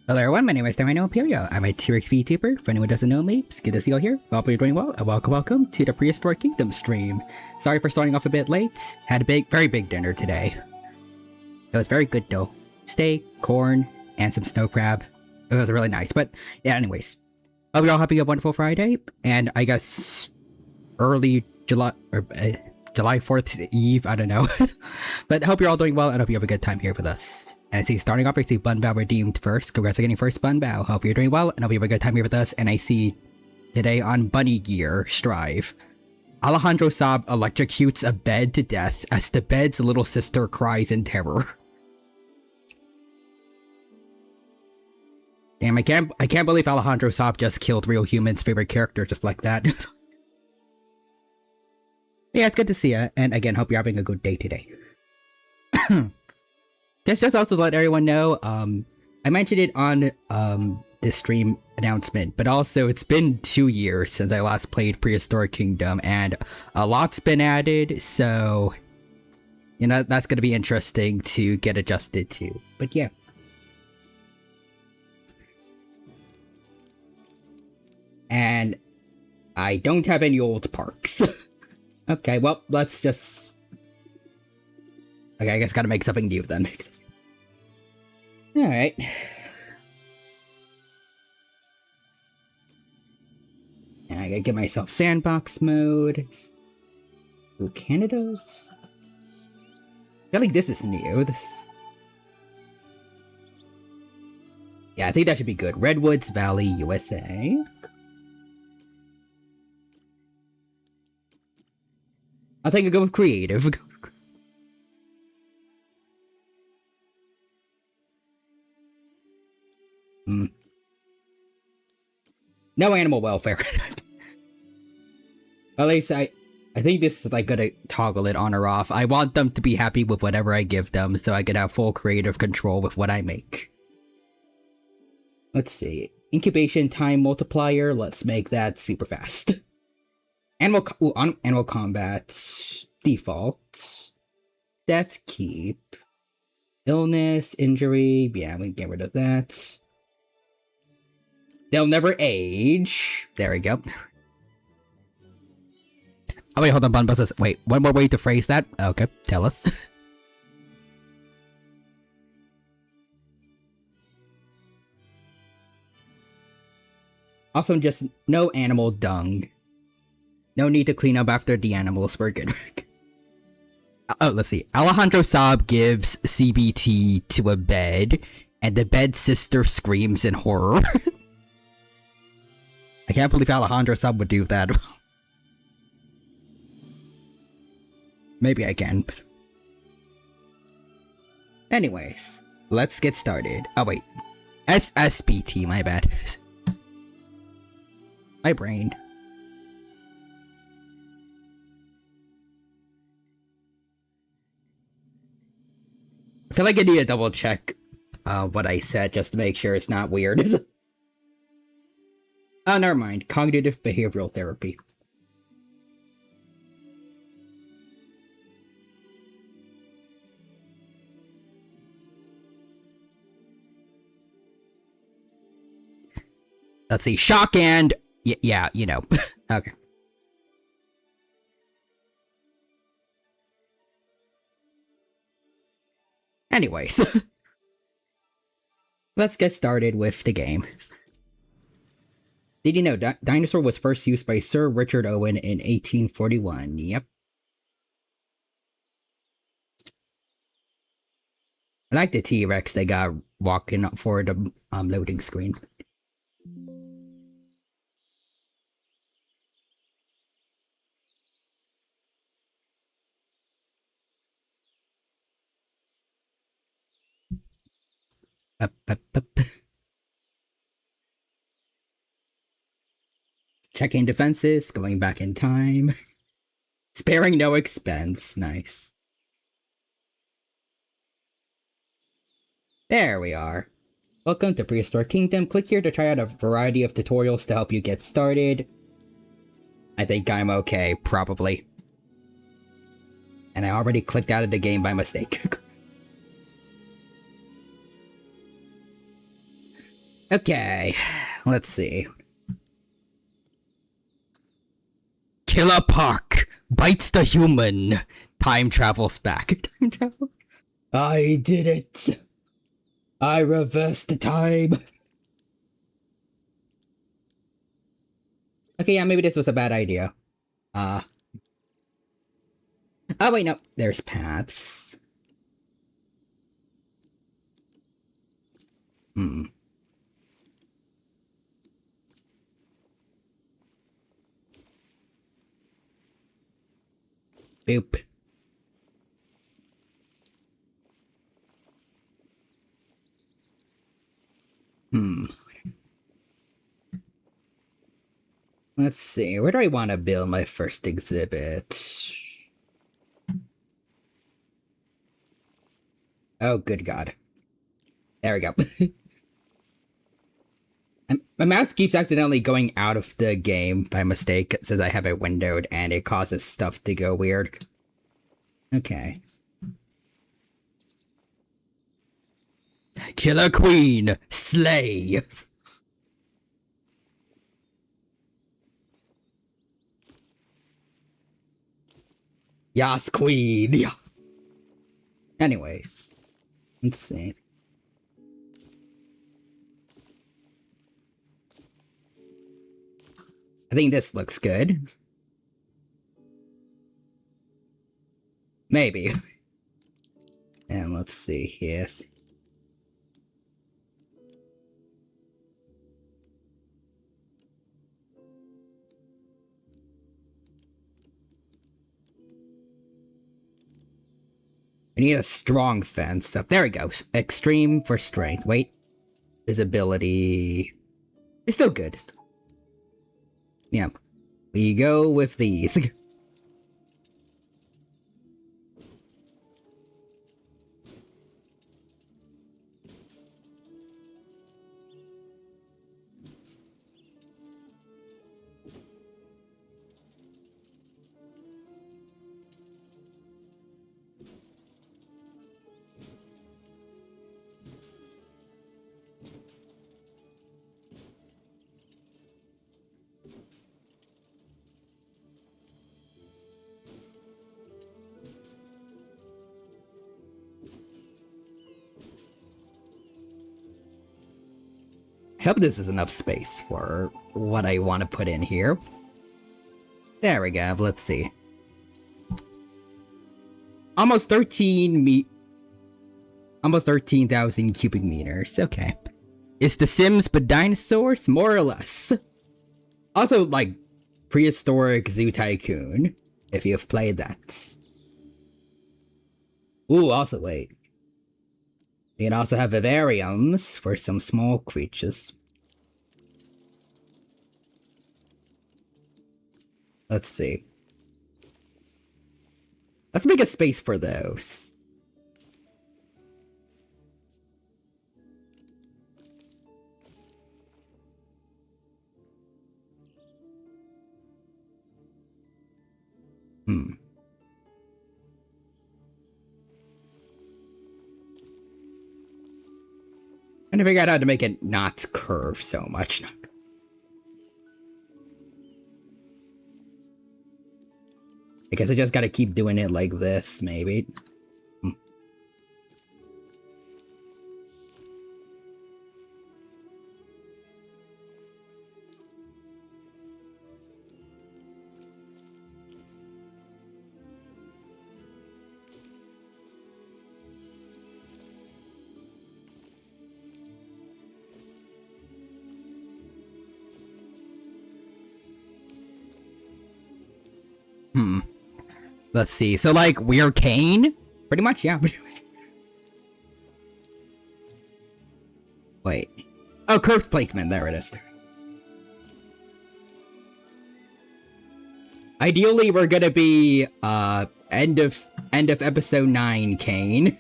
Hello everyone, my name is Dino Imperial. I'm a T-Rex VTuber. For anyone who doesn't know me, it's good to see you all here. Hope you're doing well, and welcome to the Prehistoric Kingdom stream. Sorry for starting off a bit late. Had a very big dinner today. It was very good though. Steak, corn, and some snow crab. It was really nice. But yeah, anyways. Hope you're all having a wonderful Friday, and I guess early July, or July 4th Eve, I don't know. But hope you're all doing well, and hope you have a good time here with us. And I see starting off, I see Bun Bao redeemed first. Congrats on getting first Bun Bao. Hope you're doing well, and hope you have a good time here with us. And I see today on Bunny Gear Strive, Alejandro Saab electrocutes a bed to death as the bed's little sister cries in terror. Damn, I can't believe Alejandro Saab just killed real humans' favorite character just like that. Yeah, it's good to see you, and again, hope you're having a good day today. Just also to let everyone know, I mentioned it on this stream announcement, but also it's been 2 years since I last played Prehistoric Kingdom, and a lot's been added, so you know that's gonna be interesting to get adjusted to. But yeah. And I don't have any old parks. Okay, well, let's just... Okay, I guess gotta make something new then. Alright. I gotta give myself sandbox mode. Ooh, Canados? I feel like this is new. Yeah, I think that should be good. Redwoods Valley, USA. I think I'll go with creative. No animal welfare. At least I think this is like gonna toggle it on or off. I want them to be happy with whatever I give them so I can have full creative control with what I make. Let's see. Incubation time multiplier. Let's make that super fast. Animal combat, default, death keep, illness, injury, yeah, we can get rid of that. They'll never age. There we go. Oh wait, hold on, Bunbus. Wait, one more way to phrase that? Okay, tell us. Also, just no animal dung. No need to clean up after the animals, we're good. Oh, let's see. Alejandro Saab gives CBT to a bed, and the bed's sister screams in horror. I can't believe Alejandro Saab would do that. Maybe I can. Anyways, let's get started. Oh wait. SSBT, my bad. My brain. I feel like I need to double check what I said just to make sure it's not weird. Oh, never mind. Cognitive behavioral therapy. Let's see. Shock and... yeah, you know. Okay. Anyways, let's get started with the game. Did you know dinosaur was first used by Sir Richard Owen in 1841? Yep. I like the T-Rex they got walking up for the loading screen. Up. Checking defenses, going back in time. Sparing no expense, nice. There we are. Welcome to Prehistoric Kingdom. Click here to try out a variety of tutorials to help you get started. I think I'm okay, probably. And I already clicked out of the game by mistake. Okay, let's see. Killer Park bites the human. Time travels back. Time travel? I did it. I reversed the time. Okay, yeah, maybe this was a bad idea. Oh wait, no. There's paths. Hmm. Boop. Hmm. Let's see. Where do I want to build my first exhibit? Oh, good God. There we go. My mouse keeps accidentally going out of the game by mistake. It says I have it windowed and it causes stuff to go weird. Okay. Killer Queen, slay! Yas, Queen! Yeah. Anyways, let's see. I think this looks good. Maybe. And let's see here. We need a strong fence up. There we go. Extreme for strength. Wait. Visibility. It's still good. Yeah. We go with these. I hope this is enough space for what I want to put in here. There we go. Let's see. Almost 13,000 cubic meters. Okay. It's The Sims but dinosaurs, more or less. Also, like, Prehistoric Zoo Tycoon, if you've played that. Ooh, also, wait. You can also have vivariums for some small creatures. Let's see. Let's make a space for those. Hmm. Trying to figure out how to make it not curve so much. I guess I just gotta keep doing it like this, maybe. Hmm. Let's see. So, like, we're Kane? Pretty much, yeah. Wait. Oh, curved placement. There it is. Ideally, we're gonna be, end of episode 9, Kane.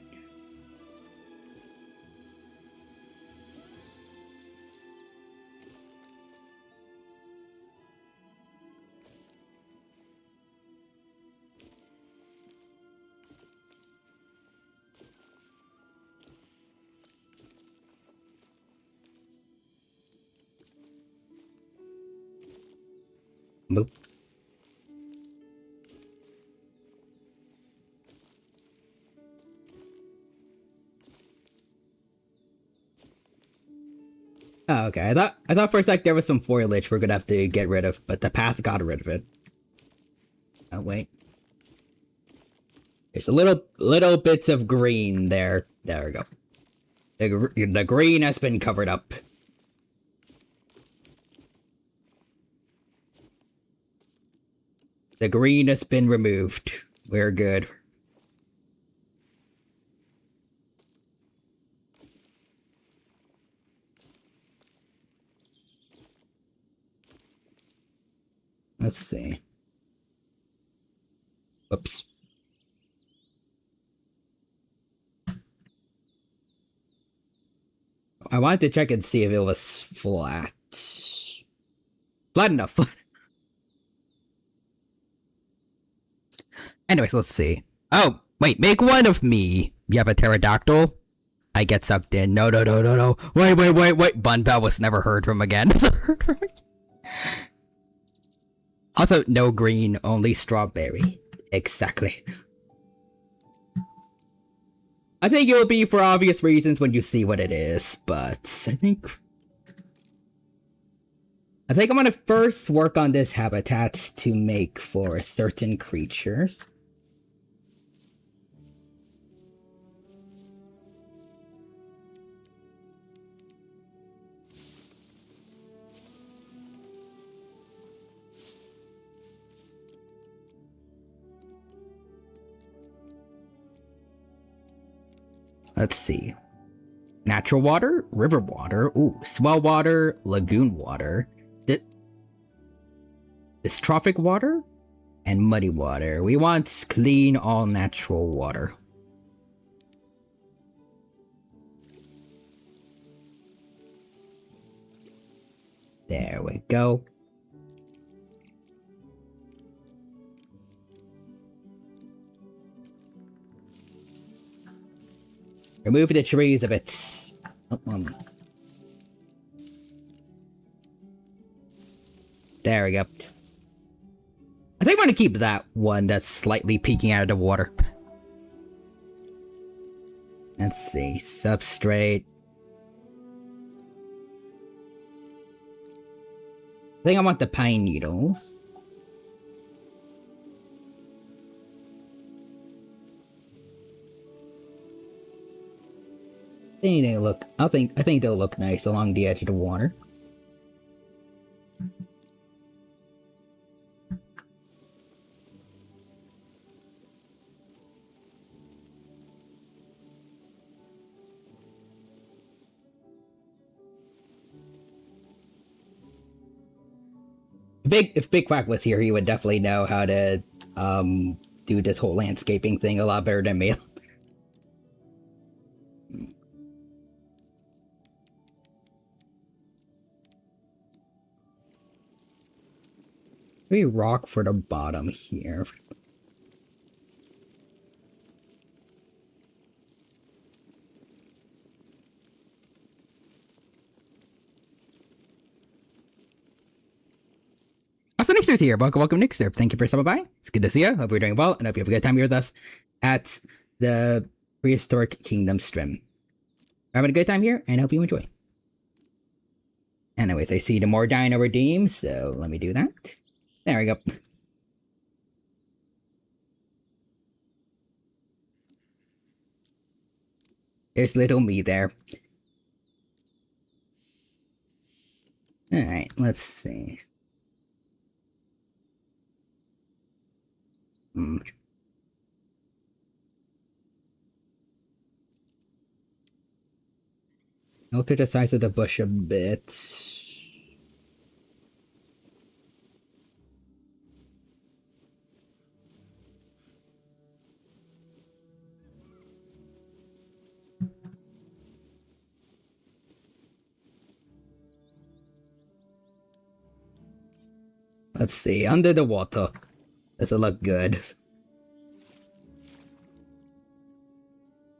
Boop. Oh, okay. I thought for a sec there was some foliage we're gonna have to get rid of, but the path got rid of it. Oh wait. There's a little bits of green there. There we go. The green has been covered up. The green has been removed. We're good. Let's see. Oops. I wanted to check and see if it was flat. Flat enough. Anyways, let's see. Oh, wait, make one of me. You have a pterodactyl? I get sucked in. No. Wait. Bunbell was never heard from again. Also, no green, only strawberry. Exactly. I think it will be for obvious reasons when you see what it is, but I think I'm gonna first work on this habitat to make for certain creatures. Let's see. Natural water, river water, ooh, swell water, lagoon water, dystrophic water, and muddy water. We want clean, all natural water. There we go. Remove the trees a bit. There we go. I think I'm gonna keep that one that's slightly peeking out of the water. Let's see. Substrate. I think I want the pine needles. I think they'll look nice along the edge of the water. If Big Quack was here, he would definitely know how to do this whole landscaping thing a lot better than me. Maybe rock for the bottom here. Also, Nixer's here. Welcome, Nixer. Thank you for stopping by. It's good to see you. Hope you're doing well, and hope you have a good time here with us at the Prehistoric Kingdom stream. We're having a good time here, and I hope you enjoy. Anyways, I see the more dino redeem, so let me do that. There we go. There's little me there. Alright, let's see. Alter the size of the bush a bit. Let's see, under the water. Does it look good?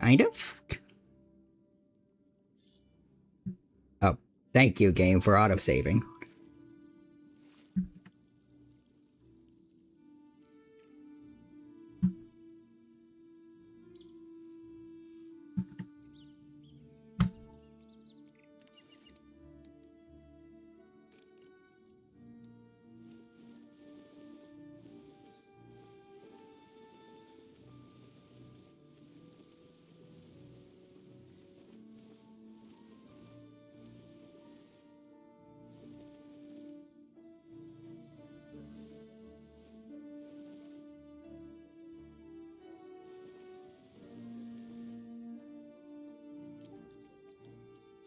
Kind of? Oh, thank you, game, for auto-saving.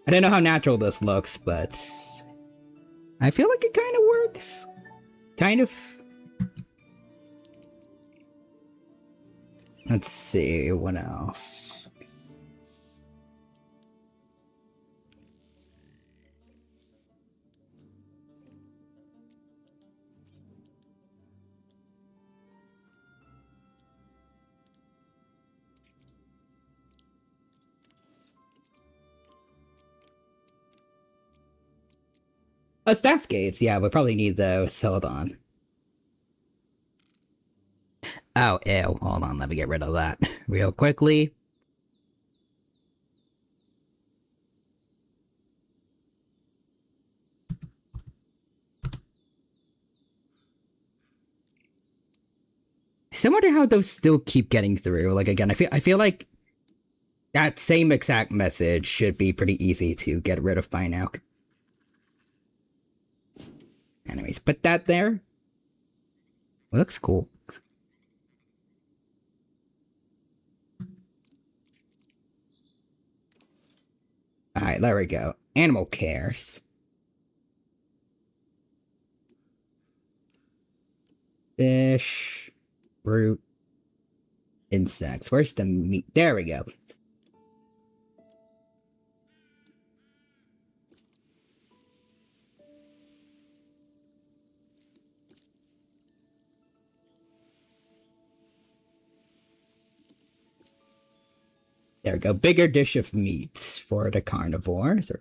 I don't know how natural this looks, but I feel like it kind of works. Kind of. Let's see, what else? Staff gates, yeah, we'll probably need those. Hold on. Oh, ew. Hold on, let me get rid of that real quickly. So I wonder how those still keep getting through. Like, again, I feel like that same exact message should be pretty easy to get rid of by now. Anyways, put that there. Looks cool. Alright, there we go. Animal cares. Fish. Fruit. Insects. Where's the meat? There we go. There we go. Bigger dish of meat for the carnivores.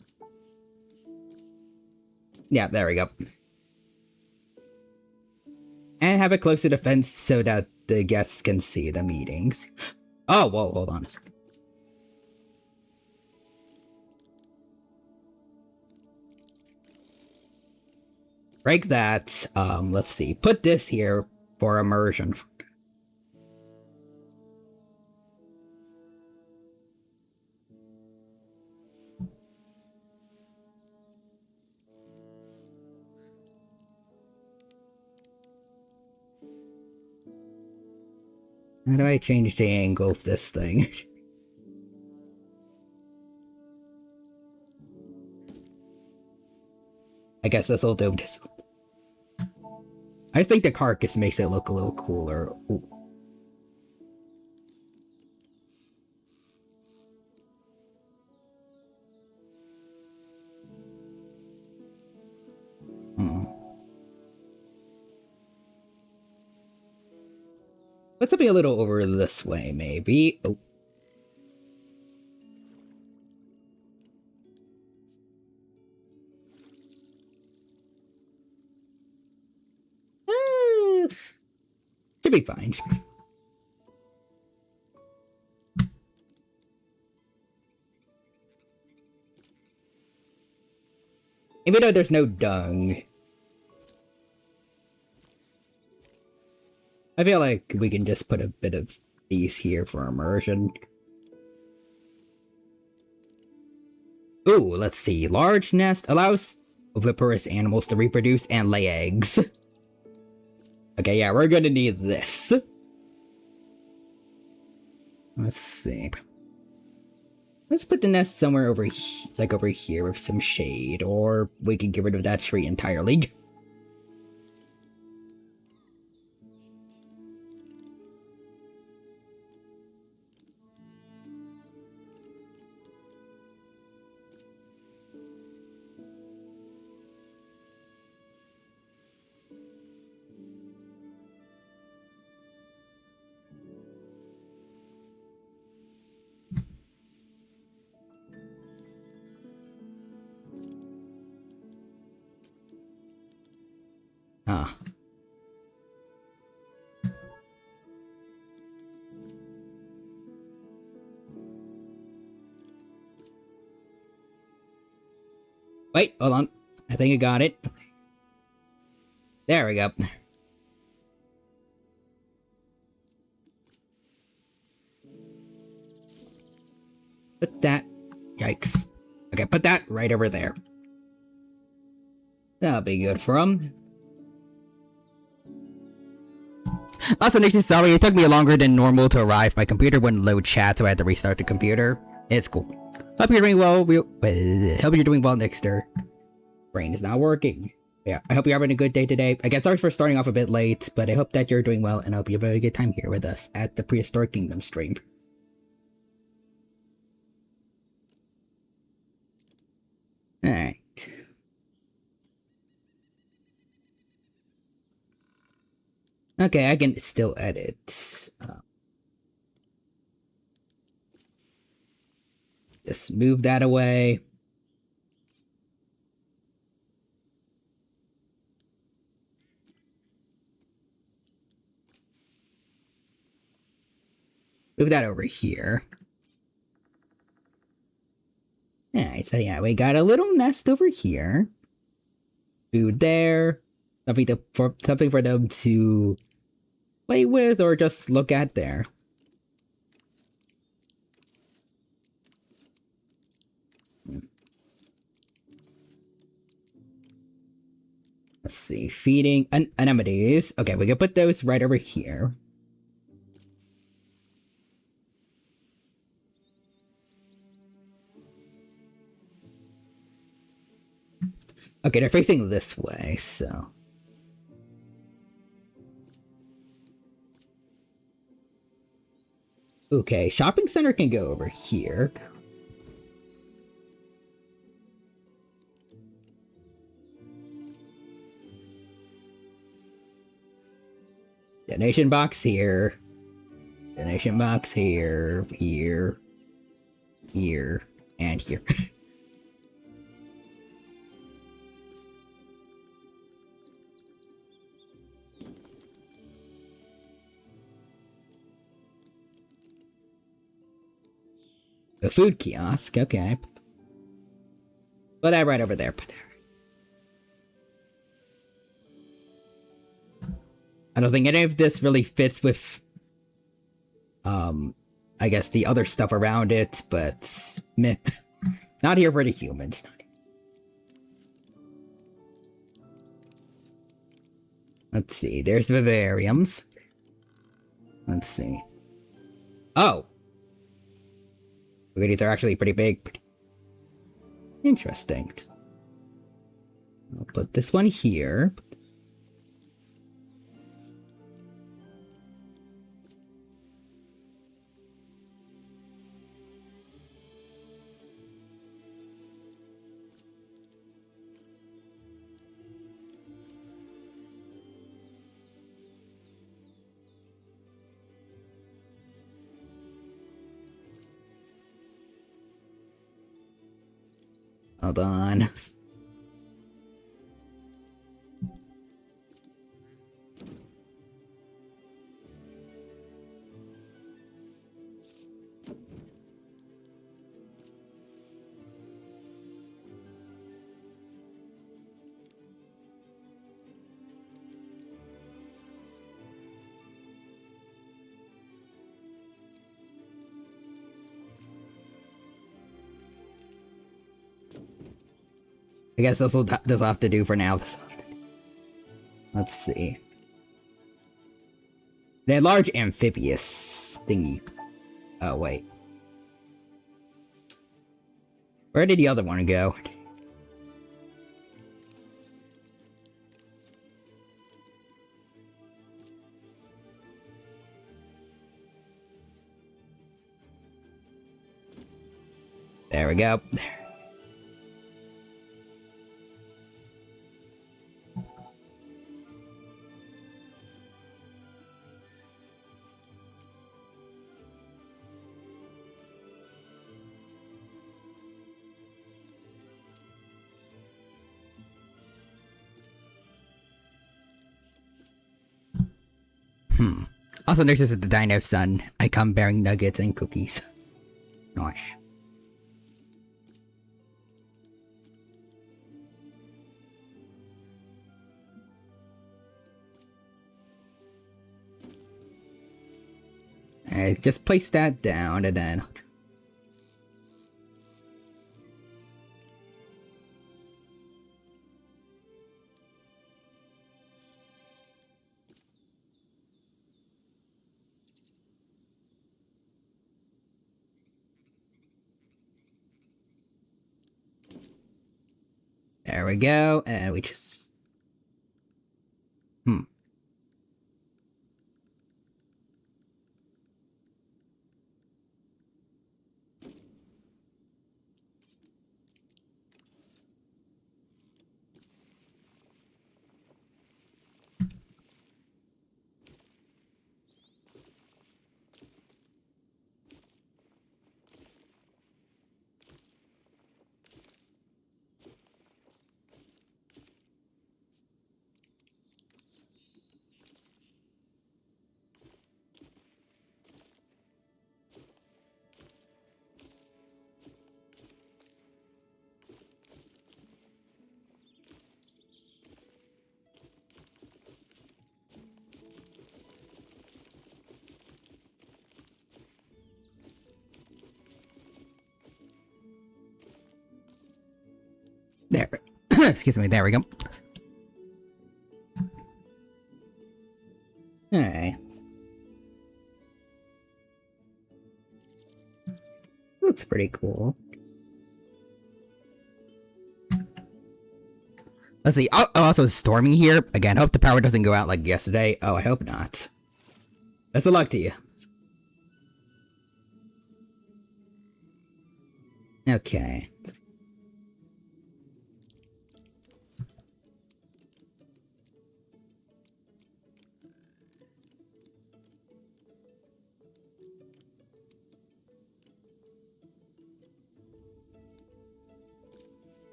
Yeah, there we go. And have it close to the fence so that the guests can see the meetings. Oh, whoa, hold on a second. Break that. Let's see. Put this here for immersion. How do I change the angle of this thing? I guess this'll do. I just think the carcass makes it look a little cooler. Ooh. Let's be a little over this way, maybe. Oh. Should be fine. Even though there's no dung, I feel like we can just put a bit of these here for immersion. Ooh, let's see. Large nest allows oviparous animals to reproduce and lay eggs. Okay, yeah, we're gonna need this. Let's see. Let's put the nest somewhere over over here with some shade, or we can get rid of that tree entirely. Ah. Wait, hold on. I think I got it. There we go. Put that. Yikes. Okay, put that right over there. That'll be good for him. Also, Nixon, sorry, it took me longer than normal to arrive. My computer wouldn't load chat, so I had to restart the computer. It's cool. Hope you're doing well. Hope you're doing well, Nixter. Brain is not working. Yeah, I hope you're having a good day today. Again, sorry for starting off a bit late, but I hope that you're doing well, and I hope you have a very good time here with us at the Prehistoric Kingdom stream. Alright. Okay, I can still edit. Just move that away. Move that over here. Alright, so yeah, we got a little nest over here. Food there. Something for them to play with or just look at there. Let's see, feeding anemones. Okay, we can put those right over here. Okay, they're facing this way, so. Okay, shopping center can go over here. Donation box here. Donation box here, here, here, and here. A food kiosk, okay. Put that right over there. Put that right. I don't think any of this really fits with, I guess the other stuff around it, but meh. Not here for the humans. Let's see, there's vivariums. Let's see. Oh! Okay, these are actually pretty big. Interesting. I'll put this one here. Hold on. I guess this'll have to do for now. Let's see. A large amphibious thingy. Oh, wait. Where did the other one go? There we go. Also, this is the Dino Sun. I come bearing nuggets and cookies. Nice. Alright, just place that down and then... There we go, and we just... There. Excuse me, there we go. Alright. Looks pretty cool. Let's see. Oh, also it's storming here. Again, hope the power doesn't go out like yesterday. Oh, I hope not. Best of luck to you. Okay.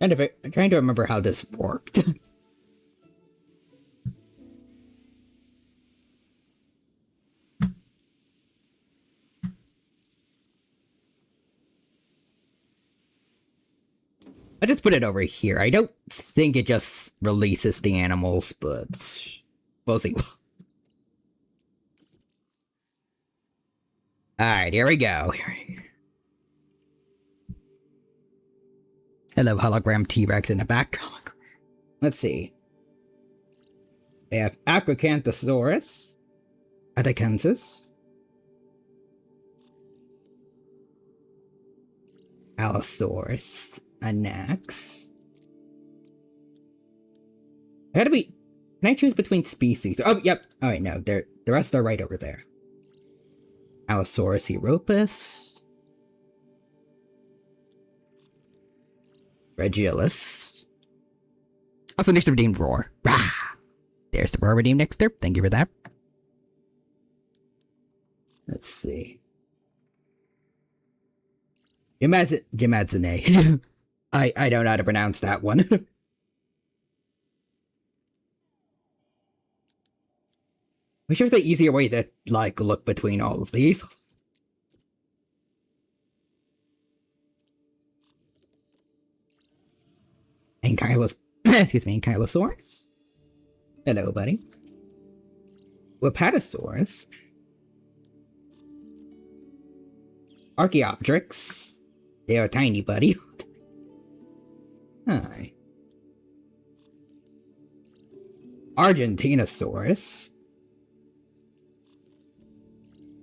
I'm trying to remember how this worked. I just put it over here. I don't think it just releases the animals, but we'll see. Alright, here we go. Hello, hologram T-Rex in the back. Let's see. They have Acrocanthosaurus, Atacensis, Allosaurus, Anax. I gotta be... Can I choose between species? Oh, yep. Alright, no, the rest are right over there. Allosaurus Europus. Regilis. Also, next to redeemed Roar. Rah! There's the Roar redeemed next there. Thank you for that. Let's see. Jimadzine. I don't know how to pronounce that one. Wish there was an easier way to, like, look between all of these. Ankylosaurus. Hello, buddy. Wapatosaurus. Archaeopteryx. They are tiny, buddy. Hi. Argentinosaurus.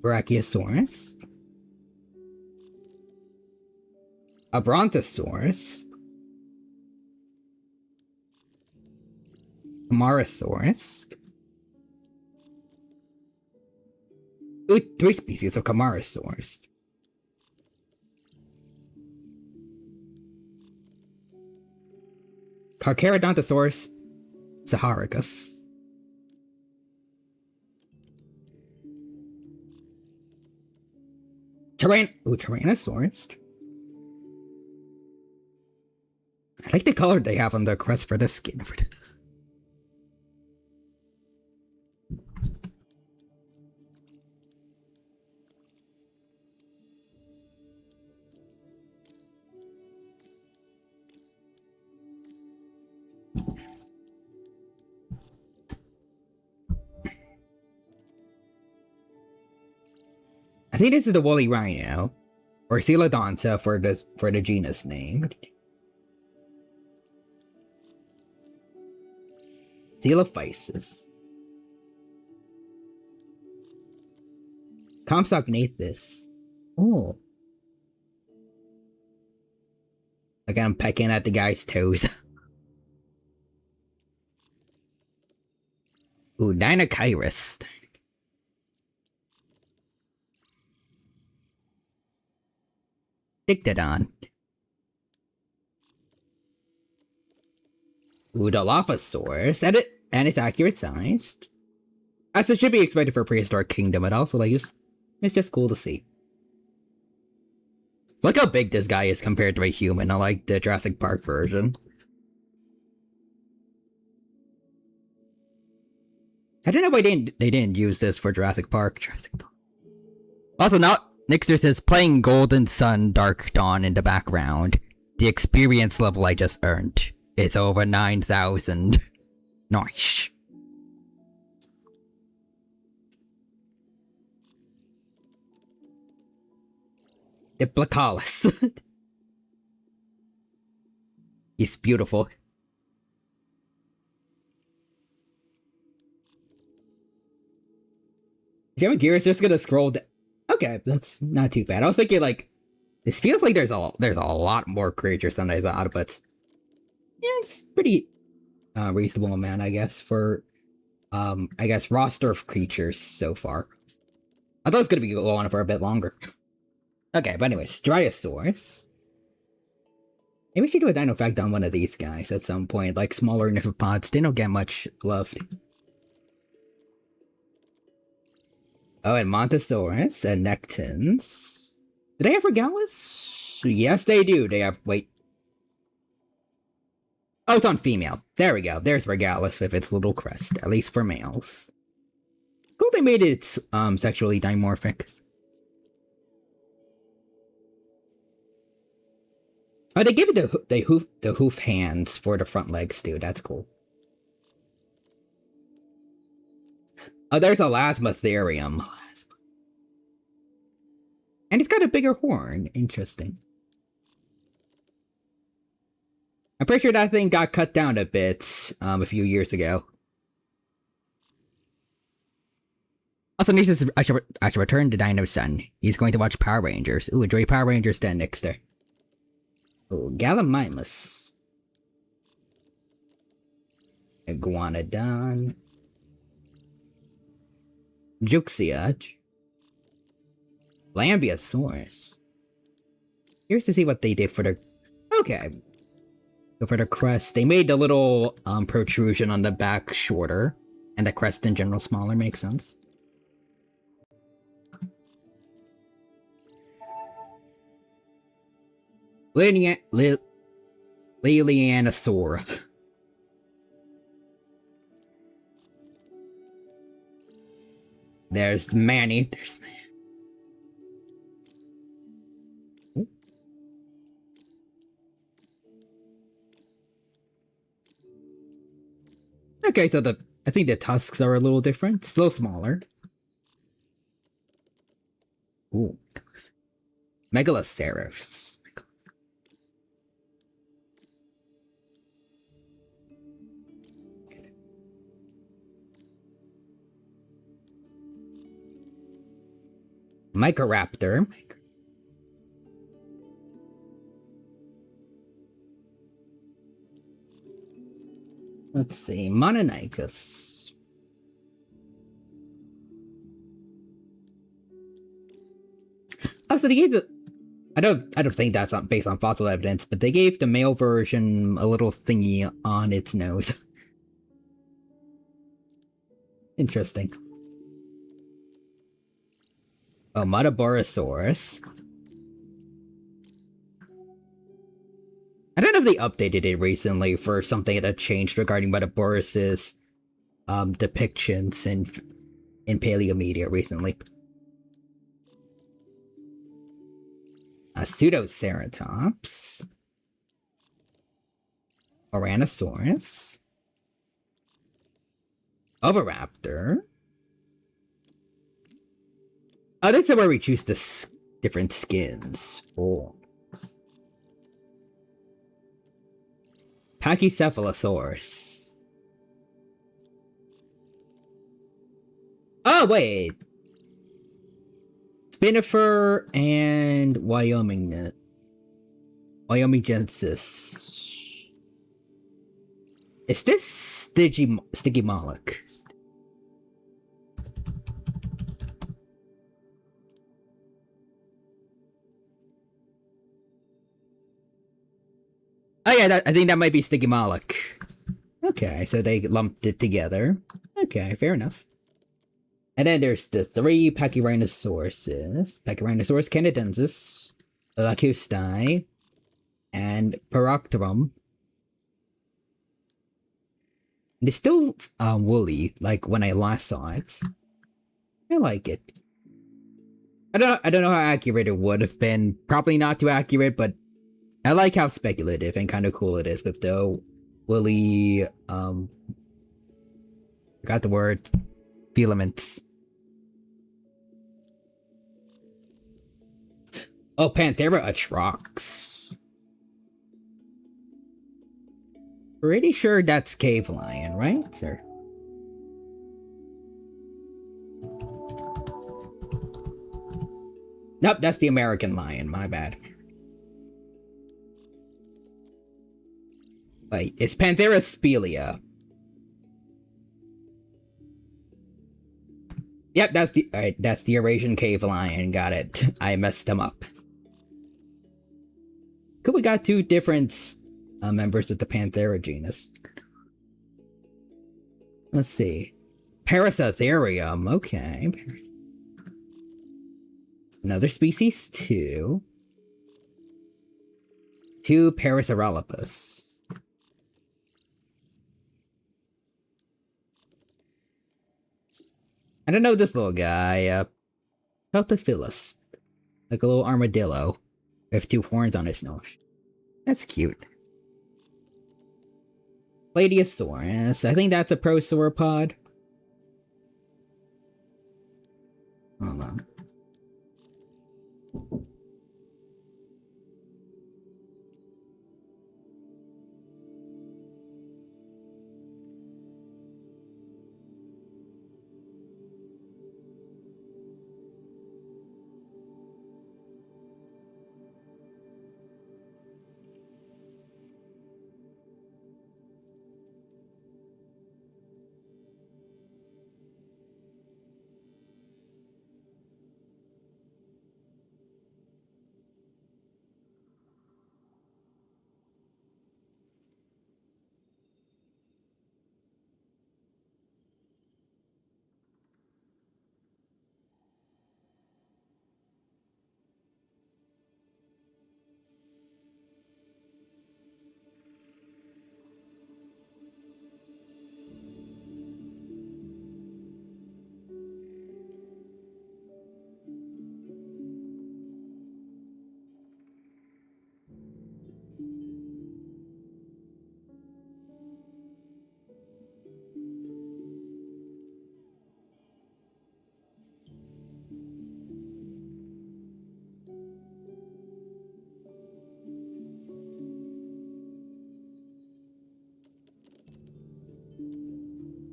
Brachiosaurus. A Brontosaurus. Camarasaurus. Ooh, 3 species of Camarasaurus. Carcharodontosaurus saharicus. Tyrannosaurus. I like the color they have on the crest for this skin. I think this is the woolly rhino. Or Coelodonta for the genus name. Coelophysis. Compsognathus. Oh. Again, I'm pecking at the guy's toes. Ooh, Dinocyrus. Dictodon. Ooh, Dilophosaurus. And it's accurate sized. As it should be expected for Prehistoric Kingdom, and also, like, it's just cool to see. Look how big this guy is compared to a human, unlike the Jurassic Park version. I don't know why they didn't use this for Jurassic Park. Also, now Nixter says playing Golden Sun Dark Dawn in the background. The experience level I just earned is over 9,000. Nice. Diplocaulus. He's beautiful. Jim Gear's just gonna scroll down. Okay, that's not too bad. I was thinking, like, this feels like there's a lot more creatures than I thought, but yeah, it's pretty reasonable amount, I guess, for I guess roster of creatures so far. I thought it was gonna be going on for a bit longer. Okay, but anyways, Dryosaurus. Maybe we should do a dino fact on one of these guys at some point, like smaller niphopods. They don't get much love. Oh, and Montosaurus and Nectins. Do they have Regalis? Yes, they do. They have. Wait. Oh, it's on female. There we go. There's Regalis with its little crest, at least for males. Cool, they made it sexually dimorphic. Oh, they give it the hoof hands for the front legs too. That's cool. Oh, there's Elasmotherium. And it's got a bigger horn. Interesting. I'm pretty sure that thing got cut down a bit a few years ago. Also, Nisha says I should return to Dino's son. He's going to watch Power Rangers. Ooh, enjoy Power Rangers then, Nixter. Ooh, Gallimimus. Iguanodon. Juxia. Lambeosaurus. Here's to see what they did for the... Okay. So for the crest, they made the little protrusion on the back shorter. And the crest in general smaller, makes sense. Lilianasaur. There's Manny. There's Manny. Okay, so I think the tusks are a little different. It's a little smaller. Ooh. Megaloceros. Microraptor. Let's see, Mononicus. Oh, so they gave the... I don't think that's based on fossil evidence, but they gave the male version a little thingy on its nose. Interesting. Oh, Muttaburrasaurus. I don't know if they updated it recently for something that changed regarding Muttaburras's depictions in paleomedia recently. A Pseudoceratops. Oranosaurus. Oviraptor. Oh, this is where we choose to different skins. Oh. Pachycephalosaurus. Oh, wait. Spinifer and Wyomingensis. Is this Stygimoloch? Oh yeah, I think that might be Stygimoloch. Okay, so they lumped it together. Okay, fair enough. And then there's the three Pachyrhinosaurus. Pachyrhinosaurus canadensis, Lacustae, and Paractrum. It's still woolly, like when I last saw it. I like it. I don't know how accurate it would have been. Probably not too accurate, but I like how speculative and kind of cool it is with the woolly forgot the word, filaments. Oh, Panthera atrox. Pretty sure that's cave lion, right, sir? Nope, that's the American lion, my bad. Wait, it's Panthera spelea. Yep, that's the Eurasian cave lion, got it. I messed them up. Cool, we got two different members of the Panthera genus. Let's see. Parasatherium, okay. Another species, two. Two Parasaurolophus. I don't know this little guy, Peltophilus. Like a little armadillo with two horns on his nose. That's cute. Plateosaurus. I think that's a prosauropod. Hold on.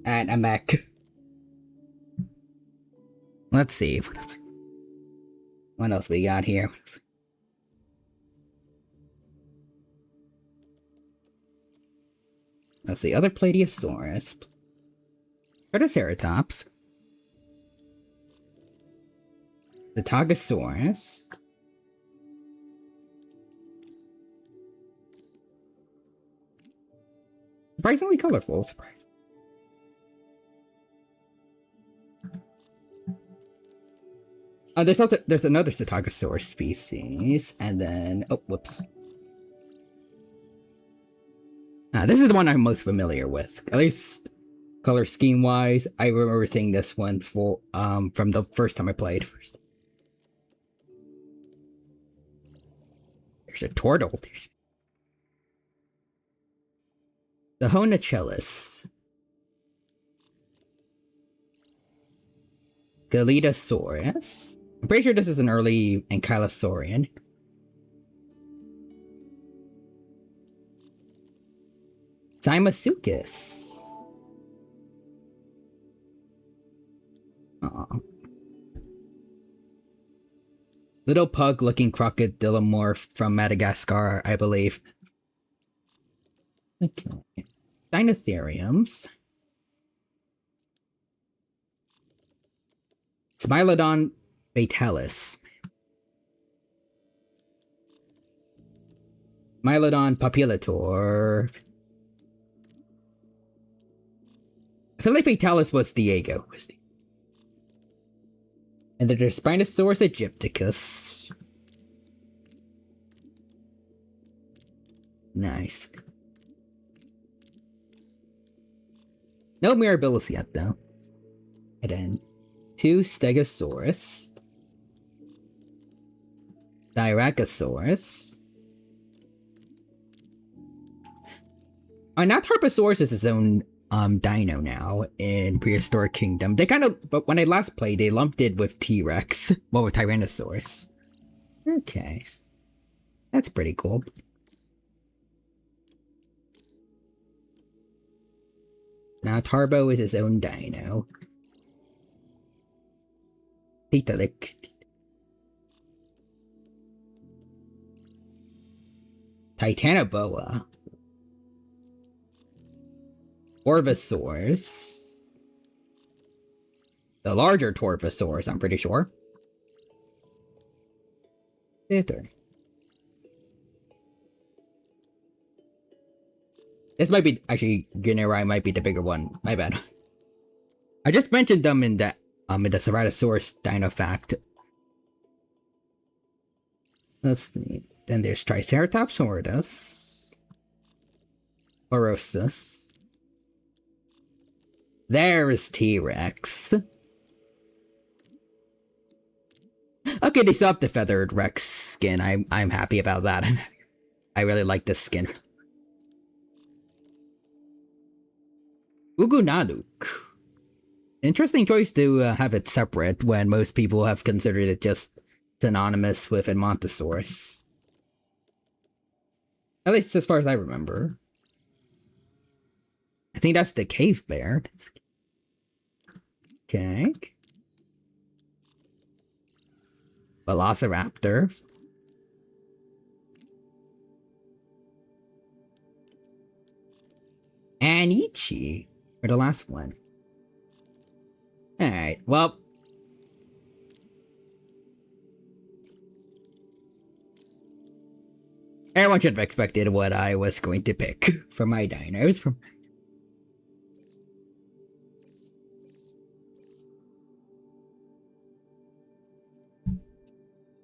And a mech. Let's see. What else we got here? Let's see. Other Plateosaurus. Protoceratops. The Tagosaurus. Surprisingly colorful. Surprise. There's another Psittacosaurus species, and then whoops. This is the one I'm most familiar with, at least color scheme wise. I remember seeing this one for from the first time I played. There's a turtle. The Honochellis. Galetosaurus. I'm pretty sure this is an early Ankylosaurian. Zymasuchus. Aw. Little pug-looking crocodilomorph from Madagascar, I believe. Okay. Dinotheriums. Smilodon fatalis. Smilodon papillator. I feel like fatalis was Diego. And then there's Spinosaurus aegypticus. Nice. No Mirabilis yet, though. And then 2 Stegosaurus. Styracosaurus. Now Tarbosaurus is its own dino now in Prehistoric Kingdom. They kind of, but when I last played, they lumped it with T-Rex. Well, with Tyrannosaurus. Okay. That's pretty cool. Now Tarbo is his own dino. Titanic. Titanoboa. Torvosaurus. The larger Torvosaurus, I'm pretty sure. Theater. This might be, actually, Guinea might be the bigger one. My bad. I just mentioned them in the Ceratosaurus Dino Fact. Let's see. Then there's Triceratops horridus. Orosus. There's T-Rex. Okay, they still have the feathered Rex skin. I'm happy about that. I really like this skin. Ugunaduk. Interesting choice to have it separate when most people have considered it just synonymous with Edmontosaurus. At least as far as I remember. I think that's the cave bear. Okay. Velociraptor. And Ichi for the last one. Alright, well. Everyone should have expected what I was going to pick for my dinos.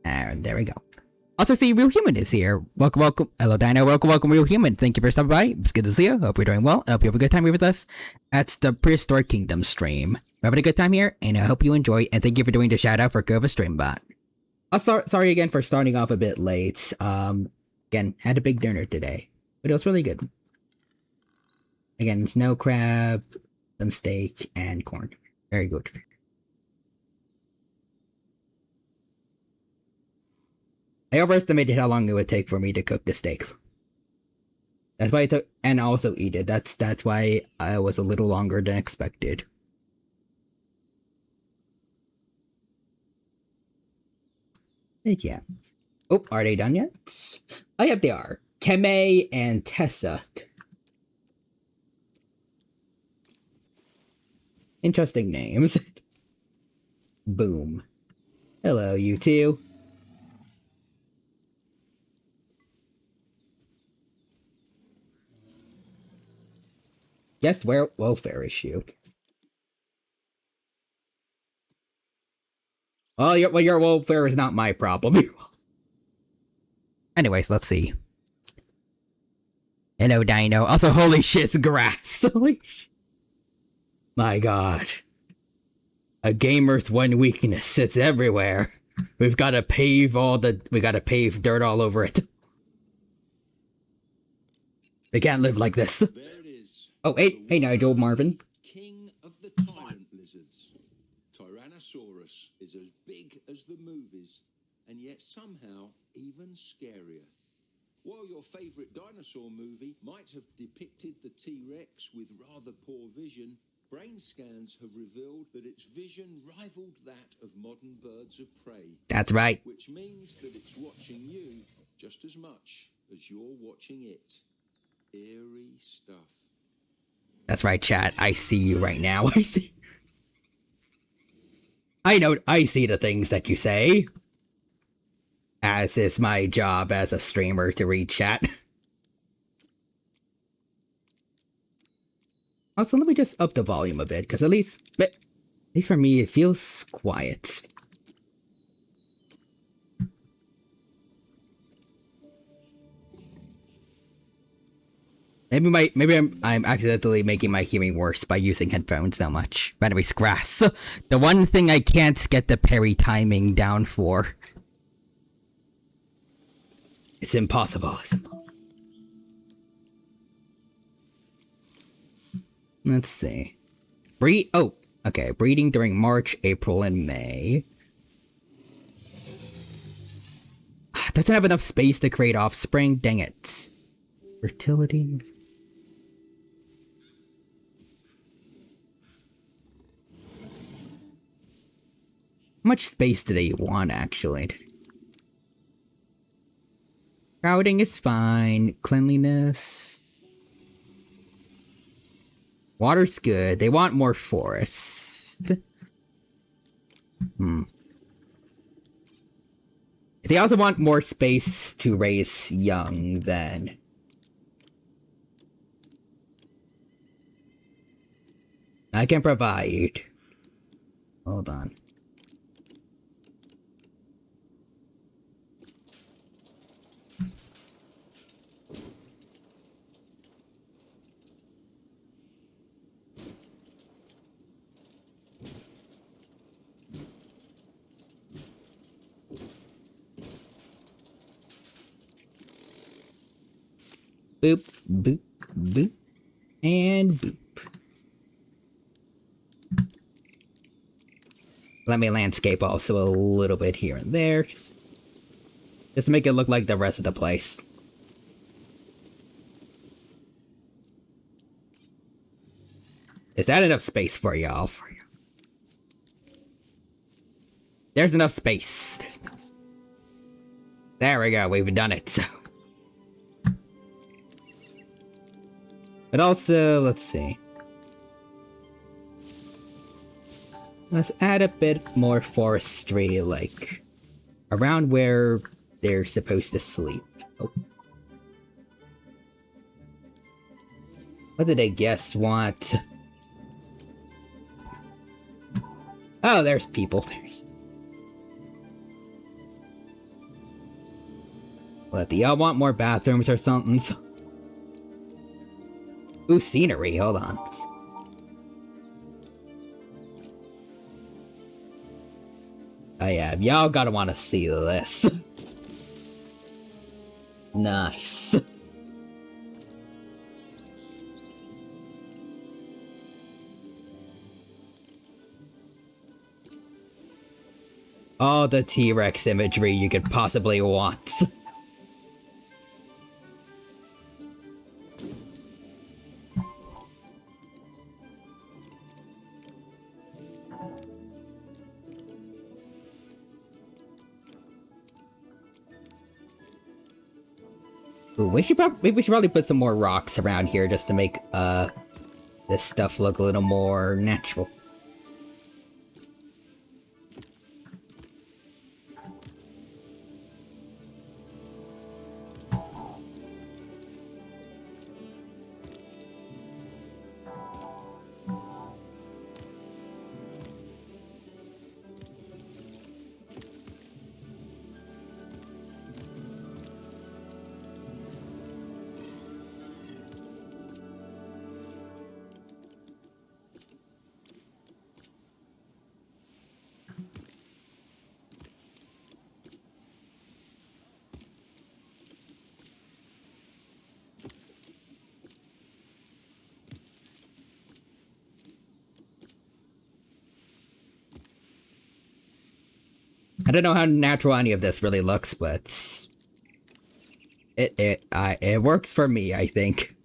And there we go. Also see Real Human is here. Welcome, welcome. Hello Dino, welcome Real Human. Thank you for stopping by. It's good to see you. Hope you're doing well. I hope you have a good time here with us. That's the Prehistoric Kingdom stream. We're having a good time here, and I hope you enjoy, and thank you for doing the shout out for Gova Streambot. Sorry again for starting off a bit late. Again, had a big dinner today, but it was really good. Again, snow crab, some steak, and corn. Very good. I overestimated how long it would take for me to cook the steak. That's why it took, and also eat it. That's why I was a little longer than expected. But yeah. Oh, are they done yet? Oh, yep, they are. Keme and Tessa. Interesting names. Boom. Hello, you two. Guest welfare issue. Oh, your welfare is not my problem. Anyways, let's see. Hello, Dino. Also, holy shit, it's grass. Holy shit. My god. A gamer's one weakness. It's everywhere. We've got to pave dirt all over it. We can't live like this. Oh, hey Nigel, Marvin. King of the tyrant lizards, Tyrannosaurus Tyrannosaurus is as big as the movies, and yet somehow even scarier. While your favourite dinosaur movie might have depicted the T-Rex with rather poor vision, brain scans have revealed that its vision rivaled that of modern birds of prey. That's right. Which means that it's watching you just as much as you're watching it. Eerie stuff. That's right, chat. I see you right now. I see. I know. I see the things that you say. As is my job as a streamer to read chat. Also, let me just up the volume a bit, because at least for me, it feels quiet. Maybe I'm accidentally making my hearing worse by using headphones so much. But anyways, grass. The one thing I can't get the parry timing down for. It's impossible. Let's see. Okay. Breeding during March, April, and May. Doesn't have enough space to create offspring. Dang it. Fertility. How much space do they want, actually? Crowding is fine. Cleanliness. Water's good. They want more forest. They also want more space to raise young, then. I can provide. Hold on. Boop, boop, boop, and boop. Let me landscape also a little bit here and there. Just to make it look like the rest of the place. Is that enough space for y'all? There's enough space. There we go, we've done it. But also, let's see. Let's add a bit more forestry, like, around where they're supposed to sleep. Oh. What did I guess want? Oh, there's people. What, do y'all want more bathrooms or something? Ooh, scenery, hold on. Oh yeah, y'all gotta want to see this. Nice. All the T-Rex imagery you could possibly want. Ooh, we should probably put some more rocks around here just to make this stuff look a little more natural. don't know how natural any of this really looks, but it works for me, I think.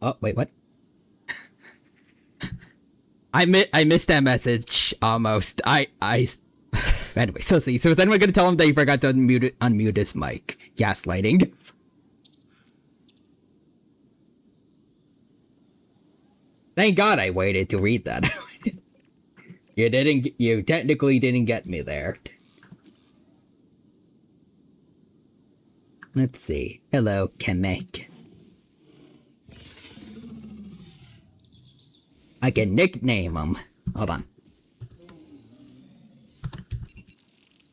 Oh, wait, what? I missed that message almost. Anyway, so see. So is anyone gonna tell him that he forgot to unmute his mic? Gaslighting. Thank God I waited to read that. You technically didn't get me there. Let's see. Hello, Kamek. I can nickname him. Hold on.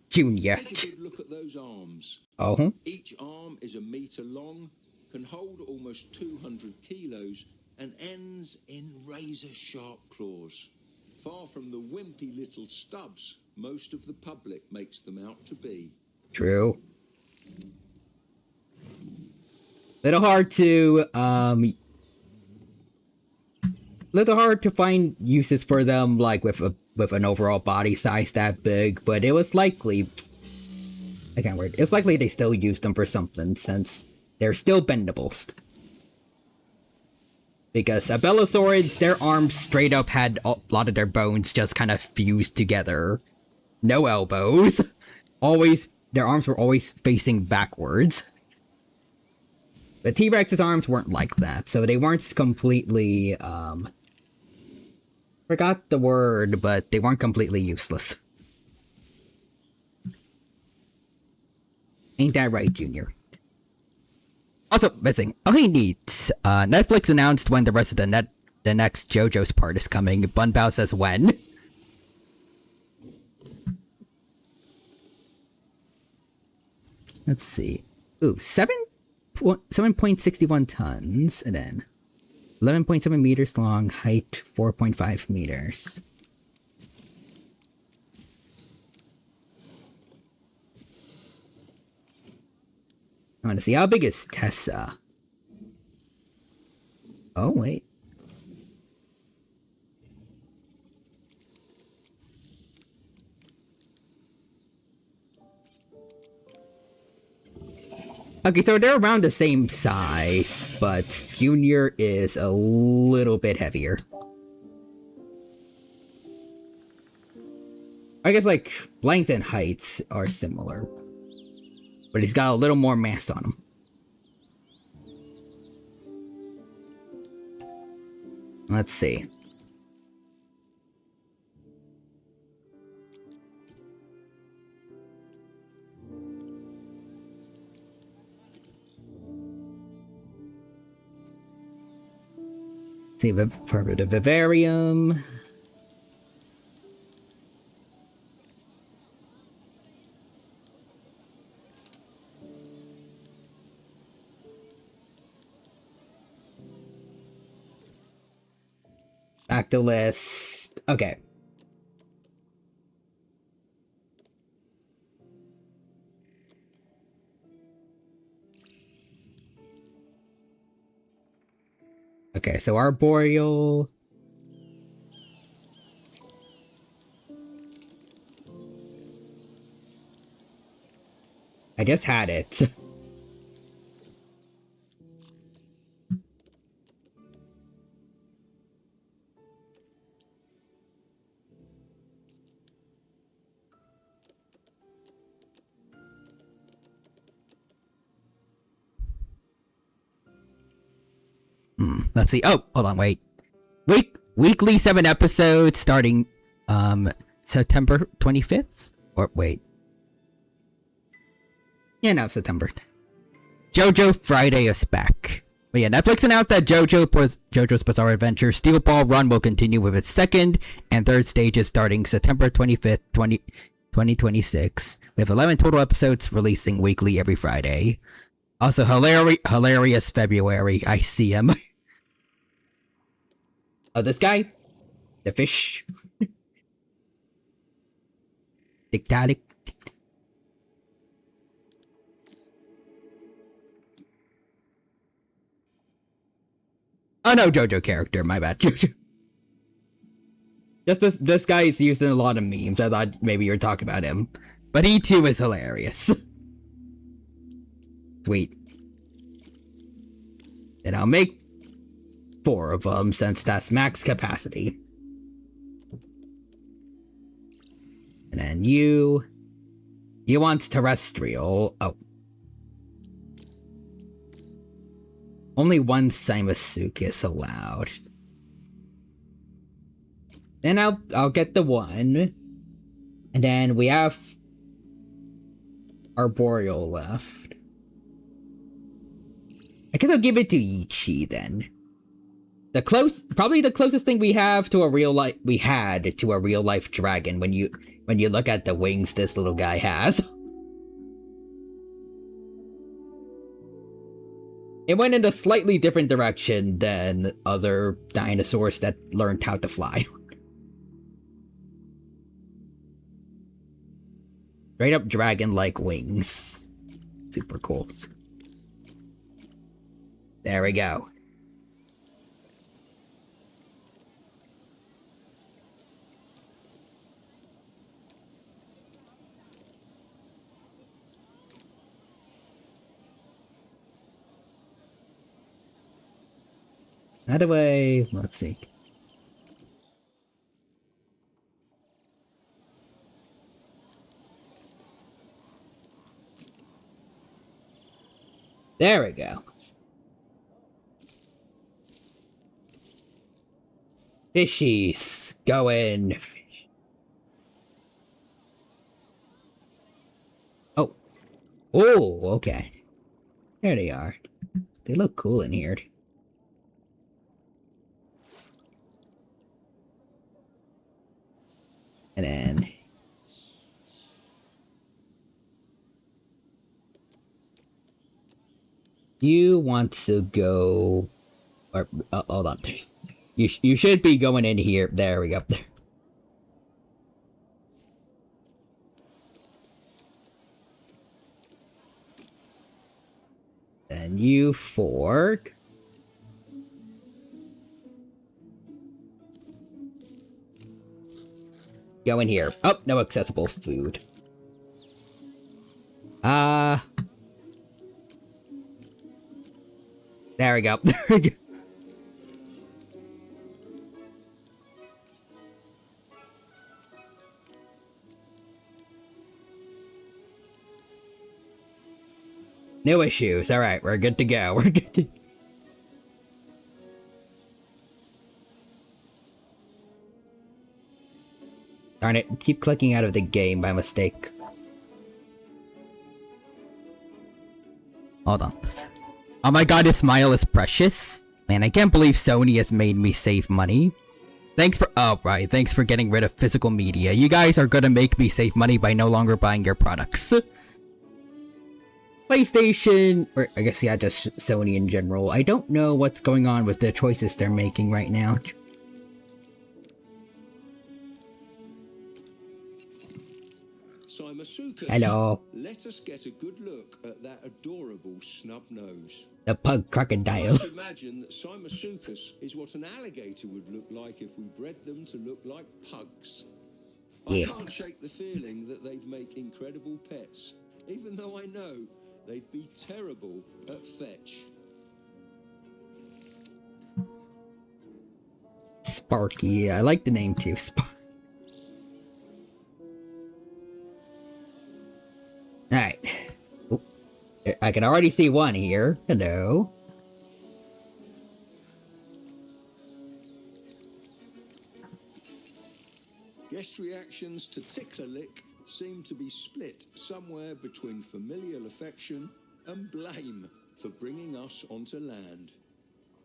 Junior. Take a good look at those arms. Oh. Each arm is 1 meter long, can hold almost 200 kilos, and ends in razor-sharp claws. Far from the wimpy little stubs most of the public makes them out to be. True. Little hard to find uses for them, like with an overall body size that big, but it was likely, I can't word, it's likely they still used them for something, since they're still bendables. Because Abelisaurids, their arms straight up had a lot of their bones just kind of fused together. No elbows. Their arms were always facing backwards. But T-Rex's arms weren't like that, so they weren't completely, forgot the word, but they weren't completely useless. Ain't that right, Junior? Also, missing. Oh, hey, neat. Netflix announced when the rest of the next JoJo's part is coming. Bunbao says when. Let's see. Ooh, 7.61 tons, and then 11.7 meters long, height 4.5 meters. I want to see, how big is Tessa? Oh, wait. Okay, so they're around the same size, but Junior is a little bit heavier. I guess, like, length and heights are similar. But he's got a little more mass on him. Let's see. See, for the vivarium. Back to list. Okay. Okay, so arboreal. I just had it. Let's see. Oh, hold on, wait. Weekly 7 episodes starting September 25th? Or wait. Yeah, no, September. JoJo Friday is back. But yeah, Netflix announced that JoJo's Bizarre Adventure Steel Ball Run will continue with its second and third stages starting September 25th, 2026. We have 11 total episodes releasing weekly every Friday. Also, hilarious February. I see him. Oh, this guy? The fish. Tic-tac. Oh no, JoJo character, my bad. JoJo. Just this guy is used in a lot of memes. I thought maybe you were talking about him. But he too is hilarious. Sweet. And I'll make 4 of them since that's max capacity. And then you want terrestrial. Oh. Only one Saimasuke is allowed. Then I'll get the 1. And then we have Arboreal left. I guess I'll give it to Ichi then. Probably the closest thing we have to a real life dragon when you look at the wings this little guy has. It went in a slightly different direction than other dinosaurs that learned how to fly. Straight up dragon-like wings. Super cool. There we go. How do I... let's see. There we go. Fishies. Go in. Fish. Oh. Oh, okay. There they are. They look cool in here. And then... you want to go... or, hold on. You should be going in here. There we go. And you fork. Go in here. Oh, no accessible food. There we go. There we go. No issues. Alright, we're good to go. We're good to... darn it, keep clicking out of the game by mistake. Hold on. Oh my god, his smile is precious. Man, I can't believe Sony has made me save money. Thanks for- oh right, thanks for getting rid of physical media. You guys are gonna make me save money by no longer buying your products. PlayStation, or I guess yeah, just Sony in general. I don't know what's going on with the choices they're making right now. Hello. Let us get a good look at that adorable snub nose. The pug crocodile. I imagine that Simasuchus is what an alligator would look like if we bred them to look like pugs. Yeah. I can't shake the feeling that they'd make incredible pets, even though I know they'd be terrible at fetch. Sparky, I like the name too. Alright. Oh, I can already see one here. Hello. Guest reactions to Tickler Lick seem to be split somewhere between familial affection and blame for bringing us onto land.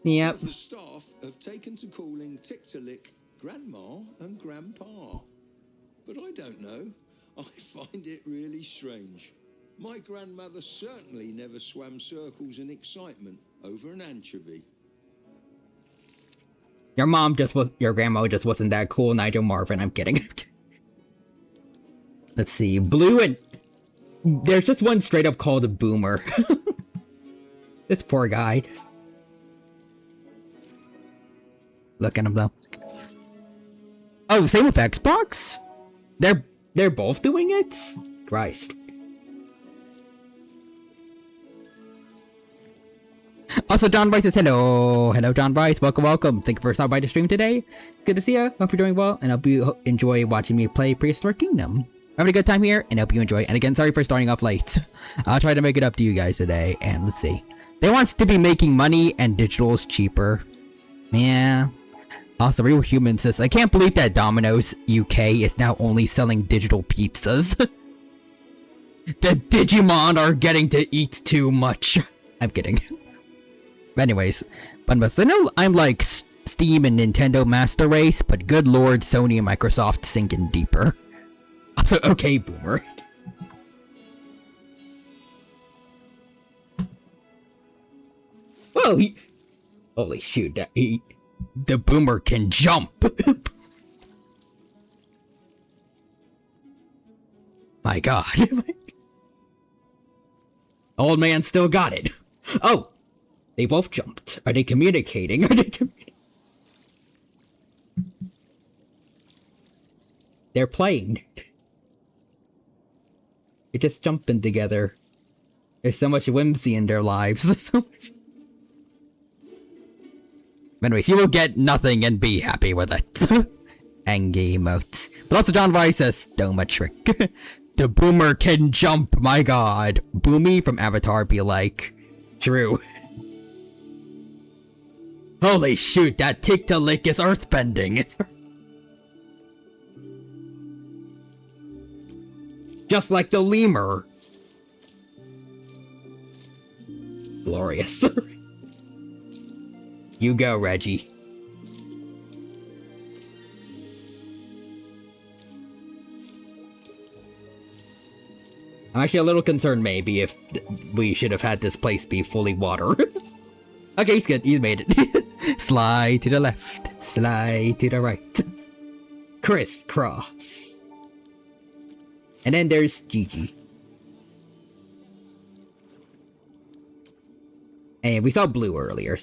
Yep. Some of the staff have taken to calling Tickler Lick Grandma and Grandpa. But I don't know. I find it really strange. My grandmother certainly never swam circles in excitement over an anchovy. Your grandma just wasn't that cool, Nigel Marvin. I'm kidding. Let's see, Blue and there's just one straight up called a Boomer. This poor guy. Look at him though. Oh, same with Xbox? They're both doing it? Christ. Also, John Rice says hello. Hello, John Rice. Welcome, welcome. Thank you for stopping by the stream today. Good to see you. Hope you're doing well, and hope you enjoy watching me play Prehistoric Kingdom. Having a good time here, and hope you enjoy. And again, sorry for starting off late. I'll try to make it up to you guys today, and let's see. They want to be making money, and digital is cheaper. Yeah. Also, Real Human says, I can't believe that Domino's UK is now only selling digital pizzas. The Digimon are getting to eat too much. I'm kidding. Anyways, but I know I'm like Steam and Nintendo Master Race, but good lord, Sony and Microsoft sinking deeper. Also, okay, Boomer. Whoa, holy shoot, the Boomer can jump. My god. Old man still got it. Oh, they both jumped. Are they communicating? They're playing. They're just jumping together. There's so much whimsy in their lives. So much. Anyways, you will get nothing and be happy with it. Angry emotes. But also John Rice says, Doma trick. The Boomer can jump, my god. Boomy from Avatar be like, true. Holy shoot, that tick to lick is earthbending. Just like the lemur. Glorious. You go, Reggie. I'm actually a little concerned maybe if we should have had this place be fully water. Okay, he's good. He's made it. Slide to the left. Slide to the right. Crisscross. And then there's Gigi. And we saw Blue earlier.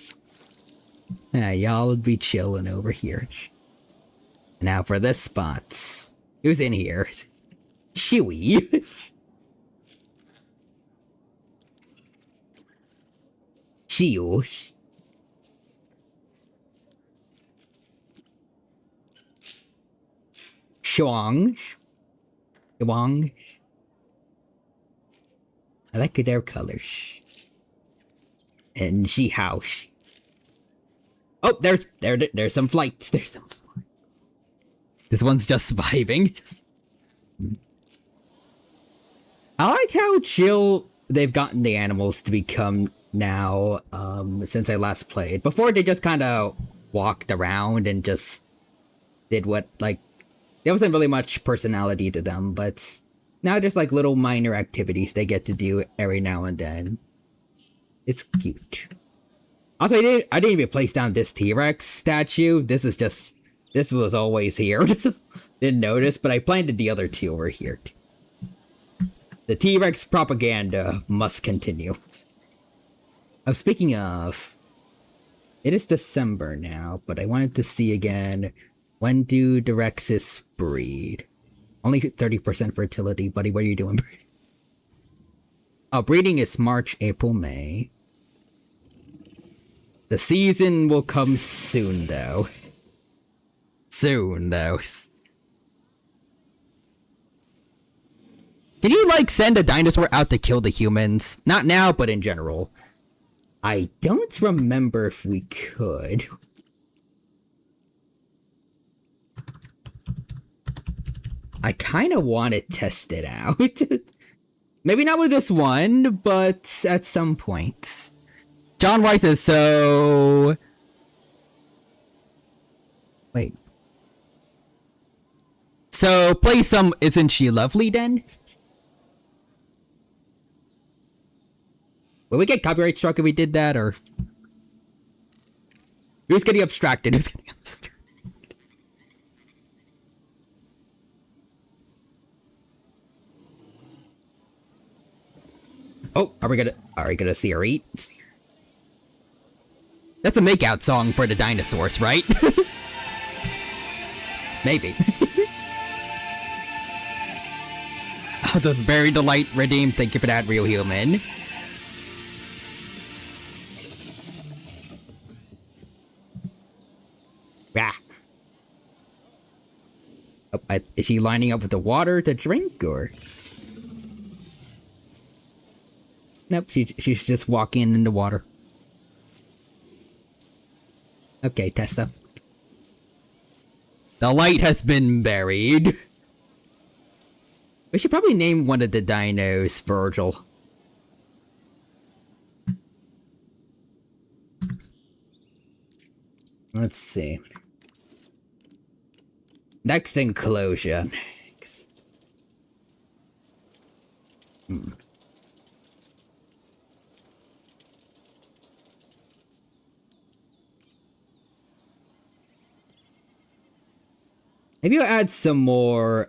Y'all would be chilling over here. Now for this spot. Who's in here? Chewy. Chewy. Shuang. Shuang. I like their colors. And she house. Oh, there's some flights. There's some flights. This one's just surviving. I like how chill they've gotten the animals to become now, since I last played. Before they just kind of walked around and just did what, like, there wasn't really much personality to them, but now just like little minor activities they get to do every now and then. It's cute. Also, I didn't even place down this T-Rex statue. This was always here. Didn't notice, but I planted the other two over here. The T-Rex propaganda must continue. Oh, speaking of, it is December now, but I wanted to see again, when do the Rexes breed? Only 30% fertility, buddy. What are you doing? Oh, breeding is March, April, May. The season will come soon, though. Soon, though. Can you, like, send a dinosaur out to kill the humans? Not now, but in general. I don't remember if we could. I kind of want to test it out. Maybe not with this one, but at some point. John White says, so... Wait. So, play some Isn't She Lovely, then? Will we get copyright struck if we did that, or... Who's getting abstracted? Who's getting abstracted? Oh, are we gonna see her eat? That's a makeout song for the dinosaurs, right? Maybe. Oh, does Bury the Light redeem? Thank you for that, real human. Ah. Oh, is she lining up with the water to drink, or? Nope, she's just walking in the water. Okay, Tessa. The light has been buried. We should probably name one of the dinos Virgil. Let's see. Next enclosure. Maybe I'll add some more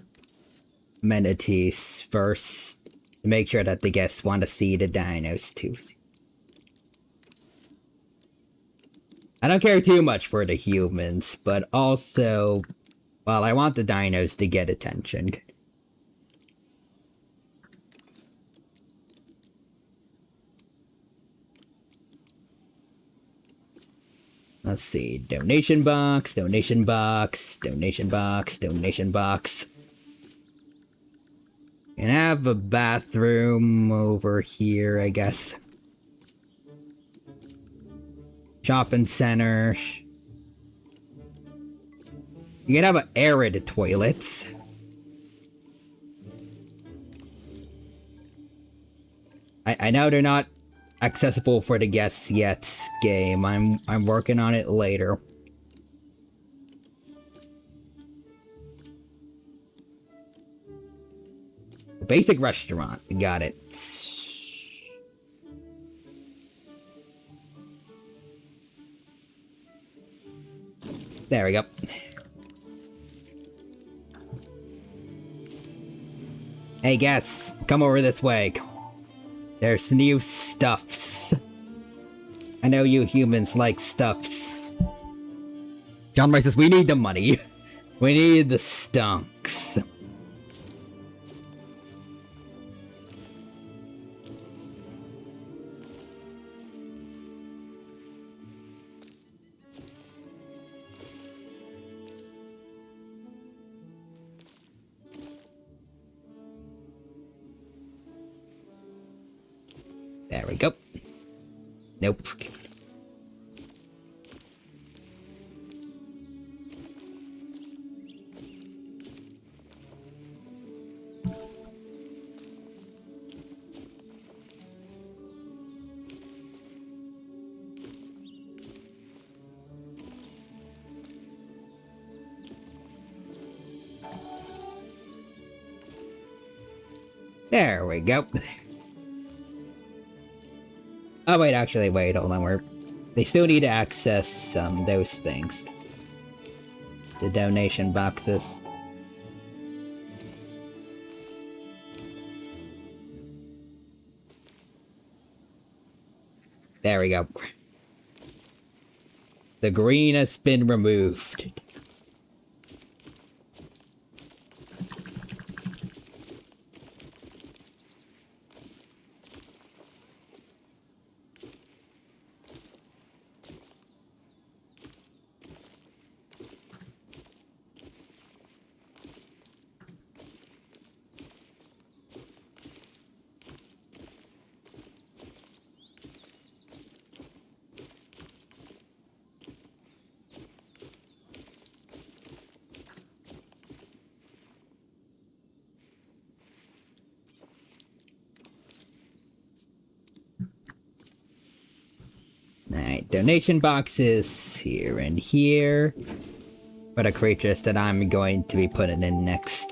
manatees first to make sure that the guests want to see the dinos too. I don't care too much for the humans, but also, well, I want the dinos to get attention. Let's see, donation box, donation box, donation box, donation box. And have a bathroom over here, I guess. Shopping center. You can have an arid toilets. I know they're not accessible for the guests yet, game. I'm working on it later. Basic restaurant, got it. There we go. Hey guests, come over this way. There's new stuffs. I know you humans like stuffs. John Rice says, we need the money. We need the stunks. There we go. Nope. There we go. Oh wait, actually, wait, hold on. They still need to access those things. The donation boxes. There we go. The green has been removed. Alright, donation boxes here and here. For the creatures that I'm going to be putting in next.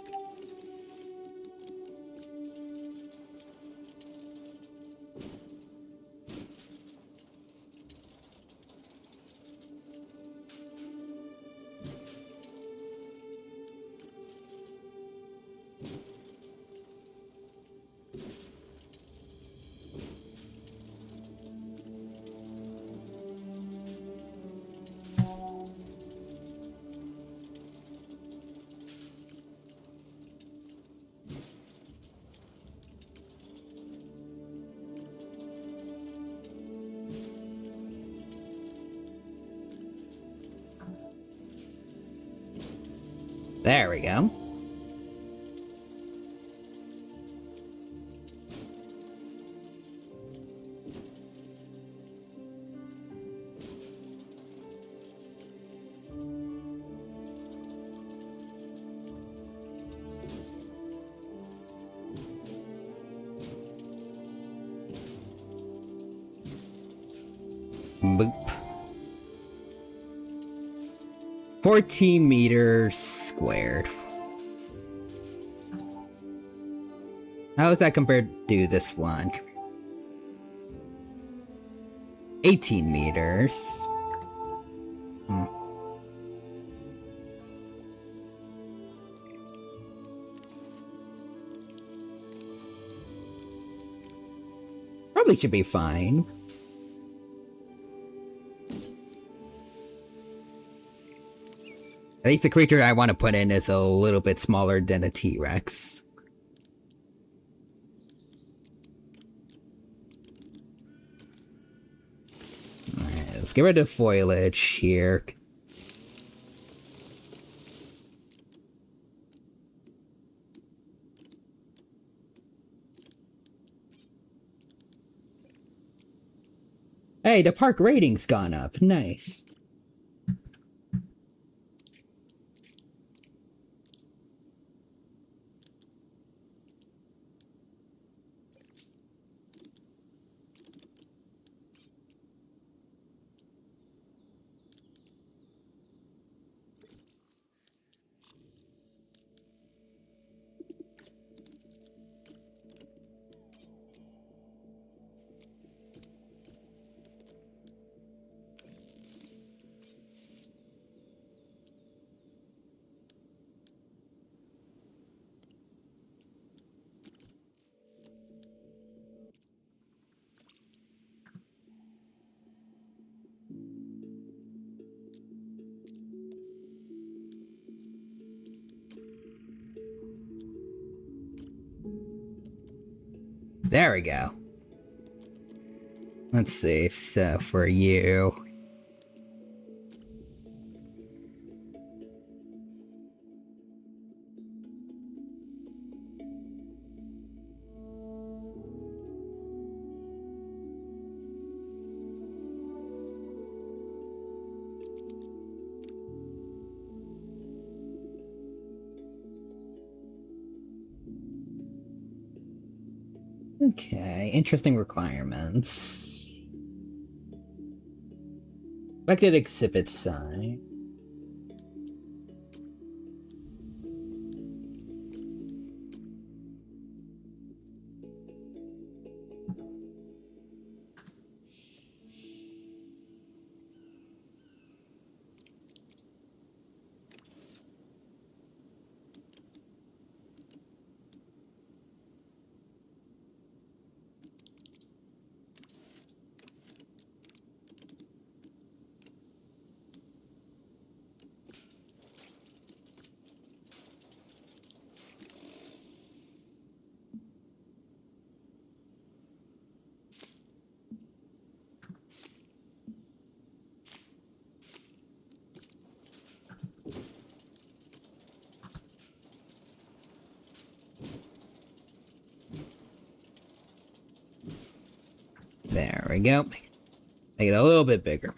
There we go. Boop. 14 meters squared. How is that compared to this one? 18 meters. Probably should be fine. At least the creature I want to put in is a little bit smaller than a T-Rex. Alright, let's get rid of foliage here. Hey, the park rating's gone up. Nice. There we go. Let's see, so for you... Okay, interesting requirements. Selected exhibit sign. There we go. Make it a little bit bigger.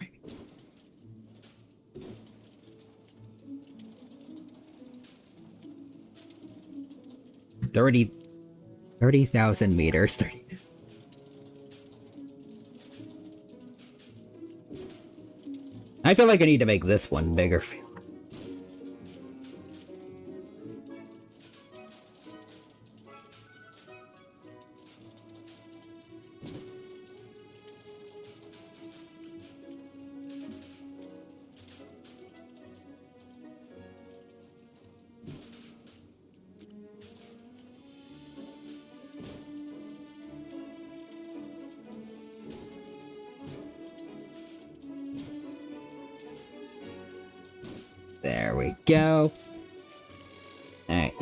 30,000 meters. 30. I feel like I need to make this one bigger. There we go. Alright.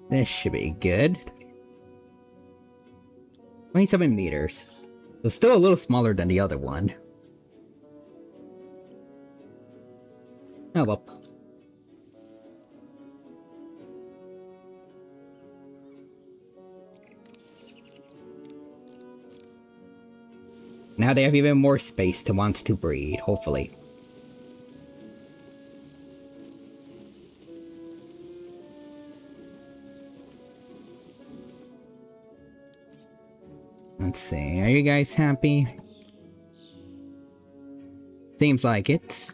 This should be good. 27 meters. So still a little smaller than the other one. Oh well. Now they have even more space to want to breed, hopefully. Let's see, are you guys happy? Seems like it.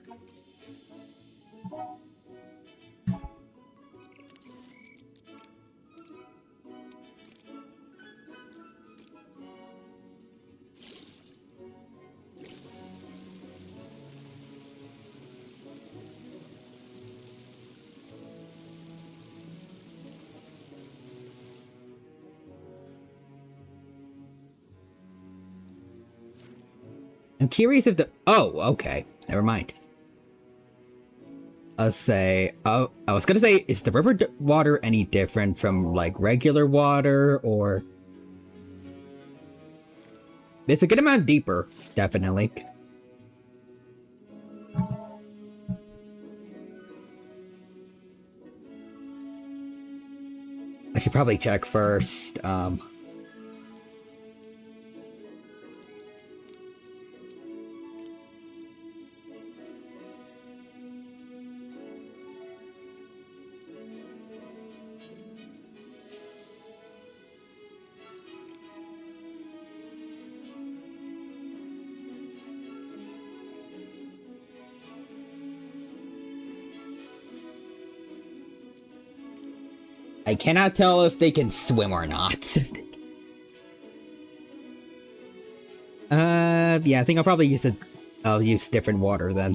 I'm curious if the— oh, okay. Never mind. I was gonna say, is the river water any different from, like, regular water, or— it's a good amount deeper, definitely. I should probably check first, I cannot tell if they can swim or not. Yeah, I think I'll probably use I'll use different water then.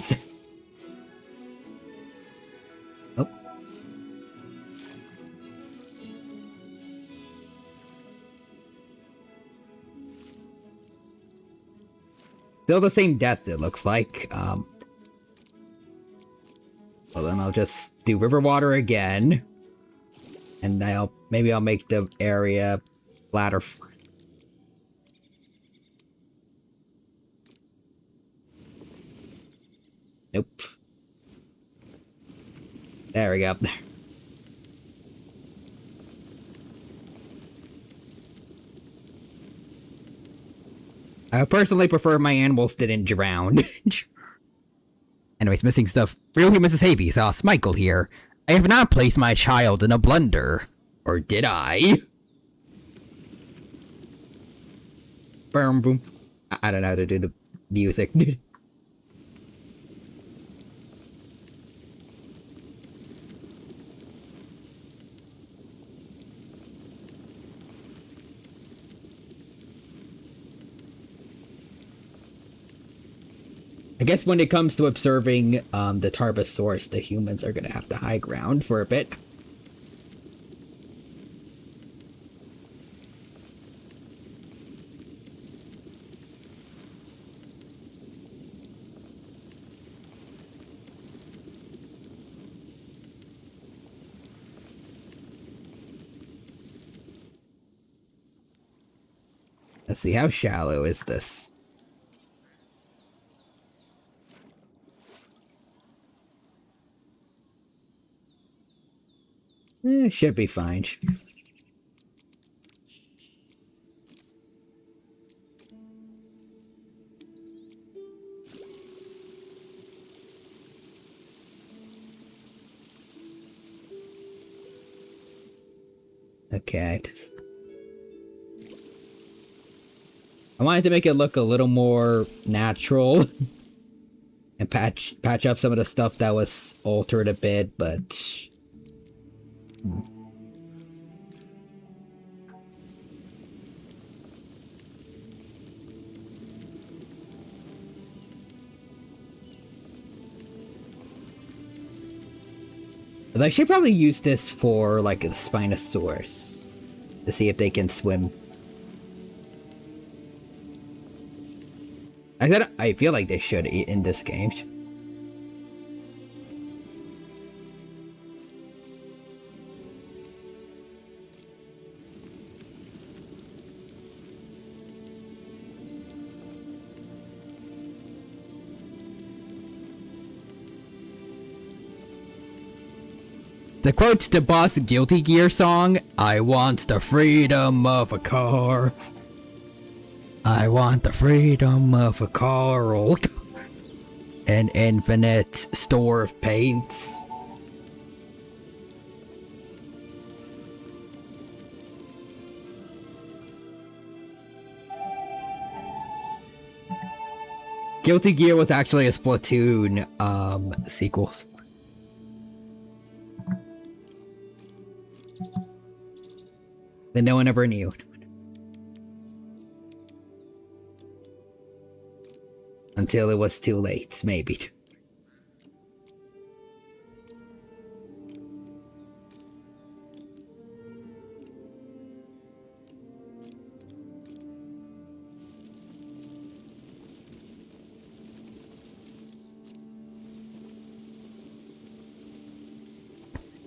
Oh. Still the same depth, it looks like. Well then I'll just do river water again. And maybe I'll make the area flatter. Nope. There we go. I personally prefer my animals didn't drown. Anyways, missing stuff. Real Mrs. Havey, sauce. Michael here. I have not placed my child in a blender. Or did I? Boom, boom. I don't know how to do the music. I guess when it comes to observing the Tarbosaurus, the humans are gonna have to high ground for a bit. Let's see, how shallow is this? Should be fine. Okay. I wanted to make it look a little more natural. And patch up some of the stuff that was altered a bit, but... They should probably use this for, like, the Spinosaurus. To see if they can swim. I feel like they should in this game. To quote the Boss Guilty Gear song, I want the freedom of a car. I want the freedom of a car. An infinite store of paints. Guilty Gear was actually a Splatoon sequel. That no one ever knew. Until it was too late, maybe.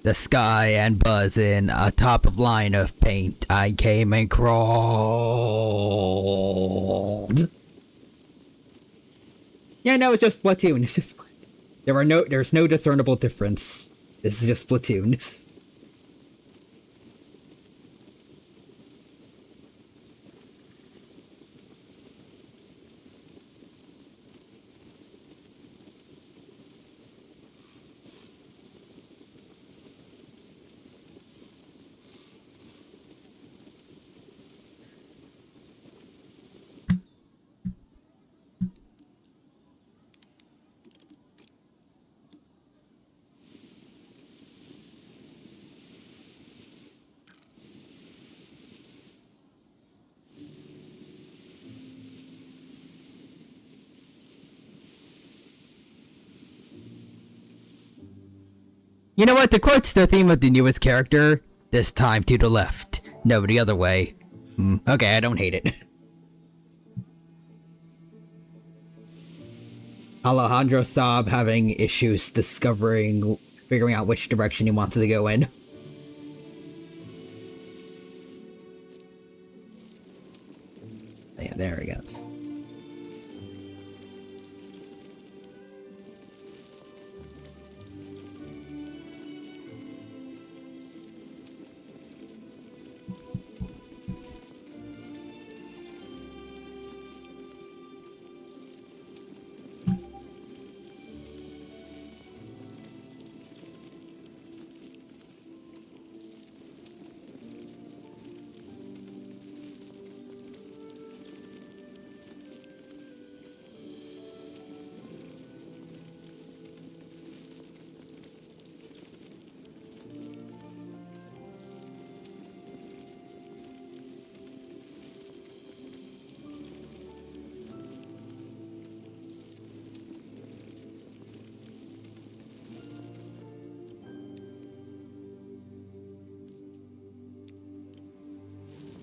The sky and buzzing atop of line of paint, I came and crawled. Yeah, no, it's just Splatoon. It's just there's no discernible difference. This is just Splatoon. You know what? To quote the theme of the newest character, this time to the left, no, the other way. Okay, I don't hate it. Alejandro Saab having issues figuring out which direction he wants to go in. Yeah, there we go.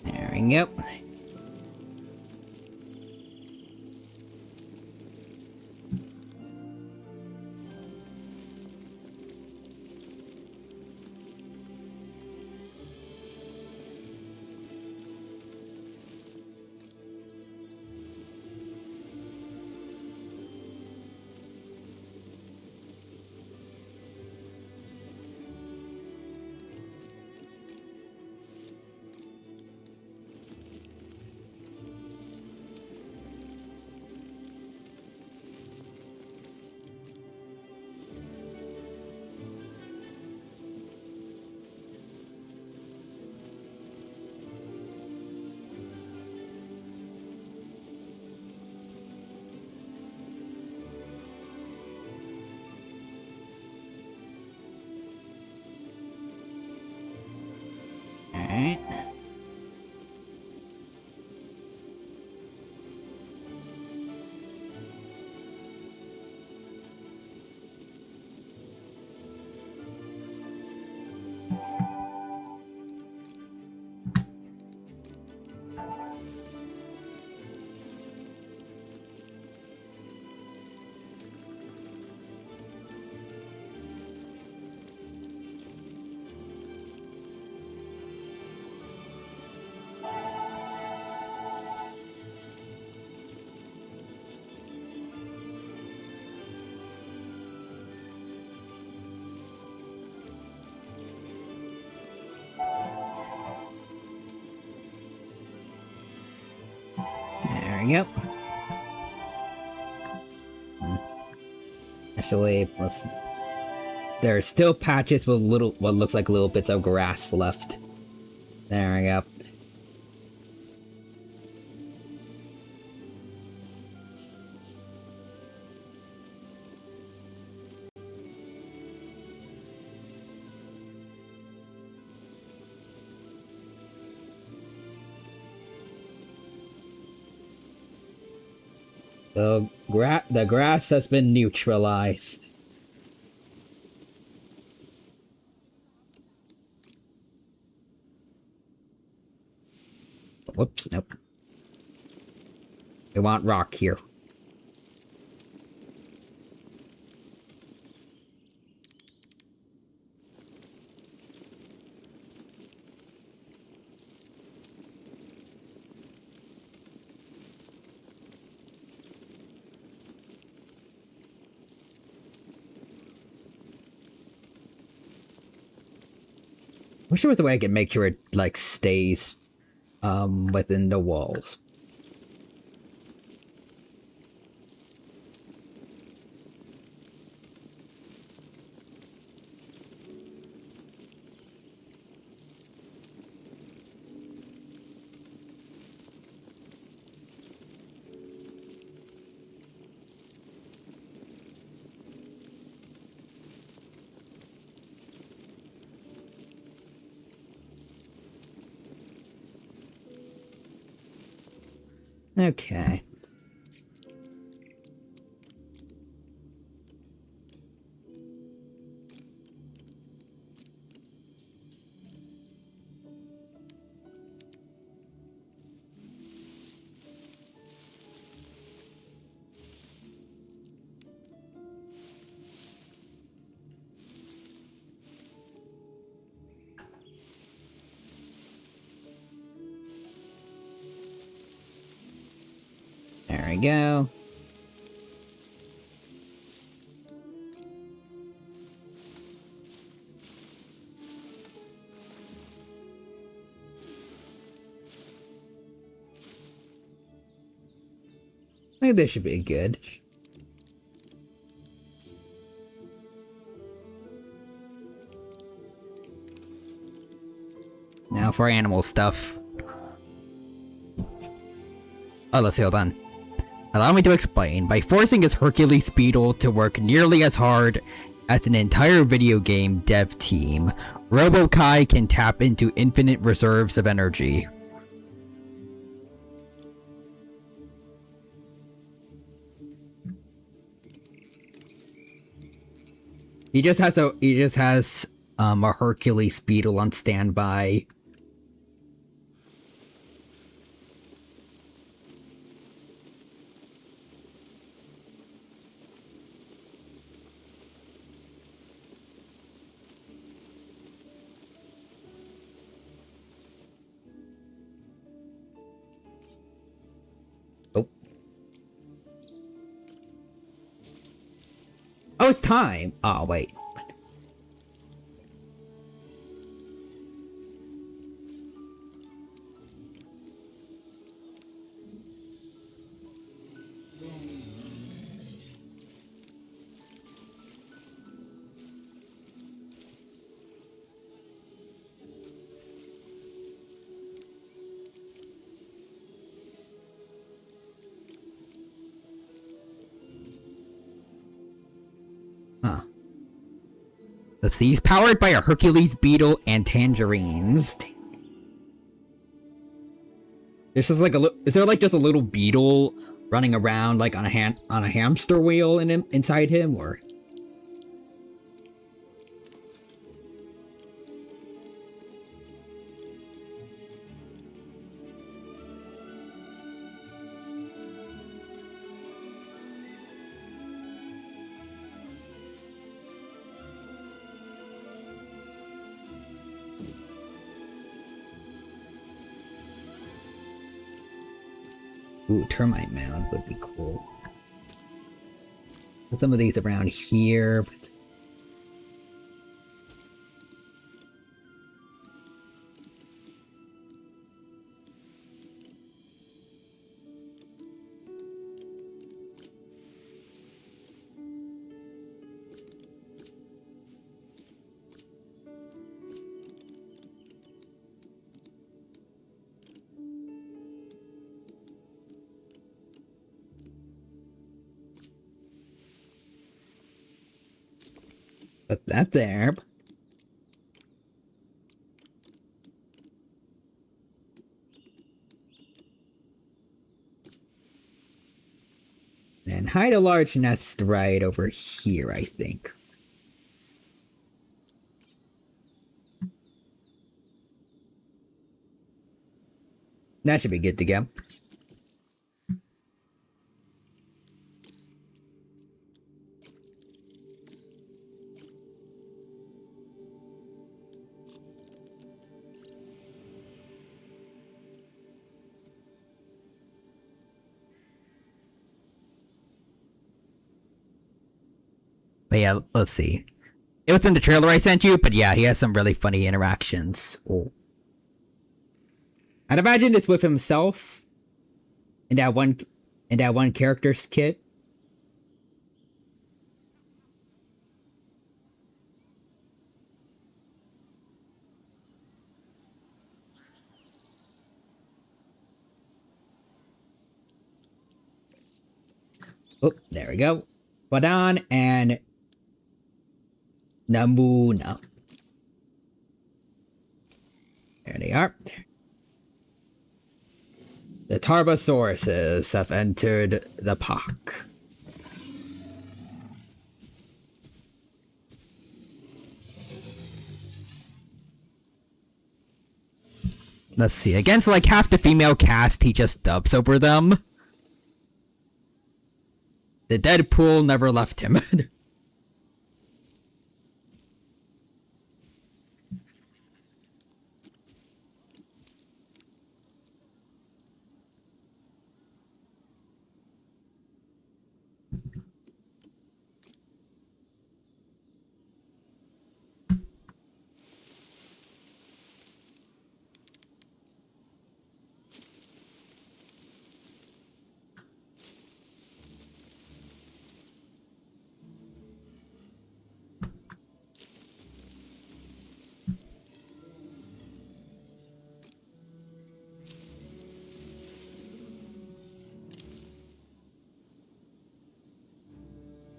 There we go. There you go. Actually, let's... There are still patches with little, what looks like little bits of grass left. There we go. The grass has been neutralized. Whoops, nope. We want rock here. Wish there was a way I could make sure it, like, stays, within the walls. Okay. There we go. I think this should be good. Now for animal stuff. Oh, let's see, hold on. Allow me to explain. By forcing his Hercules Beetle to work nearly as hard as an entire video game dev team, RoboKai can tap into infinite reserves of energy. He just has a Hercules Beetle on standby. Oh, it's time! Oh, wait. Huh. Let's see, he's powered by a Hercules Beetle and tangerines. There's just like is there like just a little beetle running around like on a hamster wheel inside him, or? Ooh, termite mound would be cool. Put some of these around here. But... Put that there. And hide a large nest right over here, I think. That should be good to go. But yeah, let's see. It was in the trailer I sent you, but yeah, he has some really funny interactions. Oh. I'd imagine it's with himself in that one character's kit. Oh, there we go. Badan and Namuna. There they are. The Tarbosauruses have entered the park. Let's see. Against like half the female cast, he just dubs over them. The Deadpool never left him.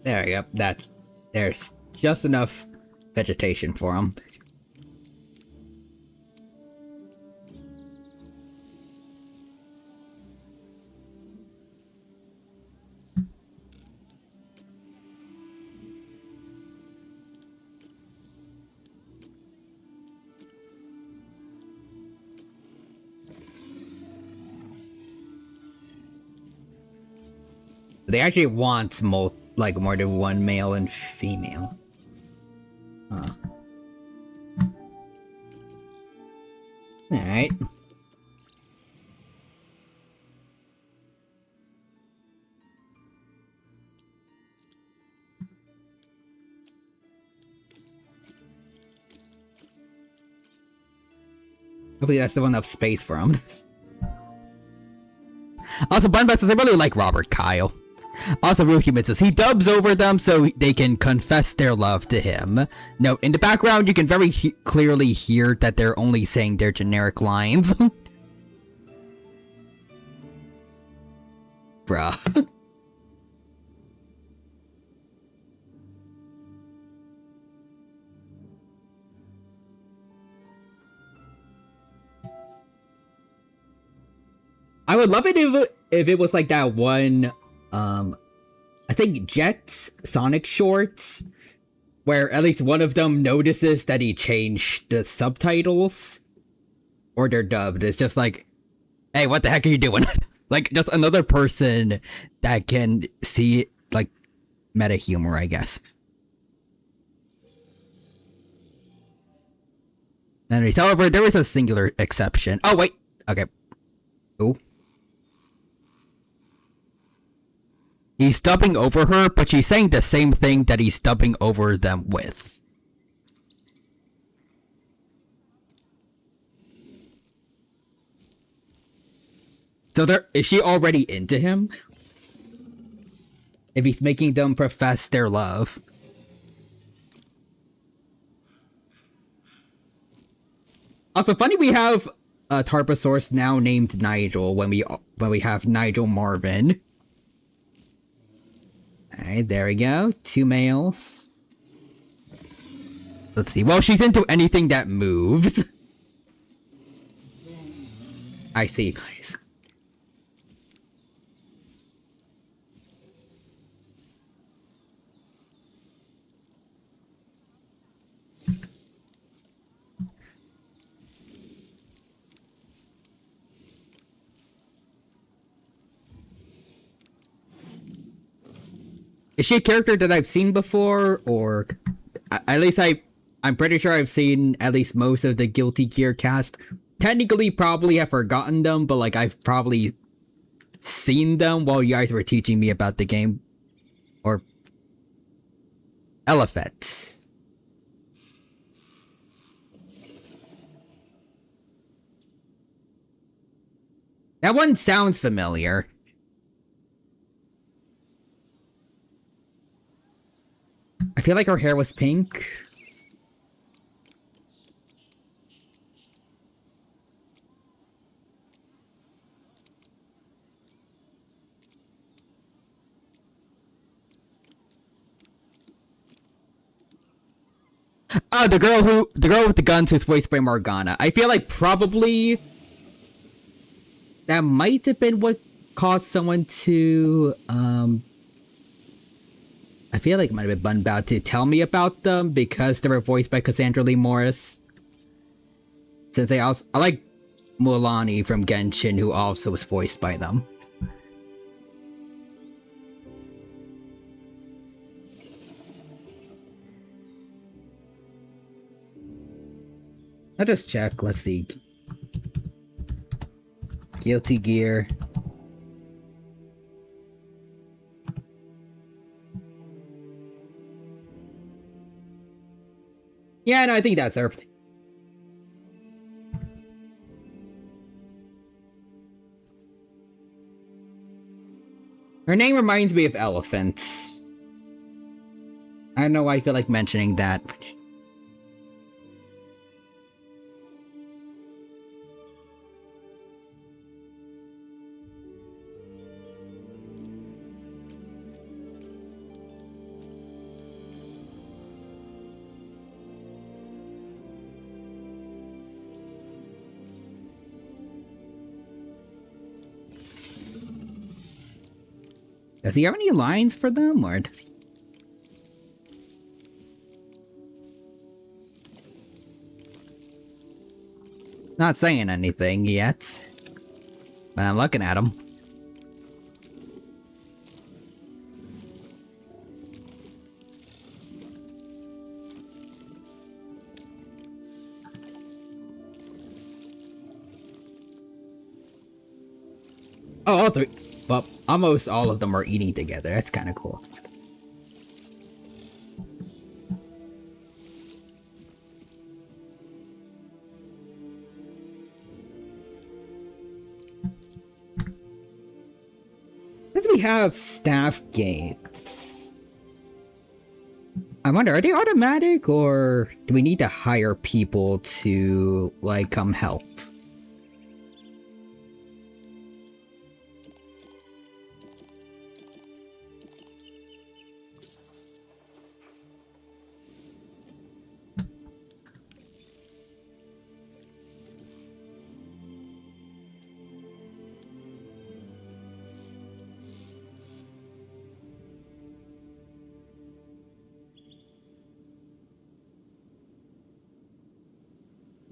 There we go. There's just enough vegetation for him. They actually want more than one male and female. Huh. Alright. Hopefully that's the one enough space for him. Also, Bunbutt says I really like Robert Kyle. Also, Real Human says he dubs over them so they can confess their love to him. Note, in the background, you can very clearly hear that they're only saying their generic lines. Bruh. I would love it if it was like that one, I think Jet's Sonic shorts, where at least one of them notices that he changed the subtitles, or they're dubbed. It's just like, hey, what the heck are you doing? Like, just another person that can see, like, meta humor, I guess. Anyways, however, there was a singular exception. Oh, wait. Okay. Ooh. He's dubbing over her, but she's saying the same thing that he's dubbing over them with. So is she already into him? If he's making them profess their love. Also, funny we have a Tarbosaurus now named Nigel when we have Nigel Marvin. Alright, there we go. 2 males. Let's see. Well, she's into anything that moves. I see, guys. Is she a character that I've seen before, or at least I'm pretty sure I've seen at least most of the Guilty Gear cast. Technically, probably have forgotten them, but like I've probably seen them while you guys were teaching me about the game. Or Elephant. That one sounds familiar. I feel like her hair was pink. Oh, the girl with the guns who's voiced by Morgana. I feel like probably that might have been what caused someone to I feel like it might have been about to tell me about them because they were voiced by Cassandra Lee Morris. Since I like Mulani from Genshin, who also was voiced by them. I'll just check. Let's see. Guilty Gear. Yeah, no, I think that's everything. Her name reminds me of elephants. I don't know why I feel like mentioning that. Does he have any lines for them, or does he? Not saying anything yet, but I'm looking at him. Oh, all three. Well, almost all of them are eating together. That's kind of cool. Since we have staff gates, I wonder, are they automatic or do we need to hire people to, like, come help?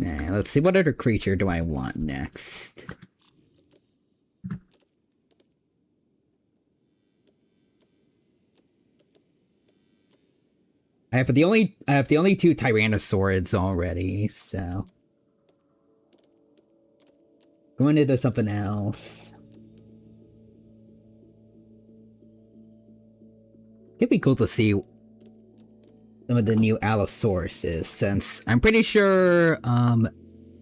Nah, let's see, what other creature do I want next? I have the only two Tyrannosaurids already, so going into something else. It'd be cool to see some of the new Allosauruses, since I'm pretty sure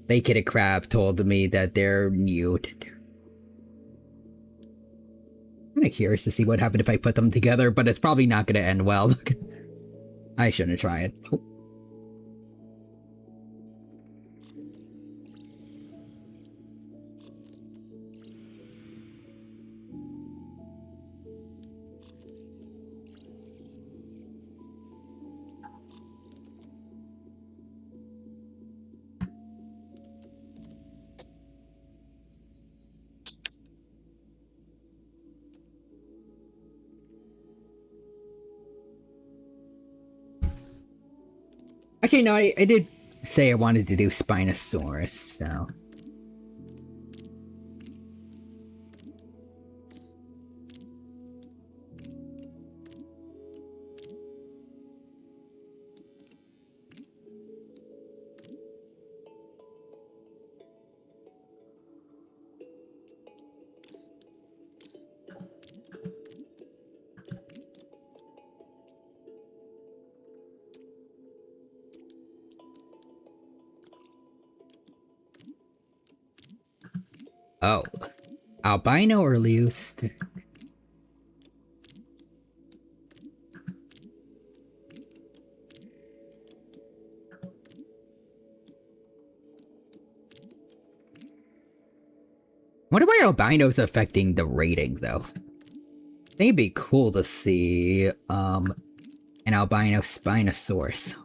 Vacated Crab told me that they're new. I'm kinda curious to see what happened if I put them together, but it's probably not gonna end well. I shouldn't try it. Oh. Actually, no, I did say I wanted to do Spinosaurus, so... Oh. Albino or Leust? Wonder why albino's affecting the rating, though. I think it'd be cool to see, an albino Spinosaurus.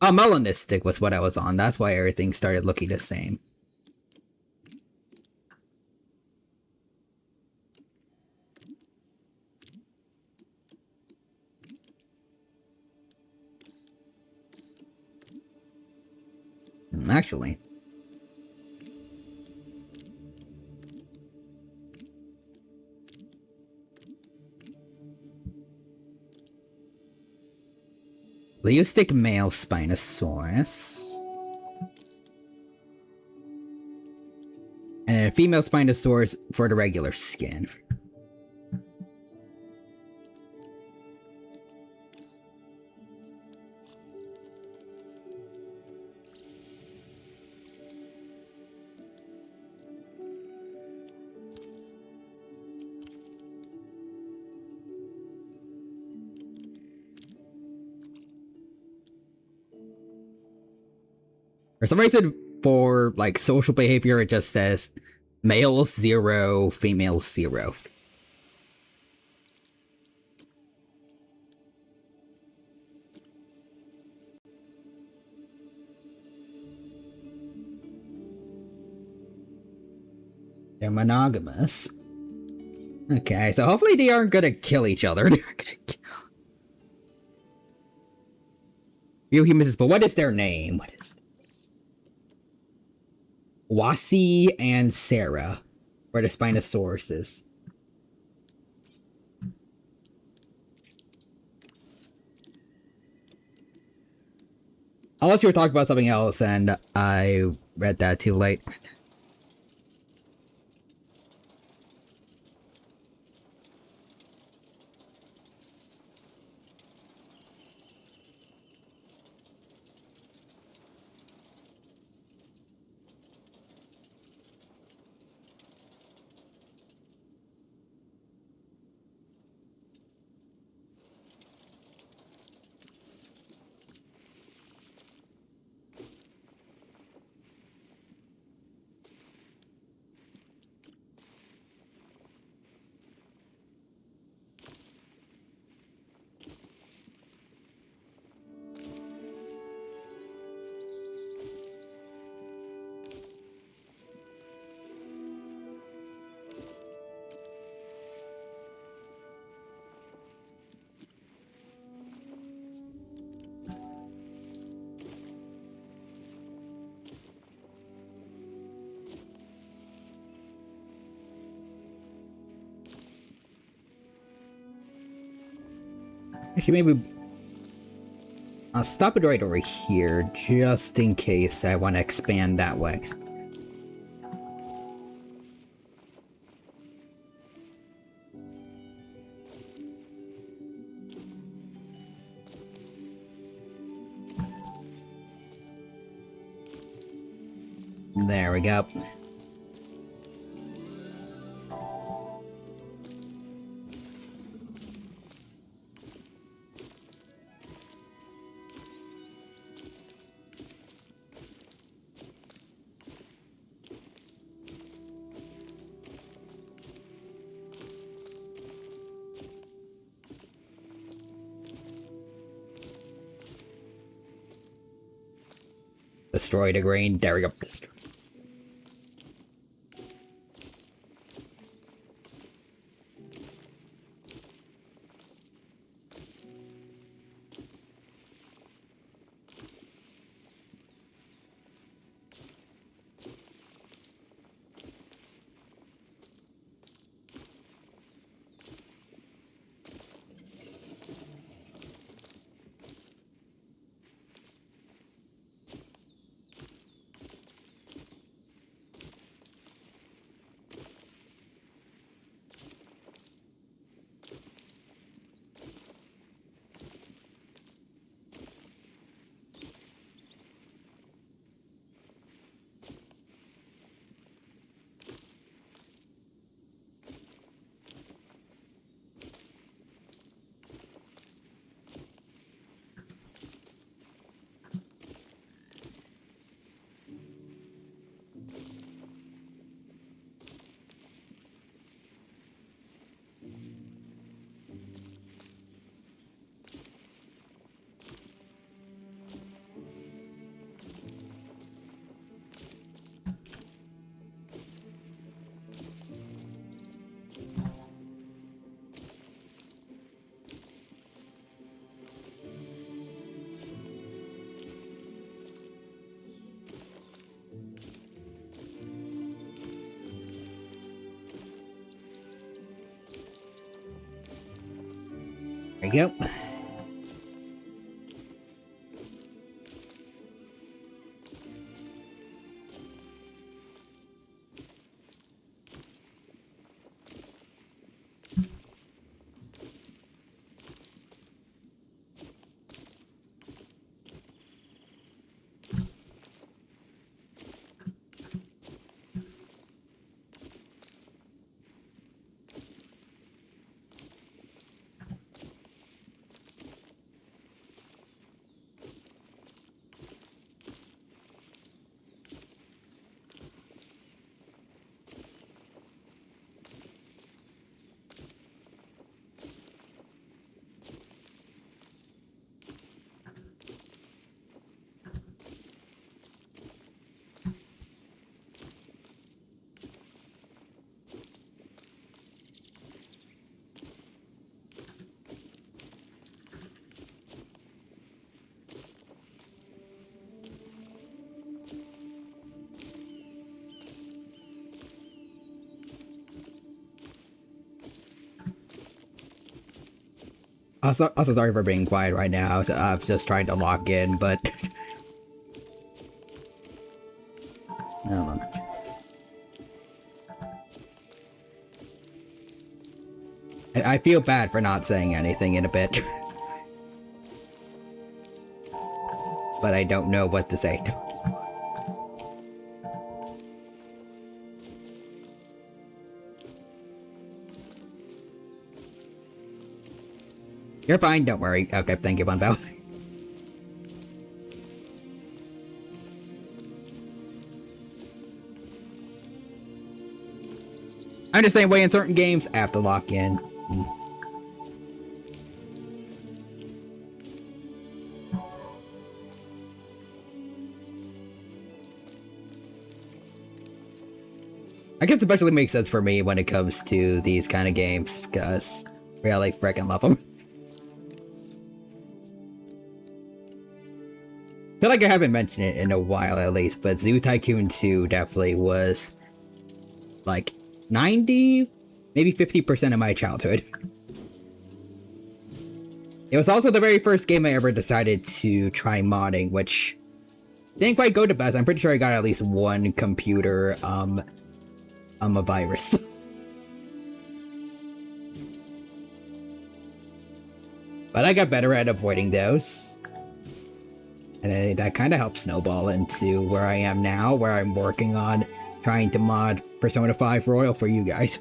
Oh, melanistic was what I was on. That's why everything started looking the same. Actually. Leustic male Spinosaurus. And a female Spinosaurus for the regular skin. For some reason, for like social behavior, it just says male 0, female 0. They're monogamous. Okay, so hopefully they aren't gonna kill each other. They're gonna kill. Real humans, but what is their name? What is Wasi and Sarah for the Spinosauruses. Unless you were talking about something else and I read that too late. Actually, maybe I'll stop it right over here, just in case I want to expand that way. There we go. Destroy the grain. There we go. Destroy. we go. Also sorry for being quiet right now. I'm just trying to lock in, but hold on. I feel bad for not saying anything in a bit, but I don't know what to say. You're fine, don't worry. Okay, thank you, Von Bell. I'm the same way in certain games. I have to lock in. I guess especially makes sense for me when it comes to these kind of games, because I really freaking love them. I feel like I haven't mentioned it in a while at least, but Zoo Tycoon 2 definitely was like 90, maybe 50% of my childhood. It was also the very first game I ever decided to try modding, which didn't quite go to best. I'm pretty sure I got at least one computer, a virus. But I got better at avoiding those. And that kind of helped snowball into where I am now, where I'm working on trying to mod Persona 5 Royal for you guys.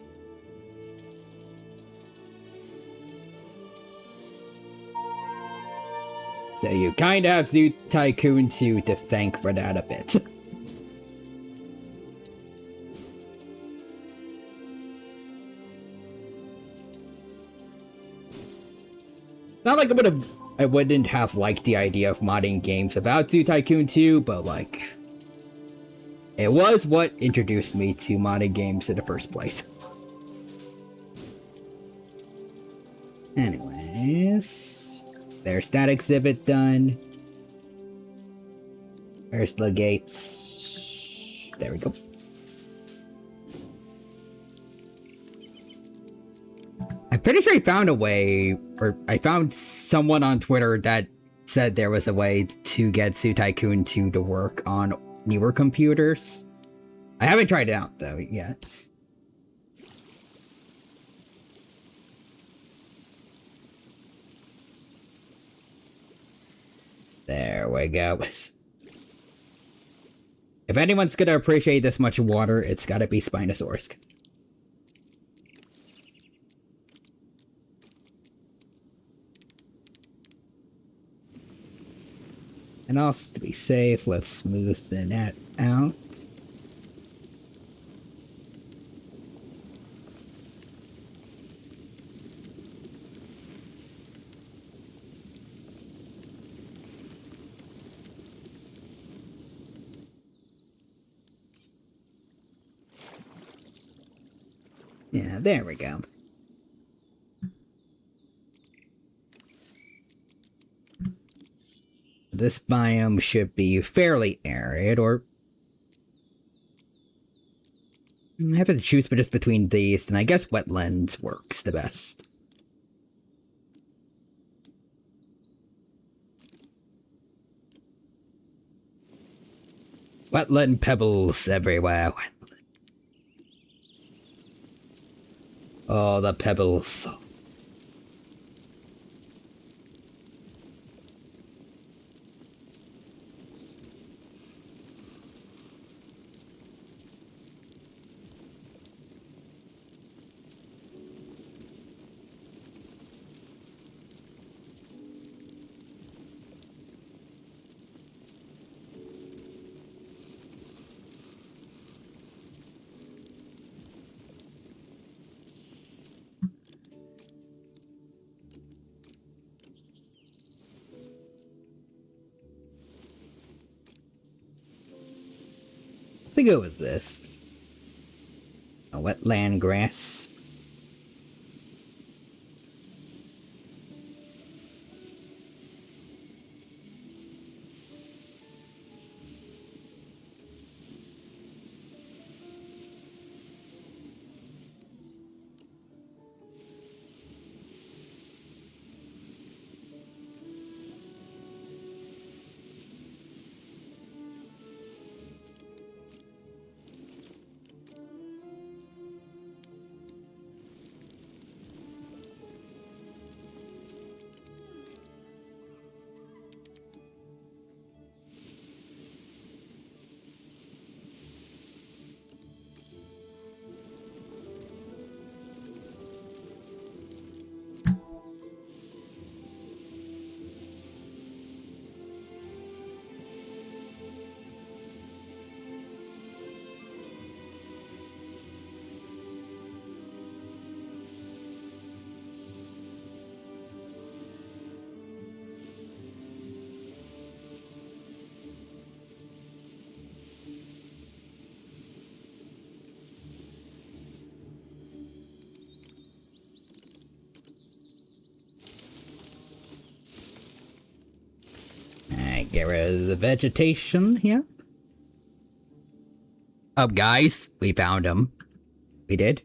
So you kind of have Zoo Tycoon 2 to thank for that a bit. Not like I wouldn't have liked the idea of modding games without Zoo Tycoon 2, but like, it was what introduced me to modding games in the first place. Anyways, there's that exhibit done. There's the gates. There we go. I'm pretty sure I found a way, or I found someone on Twitter that said there was a way to get Zoo Tycoon 2 to work on newer computers. I haven't tried it out though yet. There we go. If anyone's gonna appreciate this much water, it's gotta be Spinosaurus. And also, to be safe, let's smoothen that out. Yeah, there we go. This biome should be fairly arid, or I have to choose just between these, and I guess wetlands works the best. Wetland pebbles everywhere. Oh, the pebbles. To go with this. A wetland grass. Alright, get rid of the vegetation here. Oh, guys, we found him. We did?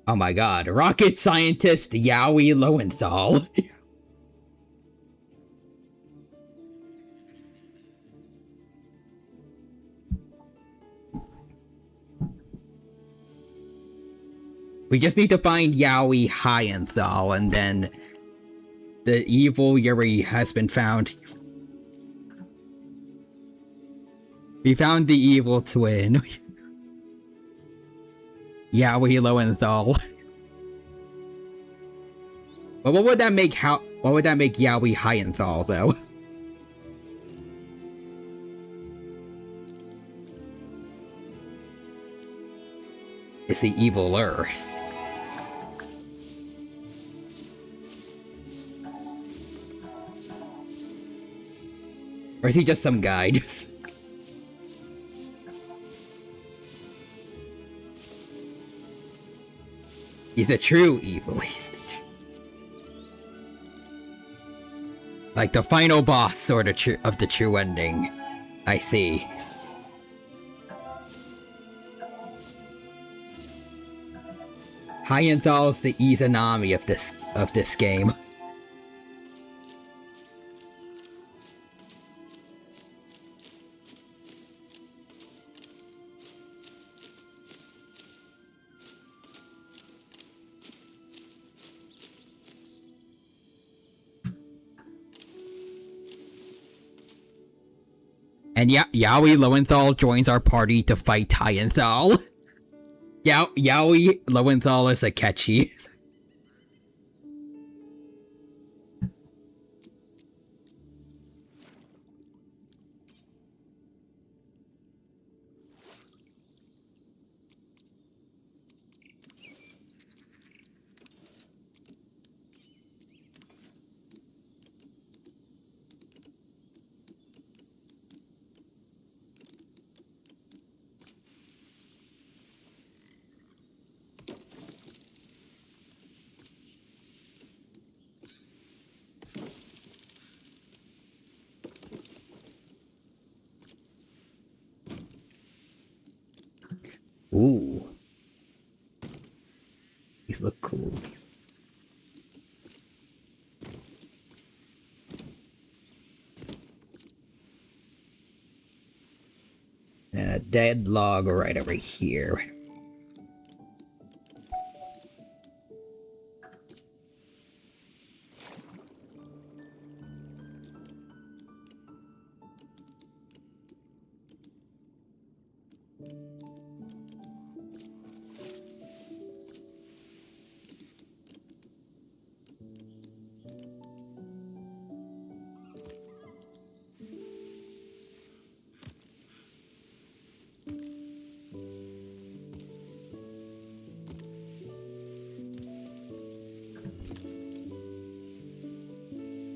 Oh my god, rocket scientist Yowie Lowenthal. We just need to find Yowie Hyenthal, and then the evil Yuri has been found. We found the evil twin. Yowie Lowenthal. But what would that make Yowie Hyenthal, though? It's the evil Earth. Or is he just some guy? He's a true evil. Like the final boss sort of the true ending. I see. Hyenthal's the Izanami of this game. And Yowie Lowenthal joins our party to fight Hyenthal. Yowie Lowenthal is a catchy. Ooh. These look cool. a dead log right over here.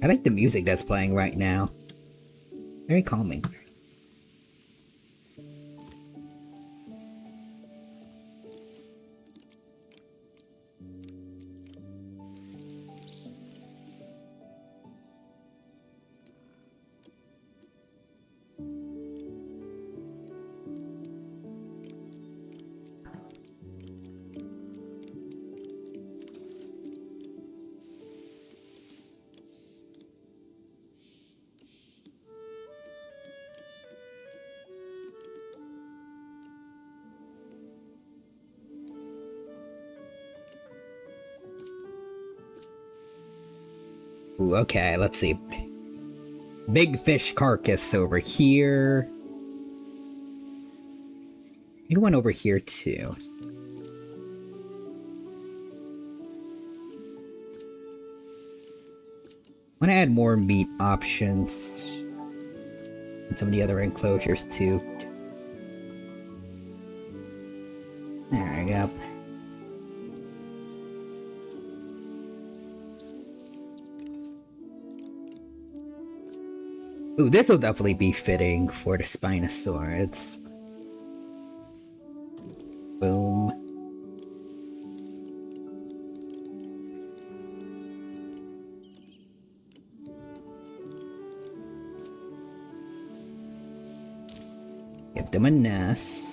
I like the music that's playing right now. Very calming. Ooh, okay, let's see. Big fish carcass over here. Maybe one over here too. Want to add more meat options and some of the other enclosures too. There we go. Ooh, this will definitely be fitting for the Spinosaur. It's... Boom. Give them a nest.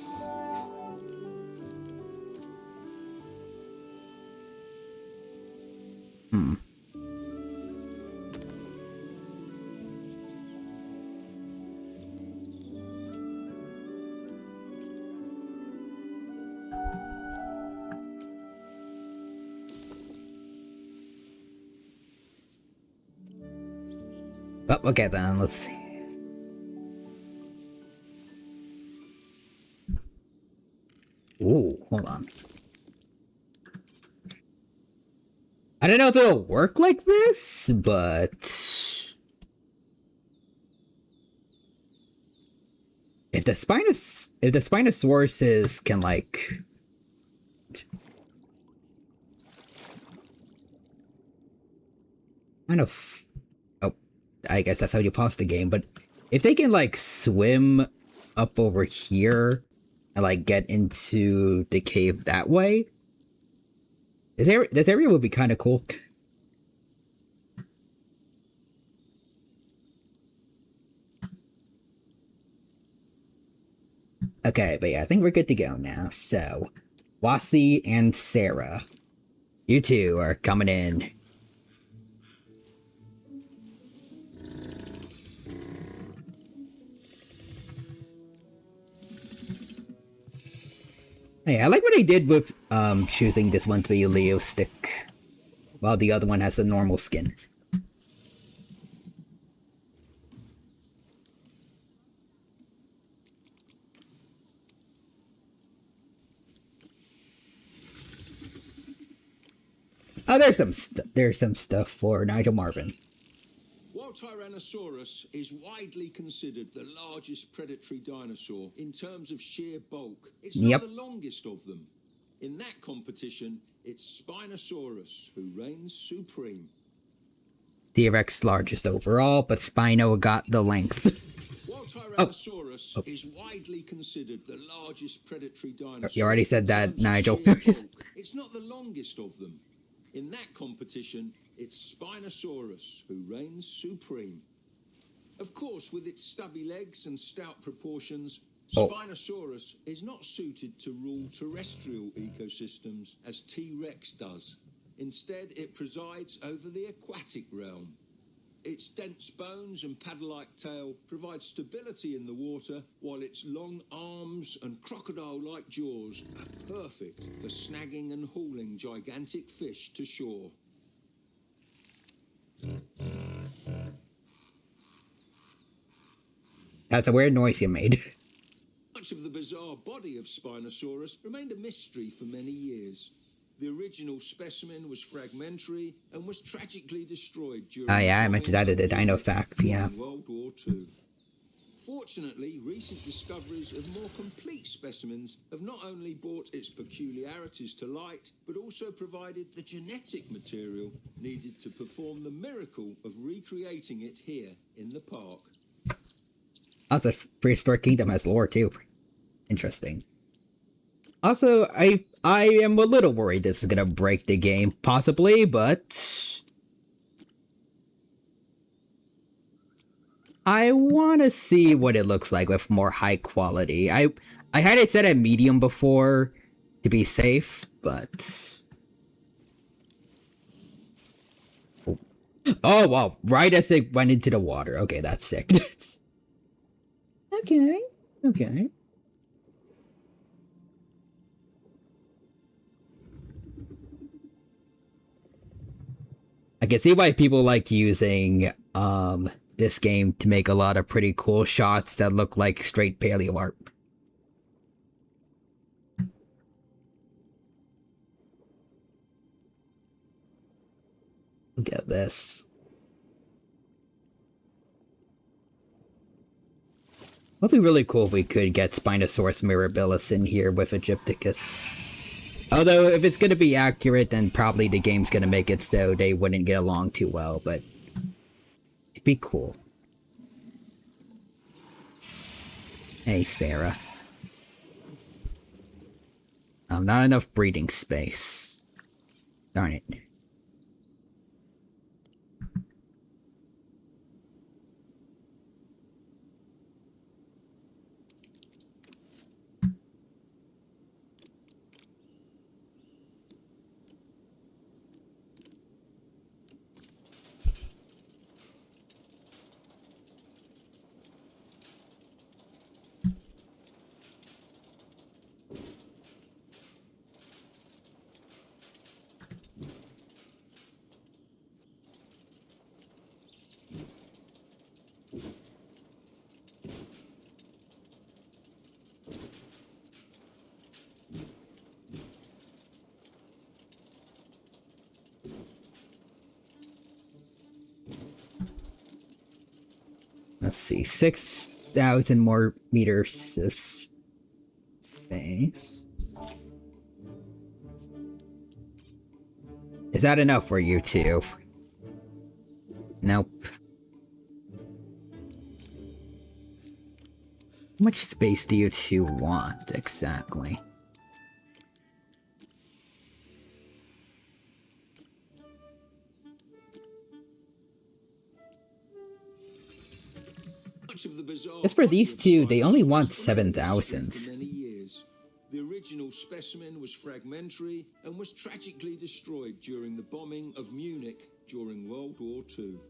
Oh, okay then, let's see. Ooh, hold on. I don't know if it'll work like this, but... If the Spinosauruses can, like... Kind of... Oh, I guess that's how you pause the game, but... If they can, like, swim up over here... And, like, get into the cave that way... This area would be kind of cool. Okay, but yeah, I think we're good to go now. So, Wasi and Sarah, you two are coming in. Hey, I like what they did with choosing this one to be a Leo stick, while the other one has a normal skin. Oh, there's some stuff for Nigel Marvin. While Tyrannosaurus is widely considered the largest predatory dinosaur in terms of sheer bulk, it's not the longest of them. In that competition, it's Spinosaurus who reigns supreme. T-Rex largest overall, but Spino got the length. While Tyrannosaurus is widely considered the largest predatory dinosaur, you already said that, Nigel. Bulk, it's not the longest of them. In that competition, it's Spinosaurus who reigns supreme. Of course, with its stubby legs and stout proportions, Spinosaurus is not suited to rule terrestrial ecosystems as T-Rex does. Instead, it presides over the aquatic realm. Its dense bones and paddle-like tail provide stability in the water, while its long arms and crocodile-like jaws are perfect for snagging and hauling gigantic fish to shore. That's a weird noise you made. Much of the bizarre body of Spinosaurus remained a mystery for many years. The original specimen was fragmentary and was tragically destroyed during Yeah, I mentioned that in the Dino Fact, yeah. World War II. Fortunately, recent discoveries of more complete specimens have not only brought its peculiarities to light, but also provided the genetic material needed to perform the miracle of recreating it here in the park. Also, Prehistoric Kingdom has lore too. Interesting. Also, I am a little worried this is gonna break the game, possibly, but I want to see what it looks like with more high quality. I had it set at medium before to be safe, but oh wow! Right as it went into the water. Okay, that's sick. Okay. I can see why people like using this game to make a lot of pretty cool shots that look like straight paleo art. Look at this. Would be really cool if we could get Spinosaurus mirabilis in here with Egypticus. Although, if it's gonna be accurate, then probably the game's gonna make it so they wouldn't get along too well, but it'd be cool. Hey, Sarah. Not enough breeding space. Darn it. Let's see, 6,000 more meters of space. Is that enough for you two? Nope. How much space do you two want, exactly? As for these two, they only want 7,000. The original specimen was fragmentary and was tragically destroyed during the bombing of Munich during World War II.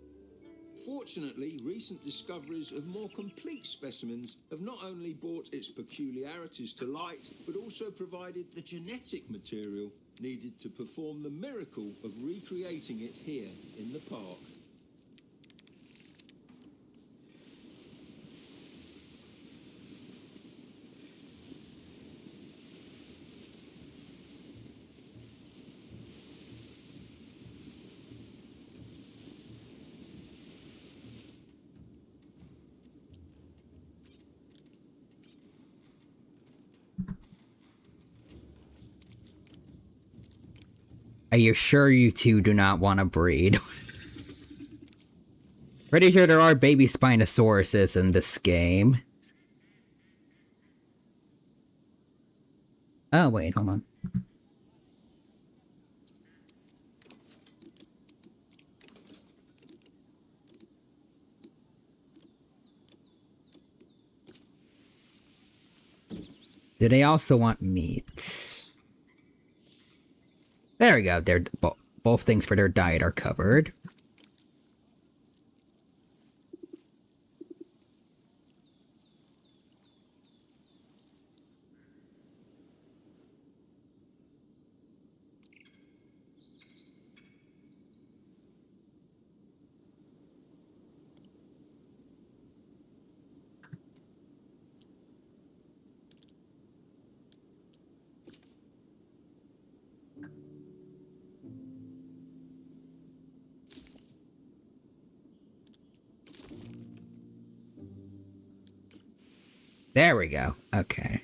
Fortunately, recent discoveries of more complete specimens have not only brought its peculiarities to light, but also provided the genetic material needed to perform the miracle of recreating it here in the park. Are you sure you two do not want to breed? Pretty sure there are baby Spinosauruses in this game. Oh, wait, hold on. Do they also want meat? There we go. They're both things for their diet are covered. There we go. Okay.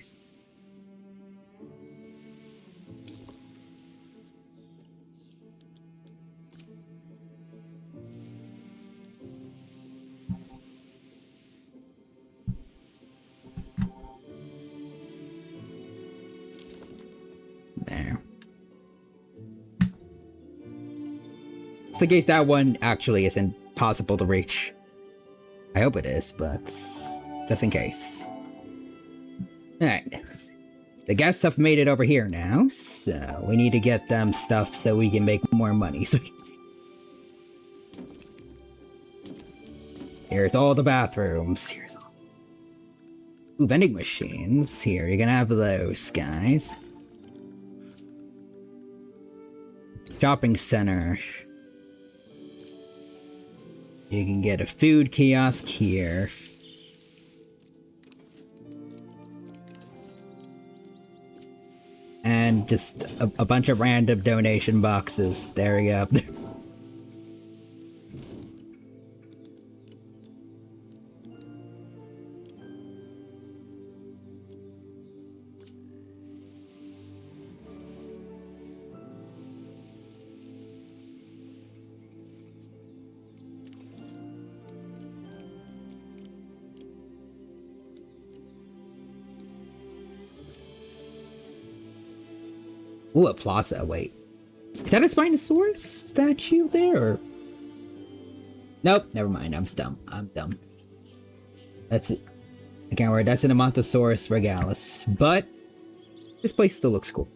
There. Just in case that one actually isn't possible to reach. I hope it is, but just in case. Alright. The guests have made it over here now, so we need to get them stuff so we can make more money. So here's all the bathrooms. Here's all. Ooh, vending machines. Here, you're gonna have those, guys. Shopping center. You can get a food kiosk here. And just a bunch of random donation boxes. There we go. Ooh, a plaza. Wait. Is that a Spinosaurus statue there? Or... Nope, never mind. I'm dumb. I'm dumb. That's it. I can't worry. That's an Amantosaurus regalis. But this place still looks cool.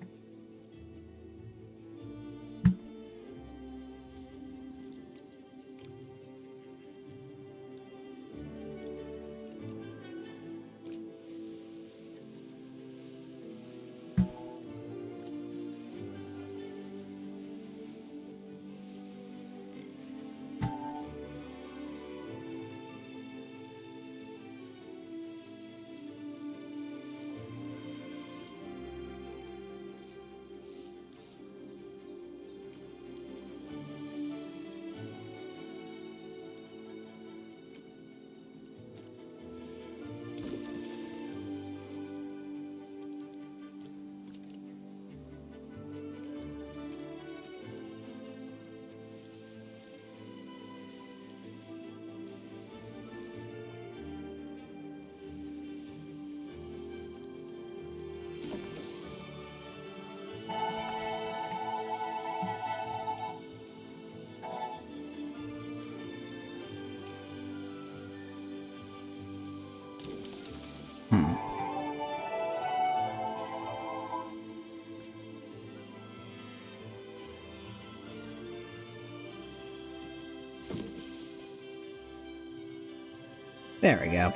There we go.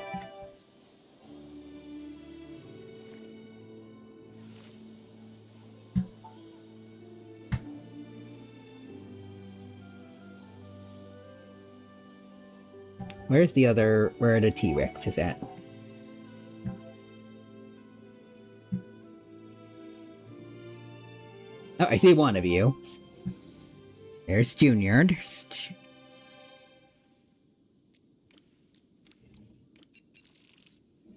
Where's the other... Where are the T-Rexes at? Oh, I see one of you. There's Junior.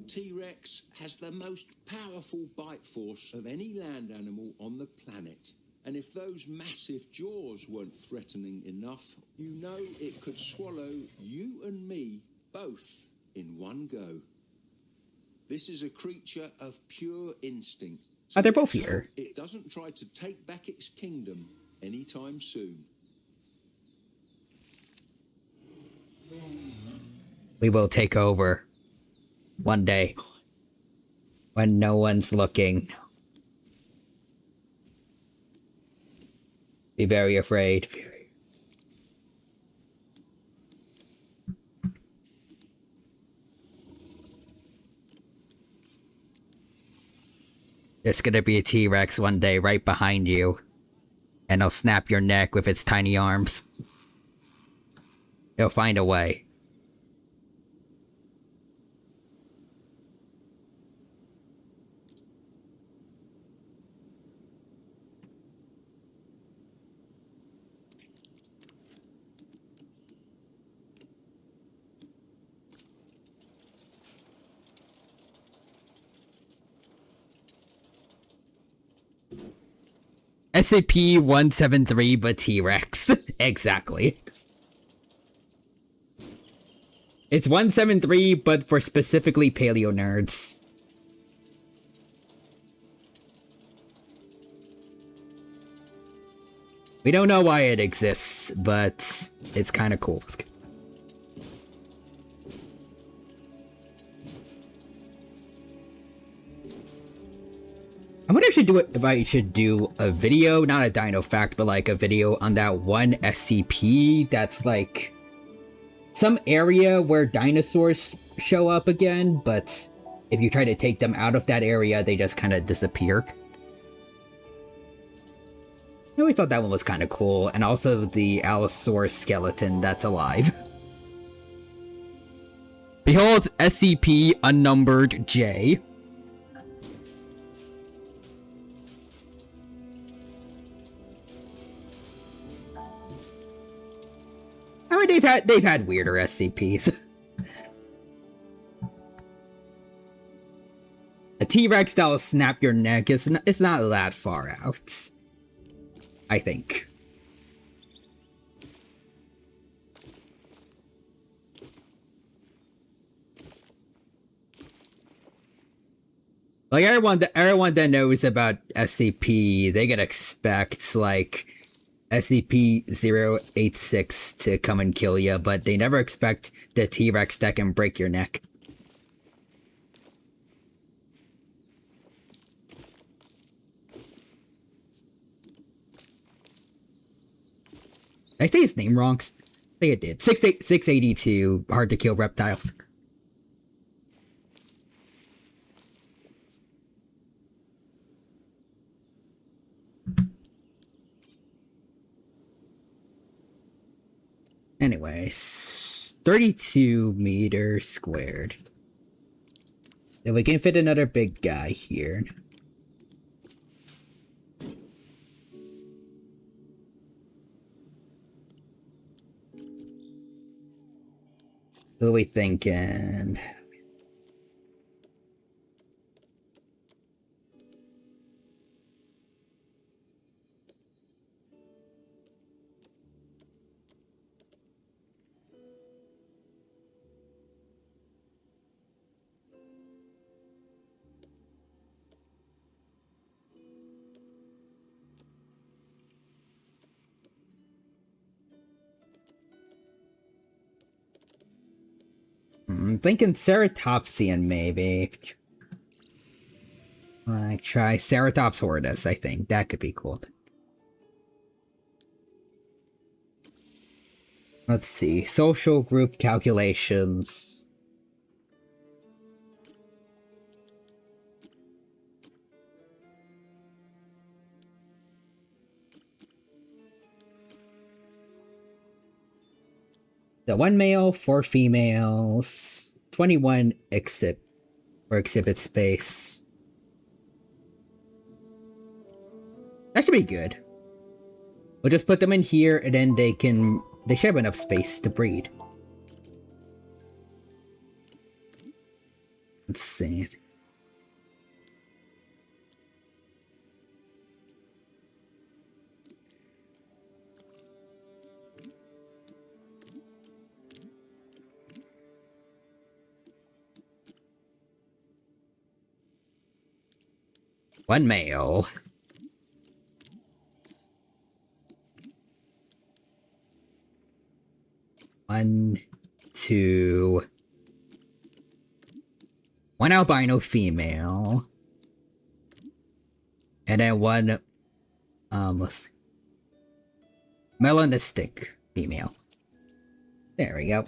T-Rex has the most powerful bite force of any land animal on the planet. And if those massive jaws weren't threatening enough, you know it could swallow you and me both in one go. This is a creature of pure instinct. Oh, they're both here. It doesn't try to take back its kingdom anytime soon. We will take over. One day. When no one's looking. Be very afraid. There's gonna be a T-Rex one day right behind you. And it'll snap your neck with its tiny arms. It'll find a way. SCP-173, but T-Rex. Exactly. It's 173, but for specifically paleo nerds. We don't know why it exists, but it's kind of cool. I wonder if I should do a video, not a dino fact, but like a video on that one SCP that's like some area where dinosaurs show up again, but if you try to take them out of that area, they just kind of disappear. I always thought that one was kind of cool, and also the Allosaurus skeleton that's alive. Behold SCP unnumbered J. I mean, they've had weirder SCPs. A T-Rex that'll snap your neck is it's not that far out, I think. Like everyone that knows about SCP, they can expect like SCP-086 to come and kill you, but they never expect the T-Rex that can break your neck. Did I say his name wrong? I think it did. 682, hard to kill reptiles. Anyways, 32 meters squared. Then we can fit another big guy here. Who are we thinking? I'm thinking Ceratopsian, maybe. Like, try Ceratops horridus, I think. That could be cool. Let's see. Social group calculations. The 1 male, 4 females, 21 exhibit space. That should be good. We'll just put them in here and then they should have enough space to breed. Let's see. One male. One, two. One albino female. And then one, let's see. Melanistic female. There we go.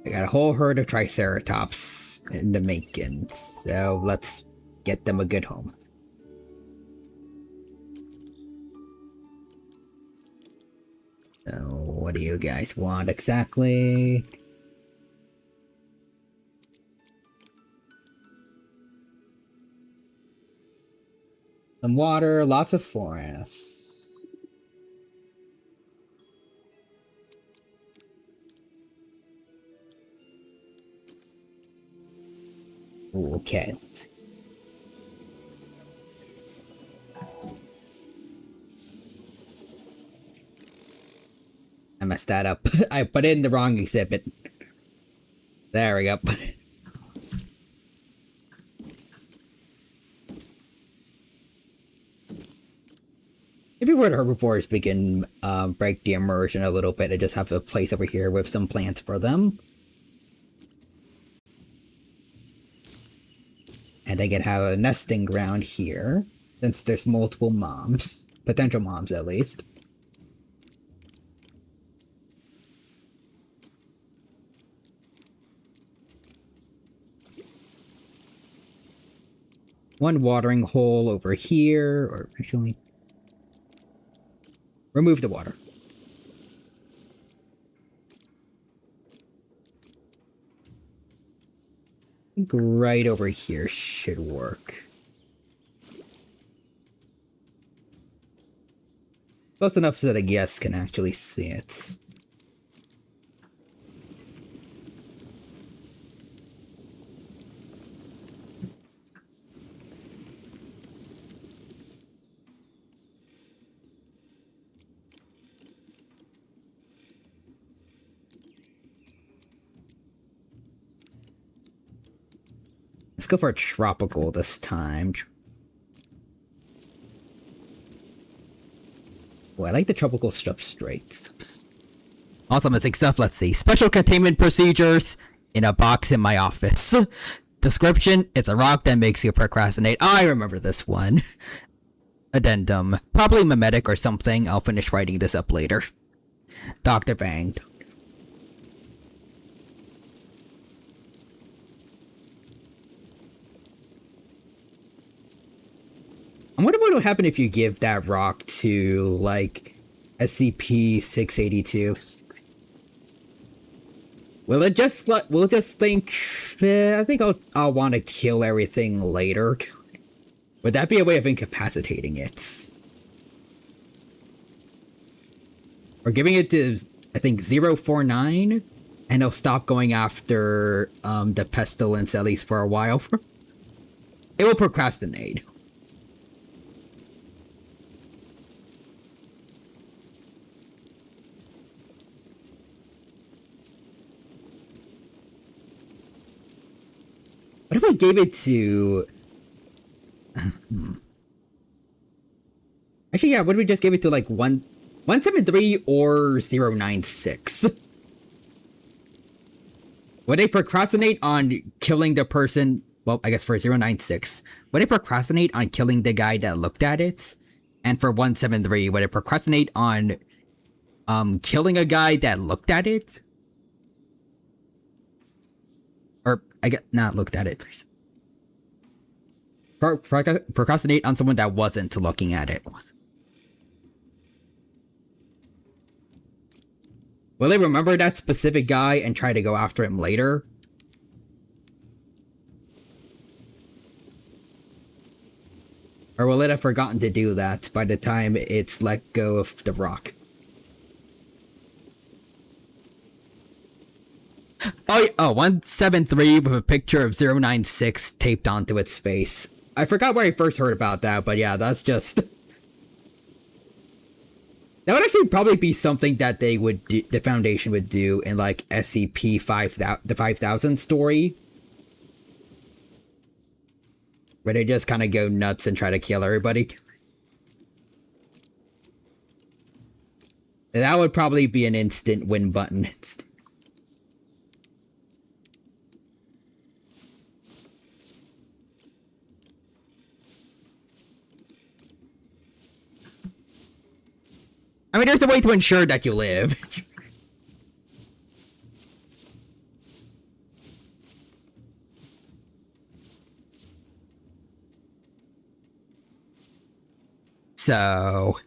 I got a whole herd of Triceratops in the making, so let's get them a good home. So, what do you guys want exactly? Some water, lots of forests. Okay. messed that up. I put in the wrong exhibit. There we go. If you were to herbivores, we can break the immersion a little bit and just have a place over here with some plants for them. And they can have a nesting ground here, since there's multiple moms. Potential moms, at least. One watering hole over here, or actually... remove the water. I think right over here should work. Close enough so that a guest can actually see it. Let's go for a tropical this time. Oh, I like the tropical stuff straight. Also missing stuff, let's see. Special containment procedures in a box in my office. Description, it's a rock that makes you procrastinate. I remember this one. Addendum, probably mimetic or something. I'll finish writing this up later. Dr. Bang. I wonder what would happen if you give that rock to, like, SCP-682. Will it just think, I think I'll want to kill everything later. Would that be a way of incapacitating it? Or giving it to, I think, 049? And it'll stop going after, the pestilence at least for a while. It will procrastinate. What if I gave it to... Actually, yeah, what if we just gave it to, like, 173 or 096? Would they procrastinate on killing the person... Well, I guess for 096. Would it procrastinate on killing the guy that looked at it? And for 173, would it procrastinate on... killing a guy that looked at it? Or, I guess, not looked at it first. Procrastinate on someone that wasn't looking at it. Will they remember that specific guy and try to go after him later? Or will it have forgotten to do that by the time it's let go of the rock? Oh, 173 with a picture of 096 taped onto its face. I forgot where I first heard about that, but yeah, that's just... That would actually probably be something that they would do, the Foundation would do in, like, SCP-5000, the 5000 story. Where they just kind of go nuts and try to kill everybody. That would probably be an instant win button. I mean, there's a way to ensure that you live. So...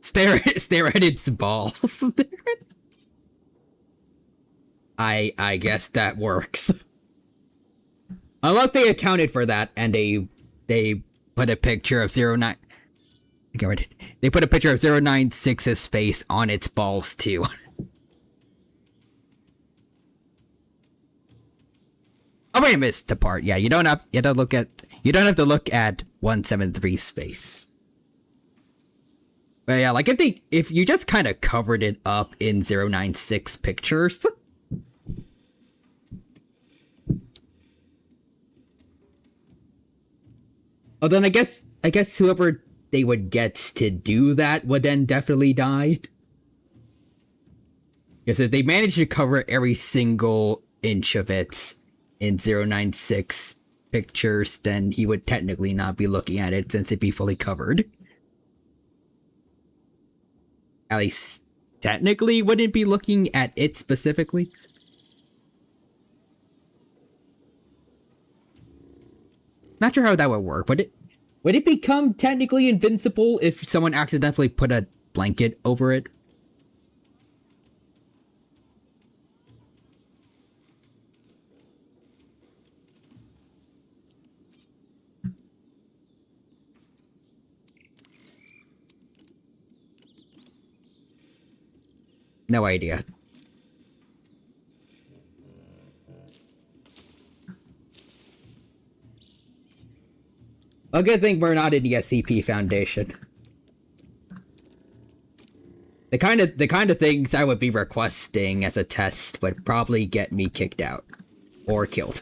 Stare at its balls. I guess that works. Unless they accounted for that and they put a picture of 09... They put a picture of 096's face on its balls too. Oh wait, I missed the part. Yeah, you don't have to look at 173's face. But yeah, like if you just kind of covered it up in 096 pictures. Oh, then I guess whoever they would get to do that would then definitely die. Because if they manage to cover every single inch of it in 096 pictures, then he would technically not be looking at it since it'd be fully covered. At least technically wouldn't be looking at it specifically. Not sure how that would work. Would it become technically invincible if someone accidentally put a blanket over it? No idea. A good thing we're not in the SCP Foundation. The kind of things I would be requesting as a test would probably get me kicked out or killed.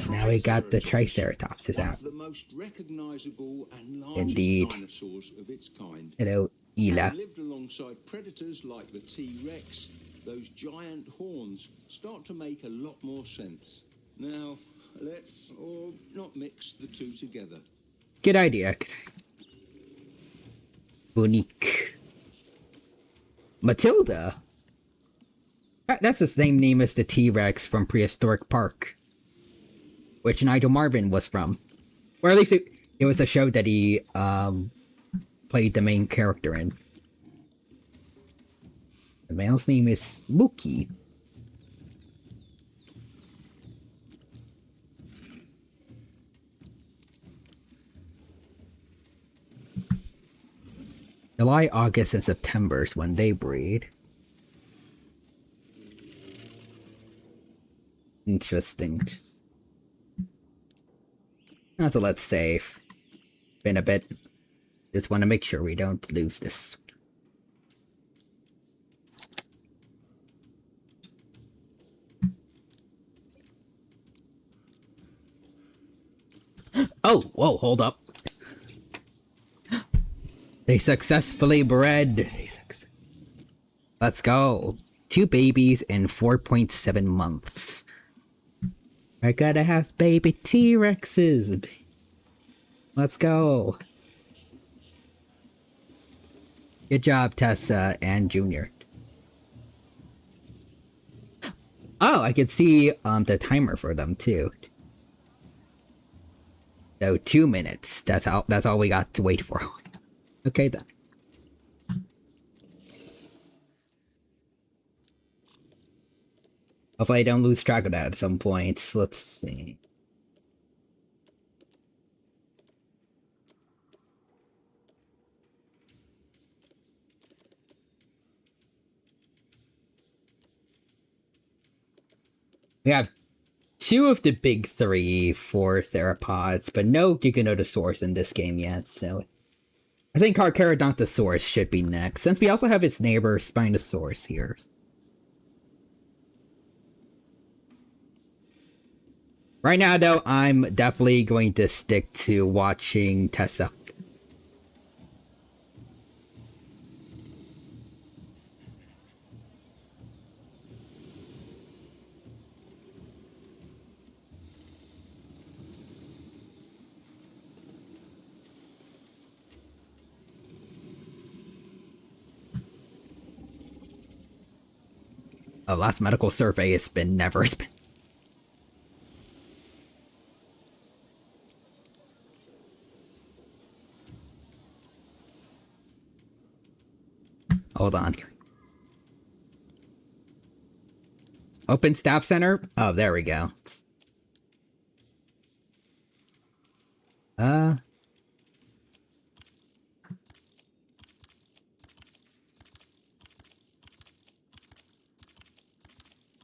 Now we got the Triceratopses out. The most recognizable and largest Indeed. dinosaurs of its kind. Hello, Ela. Lived alongside predators like the T-Rex. Those giant horns start to make a lot more sense. Now, let's not mix the two together. Good idea. Unique. Matilda? That's the same name as the T-Rex from Prehistoric Park, which Nigel Marvin was from. Or at least it was a show that he played the main character in. The male's name is Mookie. July, August, and September is when they breed. Interesting. Now, so let's save. Been a bit. Just want to make sure we don't lose this. Oh, whoa, hold up. They successfully bred. Let's go. 2 babies in 4.7 months. I gotta have baby T-Rexes. Let's go. Good job, Tessa and Junior. Oh, I could see the timer for them too. So 2 minutes. That's all we got to wait for. Okay then. Hopefully I don't lose track of that at some point. Let's see. We have 2 of the big 3 for theropods, but no Giganotosaurus in this game yet, so I think Carcharodontosaurus should be next, since we also have its neighbor Spinosaurus here. Right now, though, I'm definitely going to stick to watching Tessa. Oh, last medical survey has been never. Hold on. Open staff center? Oh, there we go.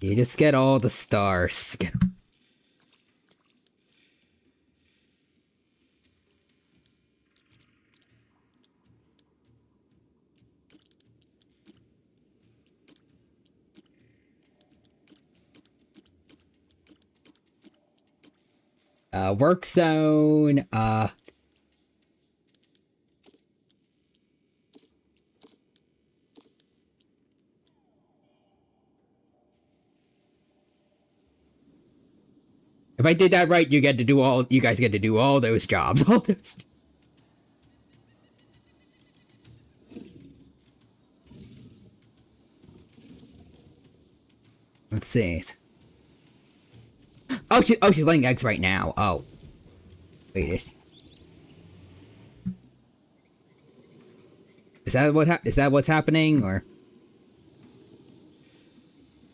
You just get all the stars. Work zone, if I did that right, you guys get to do all those jobs. All those. Let's see. Oh, she's laying eggs right now. Oh. Wait, is that what's happening, or?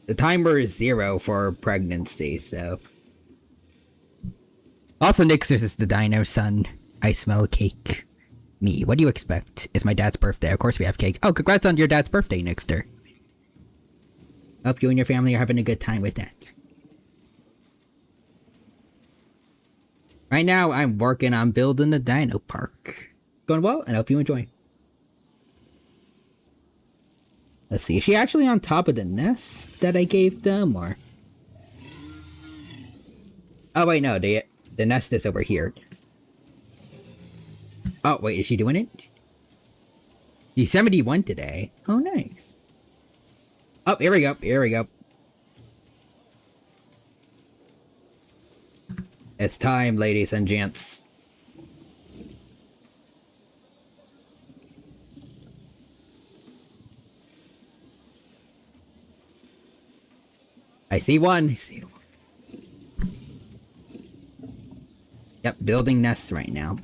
The timer is 0 for pregnancy, so. Also, Nixers is the dino son. I smell cake. Me, what do you expect? It's my dad's birthday. Of course we have cake. Oh, congrats on your dad's birthday, Nixter. Hope you and your family are having a good time with that. Right now, I'm working on building the dino park. Going well, and I hope you enjoy. Let's see, is she actually on top of the nest that I gave them, or? Oh wait, no, the nest is over here. Oh wait, is she doing it? He's 71 today. Oh, nice. Oh, here we go, here we go. It's time, ladies and gents. I see one. Yep, building nests right now.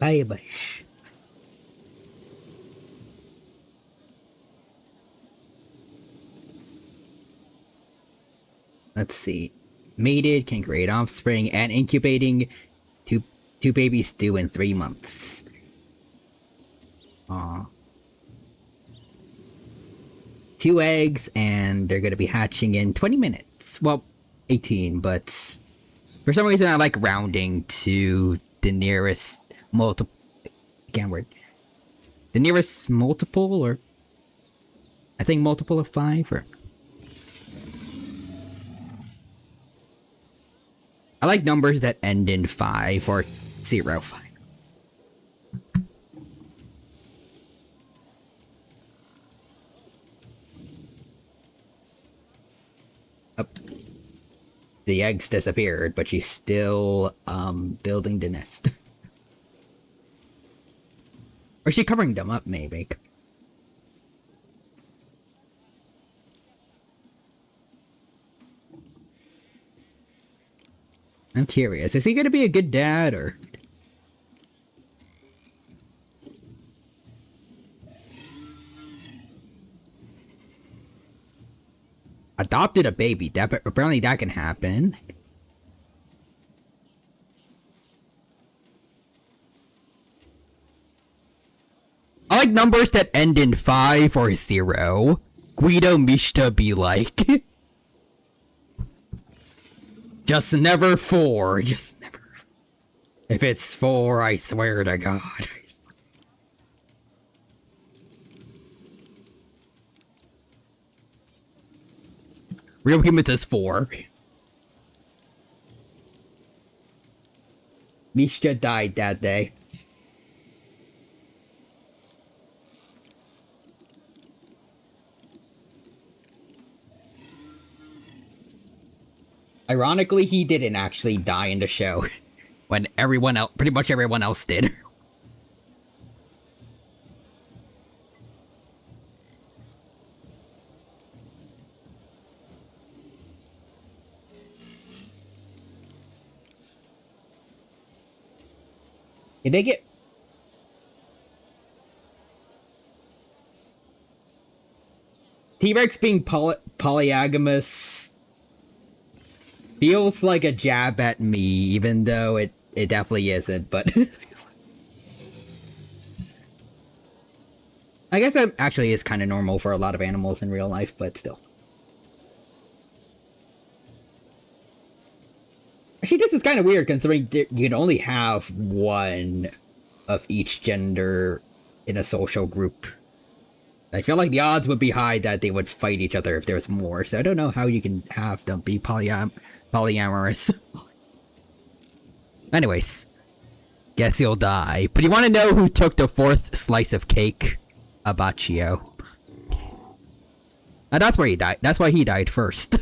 Bye-bye. Let's see. Mated, can create offspring, and incubating two babies due in 3 months. Aww. 2 eggs, and they're gonna be hatching in 20 minutes. Well, 18, but for some reason I like rounding to the nearest multiple. Can't word. The nearest multiple, or I think multiple of 5, or I like numbers that end in 5 or 0, 5. Oh. The eggs disappeared, but she's still building the nest. Or is she covering them up, maybe? I'm curious. Is he gonna be a good dad, or? Adopted a baby. Apparently that can happen. I like numbers that end in 5 or 0. Guido Mishta be like. Just never 4. Just never. If it's 4, I swear to God. Real humans is 4. Mishta died that day. Ironically, he didn't actually die in the show. When everyone else, pretty much everyone else did. Did they get... T-Rex being polygamous feels like a jab at me, even though it definitely isn't, but... I guess that actually is kind of normal for a lot of animals in real life, but still. Actually, this is kind of weird considering you can only have one of each gender in a social group. I feel like the odds would be high that they would fight each other if there's more, so I don't know how you can have them be polyamorous. Anyways, guess you'll die. But you want to know who took the 4th slice of cake? Abaccio. And that's where he died. That's why he died first.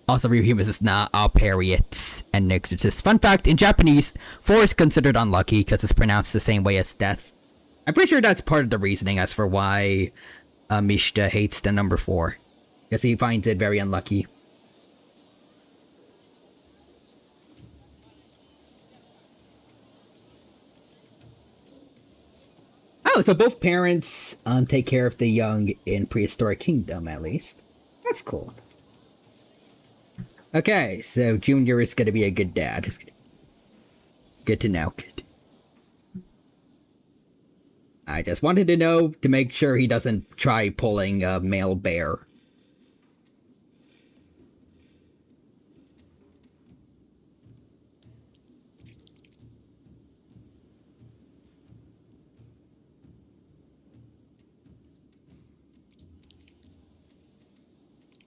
Also, Ryuhime says, nah, I'll parry it. And Nix says, fun fact, in Japanese, 4 is considered unlucky because it's pronounced the same way as death. I'm pretty sure that's part of the reasoning as for why Mishita hates the number 4. Because he finds it very unlucky. Oh, so both parents take care of the young in Prehistoric Kingdom, at least. That's cool. Okay, so Junior is gonna be a good dad. Good to know. Good. I just wanted to know to make sure he doesn't try pulling a male bear.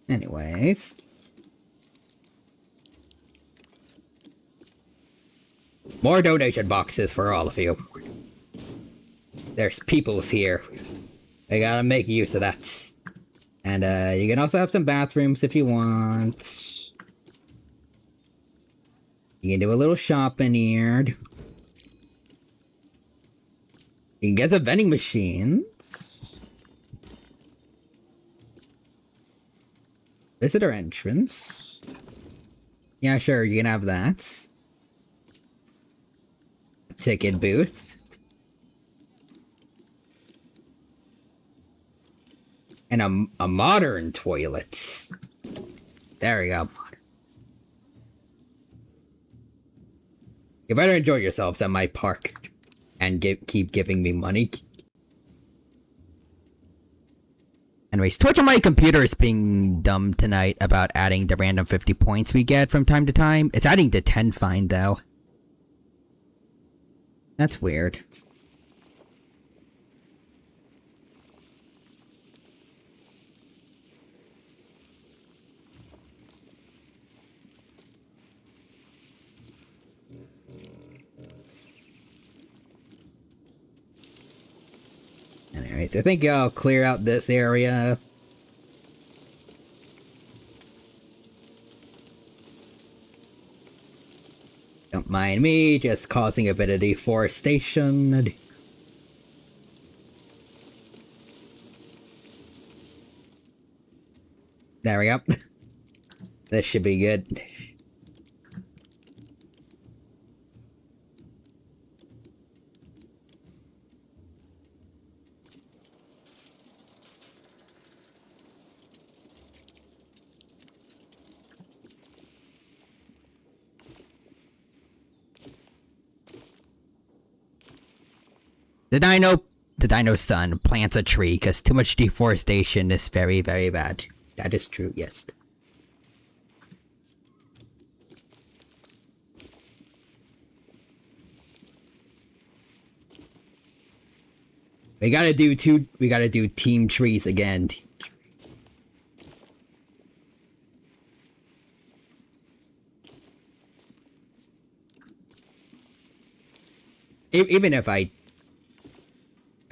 Anyways. More donation boxes for all of you. There's peoples here. I gotta make use of that. And you can also have some bathrooms if you want. You can do a little shopping here. You can get some vending machines. Visitor entrance. Yeah, sure, you can have that. Ticket booth. And a modern toilet. There we go. You better enjoy yourselves at my park. And keep giving me money. Anyways, Twitch on my computer is being dumb tonight about adding the random 50 points we get from time to time. It's adding the 10 fine, though. That's weird. Anyways, I think I'll clear out this area. Don't mind me, just causing a bit of deforestation. There we go. This should be good. The dino son plants a tree because too much deforestation is very, very bad. That is true, yes. We gotta do team trees again. Even if I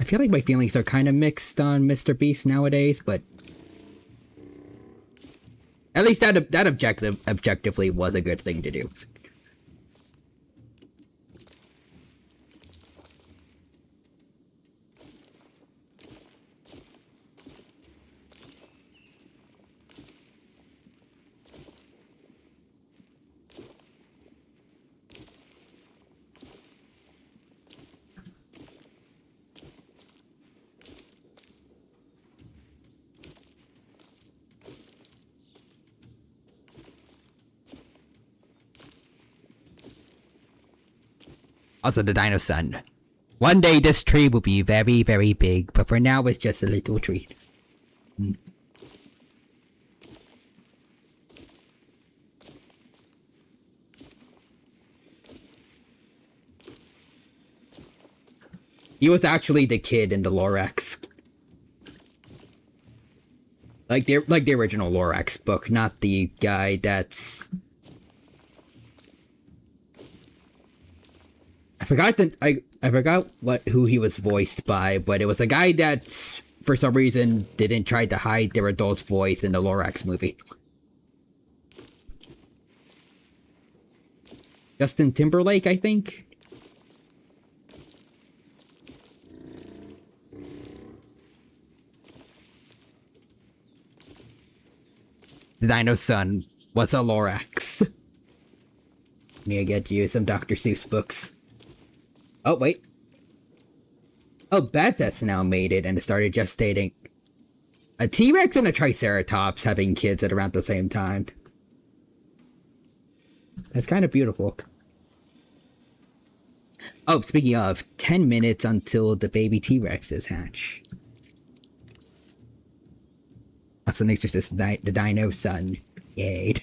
feel like my feelings are kind of mixed on Mr. Beast nowadays, but at least that objectively was a good thing to do. Also, the Dino Sun. One day this tree will be very, very big, but for now it's just a little tree. Mm. He was actually the kid in the Lorax. Like the original Lorax book, not the guy that's... I forgot who he was voiced by, but it was a guy that for some reason didn't try to hide their adult voice in the Lorax movie. Justin Timberlake, I think. The Dino's son was a Lorax. Need to get you some Dr. Seuss books. Oh, wait. Oh, Bethesda now made it and started gestating. A T-Rex and a Triceratops having kids at around the same time. That's kind of beautiful. Oh, speaking of, 10 minutes until the baby T-Rexes hatch. Also, nature's just the Dino Sun. Yay.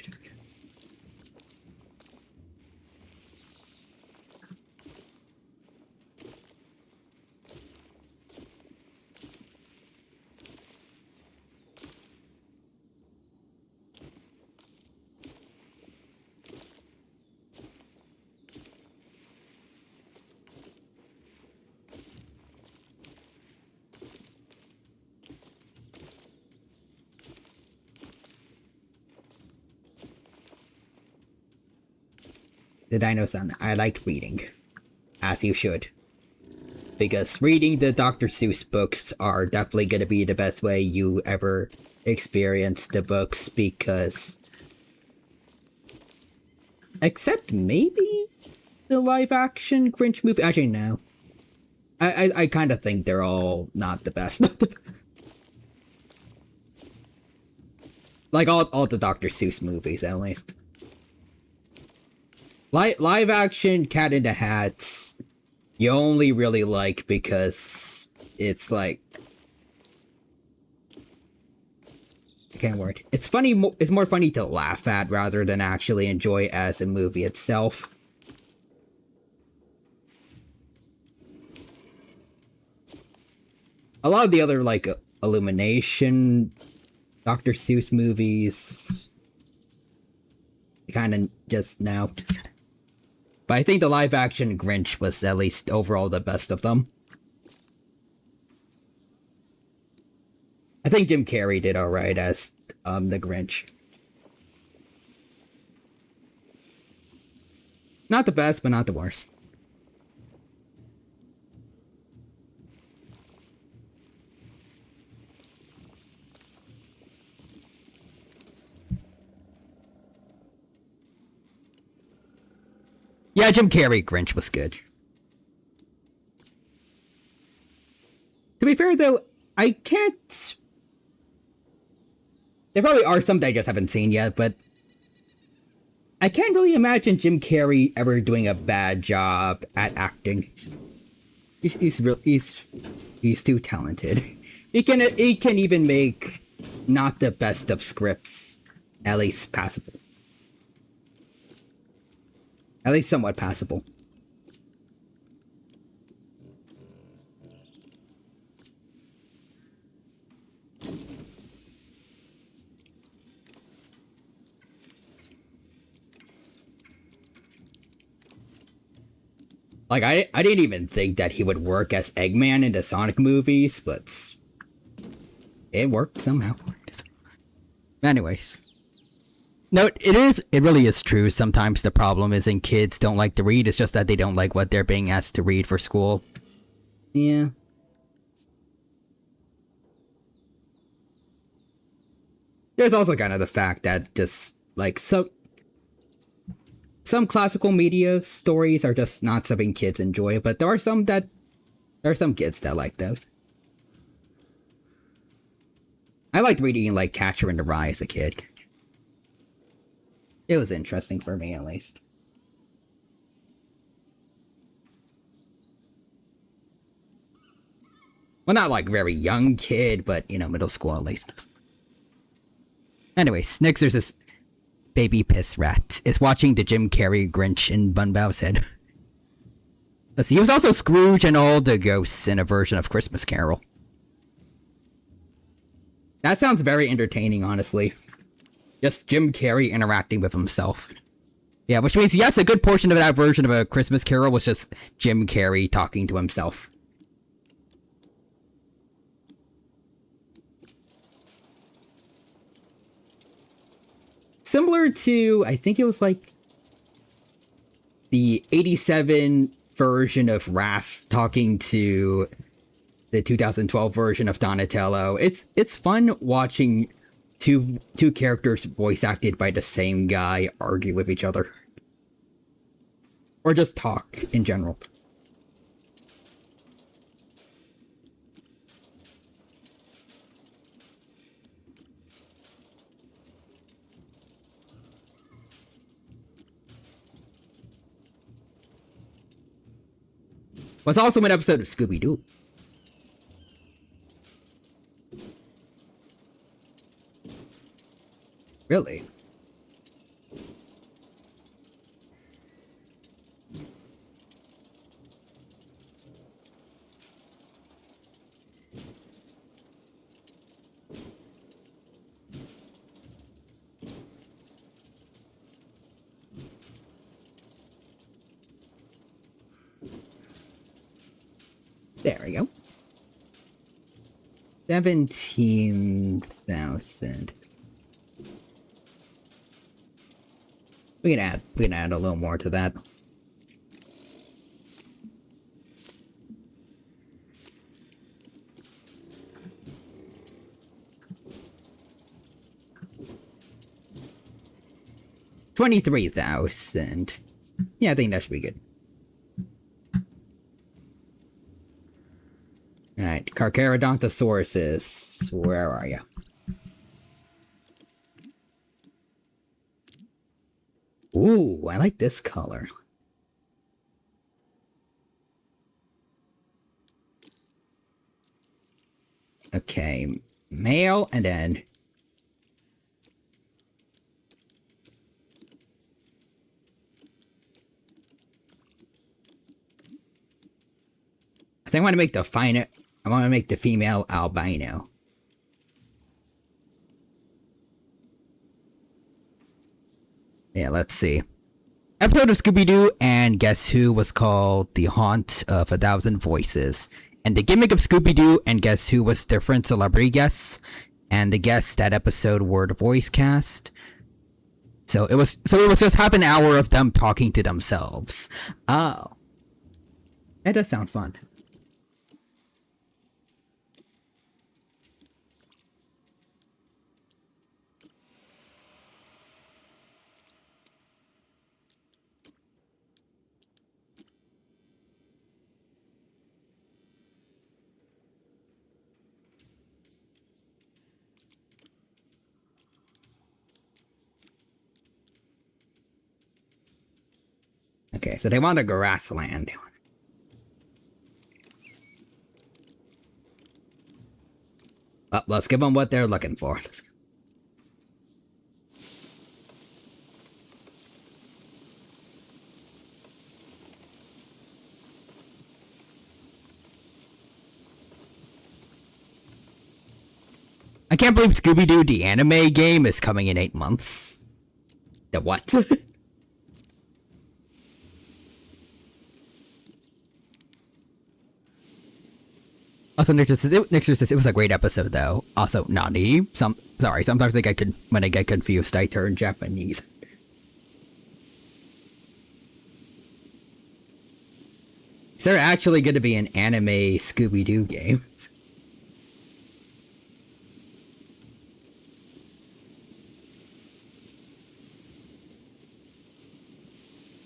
The Dino Sun. I like reading. As you should. Because reading the Dr. Seuss books are definitely going to be the best way you ever experience the books, because... Except maybe the live-action Grinch movie? Actually, no. I kind of think they're all not the best. Like, all the Dr. Seuss movies, at least. Live action Cat in the Hat, you only really like because it's like... I can't word. It's funny, it's more funny to laugh at rather than actually enjoy as a movie itself. A lot of the other, like, Illumination, Dr. Seuss movies, kind of just now. But I think the live-action Grinch was at least overall the best of them. I think Jim Carrey did alright as the Grinch. Not the best, but not the worst. Yeah, Jim Carrey Grinch was good. To be fair, though, I can't... There probably are some that I just haven't seen yet, but... I can't really imagine Jim Carrey ever doing a bad job at acting. He's too talented. He can even make not the best of scripts at least passable. At least somewhat passable. Like, I didn't even think that he would work as Eggman in the Sonic movies, but it worked somehow. Anyways. No, it really is true. Sometimes the problem isn't kids don't like to read, it's just that they don't like what they're being asked to read for school. Yeah. There's also kind of the fact that just, like, some classical media stories are just not something kids enjoy, but there are some kids that like those. I liked reading, like, Catcher in the Rye as a kid. It was interesting for me, at least. Well, not like very young kid, but, you know, middle school at least. Anyway, next there's this baby piss rat. Is watching the Jim Carrey Grinch in Bunbow's head. Let's see, he was also Scrooge and all the ghosts in a version of Christmas Carol. That sounds very entertaining, honestly. Just Jim Carrey interacting with himself. Yeah, which means, yes, a good portion of that version of A Christmas Carol was just Jim Carrey talking to himself. Similar to, I think it was like the 87 version of Raph talking to the 2012 version of Donatello. It's fun watching two characters voice acted by the same guy argue with each other. Or just talk in general. Was also an episode of Scooby-Doo. Really? There we go. 17,000. We can add a little more to that. $23,000. Yeah, I think that should be good. Alright, Carcharodontosauruses. Where are you? Ooh, I like this color. Okay, male, and then... I think I want to make I want to make the female albino. Yeah, let's see. Episode of Scooby-Doo and Guess Who was called The Haunt of 1,000 Voices. And the gimmick of Scooby-Doo and Guess Who was different celebrity guests. And the guests that episode were the voice cast. So it was just half an hour of them talking to themselves. Oh. That does sound fun. Okay, so they want a grassland. Well, let's give them what they're looking for. I can't believe Scooby-Doo the anime game is coming in 8 months. The what? Also, Nick says it was a great episode though. Also, Nani. Sometimes when I get confused, I turn Japanese. Is there actually going to be an anime Scooby-Doo game?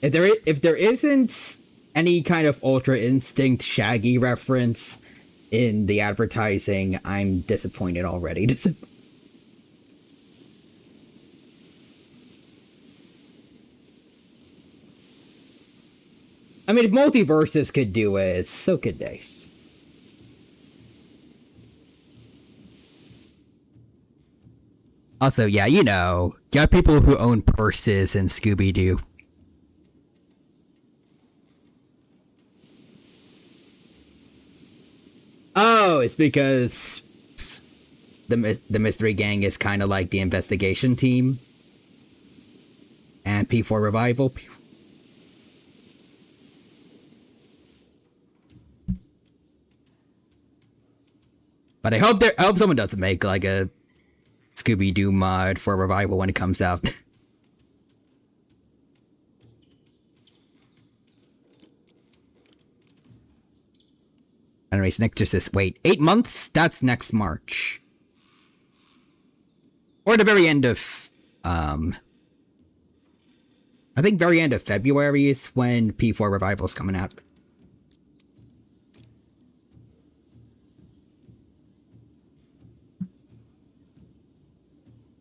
If there isn't any kind of Ultra Instinct Shaggy reference in the advertising, I'm disappointed already. I mean, if Multiverses could do it, so could they. Also, yeah, you got people who own purses in Scooby-Doo. Oh, it's because the mystery gang is kind of like the investigation team, and P4 Revival. But I hope someone doesn't make like a Scooby-Doo mod for Revival when it comes out. Anyways, Nick just says, wait, 8 months? That's next March. Or the very end of, I think very end of February is when P4 Revival's coming out.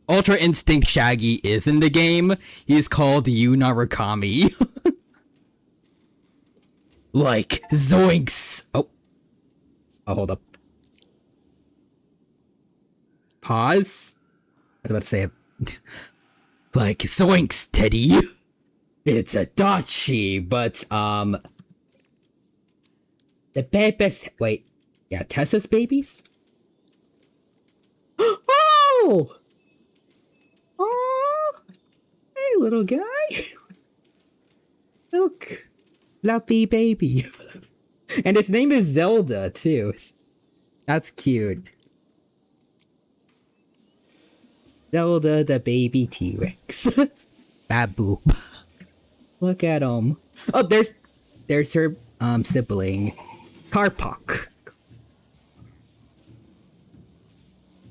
Ultra Instinct Shaggy is in the game. He's called Yu Narukami. Like, zoinks! Oh, hold up. Pause? I was about to say it. Like, zoinks, Teddy! It's a Dachi, but, the babies. Wait. Yeah, Tessa's babies? Oh! Oh! Hey, little guy! Look. Fluffy baby. And his name is Zelda, too. That's cute. Zelda the baby T-Rex. Babu. Look at him. Oh, there's her sibling, Karpak.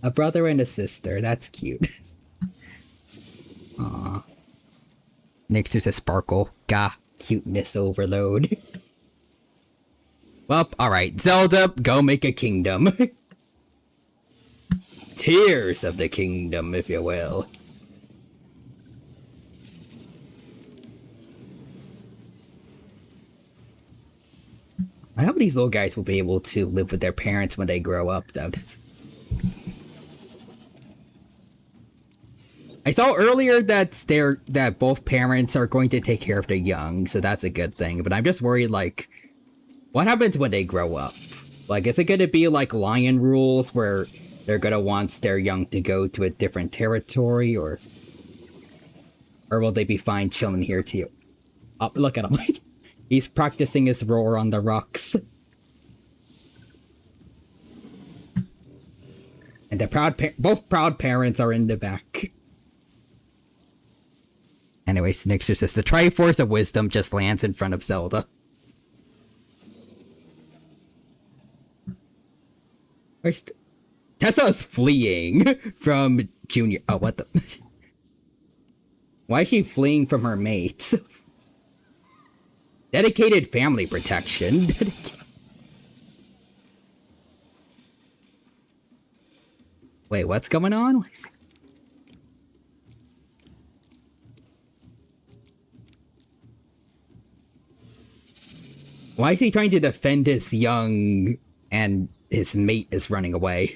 A brother and a sister. That's cute. Aw. Next there's a Sparkle. Gah, cuteness overload. Well, alright, Zelda, go make a kingdom. Tears of the kingdom, if you will. I hope these little guys will be able to live with their parents when they grow up, though. I saw earlier that both parents are going to take care of their young, so that's a good thing. But I'm just worried, like, what happens when they grow up? Like, is it going to be like lion rules where they're going to want their young to go to a different territory, or will they be fine chilling here too? Oh, look at him. He's practicing his roar on the rocks. And the both proud parents are in the back. Anyway, Snixer says the Triforce of Wisdom just lands in front of Zelda. First, Tessa's fleeing from Junior. Oh, what the? Why is she fleeing from her mates? Dedicated family protection. Wait, what's going on? Why is he trying to defend his young and his mate is running away?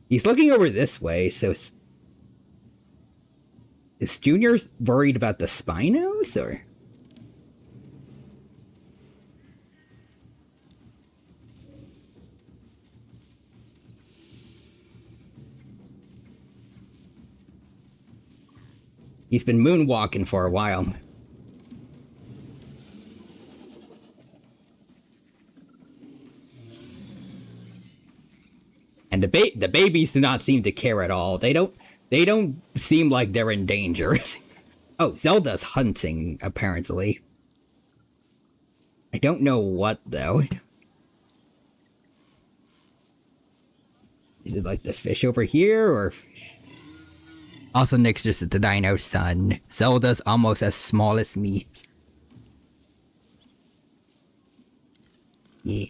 He's looking over this way, so is Junior worried about the Spinos, or? He's been moonwalking for a while. And the babies do not seem to care at all. They don't seem like they're in danger. Oh, Zelda's hunting, apparently. I don't know what, though. Is it like the fish over here, or fish? Also, Nick's just the Dino's son. Zelda's almost as small as me. Yeah.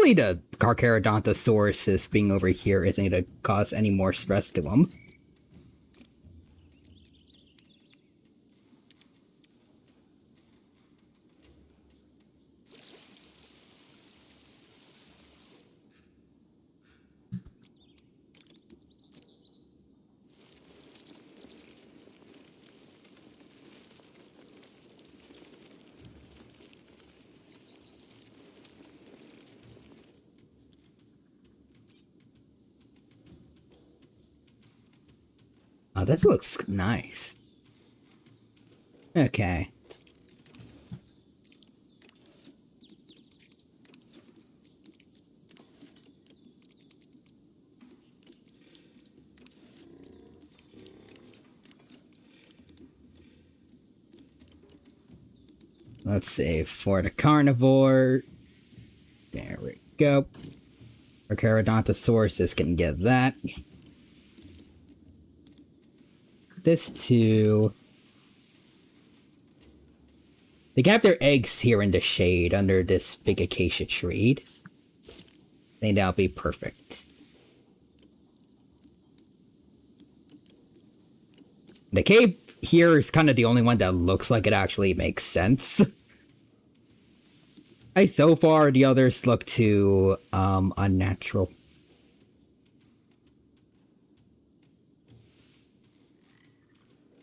Hopefully the Carcharodontosaurus being over here isn't going to cause any more stress to him. Oh, this looks nice. Okay. Let's see, for the carnivore. There we go. Carcharodontosaurus can get that. This too. They can have their eggs here in the shade under this big acacia tree. I think that'll be perfect. The cave here is kind of the only one that looks like it actually makes sense. So far, the others look too, unnatural.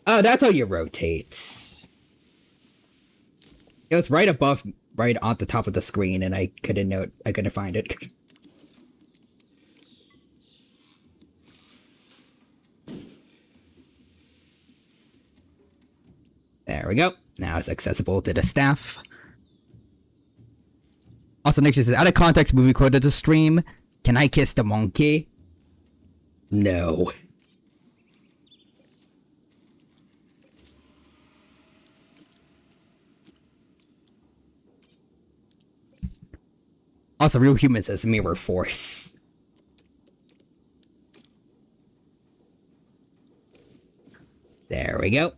Oh, that's how you rotate. It was right above, right on the top of the screen, and I couldn't find it. There we go. Now it's accessible to the staff. Also, Nick says, out of context movie quote of the stream, can I kiss the monkey? No. Also, real humans as mirror force. There we go.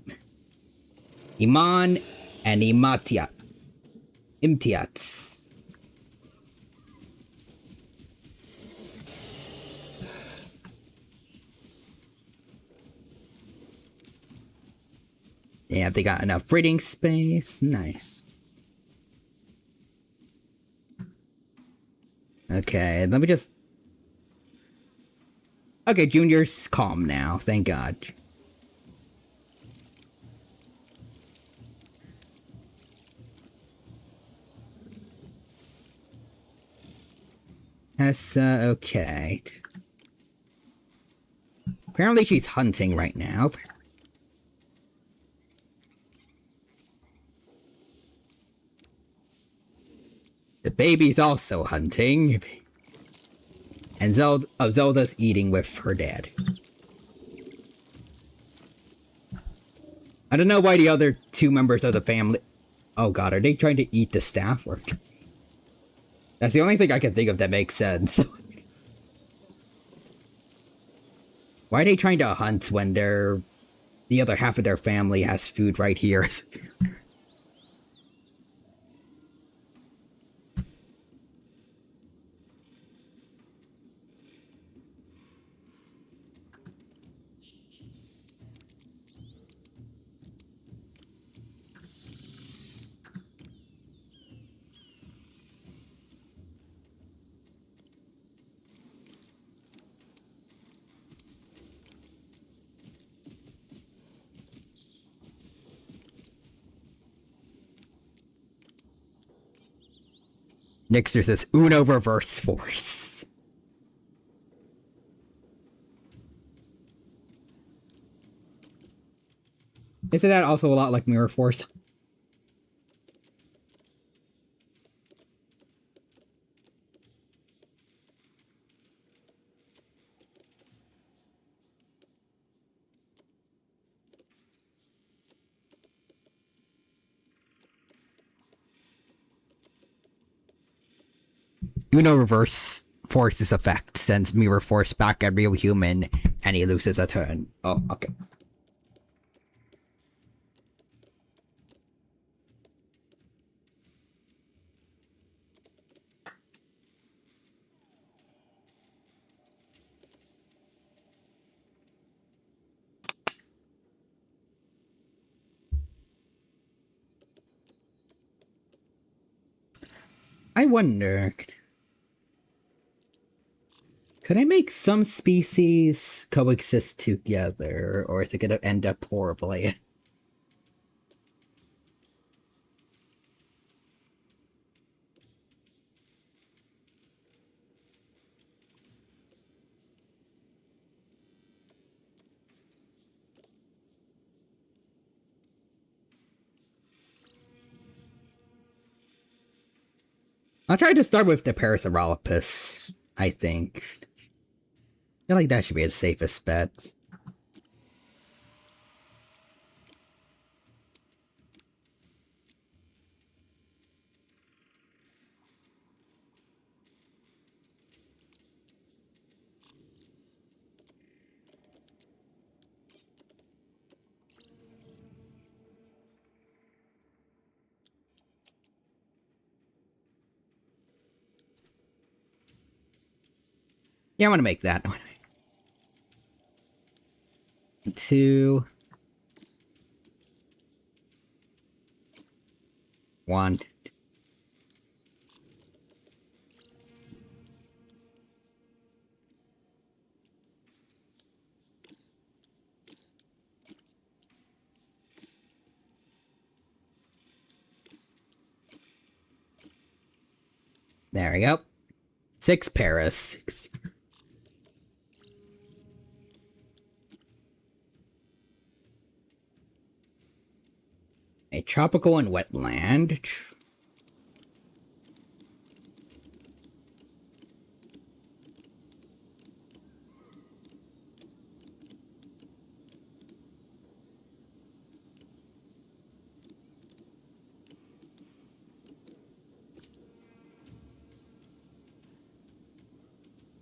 Iman and Imtiaz. Yeah, they got enough breathing space. Nice. Okay, let me just... Okay, Junior's calm now, thank God. Tessa, okay. Apparently she's hunting right now. The baby's also hunting. And Zelda's eating with her dad. I don't know why the other two members of the family... Oh god, are they trying to eat the staff? Or... That's the only thing I can think of that makes sense. Why are they trying to hunt when the other half of their family has food right here? Nixer says Uno reverse force. Isn't that also a lot like Mirror Force? Uno reverse force's effect sends Mirror Force back at real human and he loses a turn. Oh, okay. I wonder, could I make some species coexist together, or is it gonna end up horribly? I'll try to start with the Parasaurolophus, I think. I feel like that should be the safest bet. Yeah, I want to make that. 2, 1. There we go. 6 Paras. A tropical and wetland.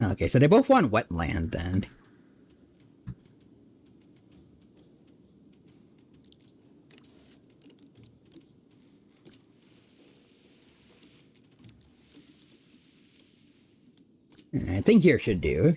Okay, so they both want wetland then. I think here should do.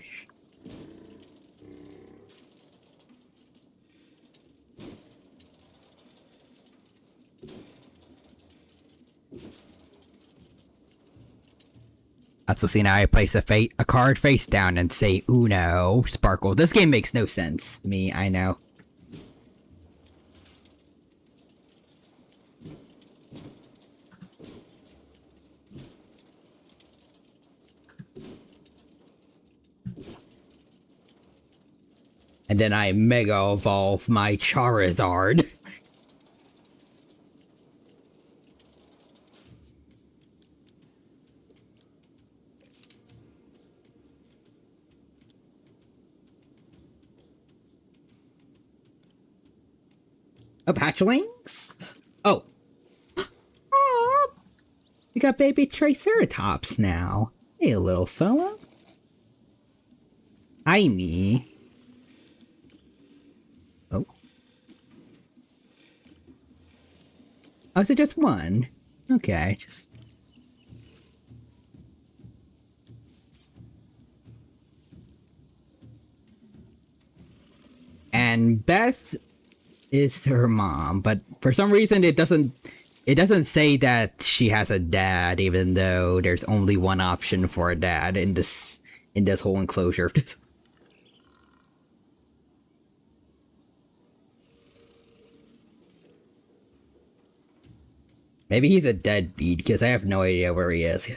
That's the scene I place a card face down and say Uno, Sparkle. This game makes no sense. Me, I know. And then I Mega Evolve my Charizard. Of hatchlings? Oh. Aww. We got baby Triceratops now. Hey, little fella. Hi, me. Oh. Oh, is it just one? Okay, just... And Beth is her mom, but for some reason it doesn't say that she has a dad, even though there's only one option for a dad in this whole enclosure. Maybe he's a deadbeat because I have no idea where he is.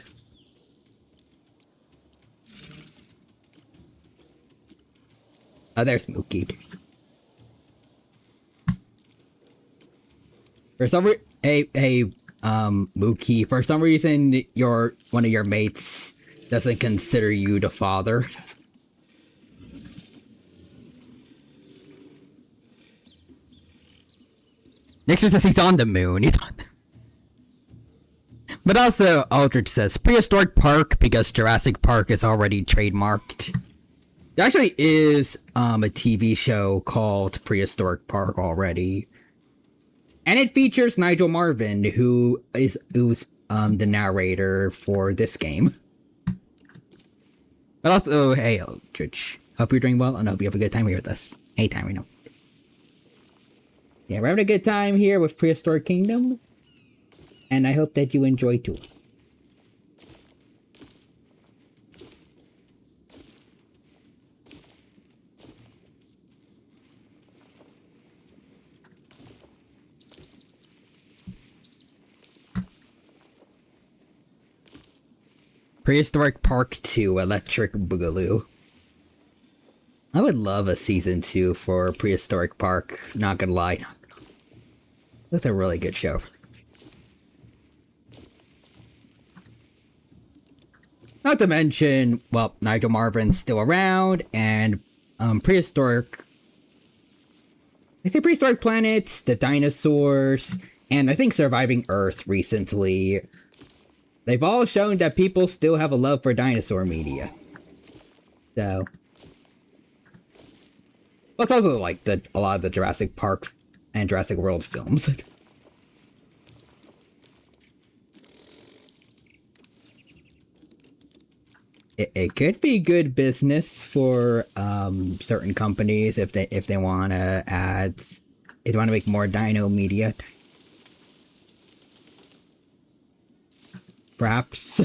Oh, there's Mookie. For some reason, Mookie, for some reason, one of your mates doesn't consider you the father. Nick just says he's on the moon. He's on the... But also, Aldrich says Prehistoric Park because Jurassic Park is already trademarked. There actually is a TV show called Prehistoric Park already. And it features Nigel Marven, who's the narrator for this game. But also, hey Aldrich, hope you're doing well and hope you have a good time here with us. Anytime we know. Yeah, we're having a good time here with Prehistoric Kingdom. And I hope that you enjoy too. Prehistoric Park 2 Electric Boogaloo. I would love a season 2 for Prehistoric Park, not gonna lie. That's a really good show. Not to mention, well, Nigel Marvin's still around, and Prehistoric... I say Prehistoric Planets, the dinosaurs, and I think Surviving Earth recently. They've all shown that people still have a love for dinosaur media. So... Well, it's also like a lot of the Jurassic Park and Jurassic World films. It could be good business for certain companies if they want to add, if they want to make more dino media. Perhaps.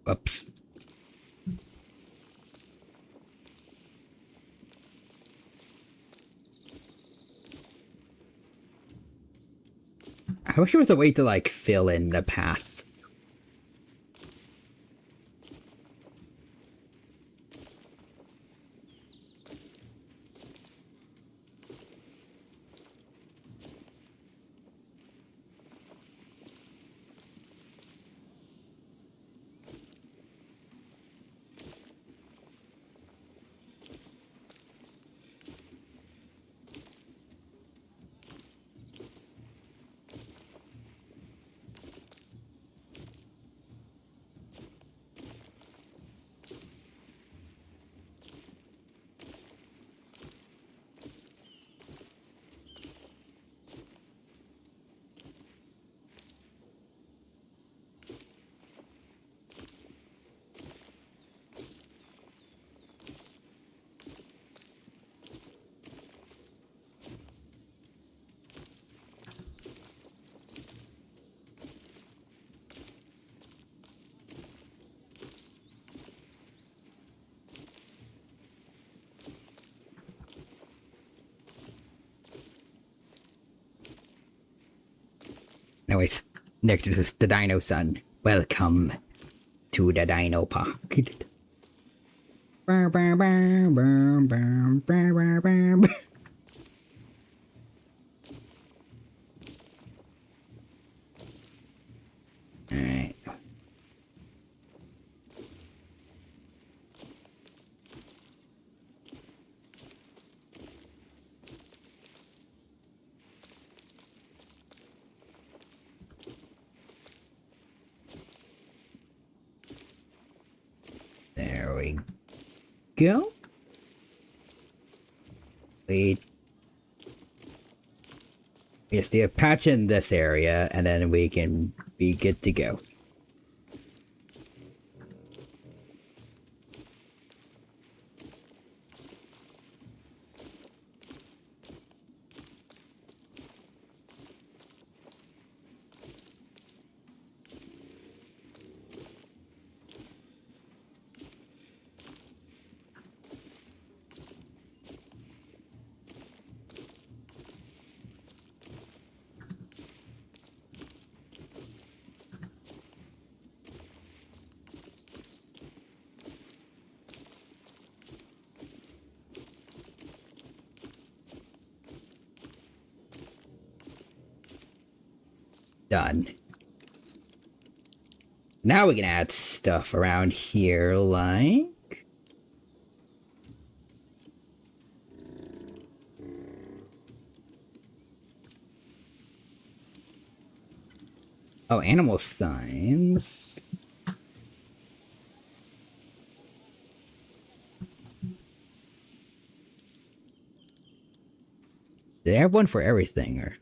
Oops. I wish there was a way to like fill in the path. Anyways, next is the Dino Sun. Welcome to the Dino Park. Alright. There we go. Wait. Just the patch in this area, and then we can be good to go. Done. Now we can add stuff around here, like... Oh, animal signs. They have one for everything, or...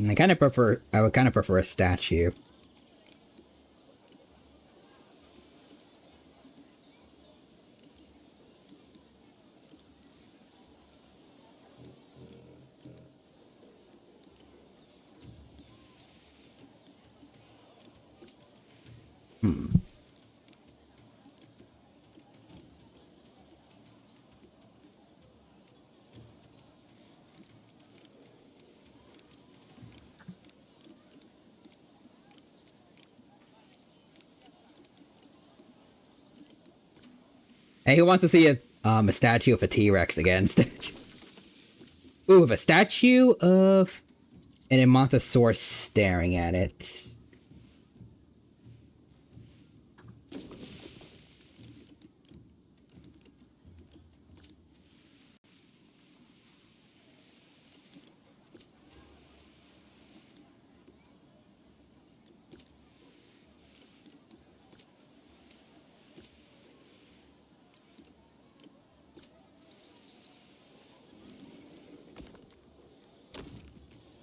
I would kind of prefer a statue. Hey, who wants to see a statue of a T-Rex again? Ooh, with a statue of an Edmontosaurus staring at it.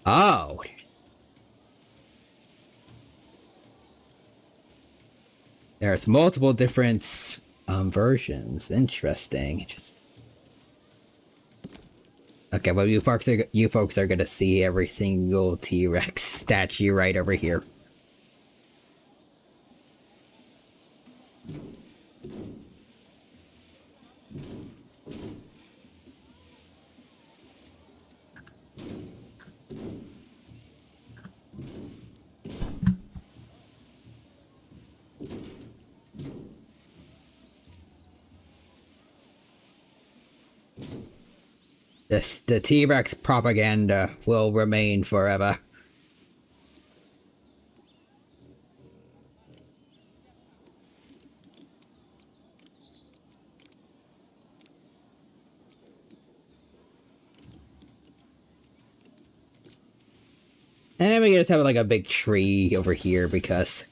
Oh. There's multiple different versions. Interesting. Okay, well you folks are gonna see every single T-Rex statue right over here. The T-Rex propaganda will remain forever. And then we just have like a big tree over here because...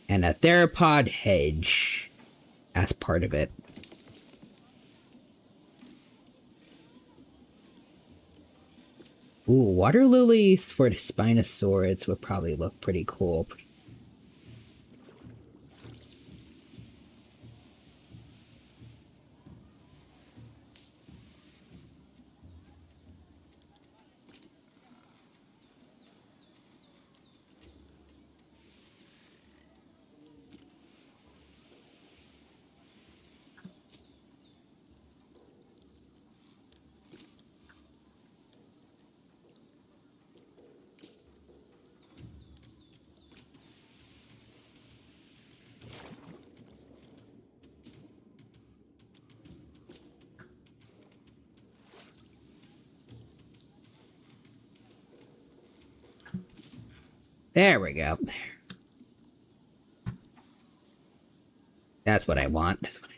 And a theropod hedge as part of it. Ooh, water lilies for the Spinosaurids would probably look pretty cool. There we go. That's what I want. That's what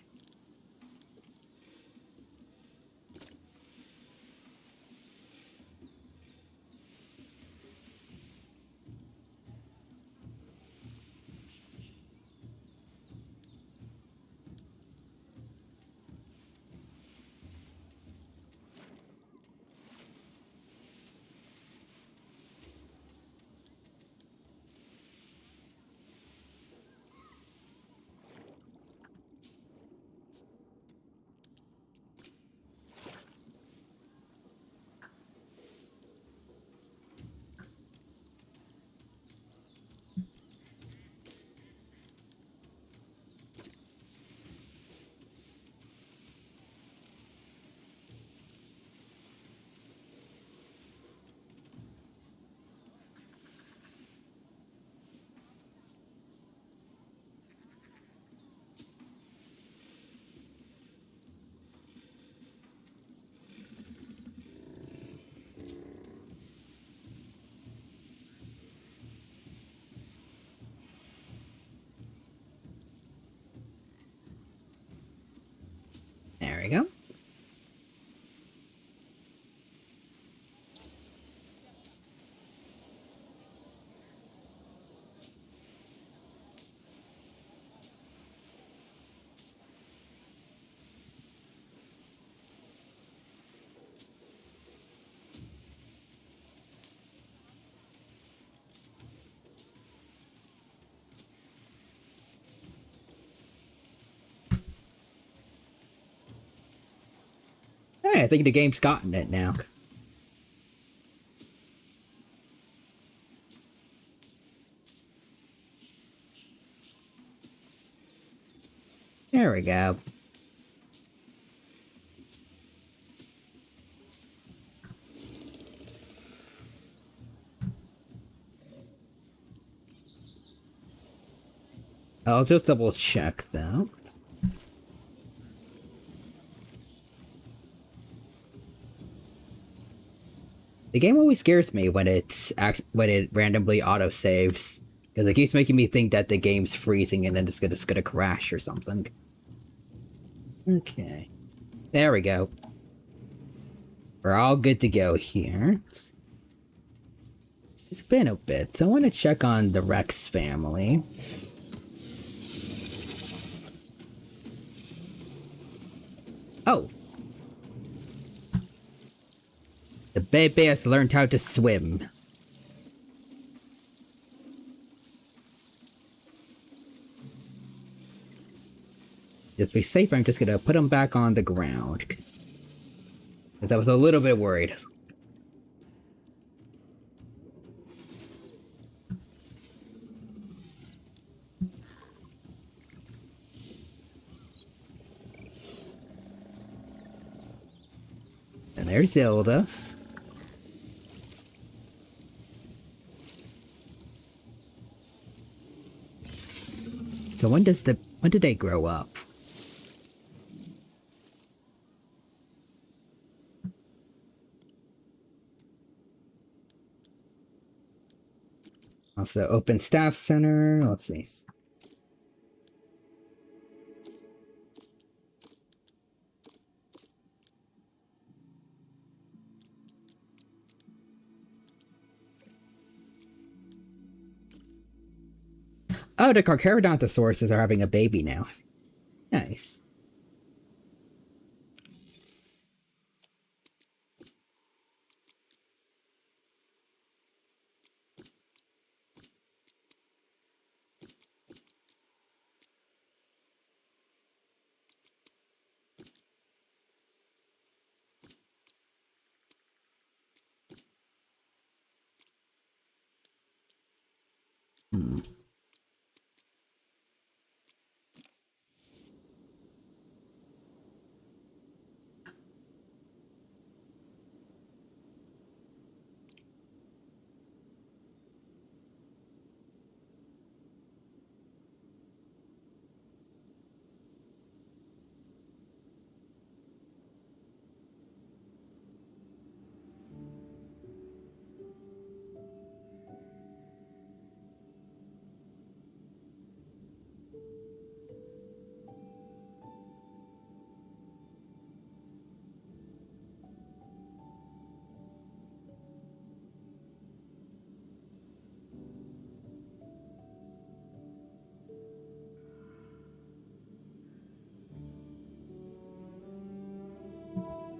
we go. Hey, I think the game's gotten it now. There we go. I'll just double check though. The game always scares me when when it randomly autosaves, because it keeps making me think that the game's freezing and then it's just gonna crash or something. Okay, there we go. We're all good to go here. It's been a bit, so I want to check on the Rex family. Oh, the baby has learned how to swim. Just be safe, I'm just gonna put him back on the ground, because I was a little bit worried. And there's Zelda. So when did they grow up? Also, open staff center. Let's see. Oh, the Carcharodontosauruses are having a baby now. Nice. Hmm.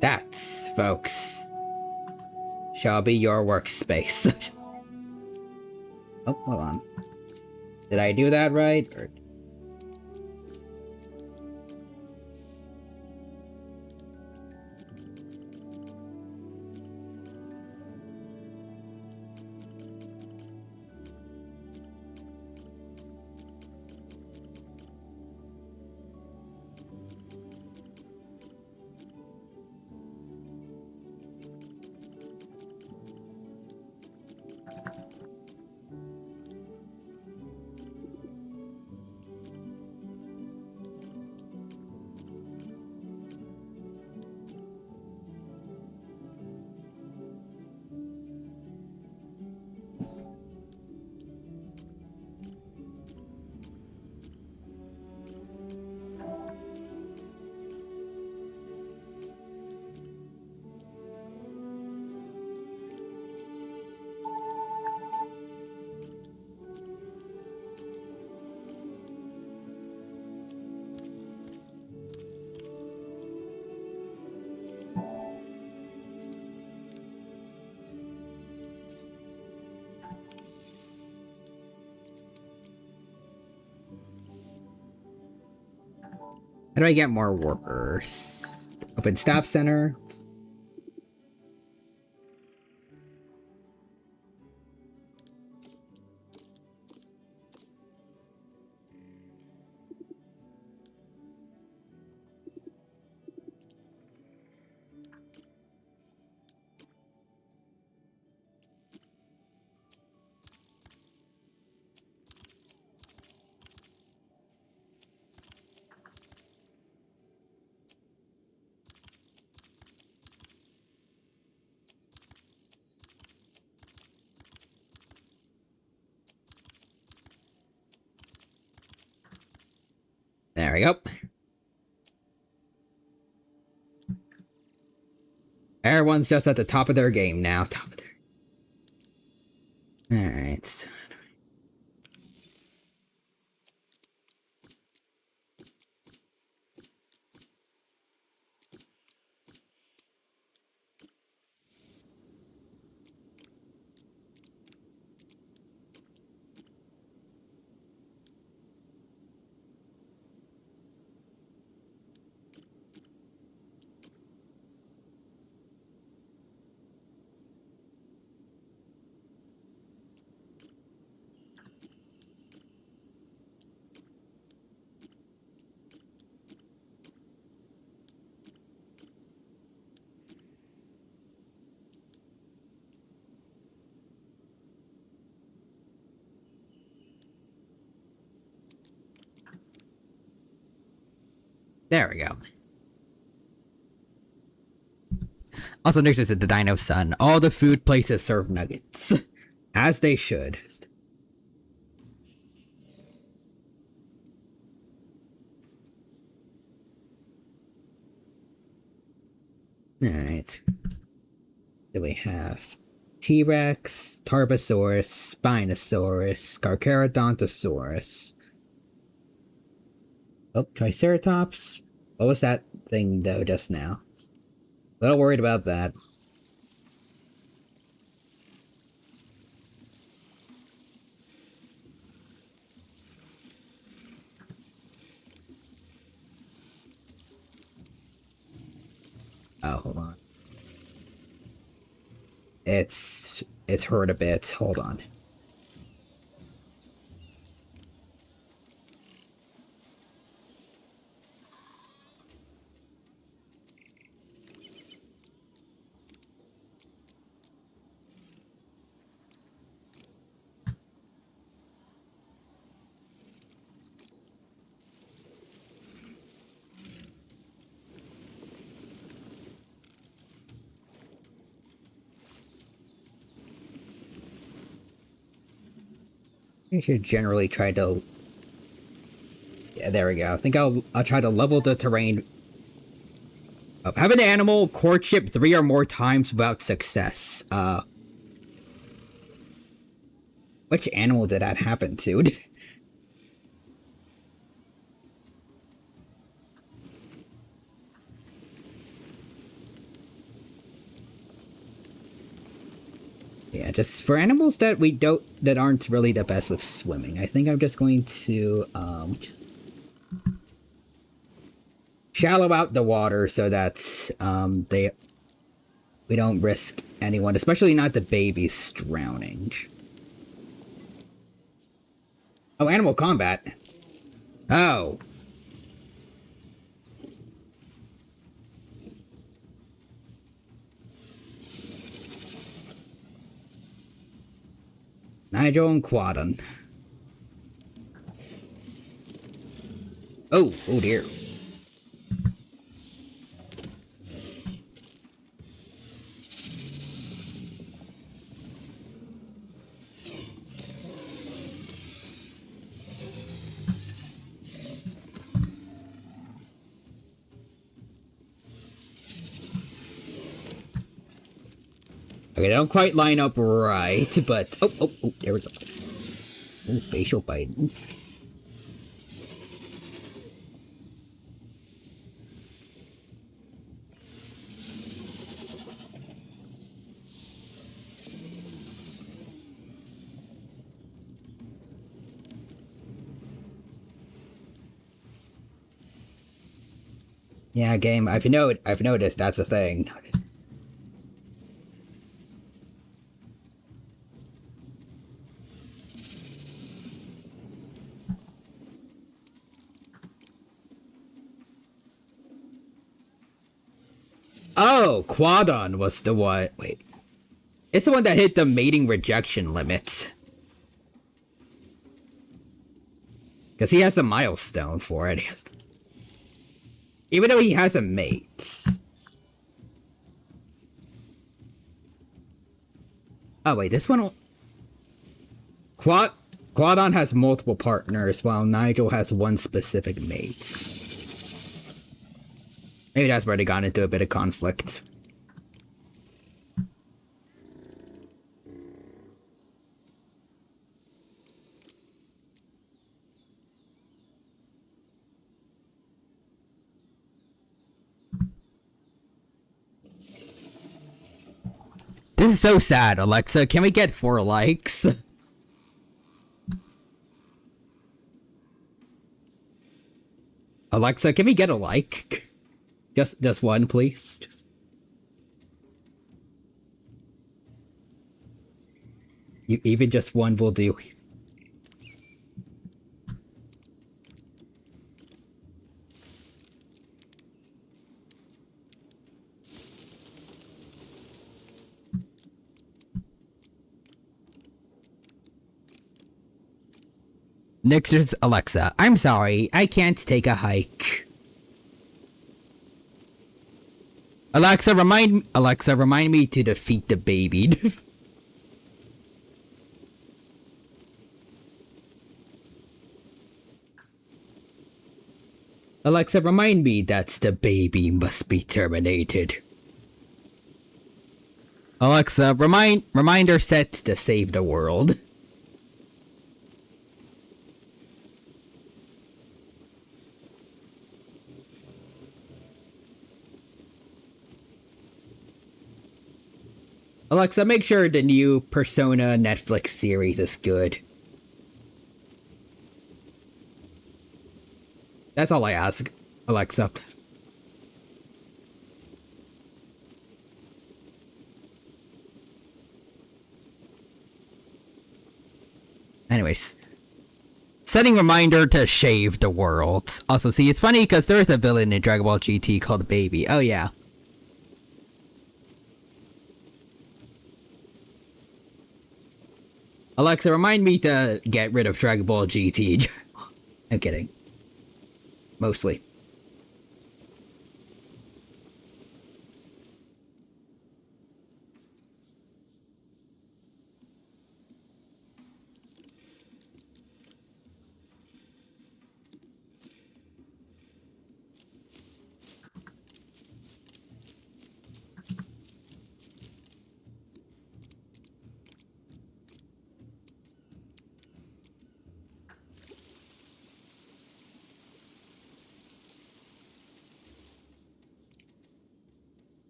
That, folks, shall be your workspace. Oh, hold on. Did I do that right? Or... How do I get more workers? Open staff center. There we go. Everyone's just at the top of their game now. Top of their... Alright. There we go. Also, notice at the Dino Sun, all the food places serve nuggets. As they should. Alright. Then we have T-Rex, Tarbosaurus, Spinosaurus, Carcharodontosaurus. Oh, Triceratops. What was that thing, though, just now? A little worried about that. Oh, hold on. It's hurt a bit. Hold on. I should generally try to... Yeah, there we go. I think I'll try to level the terrain. Have an animal courtship 3 or more times without success. Which animal did that happen to? Yeah, just for animals that that aren't really the best with swimming, I think I'm just going to just shallow out the water so that we don't risk anyone, especially not the babies, drowning. Oh, animal combat. Oh. Nigel and Quaddon. Oh dear. Okay, they don't quite line up right, but... Oh, there we go. Ooh, facial bite. Yeah, game. I've noticed that's a thing. Oh, Quadon was the one. Wait, it's the one that hit the mating rejection limits. Because he has a milestone for it. Even though he has a mate. Oh wait, this one. Quadon has multiple partners, while Nigel has one specific mate. Maybe that's where they got into a bit of conflict. This is so sad, Alexa. Can we get 4 likes? Alexa, can we get a like? Just one, please. Even just one will do. Nix's Alexa, I'm sorry, I can't take a hike. Alexa, remind me to defeat the baby. Alexa, remind me that the baby must be terminated. Alexa, reminder set to save the world. Alexa, make sure the new Persona Netflix series is good. That's all I ask, Alexa. Anyways. Setting reminder to shave the world. Also, see, it's funny because there is a villain in Dragon Ball GT called Baby. Oh, yeah. Alexa, remind me to get rid of Dragon Ball GT. I'm kidding. Mostly.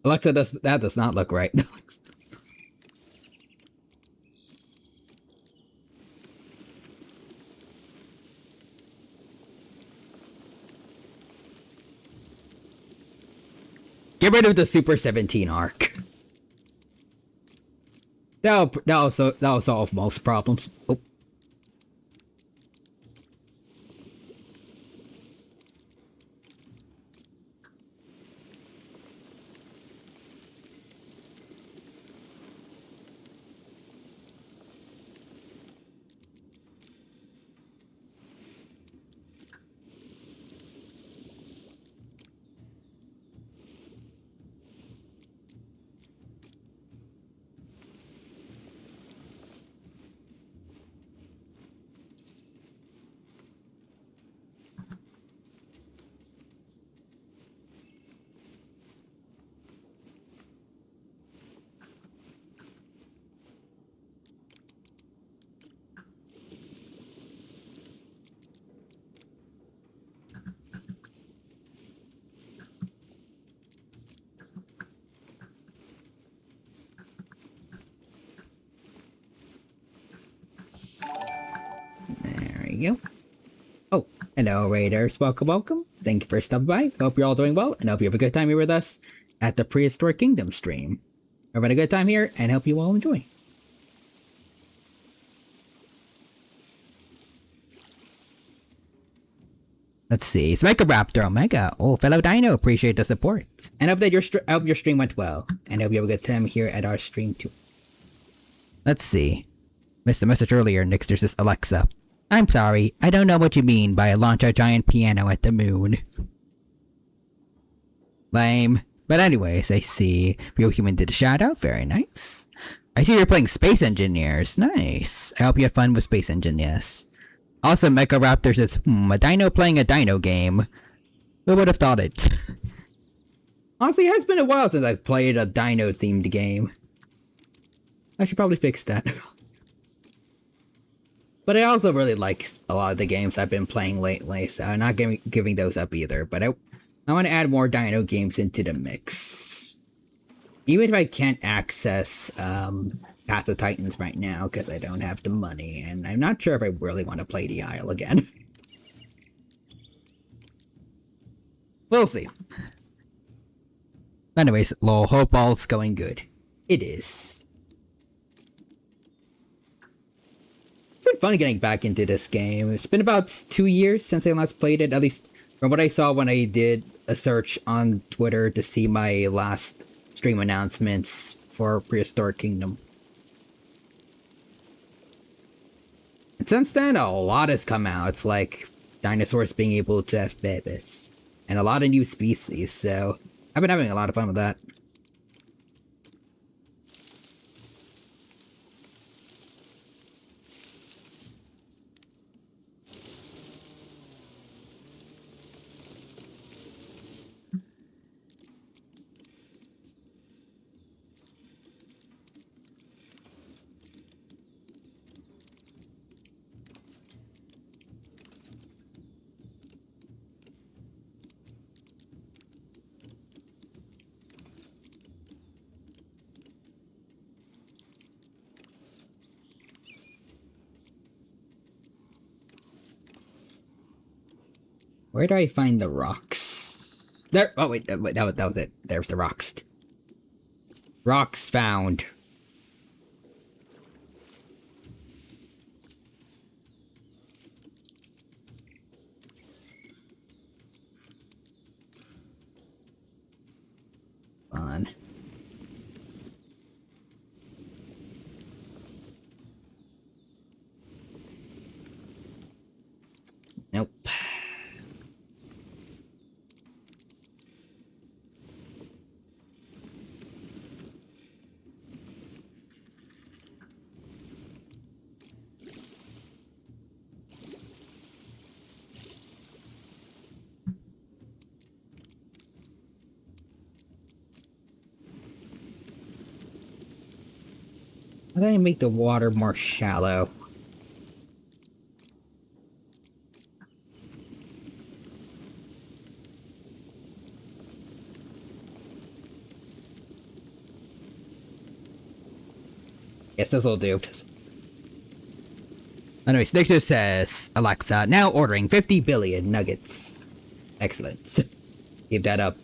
Alexa, that does not look right. Get rid of the Super 17 arc. That'll solve most problems. Oh. There we go. Oh, Hello, Raiders. Welcome, welcome. Thank you for stopping by. Hope you're all doing well, and hope you have a good time here with us at the Prehistoric Kingdom stream. We're having a good time here, and hope you all enjoy. Let's see. It's Raptor Omega. Oh, fellow Dino, appreciate the support. And hope that your stream went well, and hope you have a good time here at our stream too. Let's see. Missed a message earlier. Nixter says, Alexa, I'm sorry, I don't know what you mean by launch a giant piano at the moon. Lame. But anyways, I see Real Human did a shout out. Very nice. I see you're playing Space Engineers. Nice. I hope you had fun with Space Engineers. Also, Mecha Raptor says, a dino playing a dino game. Who would have thought it? Honestly, it has been a while since I've played a dino themed game. I should probably fix that. But I also really like a lot of the games I've been playing lately, so I'm not giving those up either. But I want to add more dino games into the mix. Even if I can't access Path of Titans right now because I don't have the money, and I'm not sure if I really want to play the Isle again. We'll see. Anyways, lol, hope all's going good. It is. It's been fun getting back into this game. It's been about 2 years since I last played it, at least from what I saw when I did a search on Twitter to see my last stream announcements for Prehistoric Kingdom. And since then, a lot has come out. It's like dinosaurs being able to have babies, and a lot of new species, so I've been having a lot of fun with that. Where do I find the rocks? There. Oh wait, that was it. There's the rocks. Rocks found. On. Nope. How do I make the water more shallow? Yes, this'll do. Anyways, Nixer says, Alexa, now ordering 50 billion nuggets. Excellent. Give that up.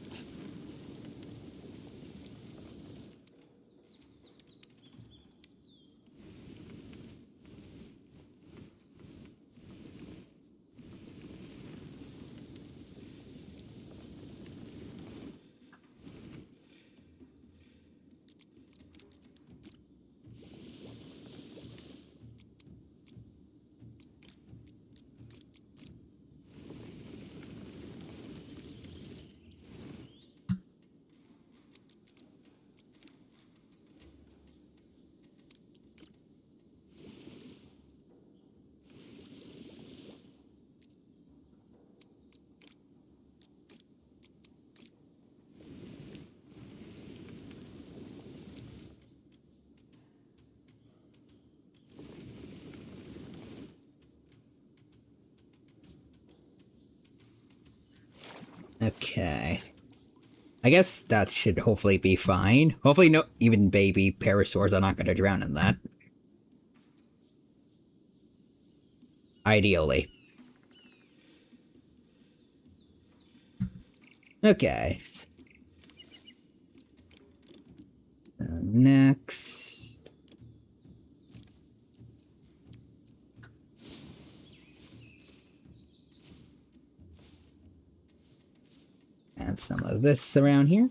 Okay. I guess that should hopefully be fine. Hopefully no even baby parasaurs are not gonna drown in that. Ideally. Okay. So next. Add some of this around here.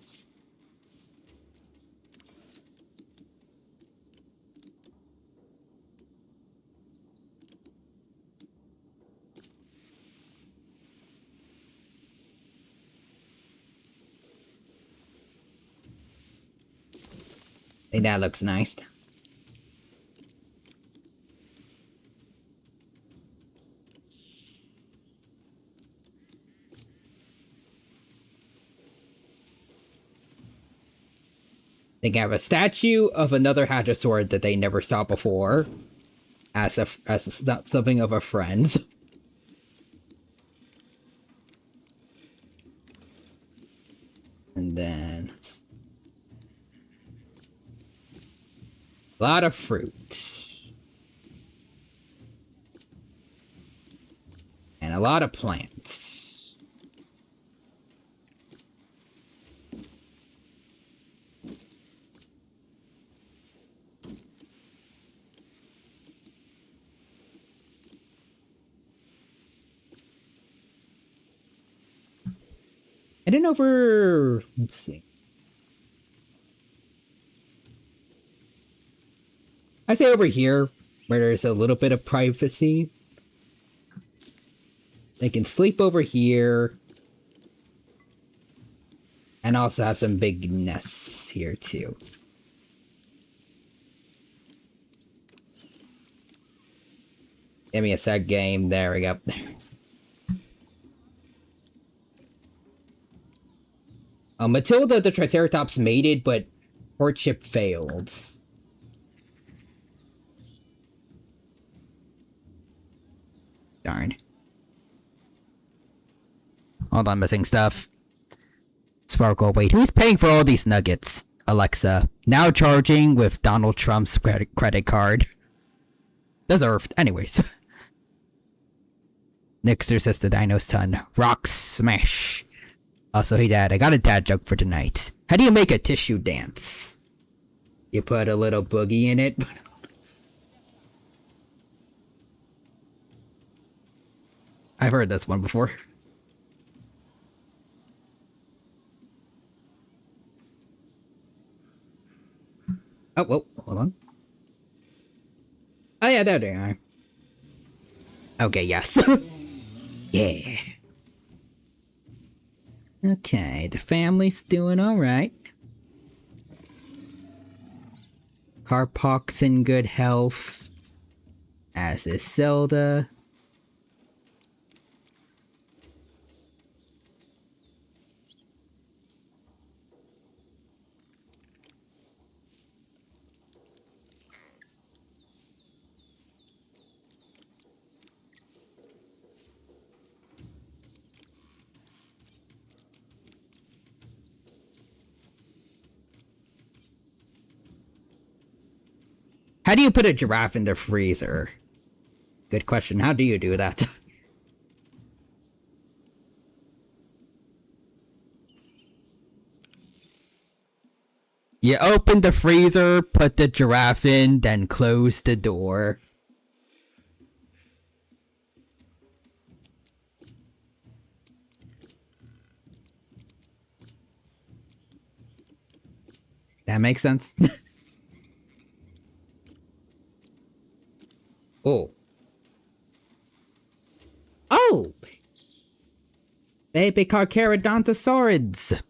I think that looks nice. They have a statue of another Hadrosaur that they never saw before, as something of a friend. And then a lot of fruit and a lot of plants. And then over, let's see. I say over here, where there's a little bit of privacy. They can sleep over here. And also have some big nests here too. Give me a sec, game. There we go. Matilda the Triceratops mated, but courtship failed. Darn. Hold on, missing stuff. Sparkle, wait, who's paying for all these nuggets? Alexa, now charging with Donald Trump's credit card. Deserved, anyways. Nixter says the Dino's ton. Rock smash. Also, hey dad, I got a dad joke for tonight. How do you make a tissue dance? You put a little boogie in it? I've heard this one before. Oh, whoa, hold on. Oh yeah, there they are. Okay, yes. Yeah. Okay, the family's doing alright. Carpock's in good health. As is Zelda. How do you put a giraffe in the freezer? Good question. How do you do that? You open the freezer, put the giraffe in, then close the door. That makes sense. Oh. Oh! Baby Carcharodontosaurids!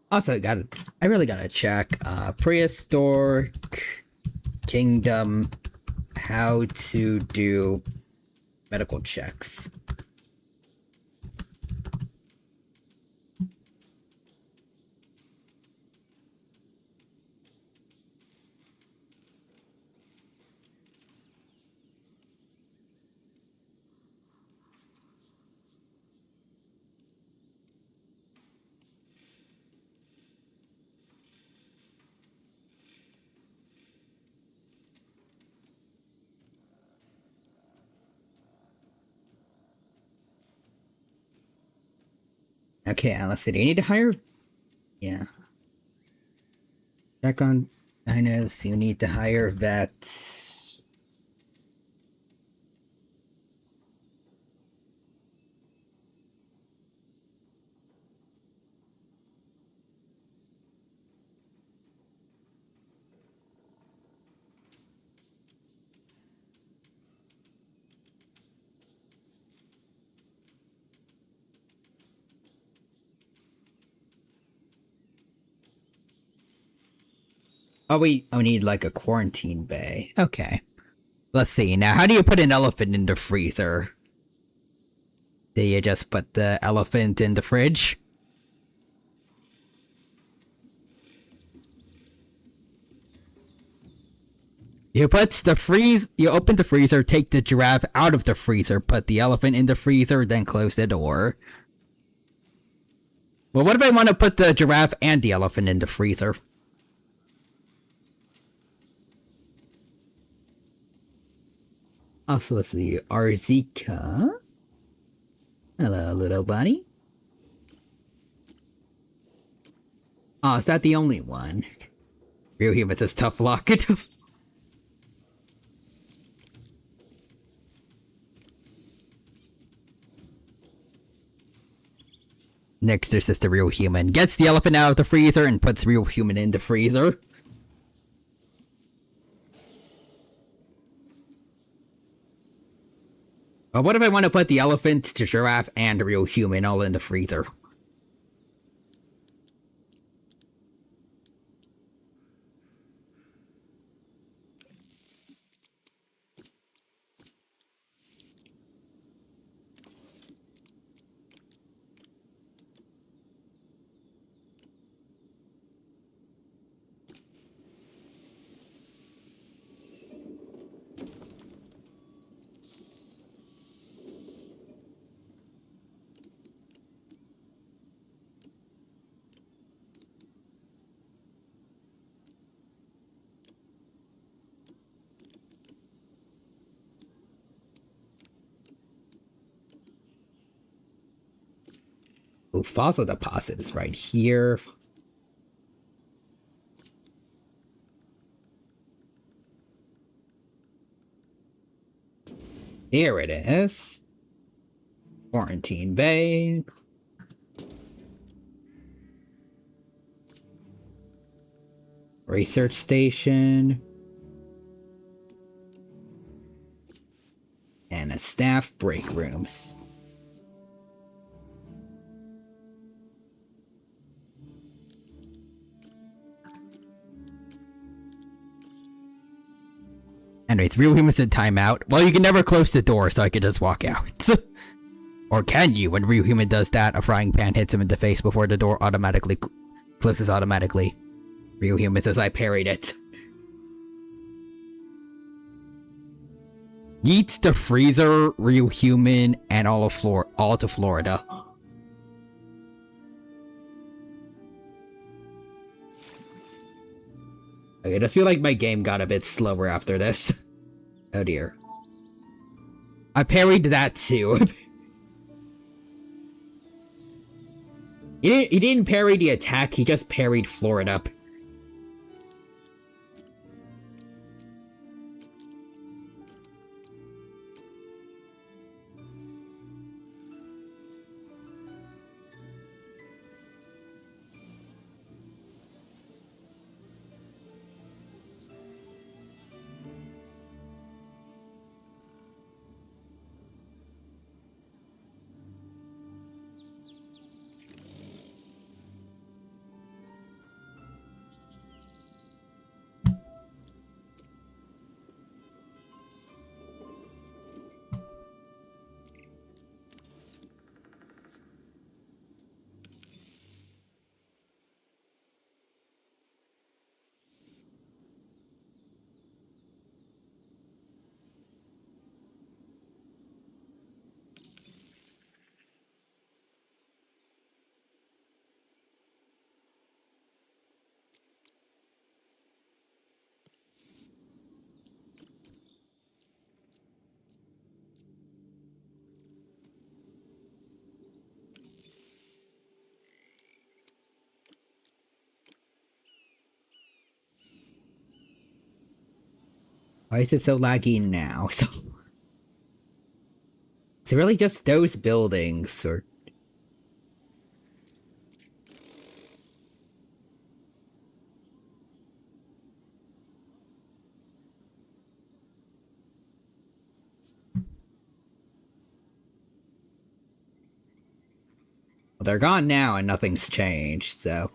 Also, I really gotta check, Prehistoric Kingdom, how to do medical checks. Okay, Alice, do you need to hire? Yeah. Check on dinos. You need to hire vets. Oh, we need like a quarantine bay. Okay. Let's see. Now, how do you put an elephant in the freezer? Do you just put the elephant in the fridge? You open the freezer, take the giraffe out of the freezer, put the elephant in the freezer, then close the door. Well, what if I want to put the giraffe and the elephant in the freezer? Also, let's see. Arzika. Hello, little buddy. Oh, is that the only one? Real humans is tough luck. Next, there's just the real human. Gets the elephant out of the freezer and puts real human in the freezer. But what if I want to put the elephant, the giraffe, and the real human all in the freezer? Oh, fossil deposit is right here. Here it is. Quarantine bay. Research station. And a staff break rooms. Anyways, real humans in timeout. Well, you can never close the door, so I could just walk out. Or can you? When real human does that, a frying pan hits him in the face before the door automatically closes automatically. Real human says I parried it. Yeets the freezer, real human, and all to Florida. Okay, I just feel like my game got a bit slower after this. Oh dear. I parried that too. He didn't parry the attack, he just parried Florida. Why is it so laggy now? So, is it really just those buildings, or? Well, they're gone now and nothing's changed, so.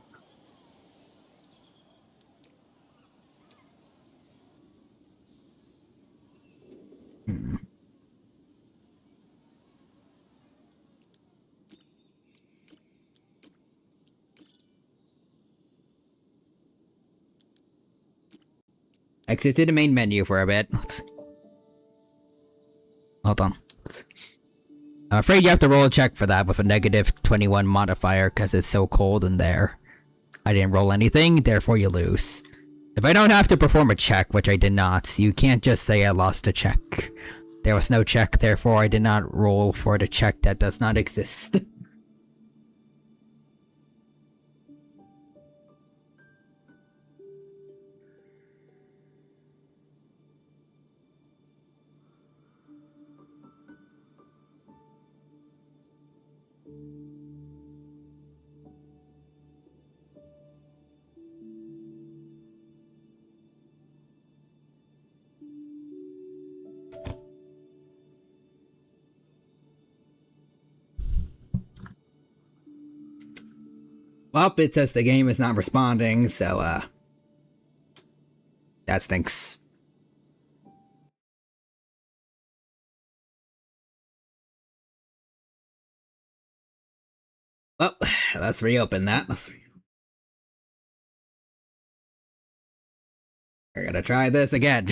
Hmm. Exited the main menu for a bit. Hold on. I'm afraid you have to roll a check for that with a negative 21 modifier because it's so cold in there. I didn't roll anything, therefore you lose. If I don't have to perform a check, which I did not, you can't just say I lost a check. There was no check, therefore I did not roll for the check that does not exist. Well, it says the game is not responding, so, that stinks. Well, let's reopen that. We're gonna try this again.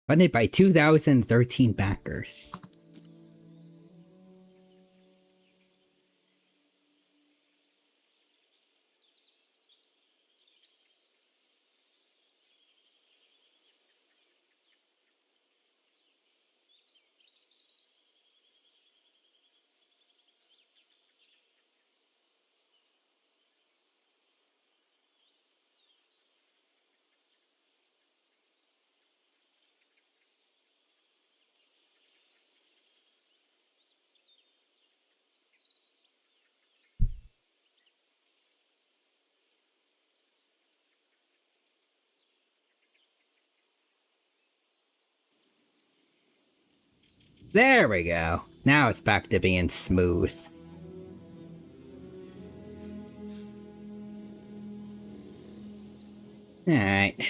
Funded by 2013 backers. There we go. Now it's back to being smooth. Alright.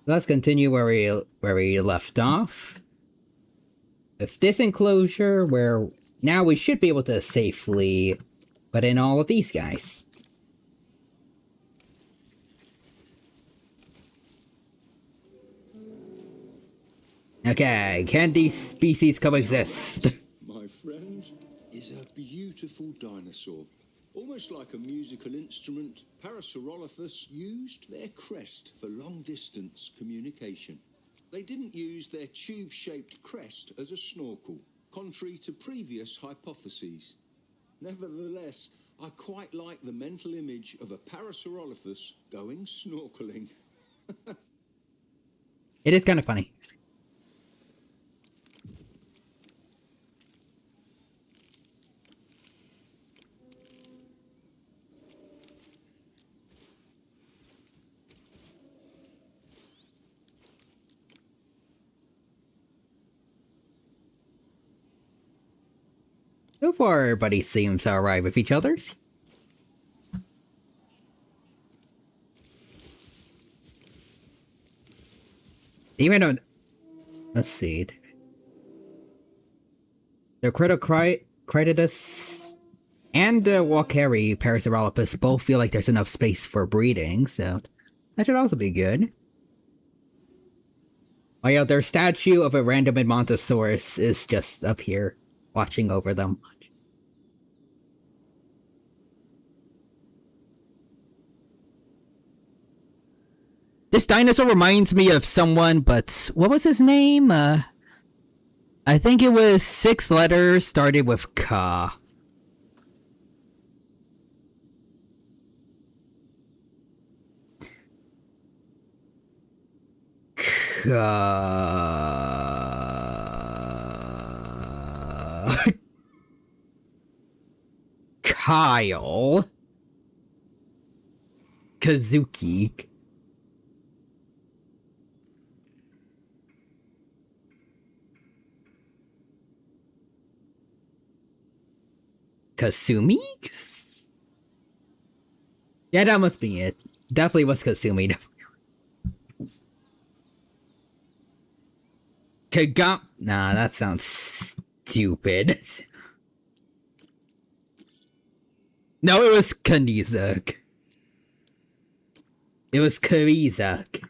Let's continue where we left off. With this enclosure, where now we should be able to safely put in all of these guys. Okay, can these species coexist? My friend is a beautiful dinosaur. Almost like a musical instrument, Parasaurolophus used their crest for long-distance communication. They didn't use their tube-shaped crest as a snorkel, contrary to previous hypotheses. Nevertheless, I quite like the mental image of a Parasaurolophus going snorkeling. It is kind of funny. So far, everybody seems alright with each other's. Even though... Let's see. The Crititus and the Walkeri Parasaurolophus both feel like there's enough space for breeding, so that should also be good. Oh yeah, their statue of a random Edmontosaurus is just up here, watching over them. This dinosaur reminds me of someone, but what was his name? I think it was 6 letters, started with Ka. Kyle. Kazuki. Kasumi? Yeah, that must be it. Definitely was Kasumi. Kagam. Nah, that sounds stupid. No, it was Kanizak. It was Karizak.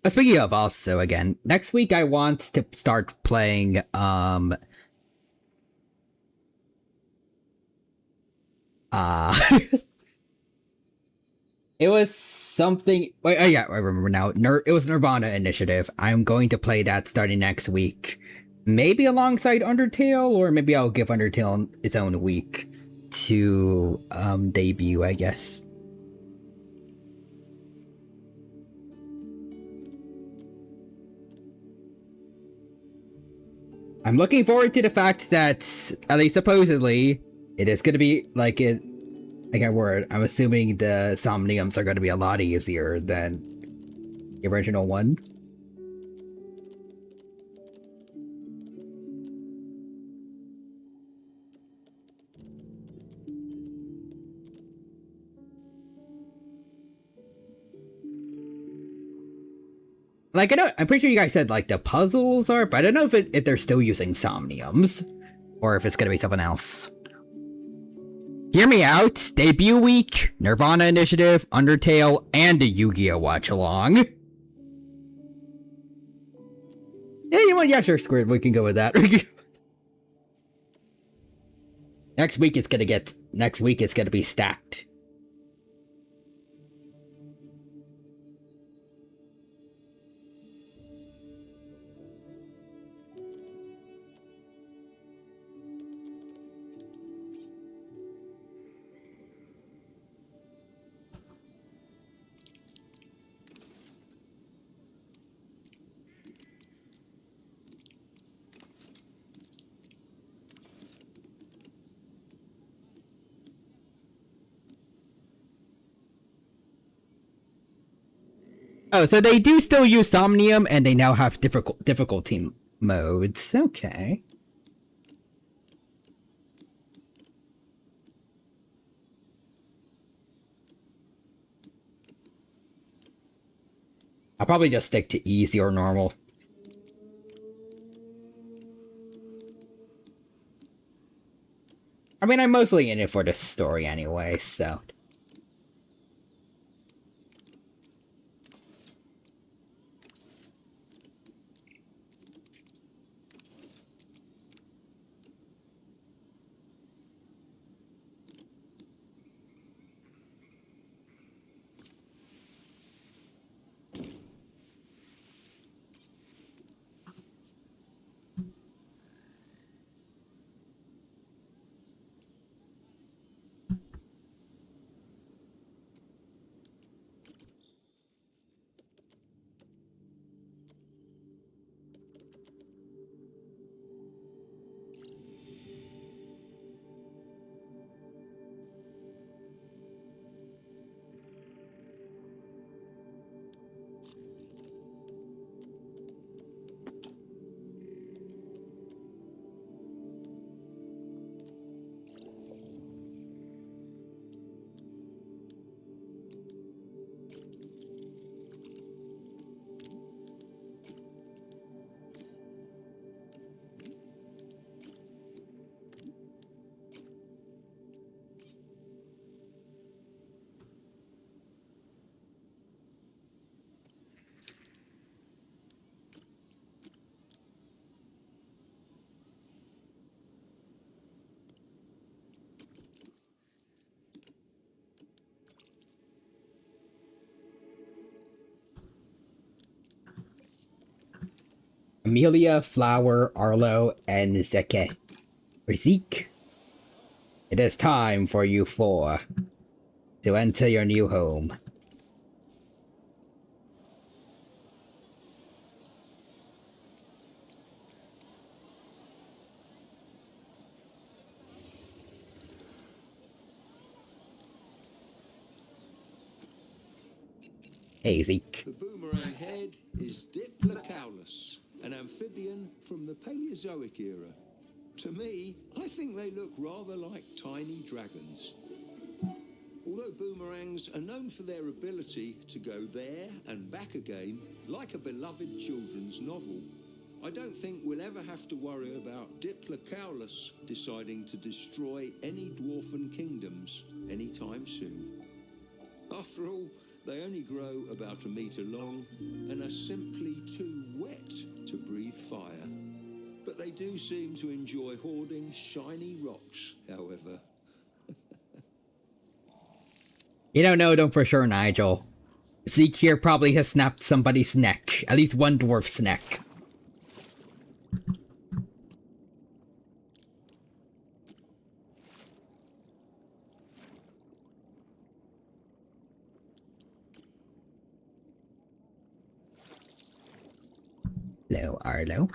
Speaking of also, again, next week I want to start playing, it was something, wait, oh yeah, I remember now, it was Nirvana Initiative. I'm going to play that starting next week. Maybe alongside Undertale, or maybe I'll give Undertale its own week to, debut, I guess. I'm looking forward to the fact that, at least supposedly, it is going to be like it. Like a word, I'm assuming the Somniums are going to be a lot easier than the original one. Like I know, I'm pretty sure you guys said like the puzzles are, but I don't know if they're still using Somniums or if it's going to be something else. Hear me out. Debut week, Nirvana Initiative, Undertale, and a Yu-Gi-Oh! Watch along. Yeah, you want? Yeah, sure, Squid. We can go with that. Next week it's gonna be stacked. Oh, so they do still use Somnium, and they now have difficulty modes. Okay. I'll probably just stick to easy or normal. I mean, I'm mostly in it for the story anyway, so. Amelia, Flower, Arlo, and Zeke. Or Zeke. It is time for you four to enter your new home. Hey, Zeke. The boomerang head is Diplodocus, an amphibian from the Paleozoic era. To me, I think they look rather like tiny dragons. Although boomerangs are known for their ability to go there and back again, like a beloved children's novel, I don't think we'll ever have to worry about Diplodocus deciding to destroy any dwarfen kingdoms anytime soon. After all, they only grow about a meter long and are simply too wet to breathe fire. But they do seem to enjoy hoarding shiny rocks, however. You don't know them for sure, Nigel. Zeke here probably has snapped somebody's neck. At least one dwarf's neck. Hello, Arlo.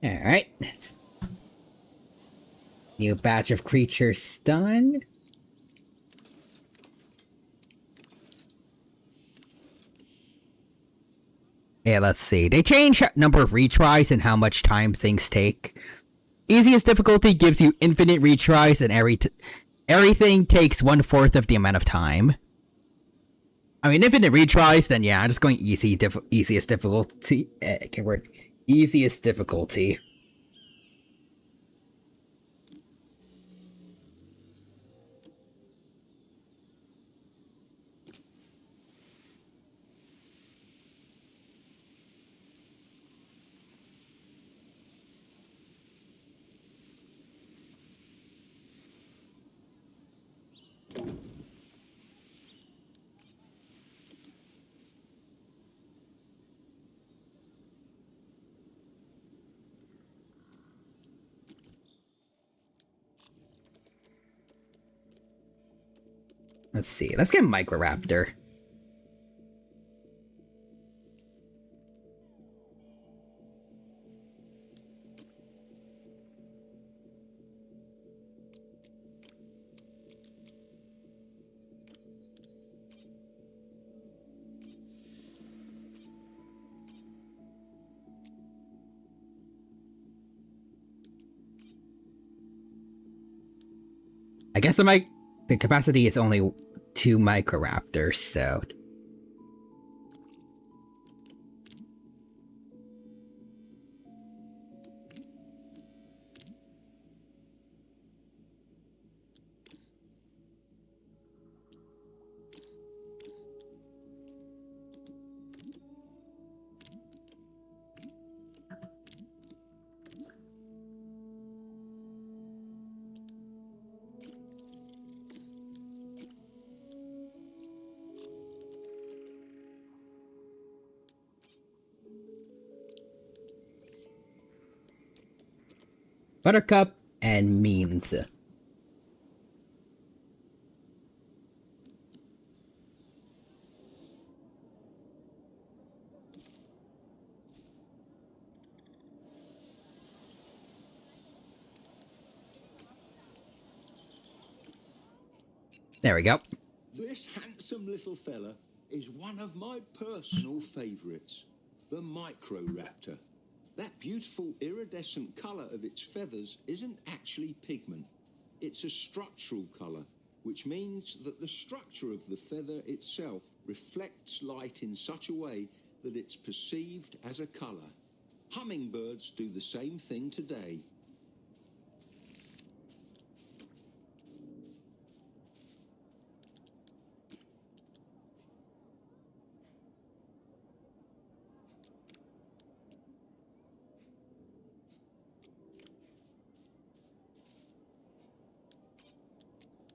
Alright. New batch of creatures done. Yeah, let's see. They change number of retries and how much time things take. Easiest difficulty gives you infinite retries and everything takes 1/4 of the amount of time. I mean, infinite retries, then yeah, I'm just going easiest difficulty. Can work. Easiest difficulty. Let's see. Let's get Microraptor. I guess the capacity is only 2 Microraptors, so... Buttercup and Means. There we go. This handsome little fella is one of my personal favourites, the Microraptor. That beautiful iridescent colour of its feathers isn't actually pigment. It's a structural colour, which means that the structure of the feather itself reflects light in such a way that it's perceived as a colour. Hummingbirds do the same thing today.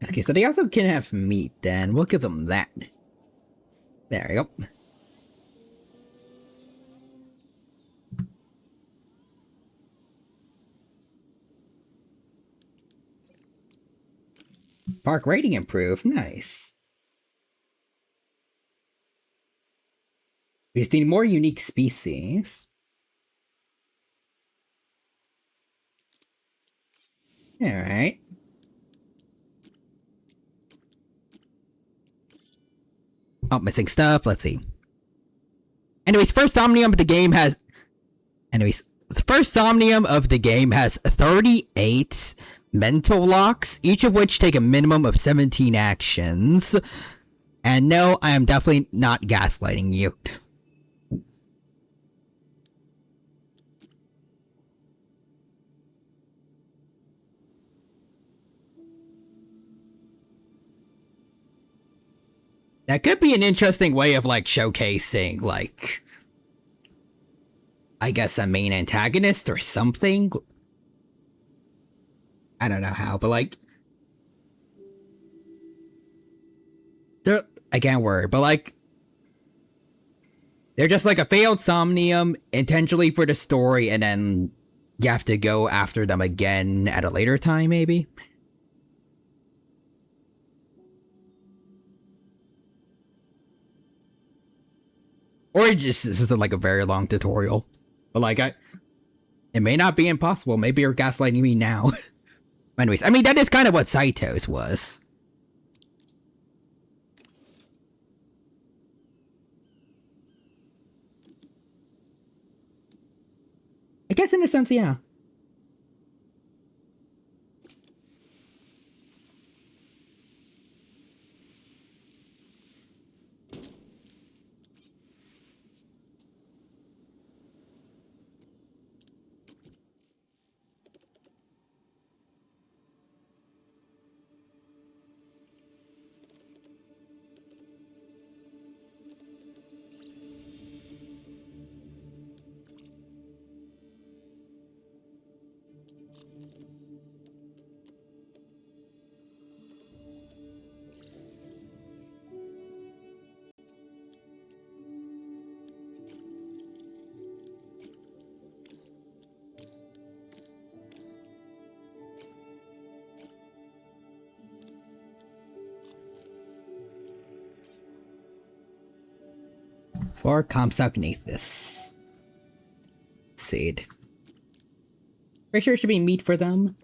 Okay, so they also can have meat then. We'll give them that. There we go. Park rating improved. Nice. We just need more unique species. Alright. Oh, missing stuff. Let's see. Anyways, first Omnium of the game has... Anyways, the first Omnium of the game has 38 mental locks, each of which take a minimum of 17 actions. And no, I am definitely not gaslighting you. That could be an interesting way of, like, showcasing, like, I guess a main antagonist or something. I don't know how, but, like, I can't word, but, like, they're just like a failed Somnium intentionally for the story, and then you have to go after them again at a later time, maybe? Or this isn't like a very long tutorial. But like, it may not be impossible. Maybe you're gaslighting me now. Anyways, I mean, that is kind of what Saito's was. I guess in a sense, yeah. For Compsognathus. Seed. Pretty sure it should be meat for them.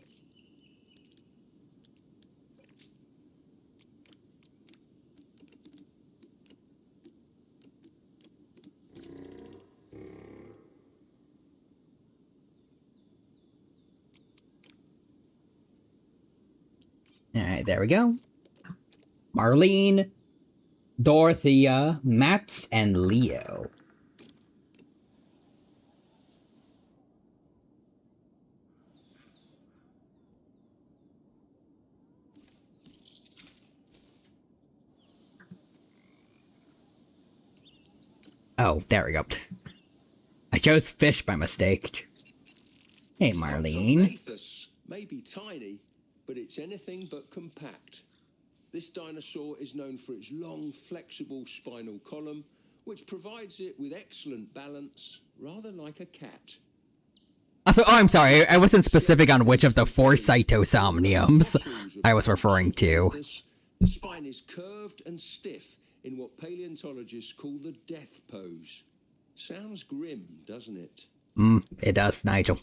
Alright, there we go. Marlene, Dorothea, Max, and Leo. Oh, there we go. I chose fish by mistake. Hey, Marlene. May be tiny, but it's anything but compact. This dinosaur is known for its long, flexible spinal column, which provides it with excellent balance, rather like a cat. Also, oh, I'm sorry, I wasn't specific on which of the 4 Cytosomniums I was referring to. The spine is curved and stiff in what paleontologists call the death pose. Sounds grim, doesn't it? It does, Nigel.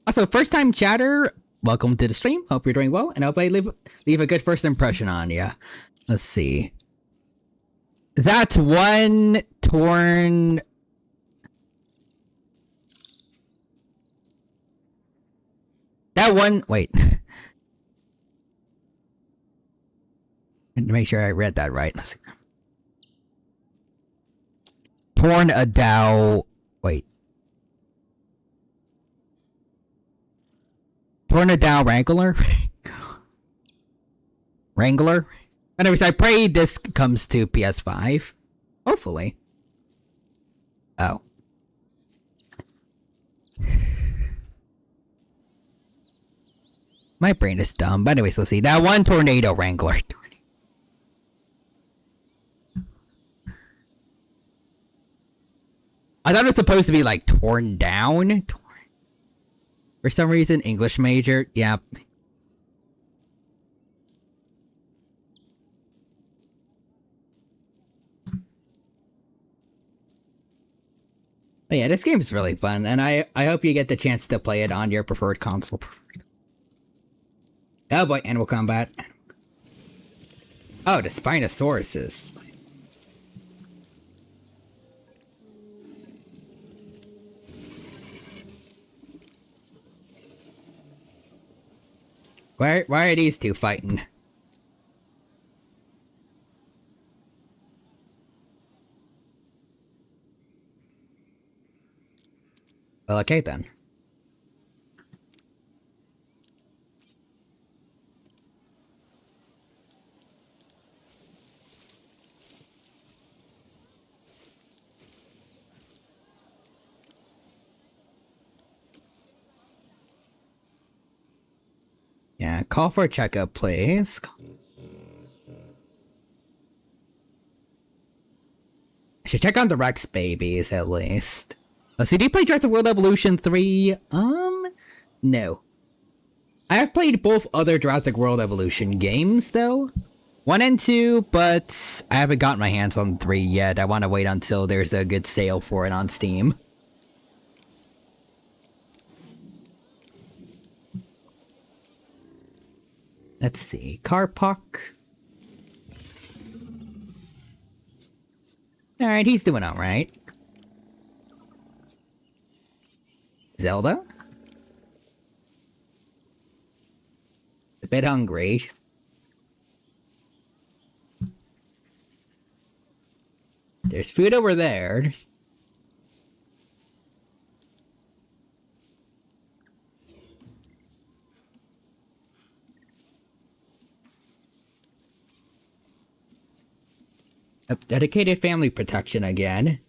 Also, first time chatter, welcome to the stream. Hope you're doing well, and I hope I leave a good first impression on you. Let's see. That's one torn... That one... Wait. To make sure I read that right. Let's see. Tornado... Wait. Tornado Wrangler? Wrangler? Anyways, I pray this comes to PS5. Hopefully. Oh. My brain is dumb. But anyways, let's see. That one Tornado Wrangler. I thought it was supposed to be like torn down. For some reason, English major. Yeah. But yeah, this game is really fun, and I hope you get the chance to play it on your preferred console. Oh boy, Animal Combat. Oh, the Spinosauruses. Why are these two fighting? Well, okay then. Yeah, call for a checkup, please. I should check on the Rex babies, at least. Let's see, do you play Jurassic World Evolution 3? No. I have played both other Jurassic World Evolution games, though. 1 and 2, but I haven't gotten my hands on 3 yet. I want to wait until there's a good sale for it on Steam. Let's see. Carpuck. Alright, he's doing alright. Zelda? A bit hungry. There's food over there. Dedicated family protection again.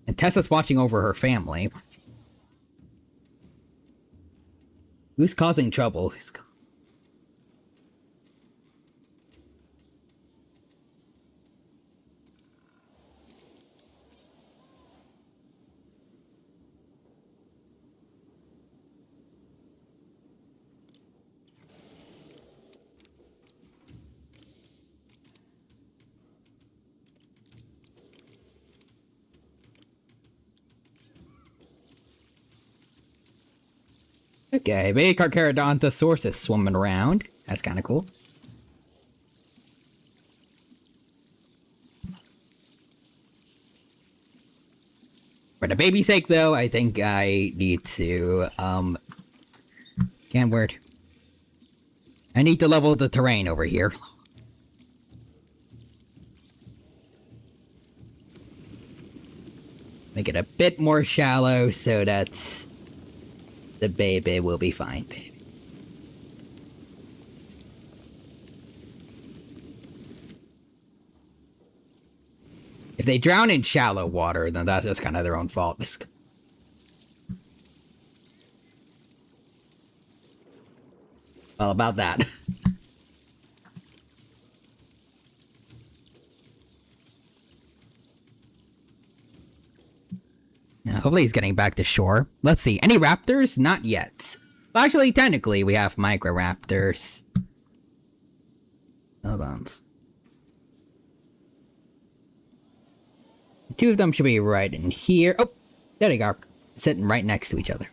And Tessa's watching over her family. Who's causing trouble? Okay, big Carcharodontosaurus is swimming around. That's kind of cool. For the baby's sake, though, I think I need to, can't word. I need to level the terrain over here. Make it a bit more shallow so that the baby will be fine, baby. If they drown in shallow water, then that's just kind of their own fault. Well, about that. Now, hopefully he's getting back to shore. Let's see. Any raptors? Not yet. Well, actually, technically, we have microraptors. Hold on. The two of them should be right in here. Oh, there they are. Sitting right next to each other.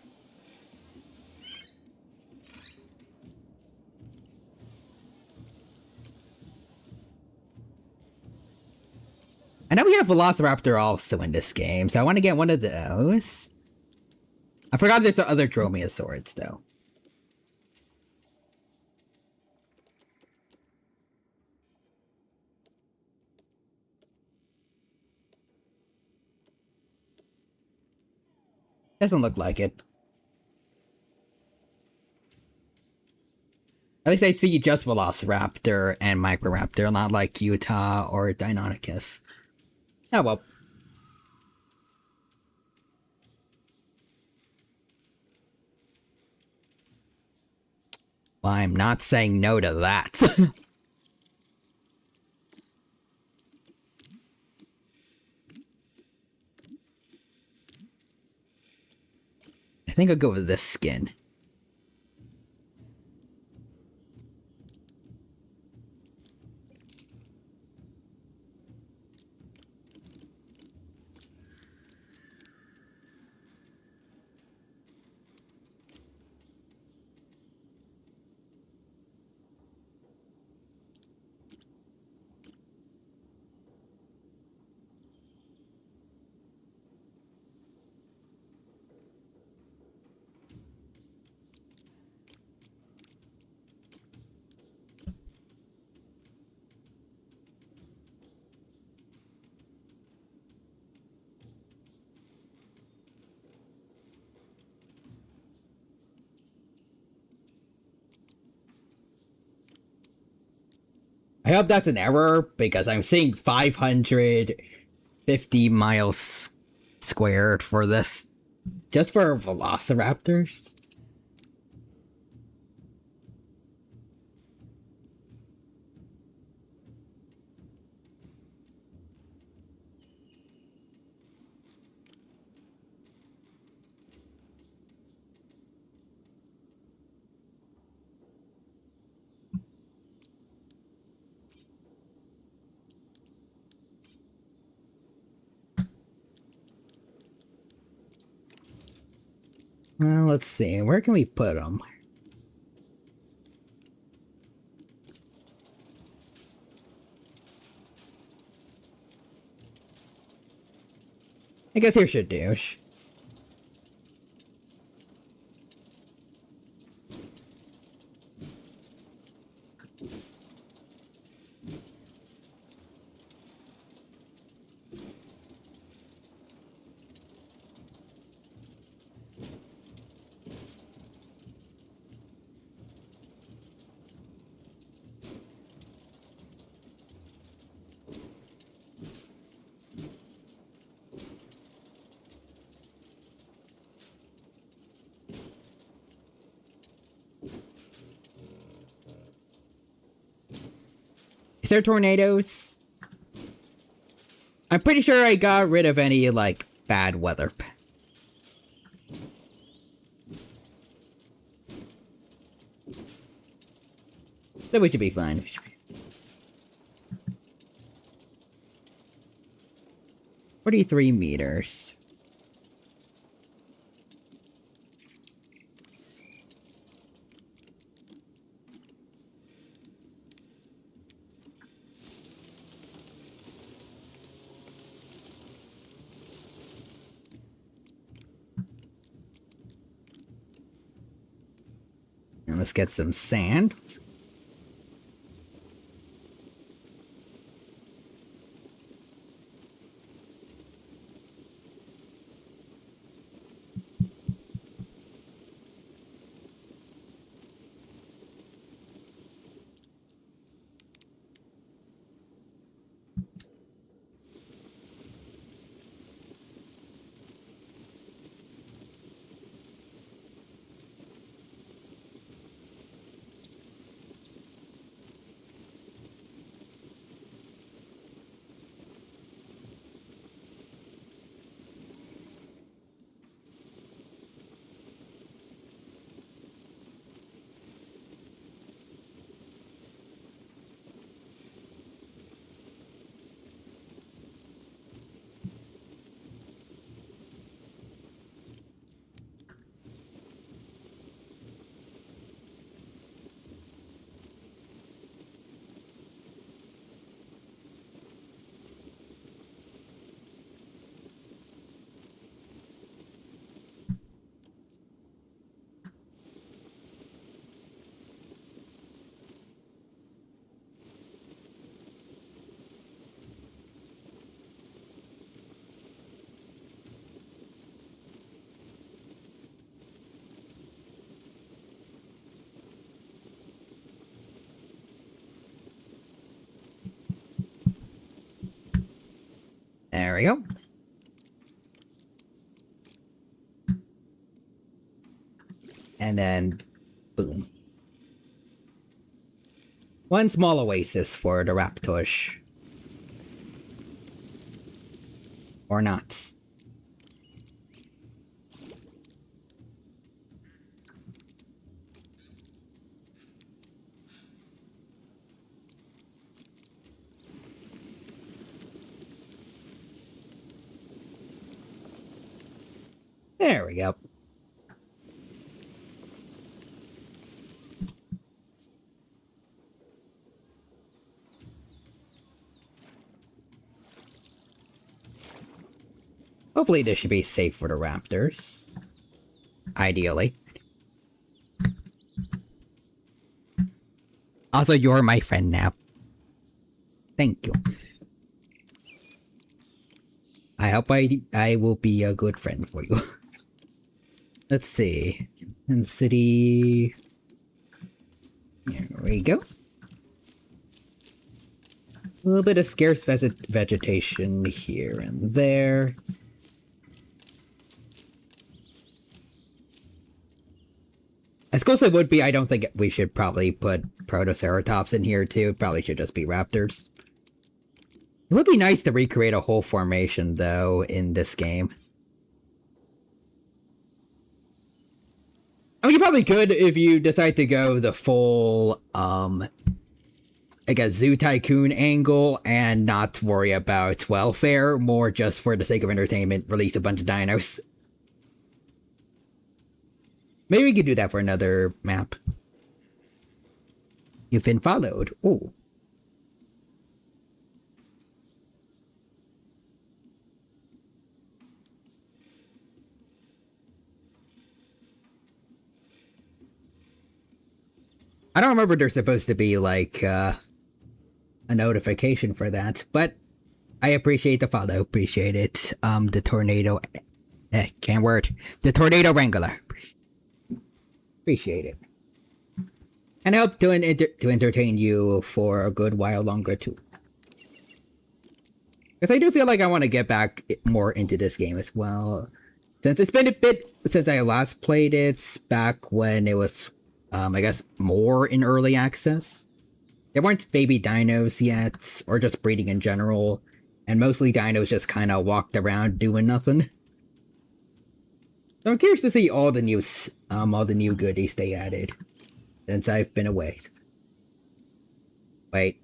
I know we have Velociraptor also in this game, so I want to get one of those. I forgot there's other Dromaeosaurids, though. Doesn't look like it. At least I see just Velociraptor and Microraptor, not like Utah or Deinonychus. Oh well. Well, I'm not saying no to that. think I'll go with this skin. I hope that's an error, because I'm seeing 550 miles squared for this. Just for velociraptors? Well, let's see. Where can we put them? I guess here should do. Is there tornadoes? I'm pretty sure I got rid of any, like, bad weather. So we should be fine. 43 meters. And let's get some sand. There we go. And then, boom. One small oasis for the raptors. Or not. There we go. Hopefully this should be safe for the raptors. Ideally. Also, you're my friend now. Thank you. I hope I will be a good friend for you. Let's see. In city... Here we go. A little bit of scarce vegetation here and there. As close as it would be, I don't think we should probably put Protoceratops in here too. Probably should just be raptors. It would be nice to recreate a whole formation, though, in this game. I mean, you probably could if you decide to go the full, like a Zoo Tycoon angle and not worry about welfare, more just for the sake of entertainment, release a bunch of dinos. Maybe we could do that for another map. You've been followed. Ooh. I don't remember there's supposed to be, like, a notification for that, but I appreciate the follow, appreciate it. The tornado... can't word. The tornado wrangler. Appreciate it. And I hope to entertain you for a good while longer, too. Because I do feel like I want to get back more into this game as well. Since it's been a bit since I last played it, back when it was... I guess more in early access. There weren't baby dinos yet, or just breeding in general, and mostly dinos just kind of walked around doing nothing. So I'm curious to see all the new goodies they added since I've been away. Wait.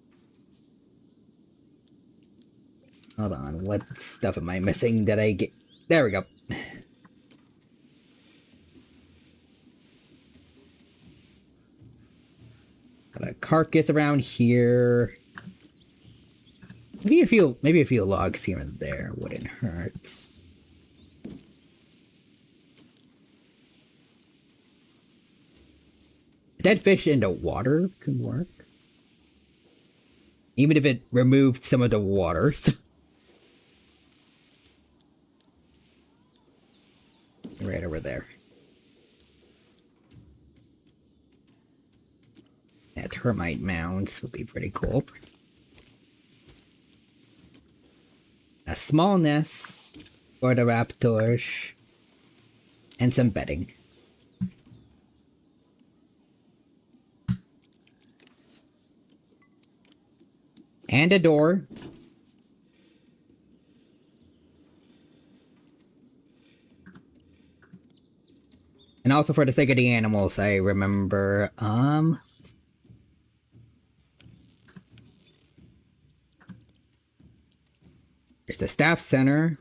Hold on, what stuff am I missing that I get? There we go. Got a carcass around here. Maybe a few logs here and there wouldn't hurt. Dead fish in the water could work. Even if it removed some of the water. Right over there. Yeah, termite mounds would be pretty cool. A small nest for the raptors. And some bedding. And a door. And also for the sake of the animals, I remember, there's the staff center.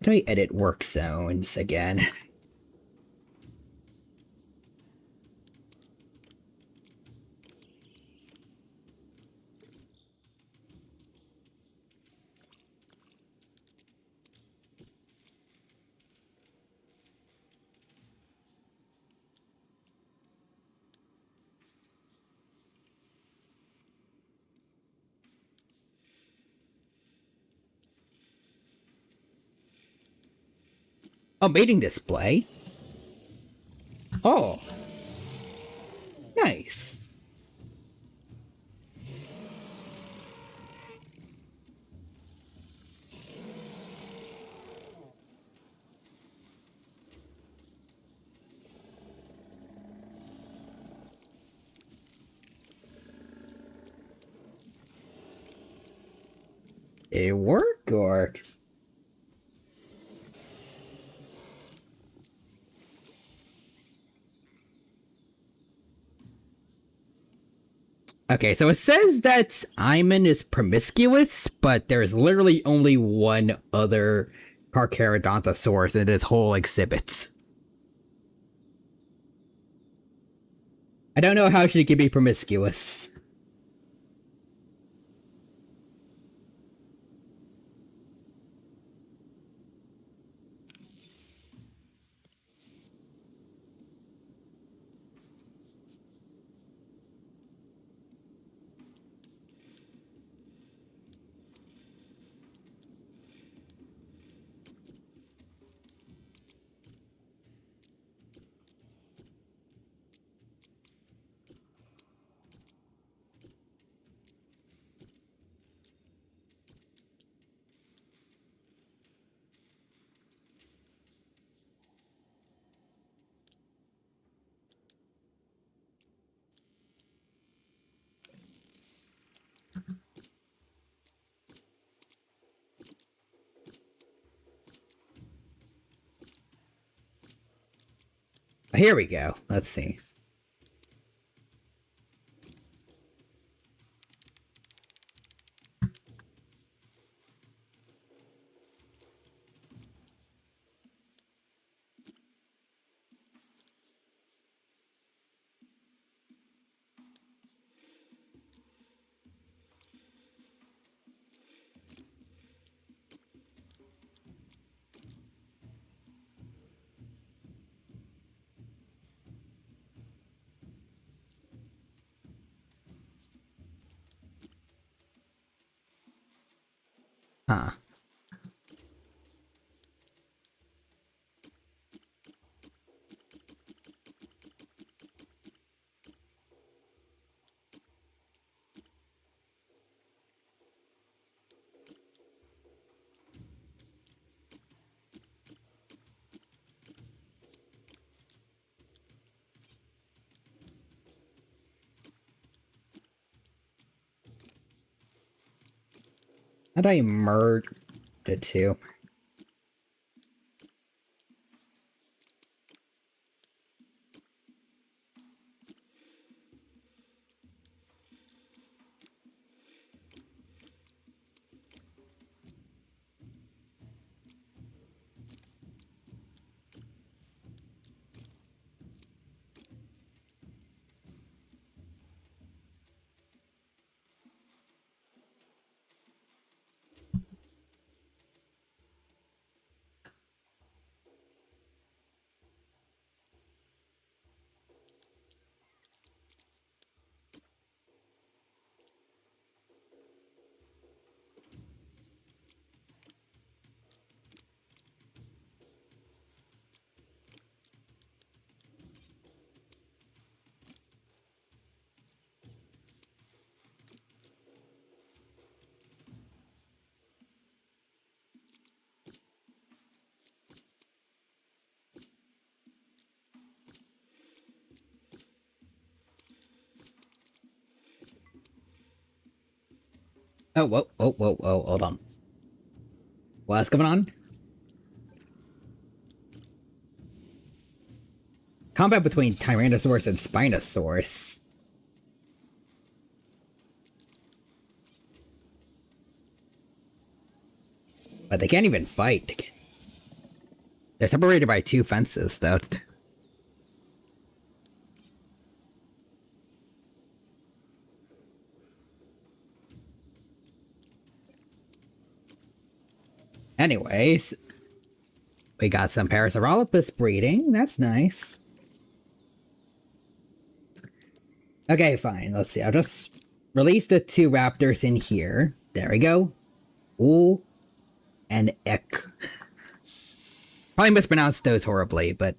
How do I edit work zones again? Oh, mating display? Oh. Nice. Did it work, or... Okay, so it says that Iman is promiscuous, but there's literally only one other Carcharodontosaurus in this whole exhibit. I don't know how she could be promiscuous. Here we go. Let's see. Huh. How do I merge the two? Oh, whoa, whoa, whoa, whoa, hold on. What's going on? Combat between Tyrannosaurus and Spinosaurus. But they can't even fight. They're separated by two fences, though. Anyways, we got some Parasaurolophus breeding. That's nice. Okay, fine. Let's see. I'll just release the two raptors in here. There we go. Ooh and Ek. Probably mispronounced those horribly, but...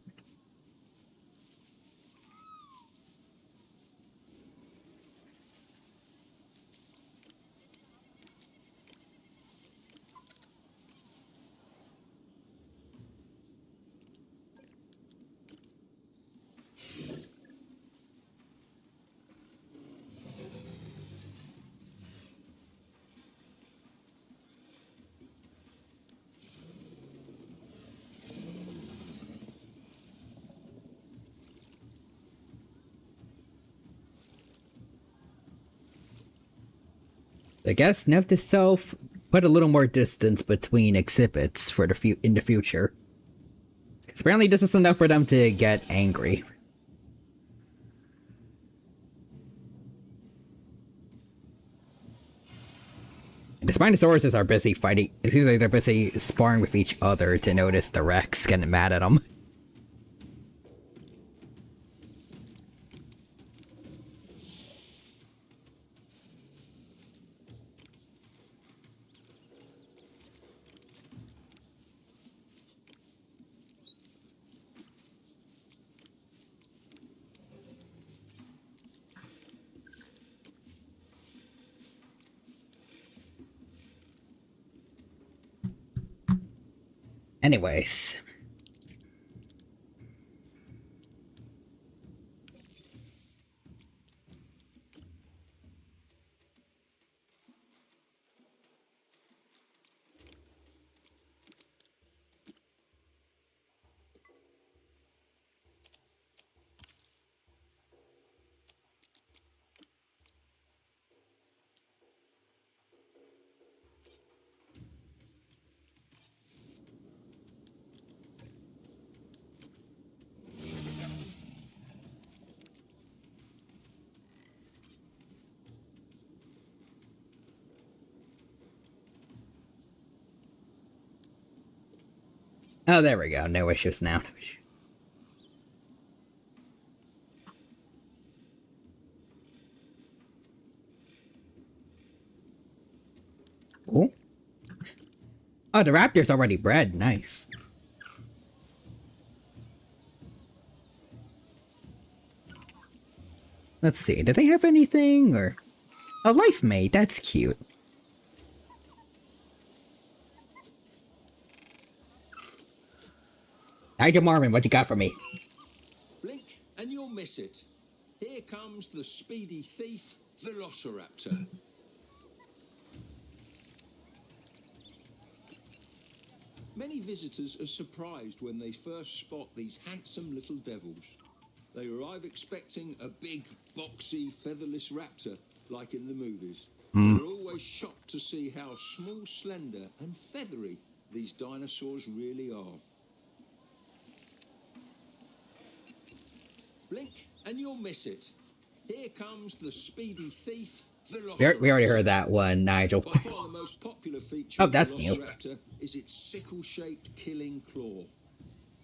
I guess note to self, put a little more distance between exhibits for the in the future. Because apparently this is enough for them to get angry. And the Spinosauruses are busy fighting. It seems like they're busy sparring with each other to notice the Rex getting mad at them. Anyways. Oh, there we go. No issues now. No issue. Ooh. Oh, the raptor's already bred. Nice. Let's see. Did they have anything or a life mate? That's cute. Nigel Marvin, what you got for me? Blink and you'll miss it. Here comes the speedy thief, Velociraptor. Many visitors are surprised when they first spot these handsome little devils. They arrive expecting a big, boxy, featherless raptor, like in the movies. They're always shocked to see how small, slender, and feathery these dinosaurs really are. Blink and you'll miss it. Here comes the speedy thief, Velociraptor. We already heard that one, Nigel. By far the most popular feature Oh, that's of new. Velociraptor is its sickle-shaped killing claw.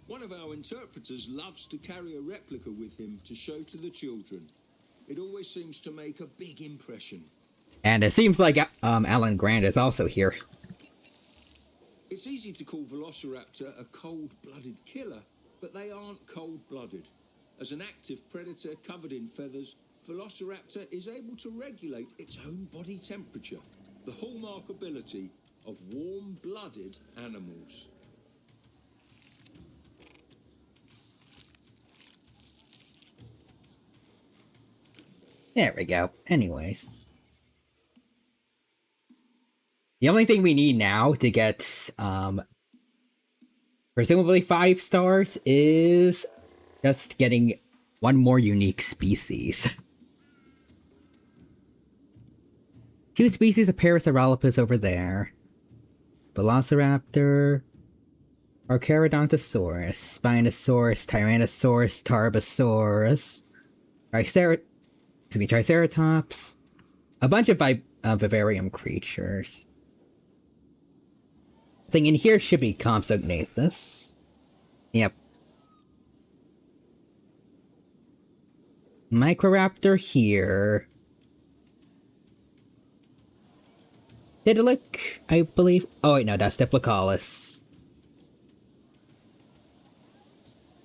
One of our interpreters loves to carry a replica with him to show to the children. It always seems to make a big impression. And it seems like Alan Grant is also here. It's easy to call Velociraptor a cold-blooded killer, but they aren't cold-blooded. As an active predator covered in feathers, Velociraptor is able to regulate its own body temperature, the hallmark ability of warm-blooded animals. There we go. Anyways. The only thing we need now to get, presumably 5 stars is just getting one more unique species. 2 species of Parasaurolophus over there. Velociraptor, Archaerodontosaurus, Spinosaurus, Tyrannosaurus, Tarbosaurus, Triceratops, a bunch of vivarium creatures. I think in here should be Compsognathus. Yep. Microraptor here. Daedalic, I believe. Oh wait, no, that's Diplocaulus.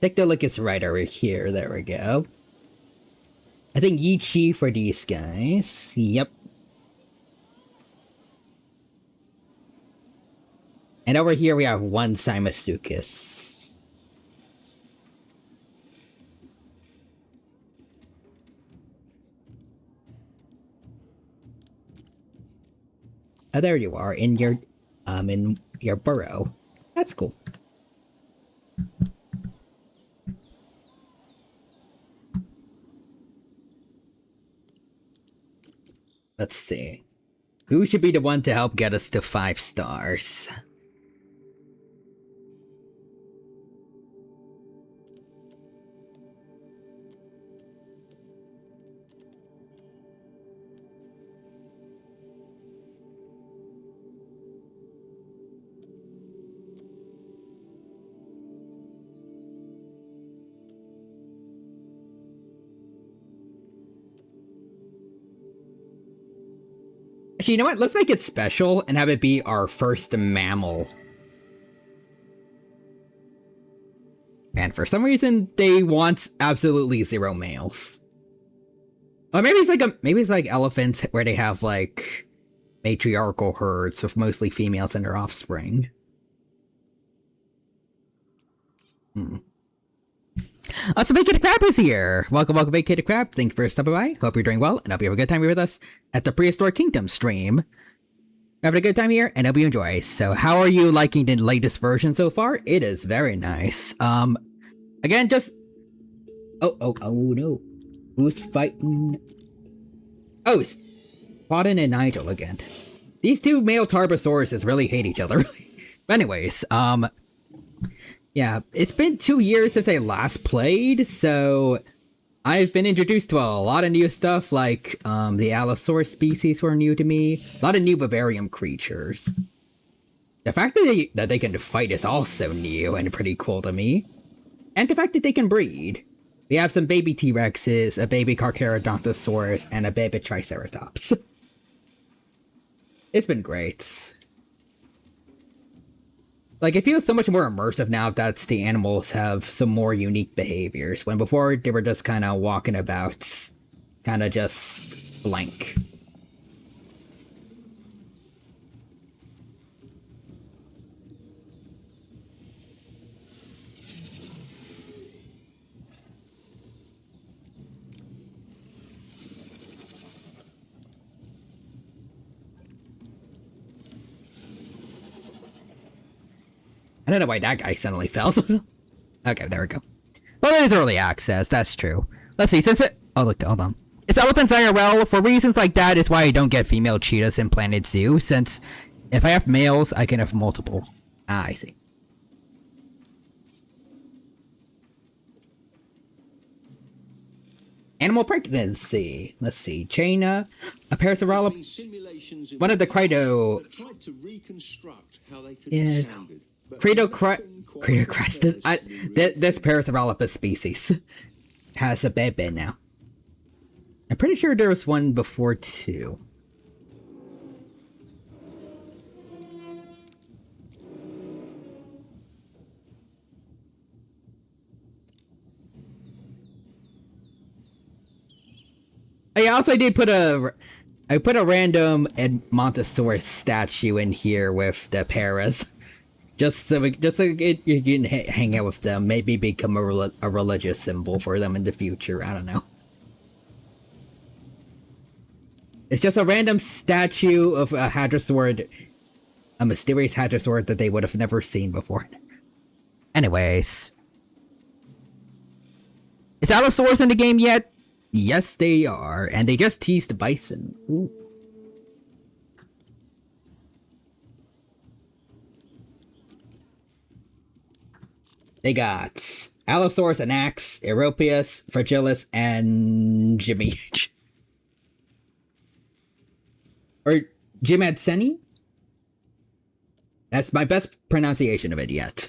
Daedalic is right over here. There we go. I think Yichi for these guys. Yep. And over here we have one Simasuchus. Oh, there you are in your burrow. That's cool. Let's see. Who should be the one to help get us to 5 stars? Actually, you know what? Let's make it special and have it be our first mammal. And for some reason, they want absolutely 0 males. Or maybe it's like elephants where they have like matriarchal herds of mostly females and their offspring. So Vacated Crab is here! Welcome, Vacated Crab. Thanks for stopping by. Hope you're doing well, and hope you have a good time here with us at the Prehistoric Kingdom stream. Having a good time here, and hope you enjoy. So how are you liking the latest version so far? It is very nice. Again, just... Oh no. Who's fighting? Oh, Spottin and Nigel again. These two male Tarbosauruses really hate each other. But anyways, yeah, it's been 2 years since I last played, so I've been introduced to a lot of new stuff, like the Allosaurus species were new to me, a lot of new vivarium creatures. The fact that they can fight is also new and pretty cool to me. And the fact that they can breed. We have some baby T-Rexes, a baby Carcharodontosaurus, and a baby Triceratops. It's been great. Like, it feels so much more immersive now that the animals have some more unique behaviors, when before they were just kind of walking about, kind of just blank. I don't know why that guy suddenly fell. Okay, there we go. Well, it is early access, that's true. Let's see, since it... Oh, look, hold on. It's elephants IRL. For reasons like that is why I don't get female cheetahs in Planet Zoo, since if I have males, I can have multiple. Ah, I see. Animal pregnancy. Let's see. Chaina, a Parasaurolophus, one of the Crido... Yeah. Credo-crested. This Parasaurolophus species has a baby now. I'm pretty sure there was one before too. I also did put a random Edmontosaurus statue in here with the paras. Just so you can hang out with them, maybe become a religious symbol for them in the future, I don't know. It's just a random statue of a hadrosaurid, a mysterious hadrosaurid that they would have never seen before. Anyways. Is Allosaurus in the game yet? Yes, they are, and they just teased bison. Ooh. They got Allosaurus anax, Europeus, fragilis, and Jimmy. Or Jimadseni? That's my best pronunciation of it yet.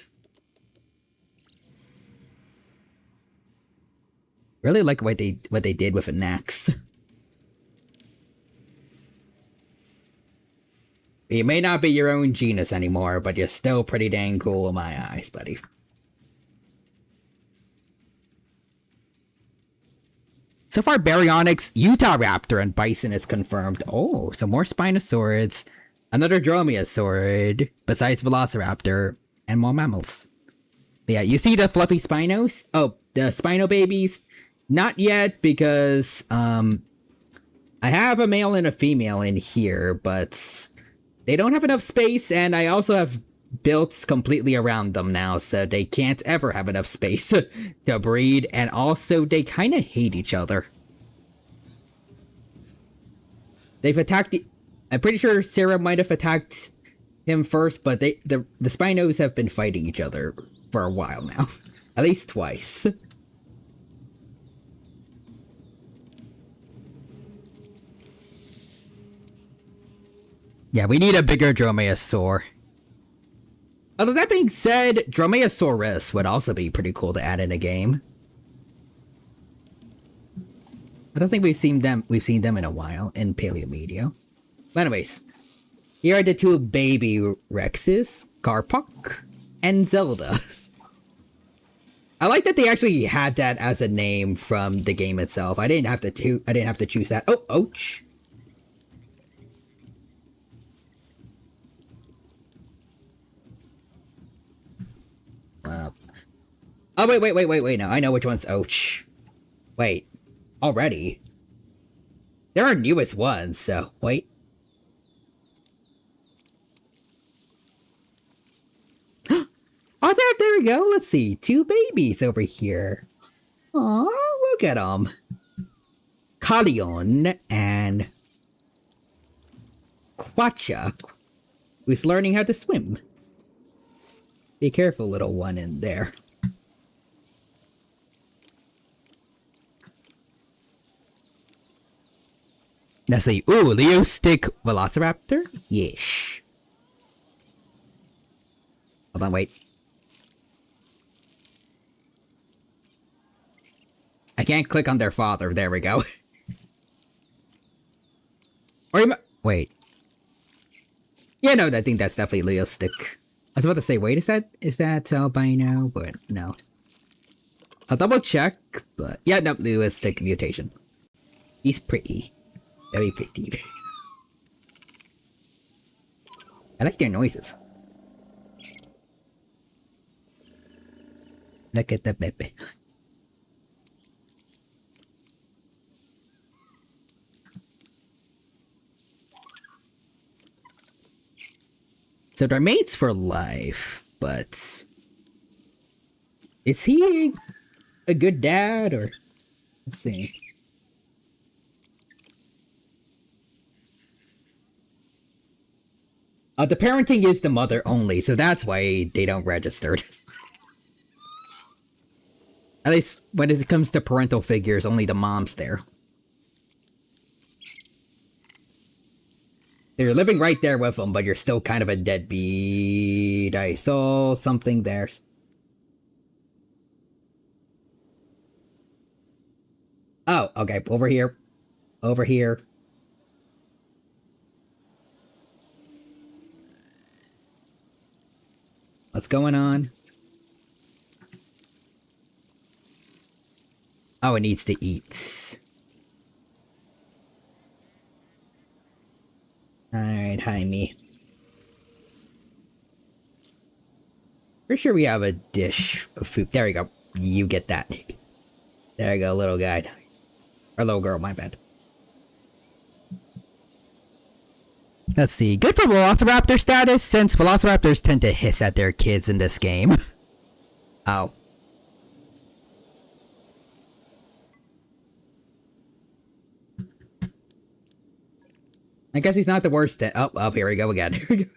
Really like what they did with anax. You may not be your own genus anymore, but you're still pretty dang cool in my eyes, buddy. So far, Baryonyx, Utahraptor, and Bison is confirmed. Oh, so more Spinosaurids, another Dromaeosaurid, besides Velociraptor, and more mammals. But yeah, you see the fluffy Spinos? Oh, the Spino babies? Not yet, because, I have a male and a female in here, but they don't have enough space, and I also have built completely around them now, so they can't ever have enough space to breed, and also they kind of hate each other. They've attacked I'm pretty sure Sarah might have attacked him first, but the Spinos have been fighting each other for a while now. At least twice. Yeah, we need a bigger Dromaeosaur. Although that being said, Dromaeosaurus would also be pretty cool to add in a game. I don't think we've seen them in a while in Paleomedia. But anyways, here are the two baby Rexes, Garpok and Zelda. I like that they actually had that as a name from the game itself. I didn't have to choose that. Oh, ouch. Oh, wait, no, I know which one's ouch. Wait, already? There are newest ones, so, wait. Oh, there we go, let's see, two babies over here. Aw, look at them. Kalion and Quacha, who's learning how to swim. Be careful, little one in there. Let's see. Ooh, Leo Stick Velociraptor? Yeesh. Hold on, wait. I can't click on their father. There we go. Or wait. Yeah, no, I think that's definitely Leo Stick. I was about to say, wait, is that albino? But no. I'll double check, but yeah, no, Leo Stick mutation. He's pretty. Very pretty. I like their noises. Look at the baby. So they're mates for life, but is he a good dad or let's see. The parenting is the mother only, so that's why they don't register. At least when it comes to parental figures, only the mom's there. You're living right there with them, but you're still kind of a deadbeat. I saw something there. Oh, okay, over here. Over here. What's going on? Oh, it needs to eat. Alright, hi me. Pretty sure we have a dish of food. There we go. You get that. There you go, little guy. Or little girl, my bad. Let's see. Good for Velociraptor status, since Velociraptors tend to hiss at their kids in this game. Oh. I guess he's not the worst at— oh, here we go again. Here we go.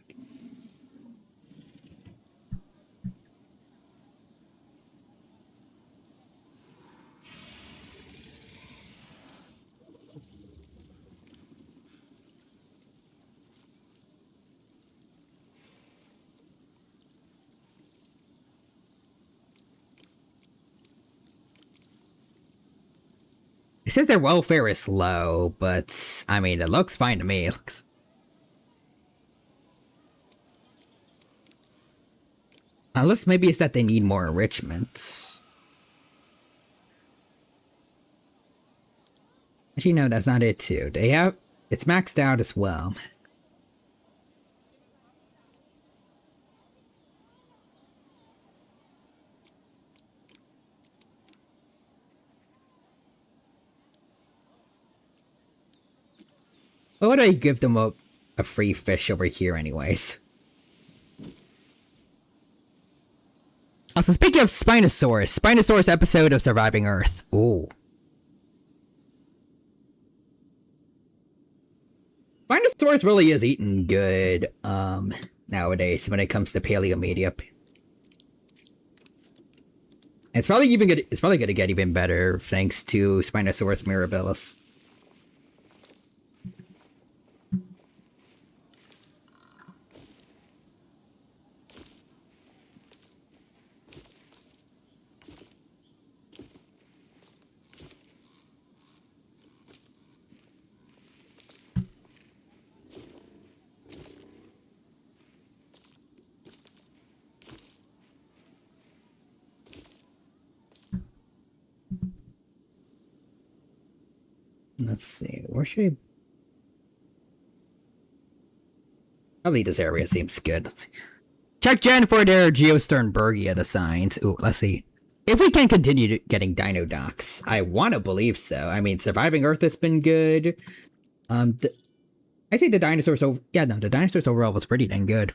It says their welfare is low, but I mean, it looks fine to me. It looks— unless maybe it's that they need more enrichment. Actually, no, that's not it too. They have— it's maxed out as well. Why would I give them a free fish over here anyways? Also, speaking of Spinosaurus episode of Surviving Earth. Ooh. Spinosaurus really is eating good, nowadays when it comes to paleo media. It's probably gonna get even better thanks to Spinosaurus mirabilis. Let's see, where should I... Probably this area seems good. Let's see. Check Gen for their Geosternbergia designs. Ooh, let's see. If we can continue getting Dino Docs, I want to believe so. I mean, Surviving Earth has been good. I say the dinosaurs the dinosaurs overall was pretty dang good.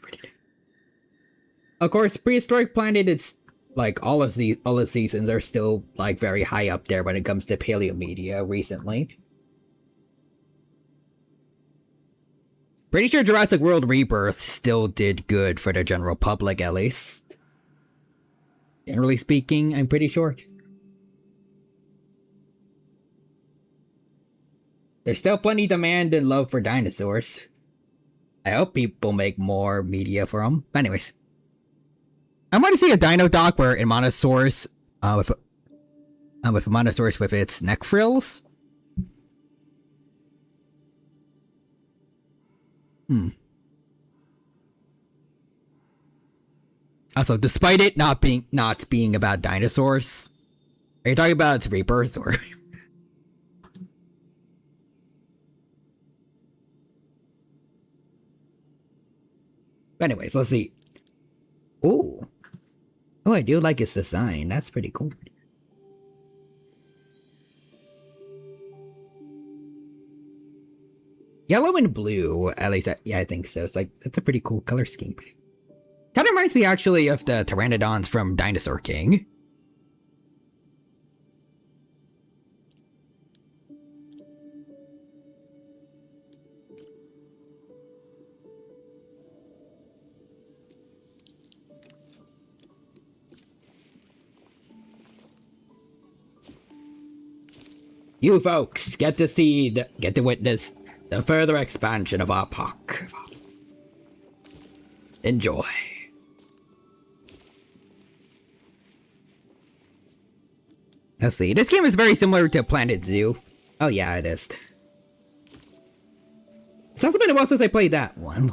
Of course, Prehistoric Planet, it's like all of the seasons are still like very high up there when it comes to paleo media recently. Pretty sure Jurassic World Rebirth still did good for the general public, at least. Generally speaking, I'm pretty sure. There's still plenty demand and love for dinosaurs. I hope people make more media for them. But anyways. I want to see a dino doc where Monosaurus, with Monosaurus with its neck frills. Also, despite it not being about dinosaurs, are you talking about its rebirth or? But anyways, let's see. Ooh. Oh, I do like its design. That's pretty cool. Yellow and blue, at least, yeah, I think so. It's like, that's a pretty cool color scheme. Kind of reminds me, actually, of the Pteranodons from Dinosaur King. You folks get to witness the further expansion of our park. Enjoy. Let's see. This game is very similar to Planet Zoo. Oh yeah, it is. It's also been a while since I played that one.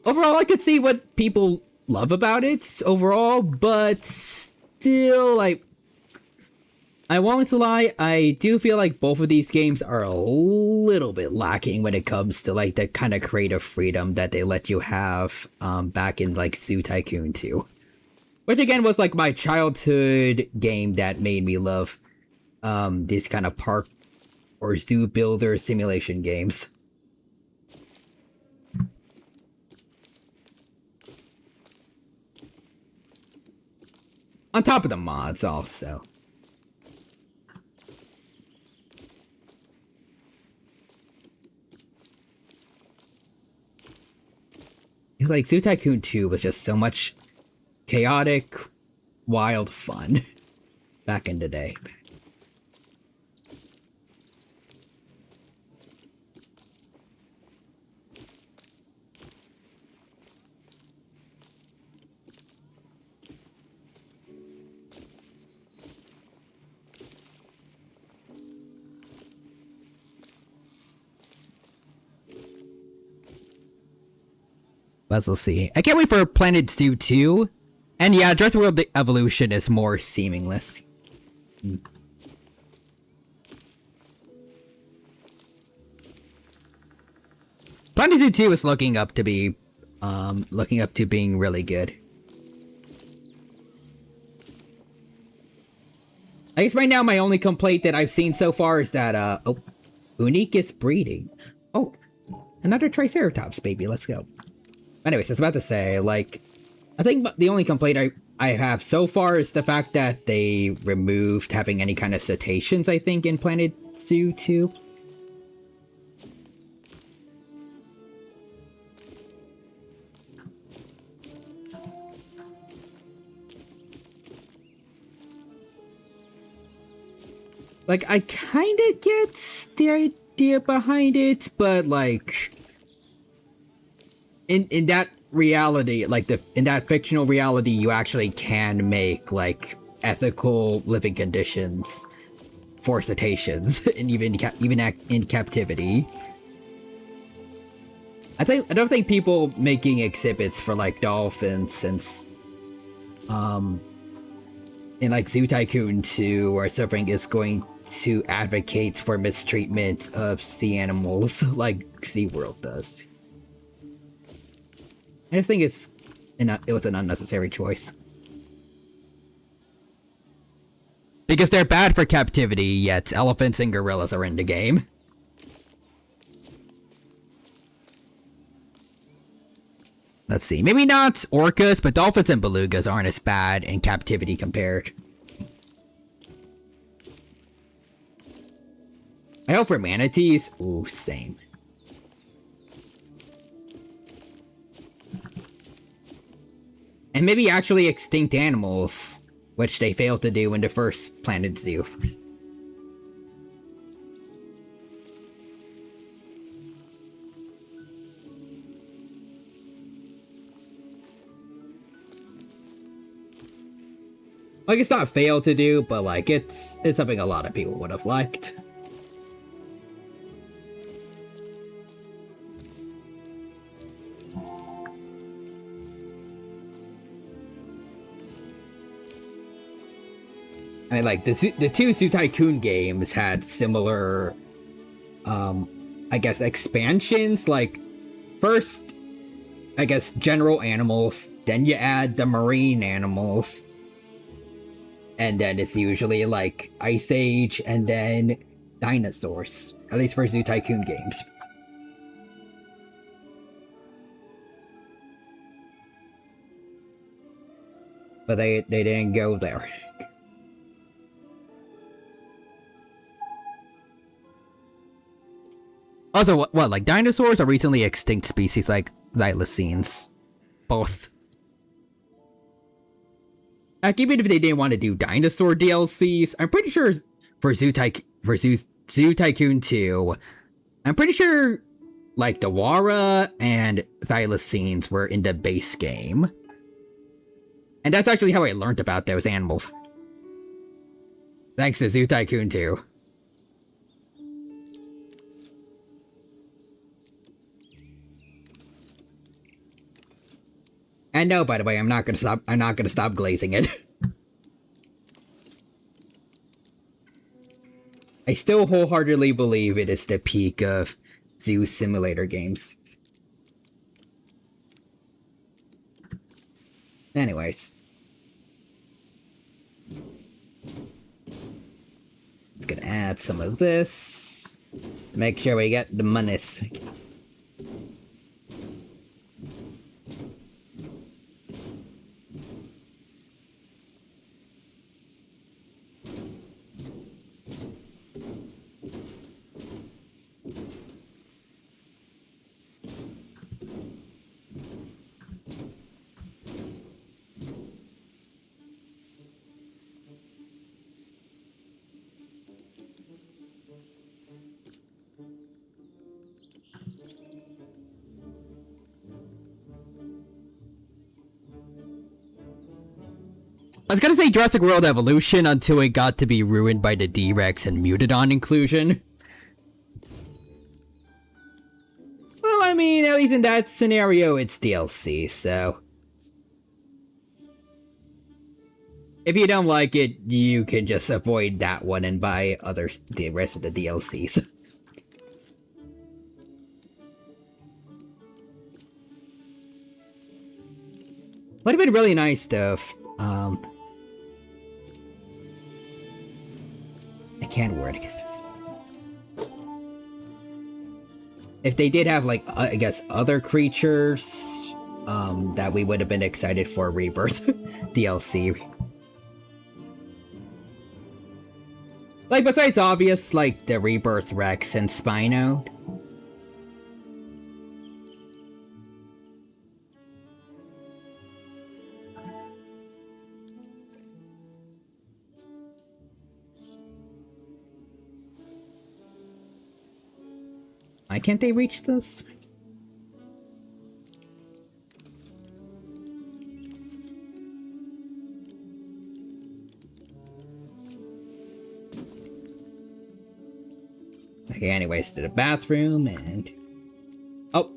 Overall, I could see what people love about it overall, but still, like, I won't lie, I do feel like both of these games are a little bit lacking when it comes to like the kind of creative freedom that they let you have back in like Zoo Tycoon 2. Which again was like my childhood game that made me love these kind of park or zoo builder simulation games. On top of the mods also. It's like Zoo Tycoon 2 was just so much chaotic, wild fun back in the day. Let's see. I can't wait for Planet Zoo 2. And yeah, Jurassic World Evolution is more seamless. Planet Zoo 2 is looking up to being really good. I guess right now my only complaint that I've seen so far is that, unique is breeding. Oh, another Triceratops baby, let's go. Anyways, I was about to say, like, I think the only complaint I have so far is the fact that they removed having any kind of cetaceans, I think, in Planet Zoo 2. Like, I kind of get the idea behind it, but like, in that reality, like in that fictional reality, you actually can make like ethical living conditions for cetaceans, and even in captivity. I don't think people making exhibits for like dolphins since in like Zoo Tycoon 2 or something is going to advocate for mistreatment of sea animals like SeaWorld does. I just think it was an unnecessary choice. Because they're bad for captivity, yet elephants and gorillas are in the game. Let's see, maybe not orcas, but dolphins and belugas aren't as bad in captivity compared. I hope for manatees, ooh, same. And maybe actually extinct animals, which they failed to do in the first Planet Zoo. Like, it's not failed to do, but like, it's something a lot of people would have liked. I mean, like, the two Zoo Tycoon games had similar, I guess, expansions. Like, first, I guess, general animals, then you add the marine animals. And then it's usually like Ice Age and then dinosaurs. At least for Zoo Tycoon games. But they didn't go there. Also, what, like dinosaurs or recently extinct species like xylosines? Both. Like, even if they didn't want to do dinosaur DLCs, I'm pretty sure for Zoo Tycoon 2, I'm pretty sure like the Wara and thylacines were in the base game. And that's actually how I learned about those animals. Thanks to Zoo Tycoon 2. And no, by the way, I'm not gonna stop glazing it. I still wholeheartedly believe it is the peak of zoo simulator games. Anyways. It's gonna add some of this. Make sure we get the monies. I was gonna say Jurassic World Evolution until it got to be ruined by the D-Rex and Mutadon inclusion. Well, I mean, at least in that scenario, it's DLC, so... if you don't like it, you can just avoid that one and buy the rest of the DLCs. Would have been really nice though if, I can't word it. If they did have, like, I guess, other creatures, that we would have been excited for Rebirth DLC. Like, besides obvious, like, the Rebirth Rex and Spino. Why can't they reach this? Okay, anyways, to the bathroom and... Oh!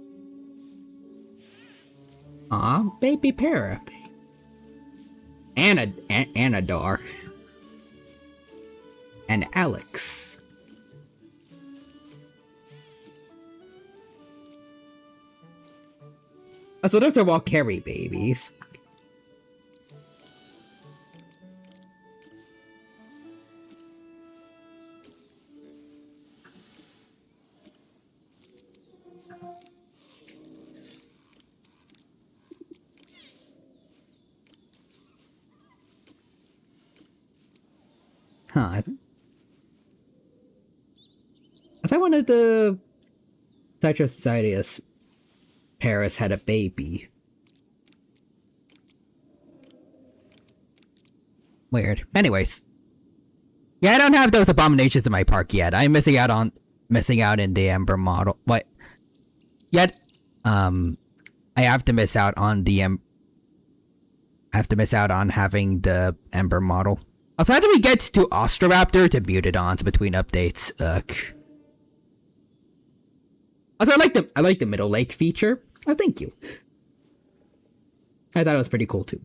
Aw, baby Para. Anadar. And Alex. Oh, so those are all Carrie babies. Huh, I thought one of the Cytro Society's Paris had a baby. Weird. Anyways. Yeah, I don't have those abominations in my park yet. I'm missing out in the Ember model. What? Yet, I have to miss out on the I have to miss out on having the Ember model. Also, how do we get to Ostroraptor to Mutadons between updates? Ugh. Also, I like the Middle Lake feature. Oh, thank you. I thought it was pretty cool too.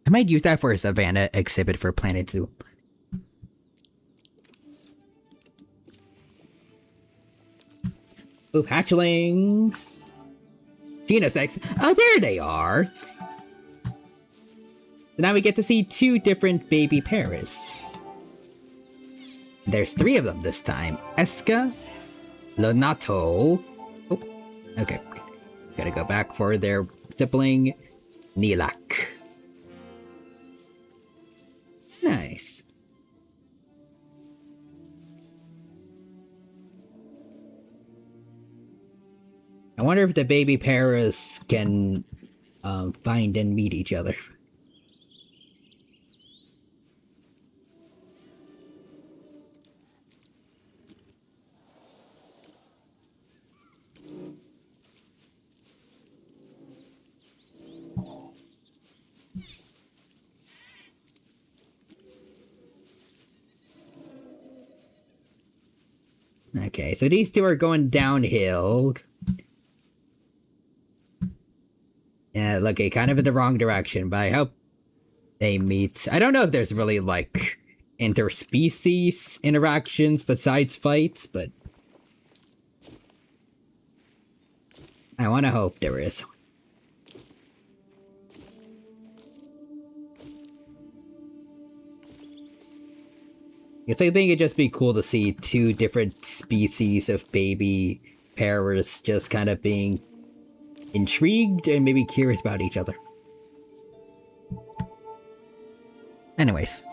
I might use that for a Savannah exhibit for Planet Zoo. Ooh, hatchlings. Genus X. Oh, there they are. So now we get to see 2 different baby Paras. There's 3 of them this time. Eska, Lonato. Oh, okay. Gotta go back for their sibling, Nilak. Nice. I wonder if the baby Paras can find and meet each other. Okay, so these 2 are going downhill. Yeah, okay, kind of in the wrong direction, but I hope they meet. I don't know if there's really, like, interspecies interactions besides fights, but I want to hope there is. Because I think it'd just be cool to see 2 different species of baby Paras just kind of being intrigued and maybe curious about each other. Anyways,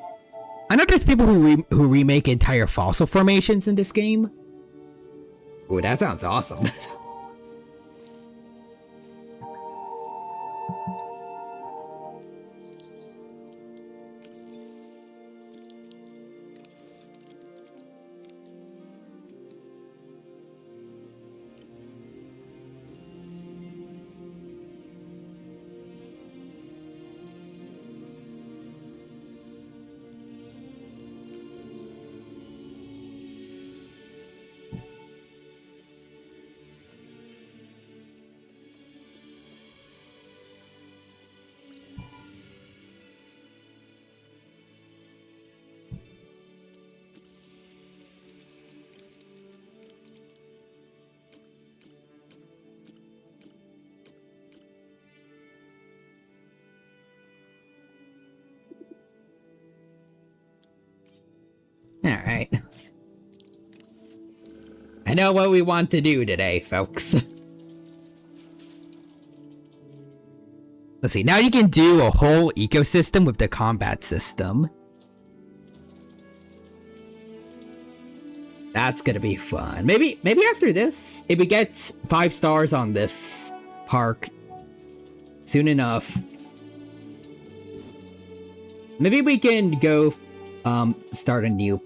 I know there's people who remake entire fossil formations in this game. Ooh, that sounds awesome. I know what we want to do today, folks. Let's see, now you can do a whole ecosystem with the combat system. That's gonna be fun. Maybe after this, if we get 5 stars on this park soon enough, maybe we can go start a new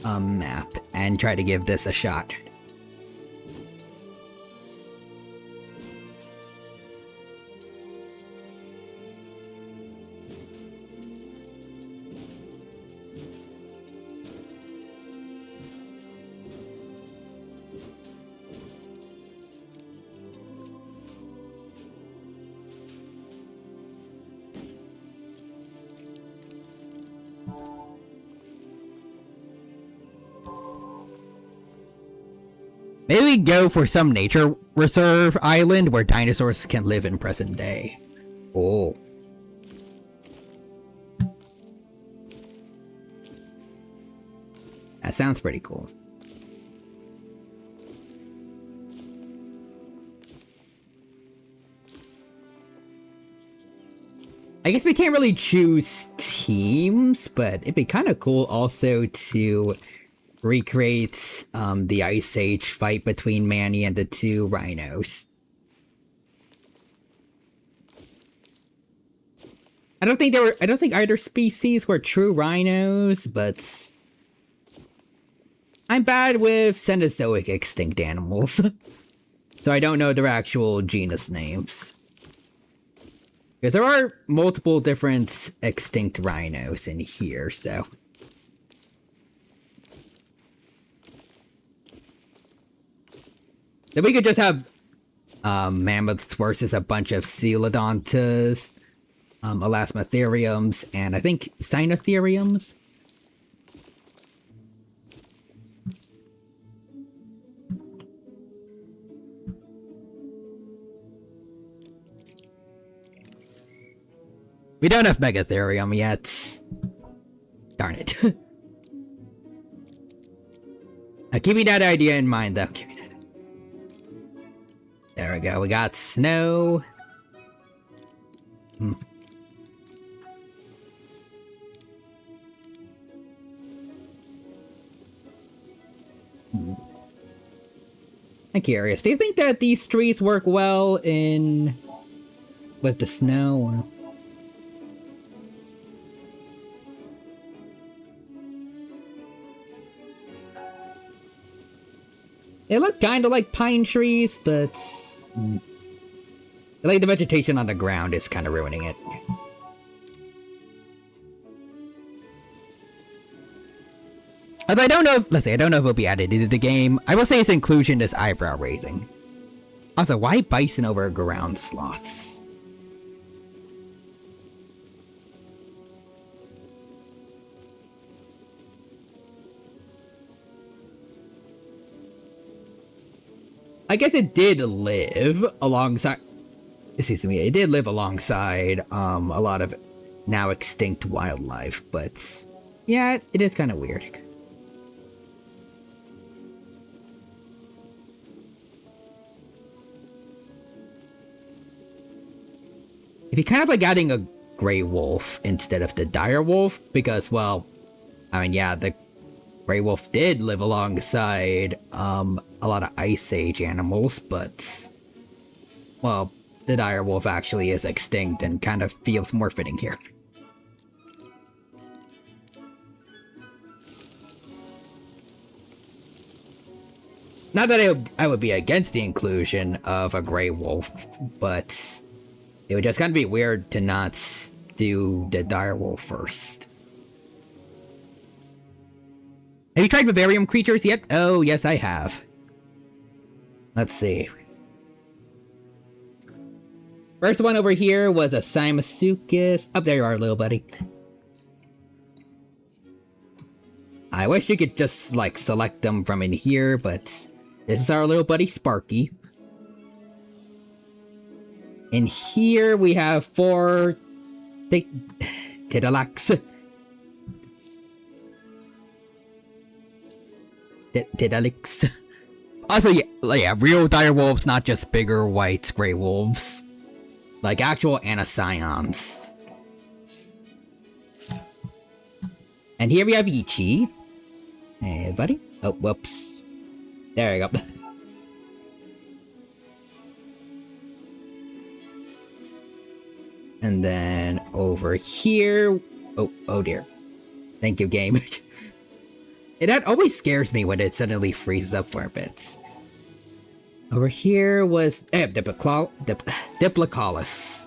map and try to give this a shot. Maybe we go for some nature reserve island where dinosaurs can live in present day. Oh. That sounds pretty cool. I guess we can't really choose teams, but it'd be kind of cool also to recreate the Ice Age fight between Manny and the 2 rhinos. I don't think either species were true rhinos, but I'm bad with Cenozoic extinct animals. So I don't know their actual genus names. Because there are multiple different extinct rhinos in here, so. Then we could just have mammoths versus a bunch of coelodontas, elasmotheriums, and I think cynotheriums. We don't have Megatherium yet. Darn it. Now keep me that idea in mind, though. Keep me that. There we go. We got snow. I'm curious. Do you think that these trees work well with the snow? They look kind of like pine trees, but like the vegetation on the ground is kind of ruining it. Although I don't know if, let's say, I don't know if it'll be added into the game. I will say its inclusion is eyebrow raising. Also, why bison over ground sloths? I guess it did live alongside, excuse me, it did live alongside a lot of now extinct wildlife, but yeah, it is kind of weird. If you kind of like adding a gray wolf instead of the dire wolf, because, well, I mean, yeah, the gray wolf did live alongside a lot of Ice Age animals, but, well, the dire wolf actually is extinct and kind of feels more fitting here. Not that I would be against the inclusion of a gray wolf, but it would just kind of be weird to not do the dire wolf first. Have you tried vivarium creatures yet? Oh, yes, I have. Let's see. First one over here was a Cymosuchus. Oh, there you are, little buddy. I wish you could just, like, select them from in here, but this is our little buddy Sparky. In here, we have 4 Tidalax. Tidalix. Also, yeah, real dire wolves, not just bigger white gray wolves. Like actual anacyons. And here we have Ichi. Hey, buddy. Oh, whoops. There you go. And then over here... Oh dear. Thank you, game. That always scares me when it suddenly freezes up for a bit. Over here was Diplocaulus.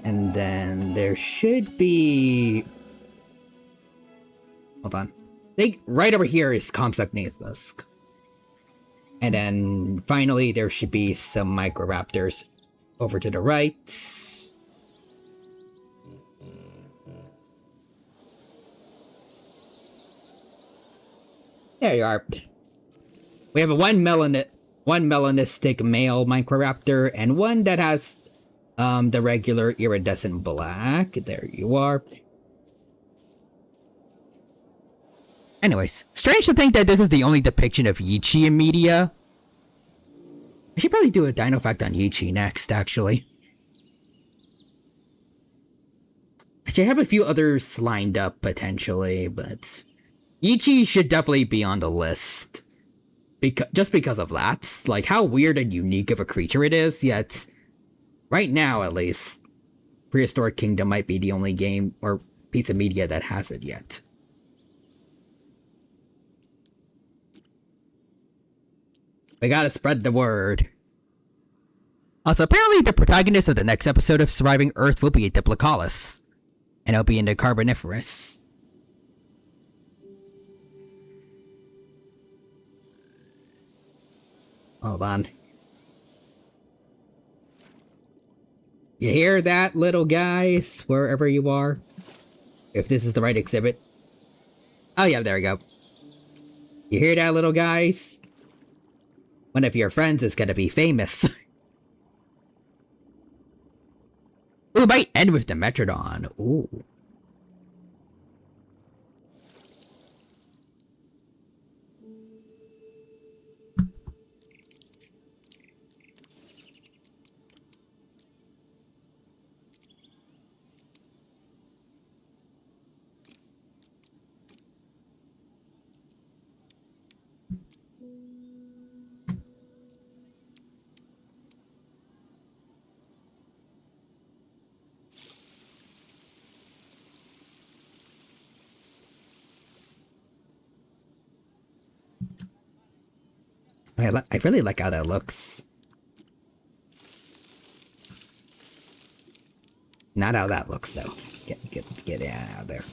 And then there should be... Hold on. I think right over here is Compsognathus. And then finally there should be some Microraptors over to the right. There you are. We have one melanistic male Microraptor and one that has the regular iridescent black. There you are. Anyways, strange to think that this is the only depiction of Yichi in media. I should probably do a dino fact on Yichi next, actually. I should have a few others lined up, potentially, but... Yichi should definitely be on the list. Just because of that. Like, how weird and unique of a creature it is, yet... Right now, at least, Prehistoric Kingdom might be the only game or piece of media that has it yet. We gotta spread the word. Also, apparently the protagonist of the next episode of Surviving Earth will be a Diplocaulus. And it'll be in the Carboniferous. Hold on. You hear that, little guys? Wherever you are? If this is the right exhibit. Oh yeah, there we go. You hear that, little guys? One of your friends is gonna be famous. Ooh, might end with the Metrodon. Ooh. I really like how that looks. Not how that looks, though. Get it out of there.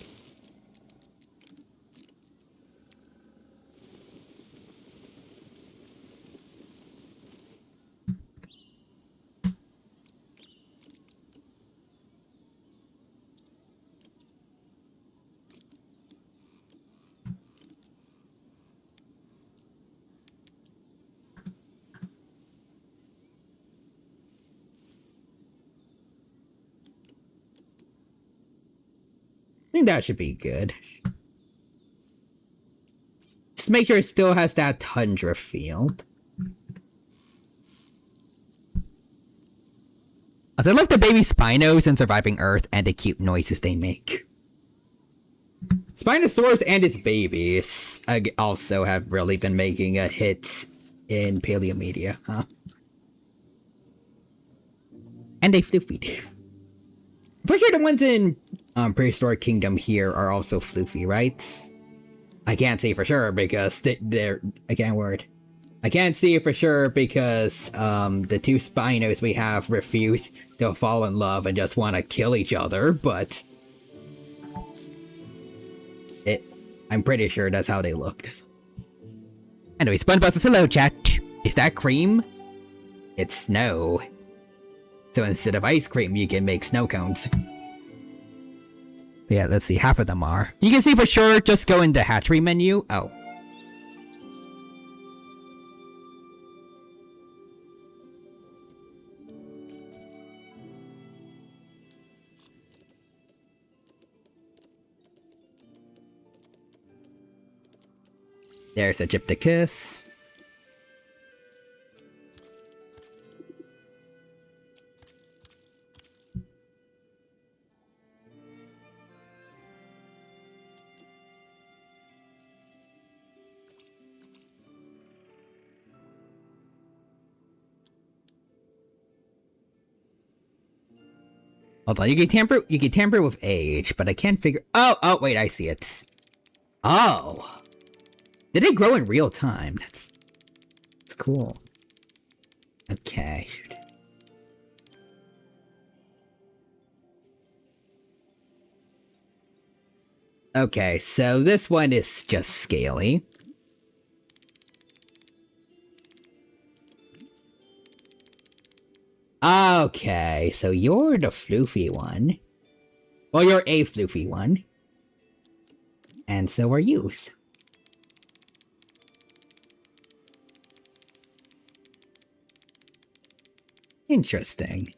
I think that should be good. Just make sure it still has that tundra feel. As I love the baby Spinos in Surviving Earth and the cute noises they make. Spinosaurus and its babies also have really been making a hit in paleomedia, huh? And they floofy. I'm pretty sure the ones in Prehistoric Kingdom here are also floofy, right? I can't say for sure because I can't see for sure because the two Spinos we have refuse to fall in love and just want to kill each other, but I'm pretty sure that's how they looked. Anyway, SpongeBob says hello, chat. Is that cream? It's snow. So instead of ice cream, you can make snow cones. Yeah, let's see, half of them are. You can see for sure, just go in the hatchery menu. Oh. There's a Gypticus. Hold on, you can tamper with age, but I can't figure— oh, wait, I see it. Oh! Did it grow in real time? That's cool. Okay. Okay, so this one is just scaly. Okay, so you're the floofy one. Well, you're a floofy one. And so are you. Interesting.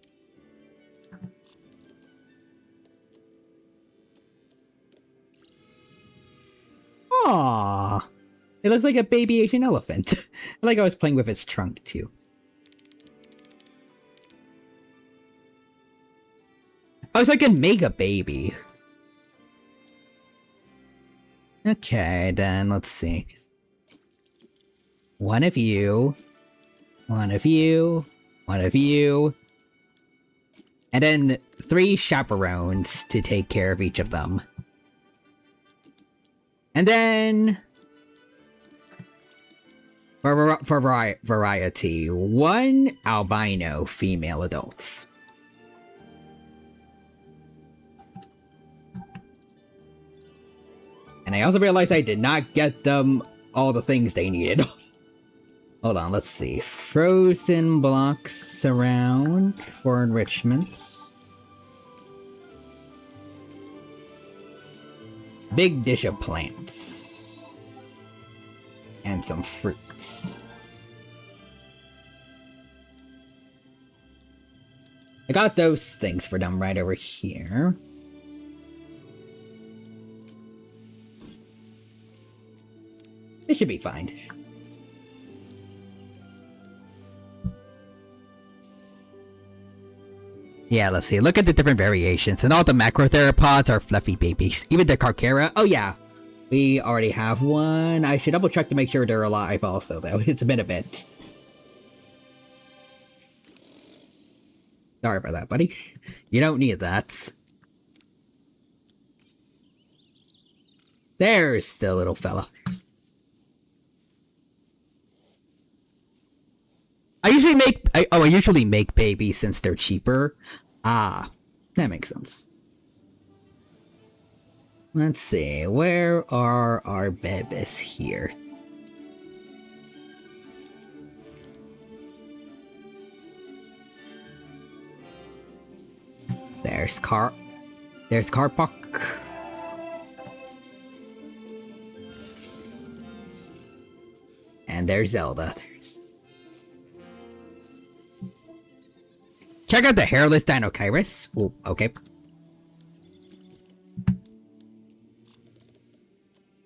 Aww. It looks like a baby Asian elephant. Like I was playing with its trunk, too. Oh, so I can make a baby. Okay, then let's see. One of you. One of you. One of you. And then 3 chaperones to take care of each of them. And then, for variety, 1 albino female adults. And I also realized I did not get them all the things they needed. Hold on, let's see. Frozen blocks around for enrichments. Big dish of plants. And some fruits. I got those things for them right over here. This should be fine. Yeah, let's see. Look at the different variations. And all the macrotheropods are fluffy babies. Even the Carchara. Oh, yeah. We already have one. I should double check to make sure they're alive also, though. It's been a bit. Sorry for that, buddy. You don't need that. There's the little fella. I usually make babies since they're cheaper. Ah, that makes sense. Let's see, where are our babies here? There's Karpak. And there's Zelda. Check out the hairless Dinokairos. Oh, okay.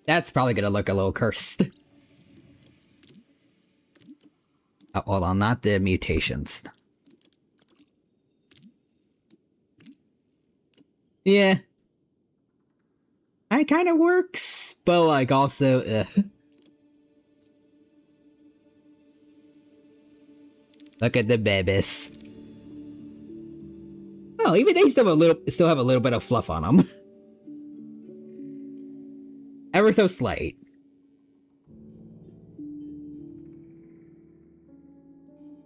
That's probably gonna look a little cursed. Oh, hold on, not the mutations. Yeah. That kind of works, but like also, Look at the babies. Oh, even they still have a little bit of fluff on them. Ever so slight.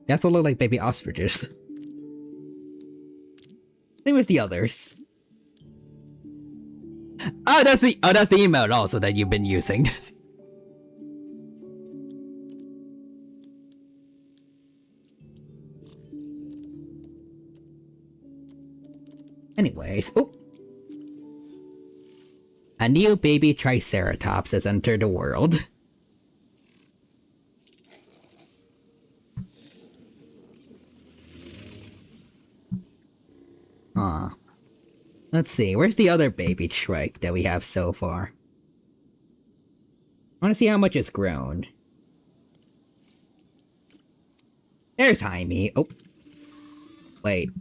They also look like baby ostriches. Same as the others. Oh, that's the emote also that you've been using. Anyways, oh. A new baby Triceratops has entered the world. Aw. Let's see, where's the other baby Shrike that we have so far? I want to see how much it's grown. There's Jaime. Oh. Wait.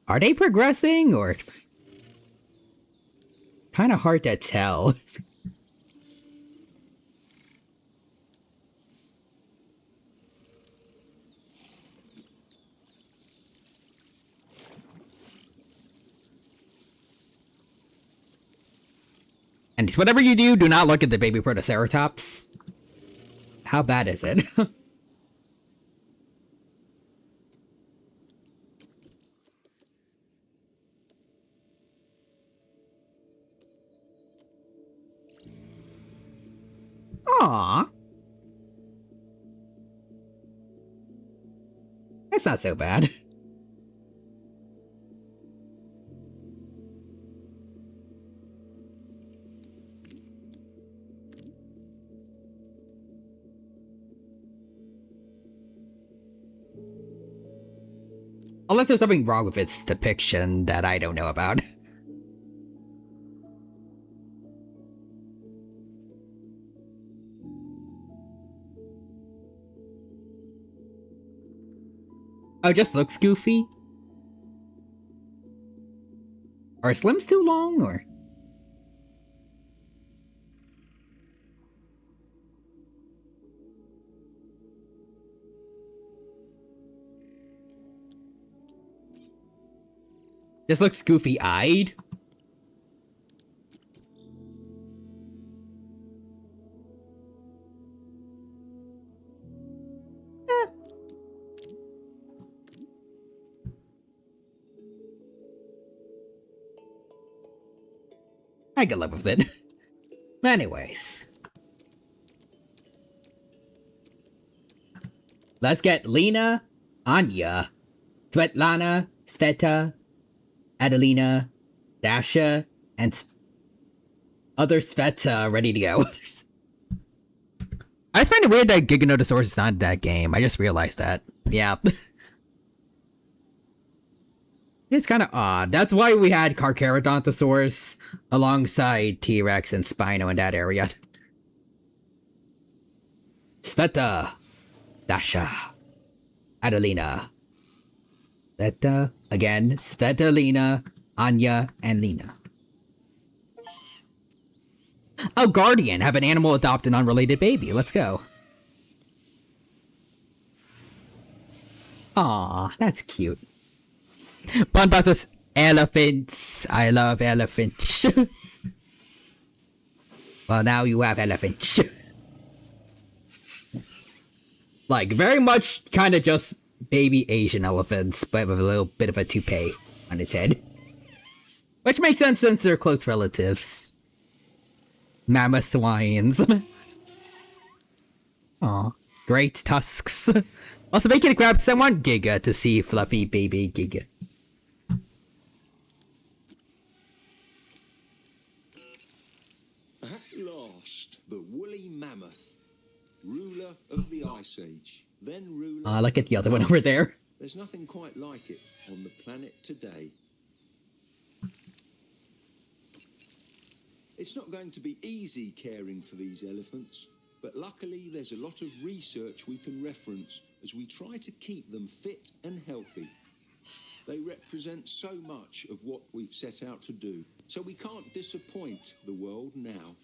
Are they progressing, or kind of hard to tell? And whatever you do, do not look at the baby Protoceratops. How bad is it? Aww. That's not so bad. Unless there's something wrong with its depiction that I don't know about. Oh, it just looks goofy? Are its limbs too long, or? Just looks goofy-eyed? I can live with it. Anyways. Let's get Lena, Anya, Svetlana, Sveta, Adelina, Dasha, and other Sveta ready to go. I just find it weird that Giganotosaurus is not in that game. I just realized that. Yeah. It's kind of odd. That's why we had Carcharodontosaurus alongside T-Rex and Spino in that area. Sveta, Dasha, Adelina, Sveta, again, Svetlana, Anya, and Lena. Oh, Guardian, have an animal adopt an unrelated baby. Let's go. Aw, that's cute. Bun buses, elephants. I love elephants. Well, now you have elephants. Like, very much kind of just baby Asian elephants, but with a little bit of a toupee on its head. Which makes sense since they're close relatives. Mammoth swines. Aw, great tusks. Also, make it grab someone Giga to see fluffy baby Giga. At last, the woolly mammoth, ruler of the Ice Age, then ruler. Look at the other one over there. There's nothing quite like it on the planet today. It's not going to be easy caring for these elephants, but luckily there's a lot of research we can reference as we try to keep them fit and healthy. They represent so much of what we've set out to do, so we can't disappoint the world now.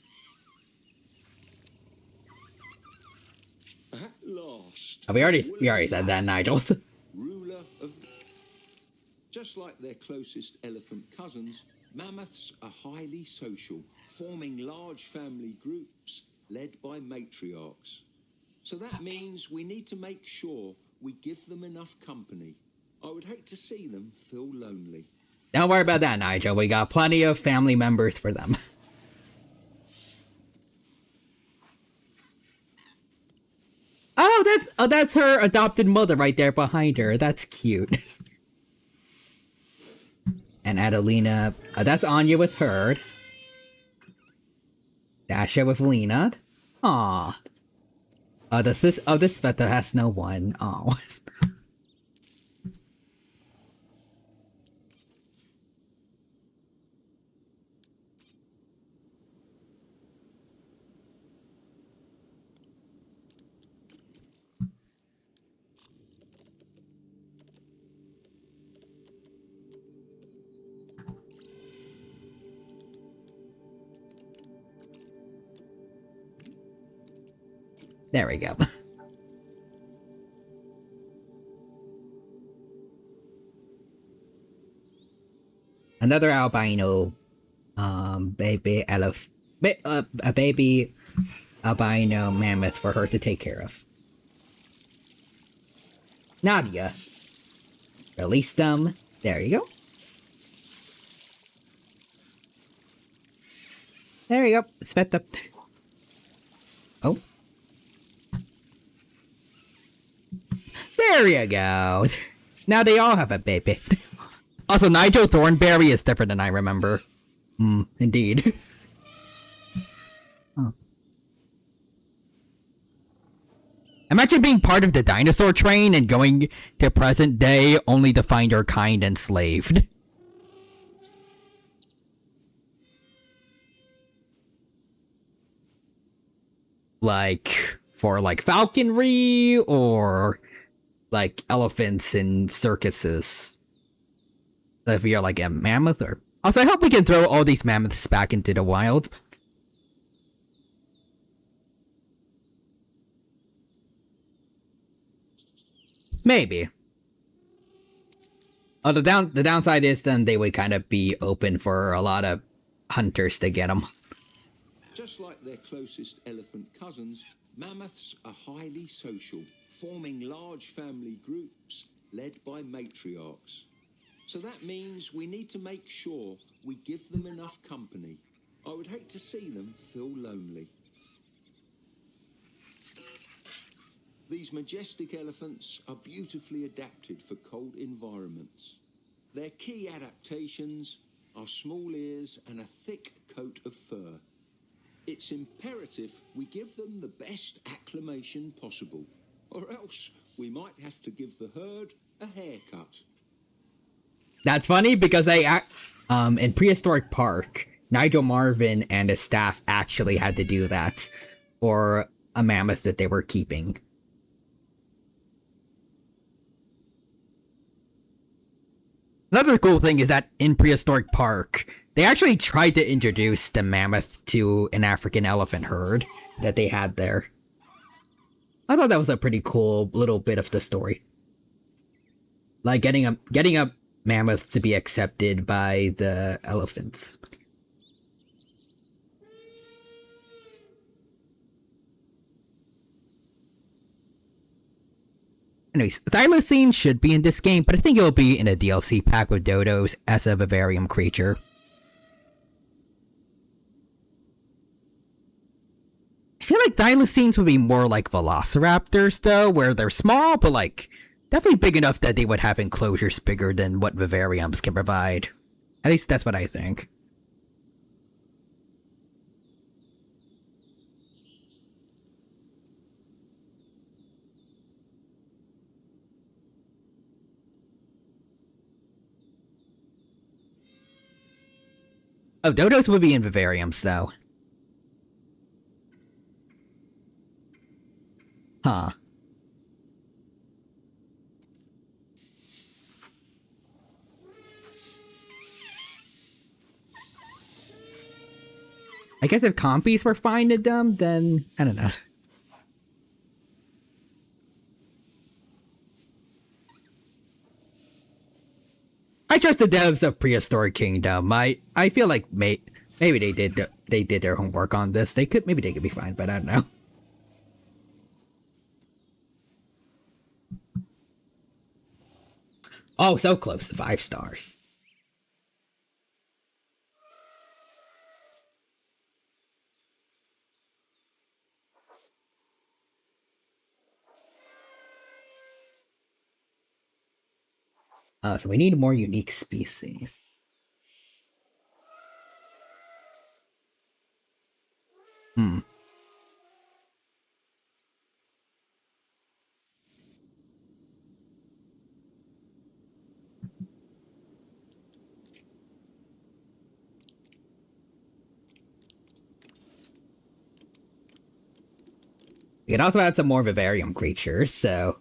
At last. Oh, we already said that, Nigel. Ruler of. Just like their closest elephant cousins, mammoths are highly social, forming large family groups led by matriarchs. So that means we need to make sure we give them enough company. I would hate to see them feel lonely. Don't worry about that, Nigel. We got plenty of family members for them. Oh, that's her adopted mother right there behind her. That's cute. And Adelina, that's Anya with her. Dasha with Lena. Aw. This Sveta has no one. Aw. There we go. Another albino, baby a baby albino mammoth for her to take care of. Nadia. Release them. There you go. There you go. Spit up. Oh. There you go. Now they all have a baby. Also, Nigel Thornberry is different than I remember. Indeed. Oh. Imagine being part of the dinosaur train and going to present day only to find your kind enslaved. Like, for like falconry or like elephants in circuses. If you're like a mammoth or... Also, I hope we can throw all these mammoths back into the wild. Maybe. Oh, the downside is then they would kind of be open for a lot of hunters to get them. Just like their closest elephant cousins, mammoths are highly social, forming large family groups led by matriarchs. So that means we need to make sure we give them enough company. I would hate to see them feel lonely. These majestic elephants are beautifully adapted for cold environments. Their key adaptations are small ears and a thick coat of fur. It's imperative we give them the best acclimation possible, or else we might have to give the herd a haircut. That's funny because in Prehistoric Park, Nigel Marvin and his staff actually had to do that for a mammoth that they were keeping. Another cool thing is that in Prehistoric Park, they actually tried to introduce the mammoth to an African elephant herd that they had there. I thought that was a pretty cool little bit of the story. Like getting a mammoth to be accepted by the elephants. Anyways, Thylacine should be in this game, but I think it'll be in a DLC pack with dodos as a vivarium creature. I feel like Thylacines would be more like velociraptors though, where they're small, but like definitely big enough that they would have enclosures bigger than what vivariums can provide. At least that's what I think. Oh, dodos would be in vivariums though. Huh. I guess if compies were fine to them, then I don't know. I trust the devs of Prehistoric Kingdom. I feel like maybe they did their homework on this. Maybe they could be fine, but I don't know. Oh, so close to 5 stars. So we need more unique species. We can also add some more vivarium creatures, so...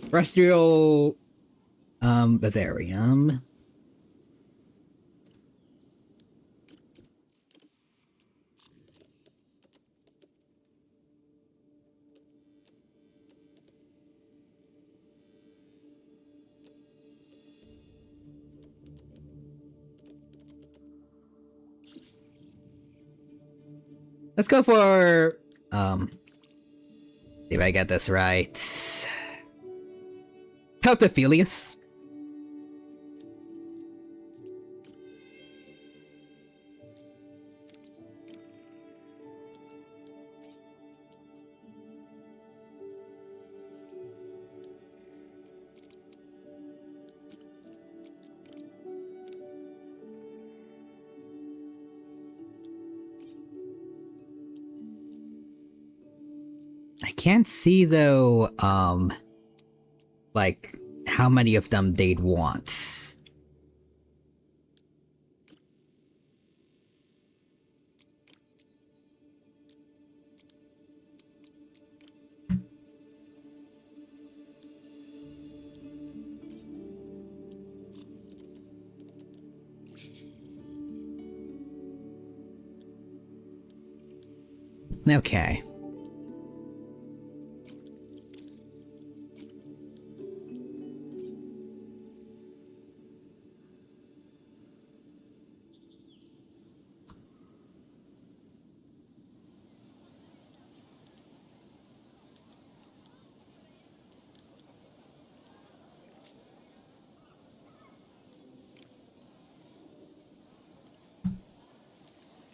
Terrestrial... vivarium... Let's go for, see if I get this right. Peltophilius. I can't see though, like, how many of them they'd want. Okay.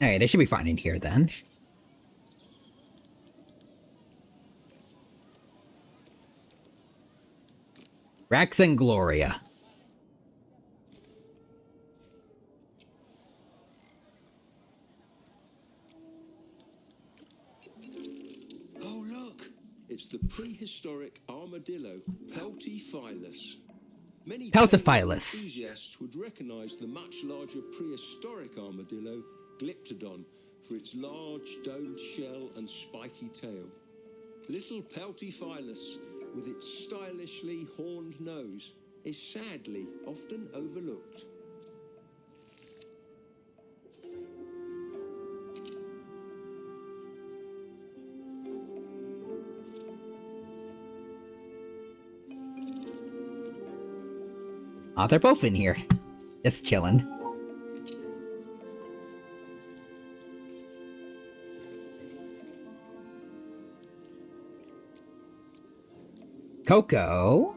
Alright, they should be fine in here then. Rex and Gloria. Oh, look! It's the prehistoric armadillo, Peltophilus. Many Peltophilus. enthusiasts would recognize the much larger prehistoric armadillo, Glyptodon, for its large domed shell and spiky tail. Little Peltophilus, with its stylishly horned nose, is sadly often overlooked. Oh, they're both in here. Just chilling. Coco.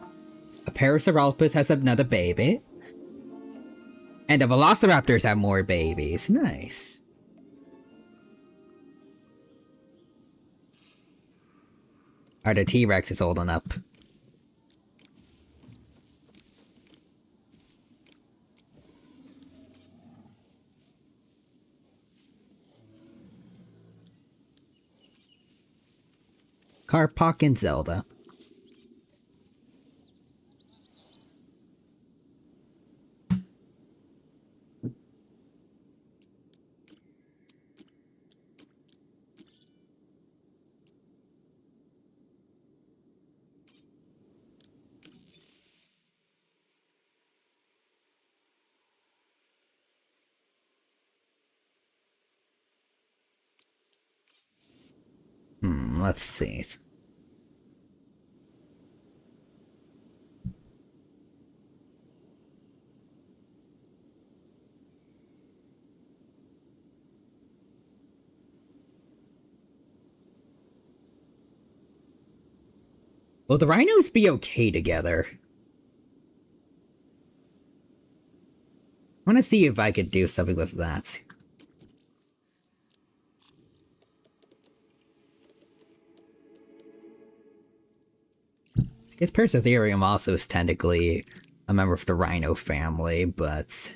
A Parasaurolophus has another baby. And the Velociraptors have more babies. Nice. Are the T-Rex is holding up? Carpock and Zelda. Let's see. Will the rhinos be okay together? I want to see if I could do something with that. I guess Persitherium also is technically a member of the rhino family, but...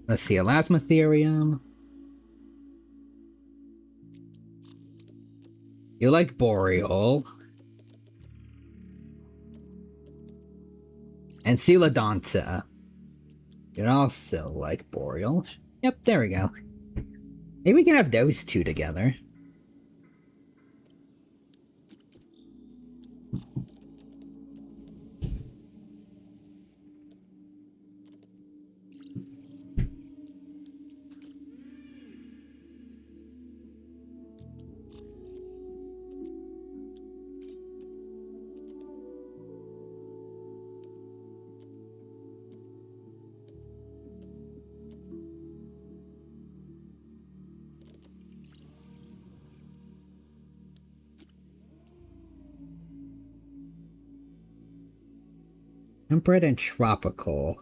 Let's see, Elasmotherium. You like Boreal. And Coelodonta. You also like Boreal. Yep, there we go. Maybe we can have those two together. Temperate and tropical.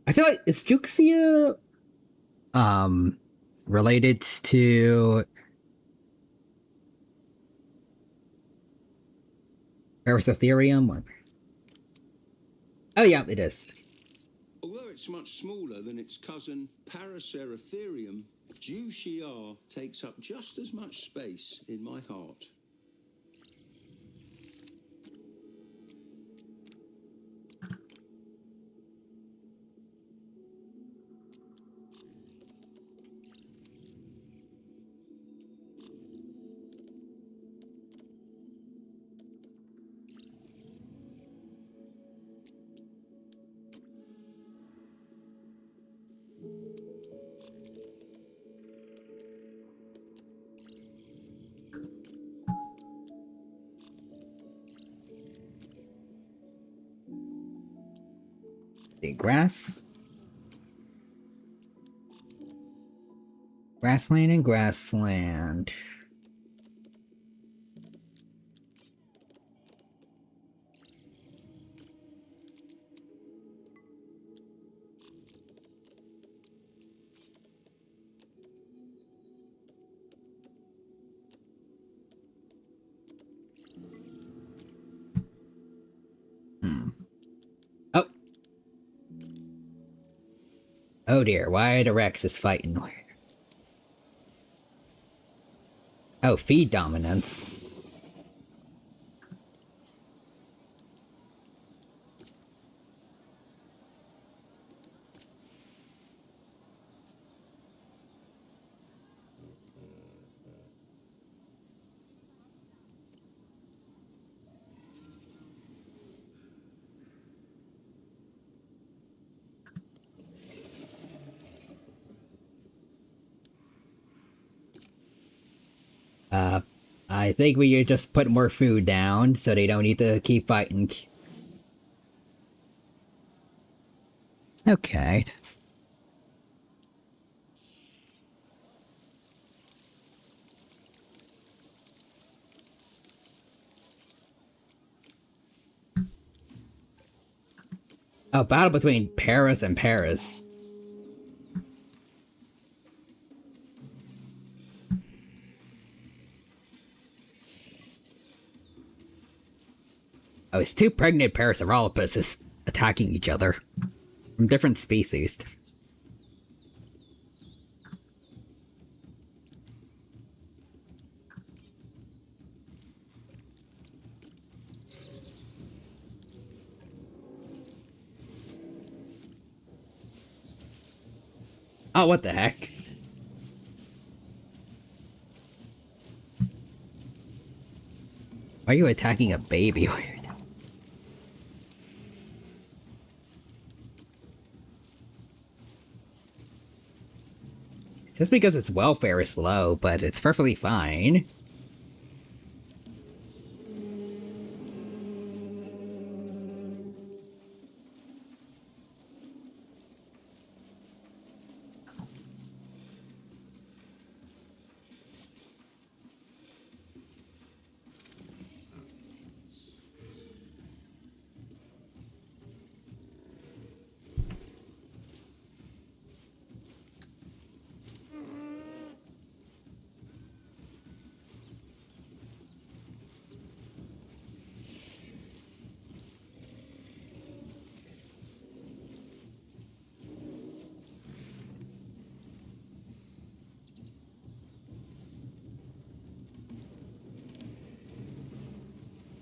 I feel like, is Juxia, related to Parasitherium? Oh yeah, it is. Although it's much smaller than its cousin Paraceratherium, Juxiar takes up just as much space in my heart. The grass. Grassland and grassland. Oh. Oh dear, why the Rex is fighting? Oh, feed dominance. I think we should just put more food down so they don't need to keep fighting. Okay. Oh, battle between Paris and Paris. Oh, it's two pregnant Parasaurolopuses attacking each other. From different species. Oh, what the heck? Why are you attacking a baby? Just because its welfare is low, but it's perfectly fine.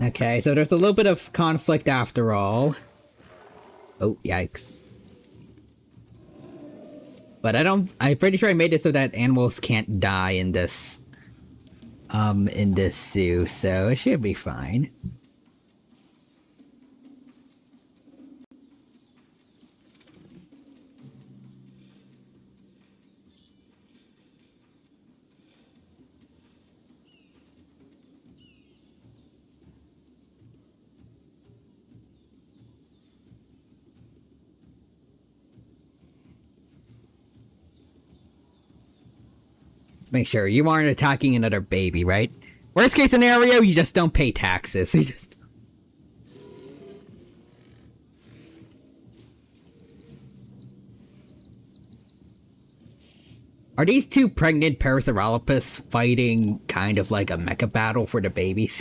Okay, so there's a little bit of conflict after all. Oh, yikes. But I'm pretty sure I made it so that animals can't die in this zoo, so it should be fine. Let's make sure you aren't attacking another baby, right? Worst case scenario, you just don't pay taxes. You just... Are these two pregnant Parasaurolophus fighting kind of like a mecha battle for the babies?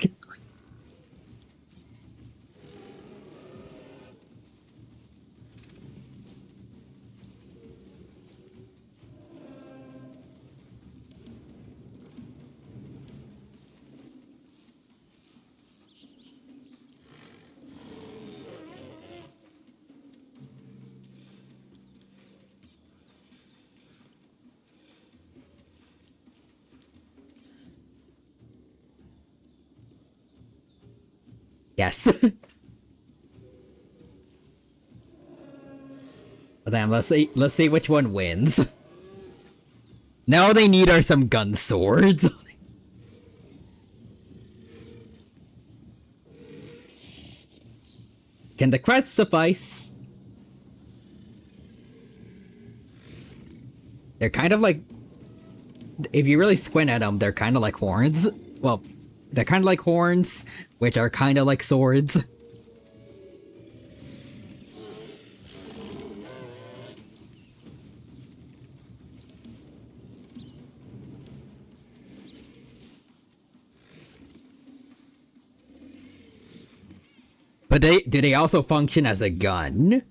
Yes. Well, then let's see which one wins. Now all they need are some gun swords. Can the crest suffice? They're kind of like... If you really squint at them, they're kind of like horns. Well, they're kind of like horns, which are kind of like swords. But do they also function as a gun?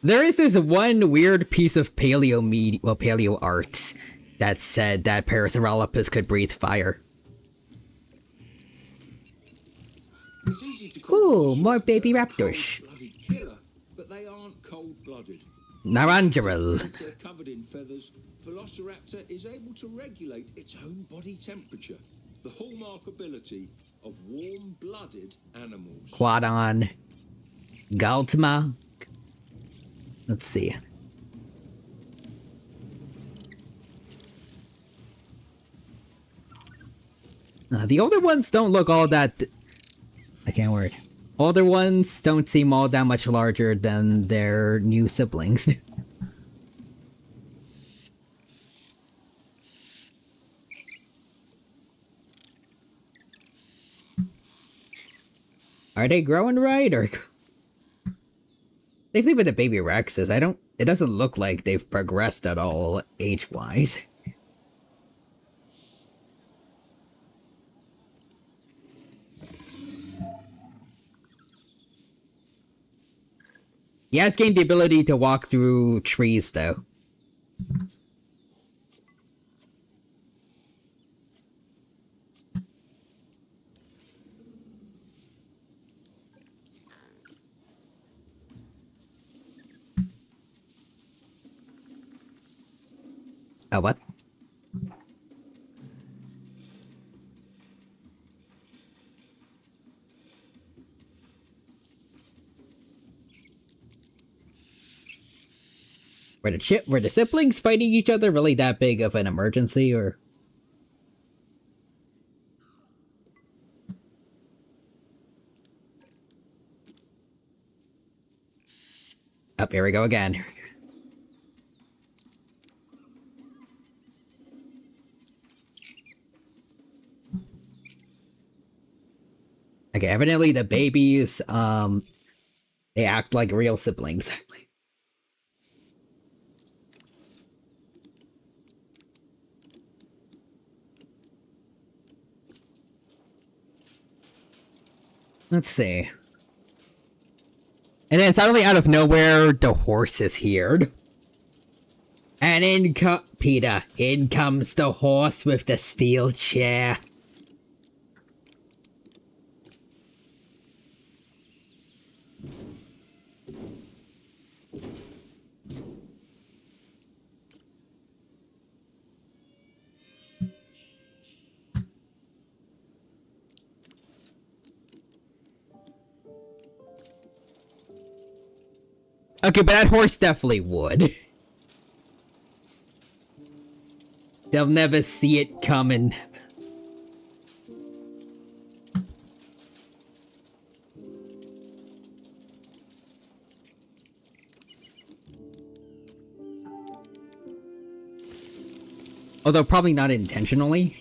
There is this one weird piece of paleo art that said that Parasaurolophus could breathe fire. Ooh, more baby raptors. Killer, but they aren't cold-blooded. Naranjaral. They're covered in feathers. Velociraptor is able to regulate its own body temperature. The hallmark ability of warm-blooded animals. Quadon. Galtma. Let's see. The older ones don't look all that... I can't word. Older ones don't seem all that much larger than their new siblings. Are they growing right, or... They've with the baby Rexes, it doesn't look like they've progressed at all, age-wise. He has gained the ability to walk through trees, though. Oh, what? Were the siblings fighting each other really that big of an emergency, or? Up, here we go again. Okay, evidently the babies, they act like real siblings. Let's see. And then suddenly out of nowhere, the horse is here. And in comes the horse with the steel chair. Okay, but that horse definitely would. They'll never see it coming. Although probably not intentionally.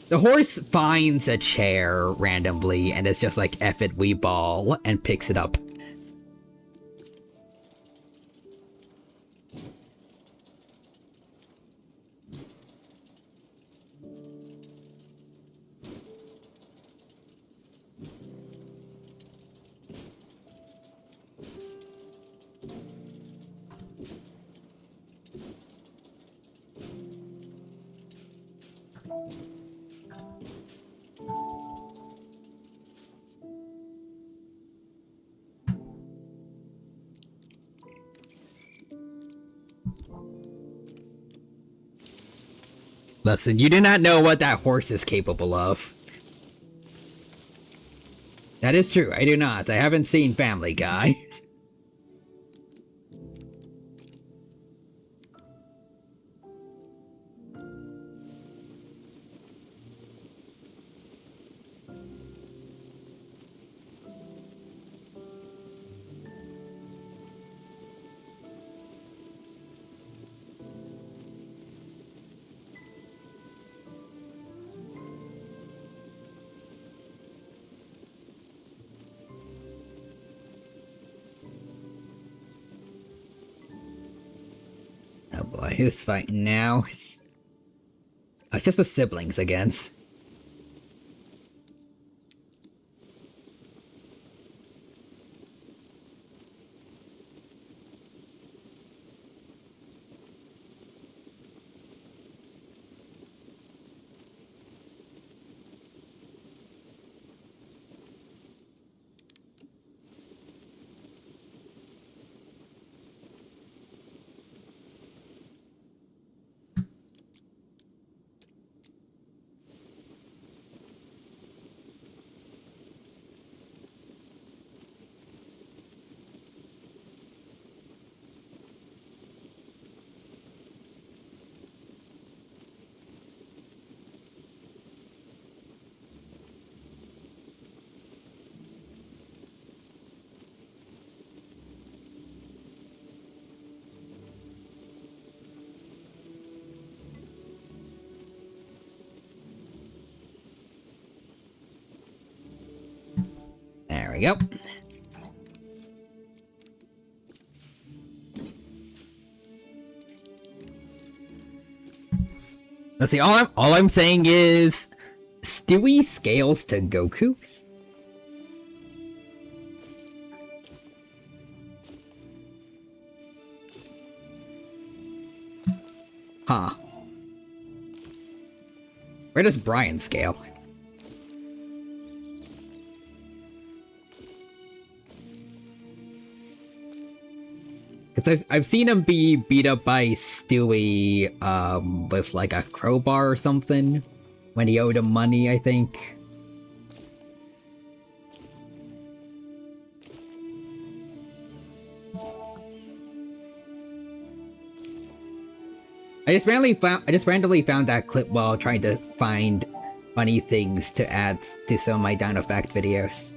The horse finds a chair randomly and is just like, F it, we ball, and picks it up. Listen, you do not know what that horse is capable of. That is true, I do not. I haven't seen Family Guy. Oh boy, who's fighting now? Oh, it's just the siblings again. There we go. Let's see, all I'm saying is Stewie scales to Goku. Huh. Where does Brian scale? Because I've seen him be beat up by Stewie, with like a crowbar or something. When he owed him money, I think. I just randomly found that clip while trying to find funny things to add to some of my Down of Fact videos.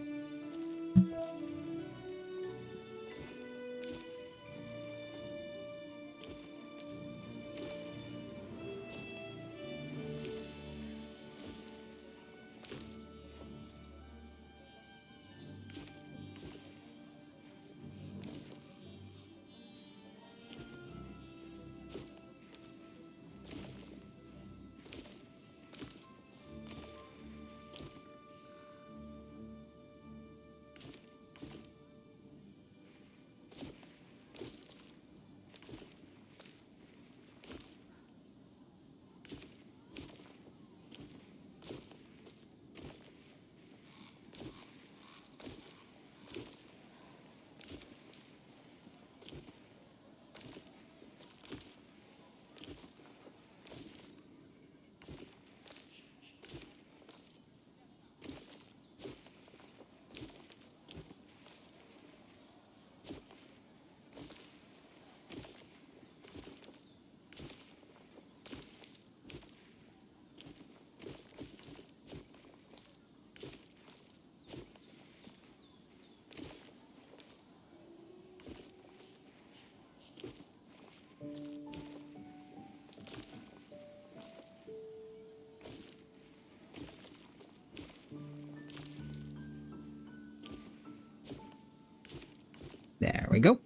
we go.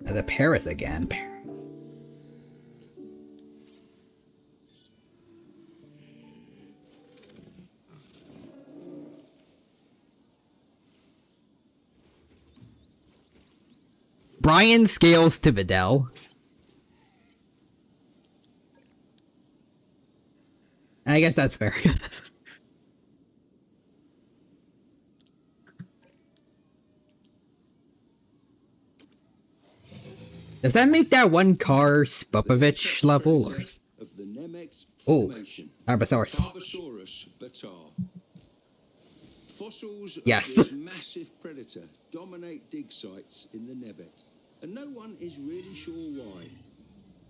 The Paris again. Paris. Brian scales to Vidal. I guess that's fair. Does that make that one car Spopovich level? Or... Oh, Arbosaurus. Tarbosaurus batar. Fossils Yes. of this massive predator dominate dig sites in the Nebet, and no one is really sure why.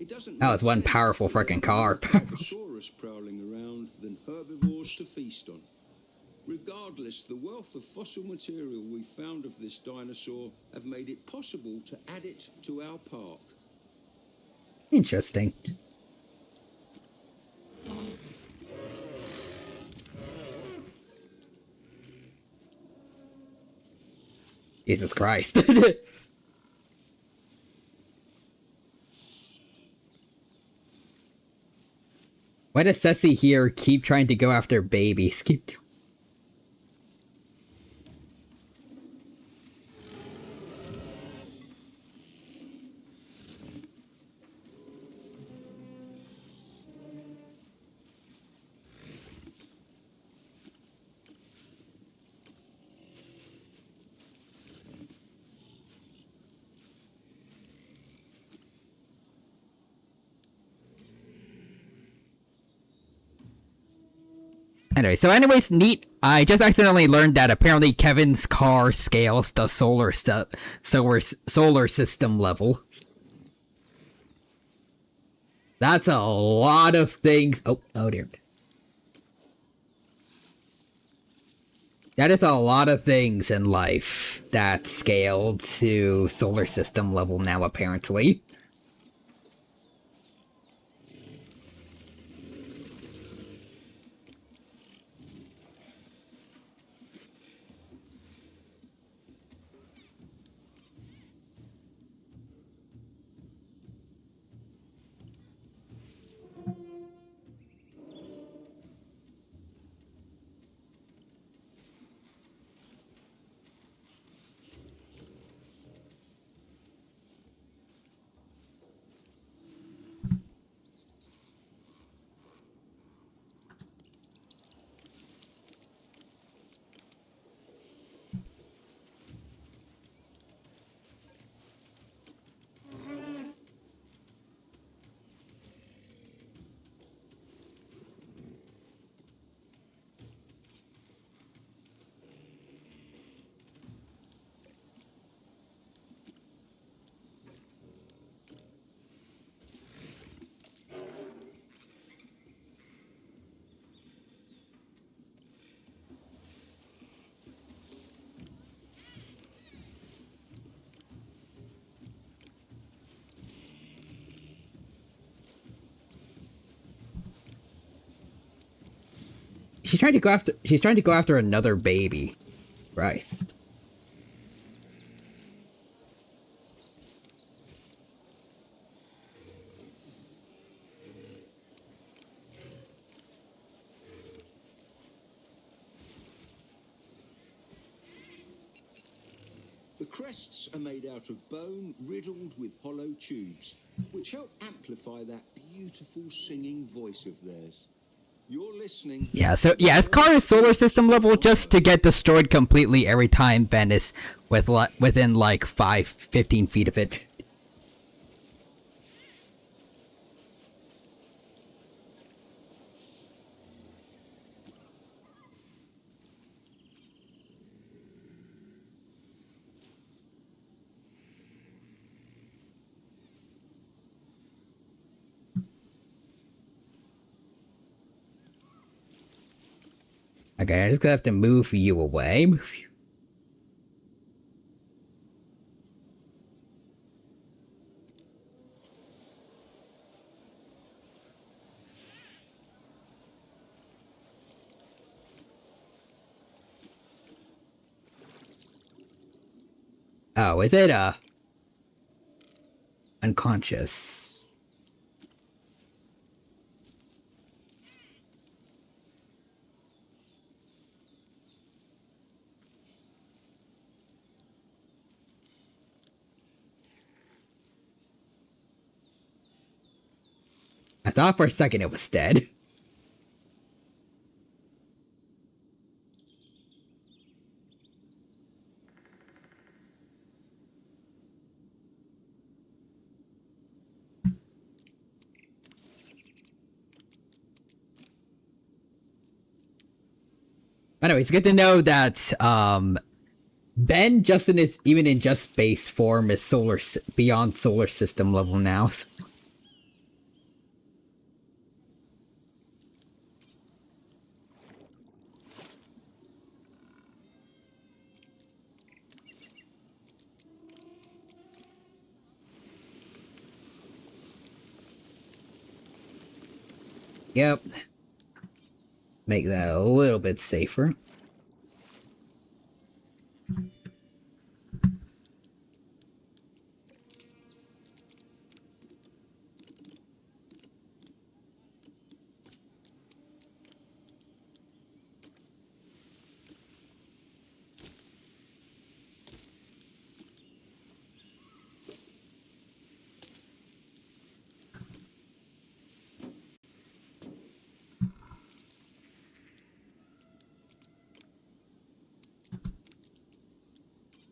It doesn't. That was one powerful freaking car. Tarbosaurus prowling around than herbivores to feast on. Regardless, the wealth of fossil material we found of this dinosaur have made it possible to add it to our park. Interesting. Jesus Christ. Why does Ceci here keep trying to go after babies? Keep doing. Anyway, so anyways, neat. I just accidentally learned that apparently Kevin's car scales the solar system level. That's a lot of things. Oh dear. That is a lot of things in life that scale to solar system level now, apparently. She's trying to go after another baby. Christ. The crests are made out of bone riddled with hollow tubes, which help amplify that beautiful singing voice of theirs. You're listening. Yeah, so yeah, his car is solar system level just to get destroyed completely every time Ben is within like 15 feet of it. Okay, I just gonna have to move you away. Move you. Oh, is it unconscious? I thought for a second it was dead. Anyway, it's good to know that Ben Justin is even in just base form is beyond solar system level now. Yep. Make that a little bit safer.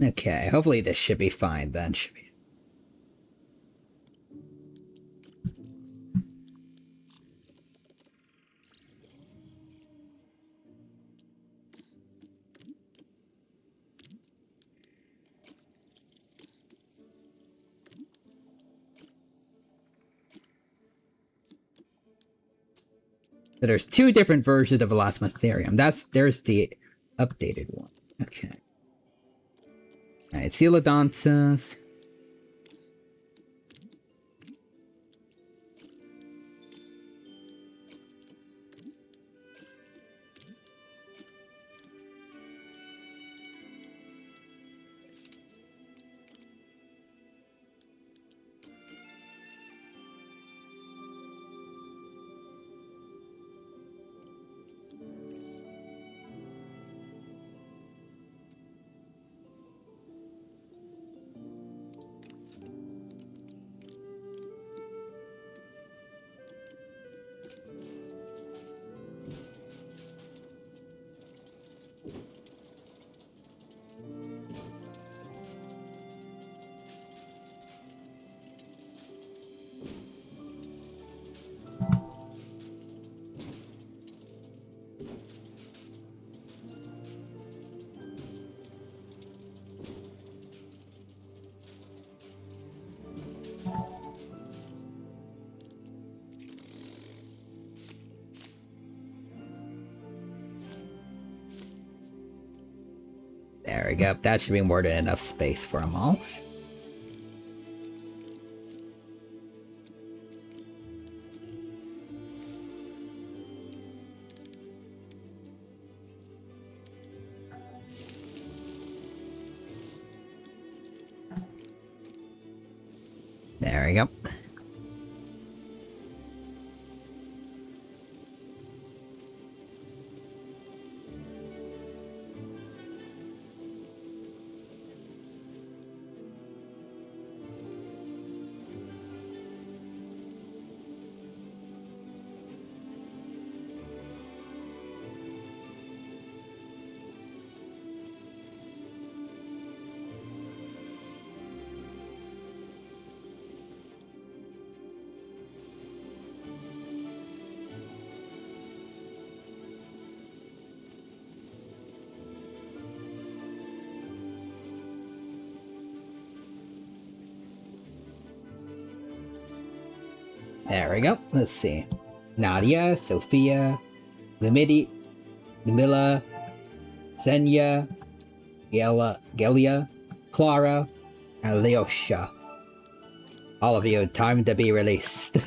Okay, hopefully this should be fine then. Should be. So there's two different versions of Elasmotherium. There's the updated one. Okay. Alright, Coelodontus. There we go. That should be more than enough space for them all. There we go. There we go. Let's see. Nadia, Sophia, Lumidi. Mila, Xenia, Gelia, Clara, and Leosha. All of you, time to be released.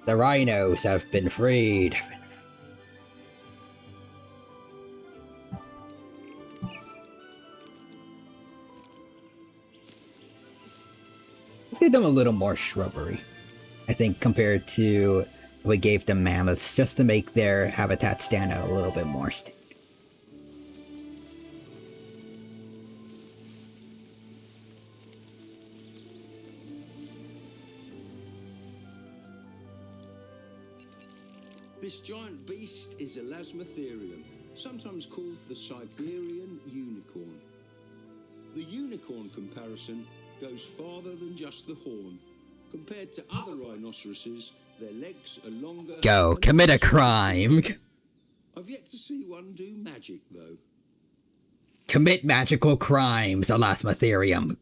The rhinos have been freed. Let's give them a little more shrubbery, I think, compared to what we gave them mammoths, just to make their habitat stand out a little bit more. This giant beast is Elasmotherium, sometimes called the Siberian unicorn. The unicorn comparison goes farther than just the horn. Compared to other rhinoceroses, their legs are longer. Go, commit a crime! I've yet to see one do magic, though. Commit magical crimes, Elasmotherium.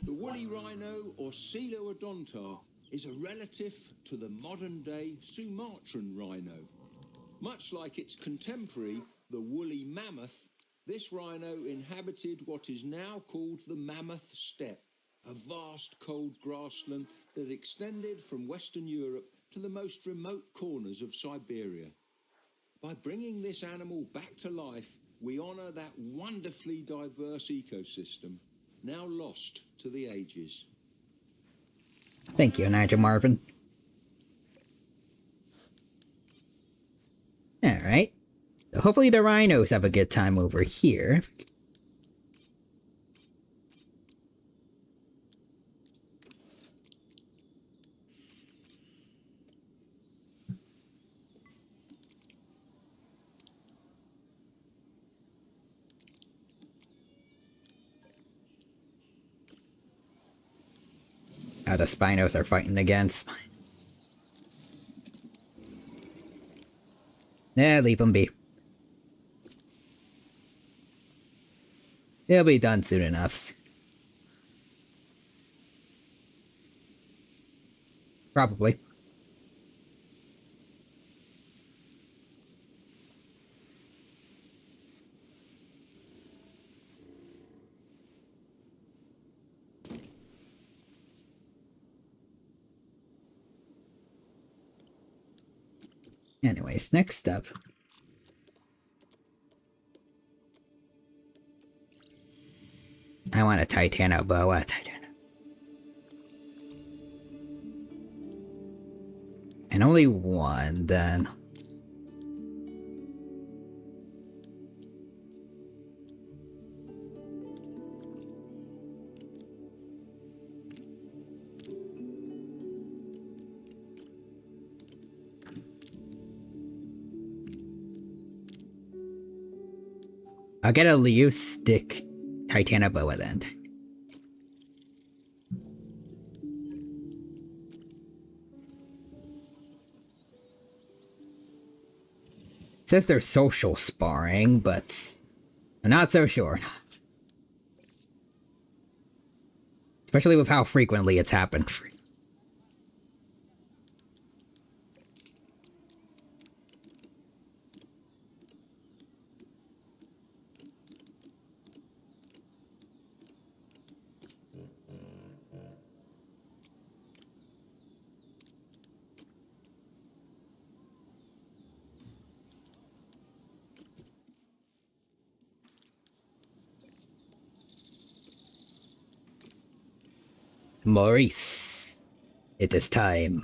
The woolly rhino, or Coelodonta, is a relative to the modern-day Sumatran rhino. Much like its contemporary, the woolly mammoth, this rhino inhabited what is now called the Mammoth Steppe, a vast cold grassland that extended from Western Europe to the most remote corners of Siberia. By bringing this animal back to life, we honor that wonderfully diverse ecosystem, now lost to the ages. Thank you, Nigel Marvin. Alright. So hopefully the rhinos have a good time over here. The Spinos are fighting against. Yeah, leave them be. They'll be done soon enough. Probably. Anyways, next up. I want a Titanoboa. And only one, then. I'll get a Liu stick Titanoboa then. It says they're social sparring, but I'm not so sure. Especially with how frequently it's happened. Maurice, it is time.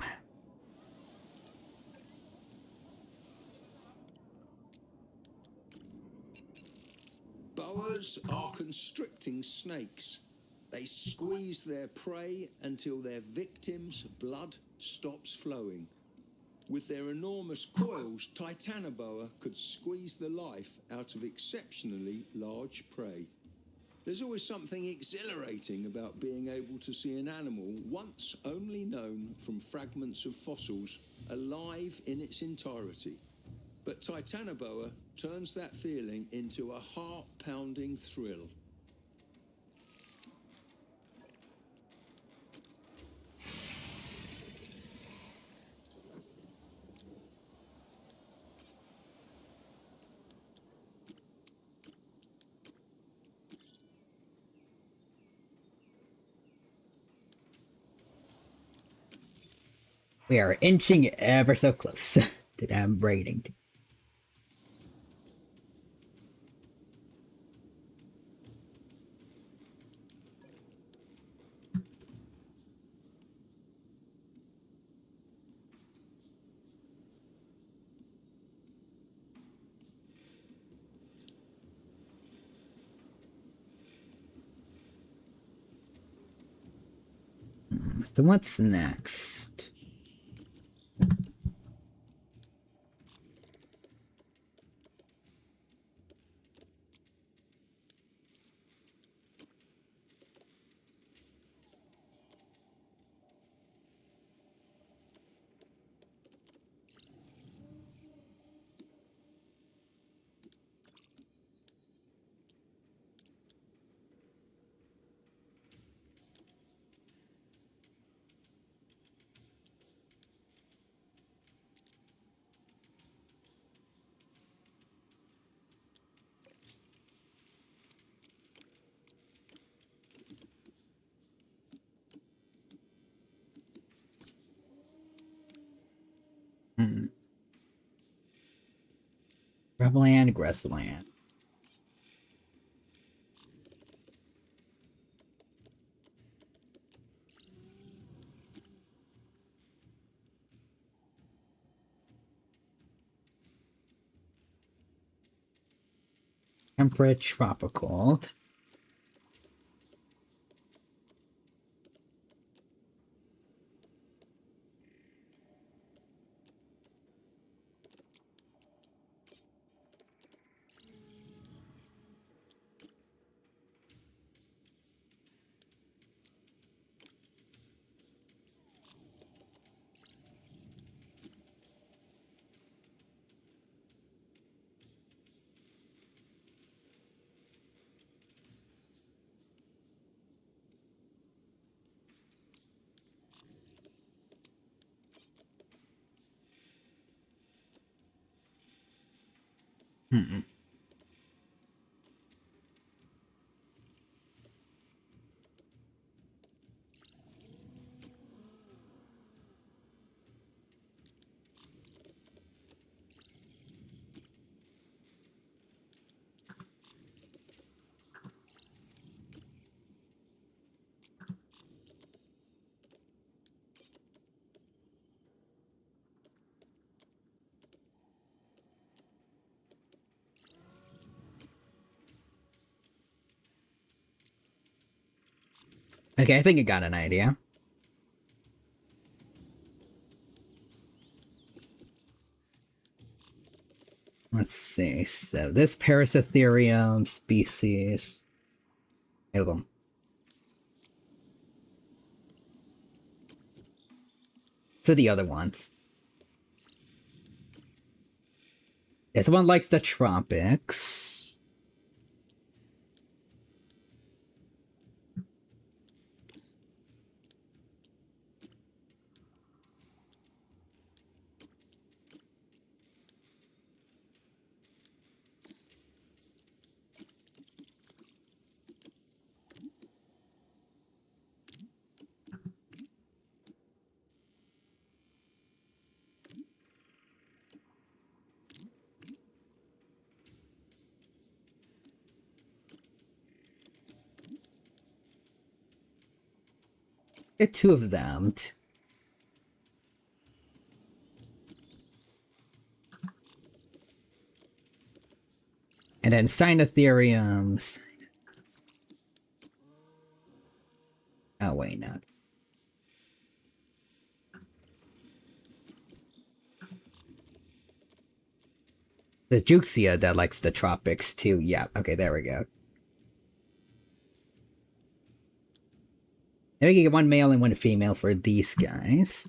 Boas are constricting snakes. They squeeze their prey until their victim's blood stops flowing. With their enormous coils, Titanoboa could squeeze the life out of exceptionally large prey. There's always something exhilarating about being able to see an animal once only known from fragments of fossils alive in its entirety. But Titanoboa turns that feeling into a heart-pounding thrill. We are inching ever so close to that rating. So what's next? Hmm. Rebelland, Grassland. Temperate, tropical. Hmm. Okay, I think I got an idea. Let's see. So this Parasitherium species. Hold on. So the other ones. This one likes the tropics. Get two of them. And then Sinotheriums. Oh, wait, no. The Juxia that likes the tropics too. Yeah, okay, there we go. Then we can get one male and one female for these guys.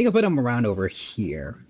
think I'll put them around over here.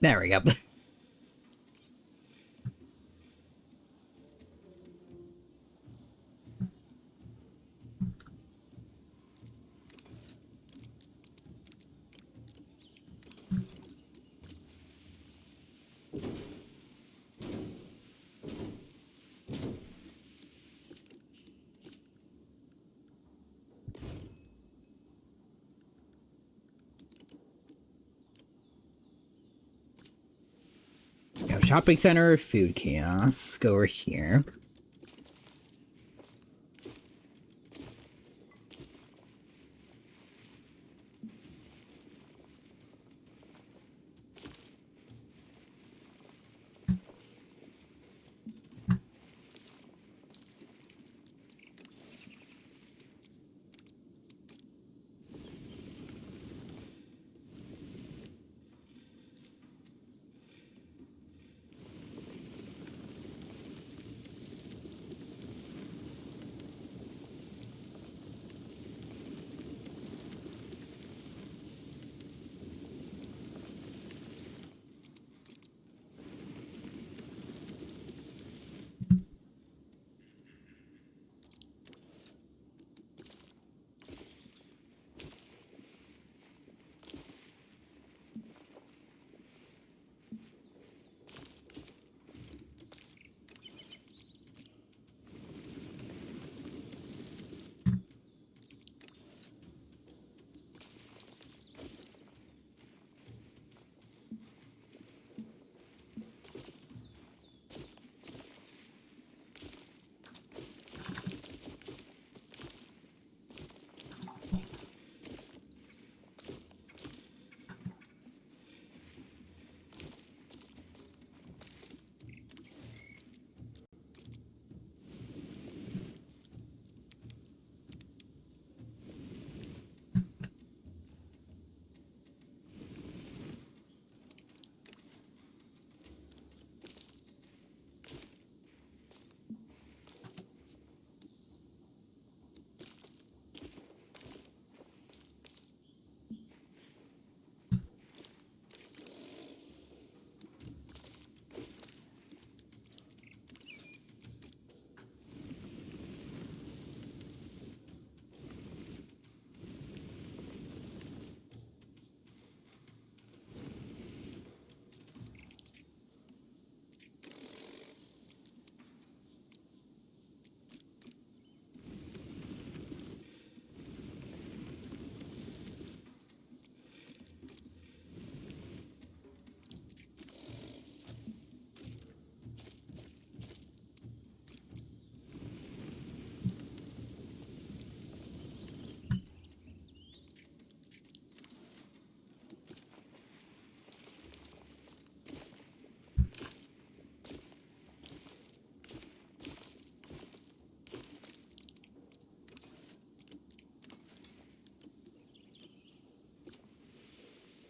There we go. Shopping center, food kiosk over here.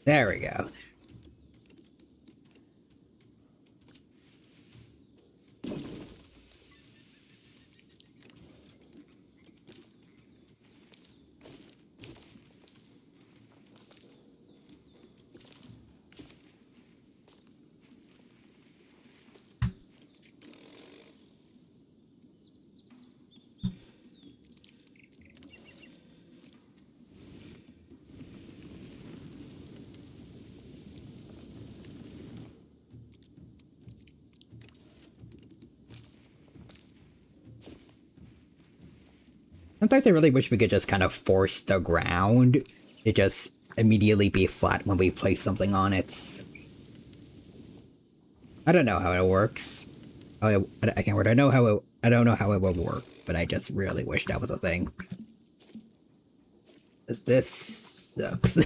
There we go. Sometimes I really wish we could just kind of force the ground to just immediately be flat when we place something on it. I don't know how it works. I can't word. I don't know how it will work, but I just really wish that was a thing. 'Cause this sucks.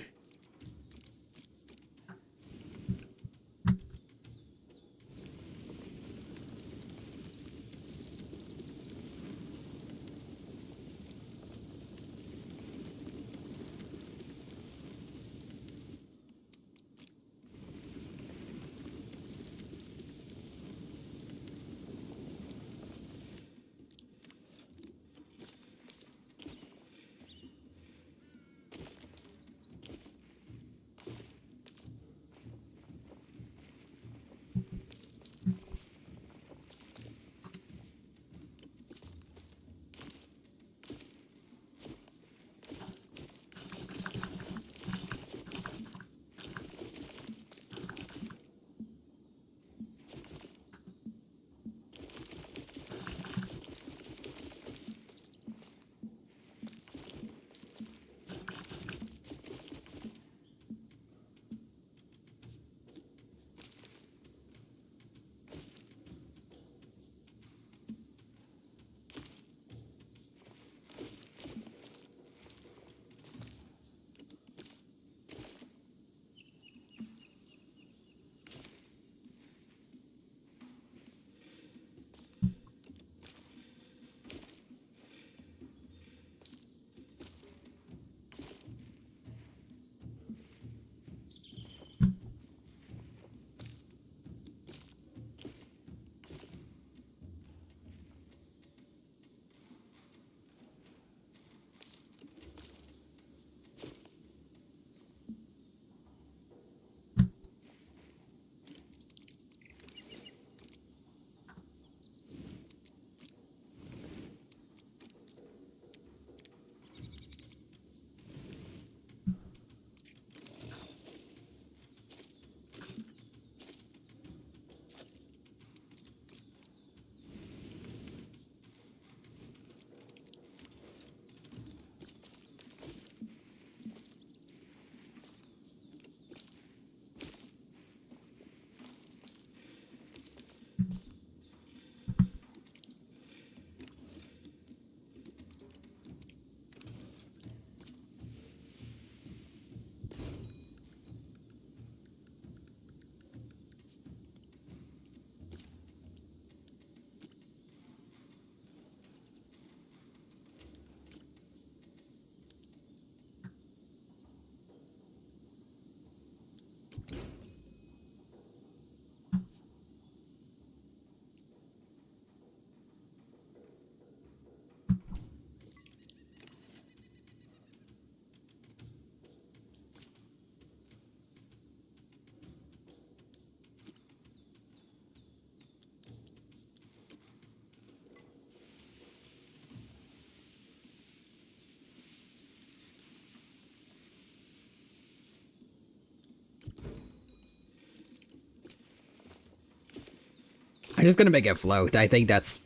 I'm just gonna make it float. I think that's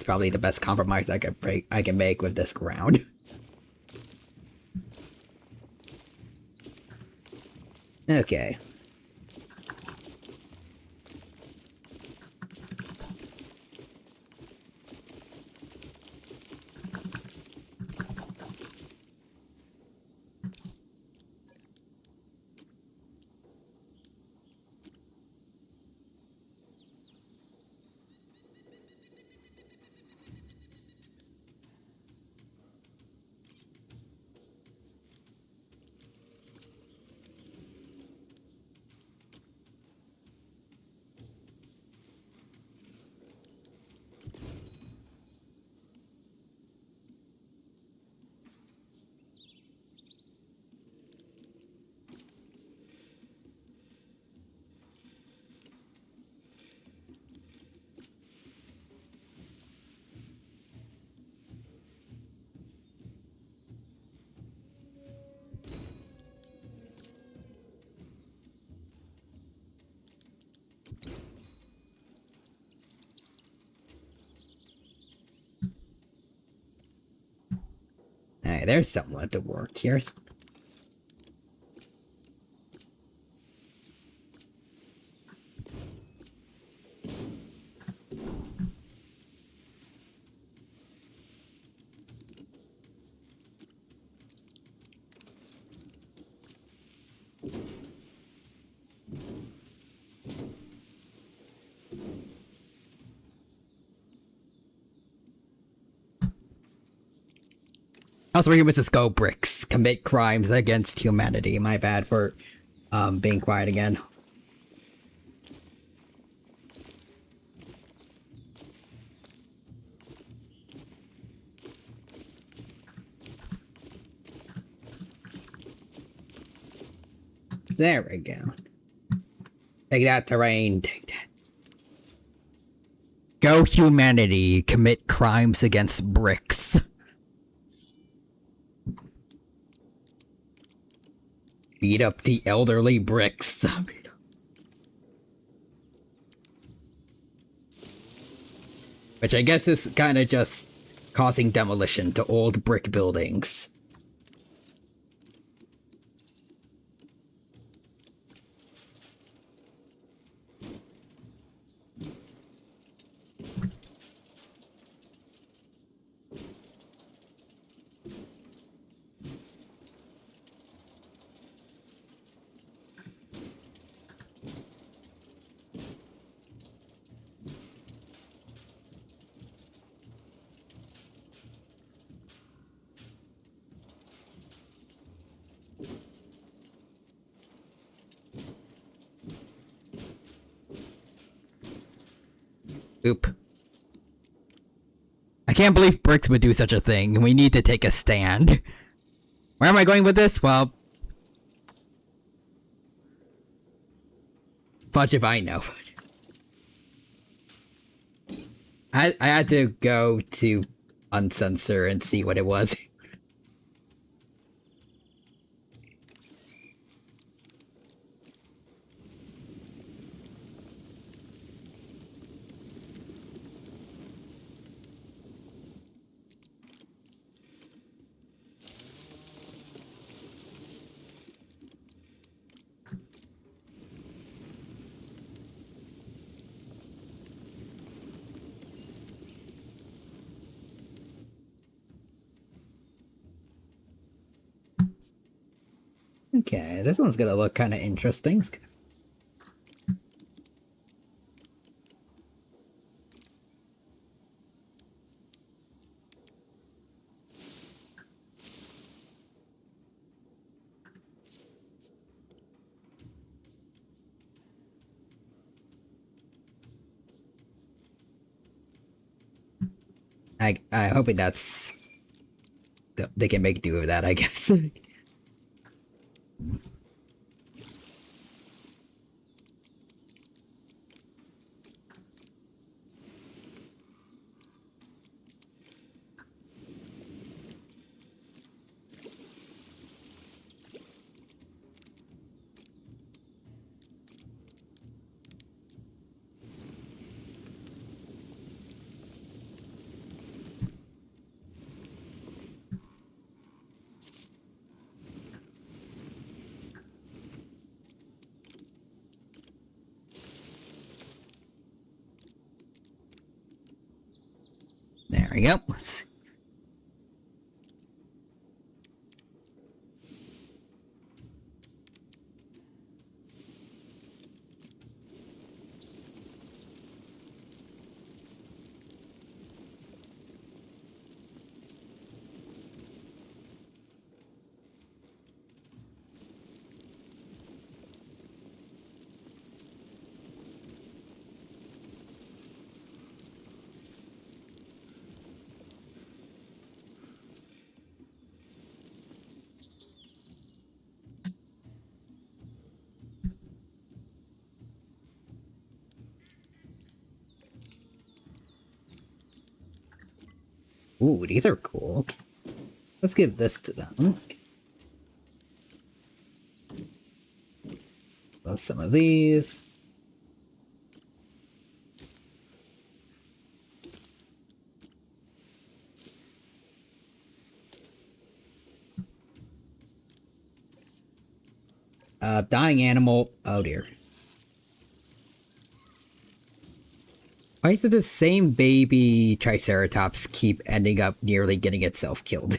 probably the best compromise I can make with this ground. Okay. Okay, there's someone to work here. Also, we're Mrs. Go Bricks commit crimes against humanity. My bad for being quiet again. There we go. Take that, terrain. Take that. Go humanity, commit crimes against bricks. Beat up the elderly bricks. Which I guess is kind of just causing demolition to old brick buildings. Oop. I can't believe bricks would do such a thing. We need to take a stand. Where am I going with this? Well, fudge if I know. I had to go to uncensor and see what it was. Okay, this one's gonna look kind of interesting. I'm hoping that's they can make do with that, I guess. There we go. Let's... Ooh, these are cool. Let's give this to them. Let's give some of these. Dying animal. Oh dear. Why does the same baby Triceratops keep ending up nearly getting itself killed?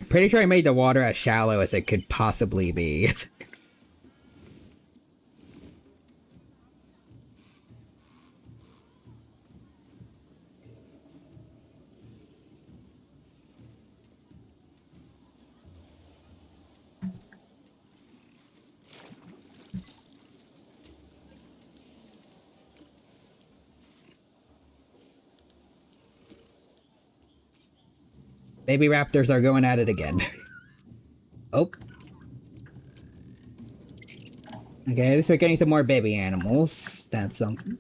Pretty sure I made the water as shallow as it could possibly be. Baby raptors are going at it again. Oh. Okay, at least we're getting some more baby animals. That's something.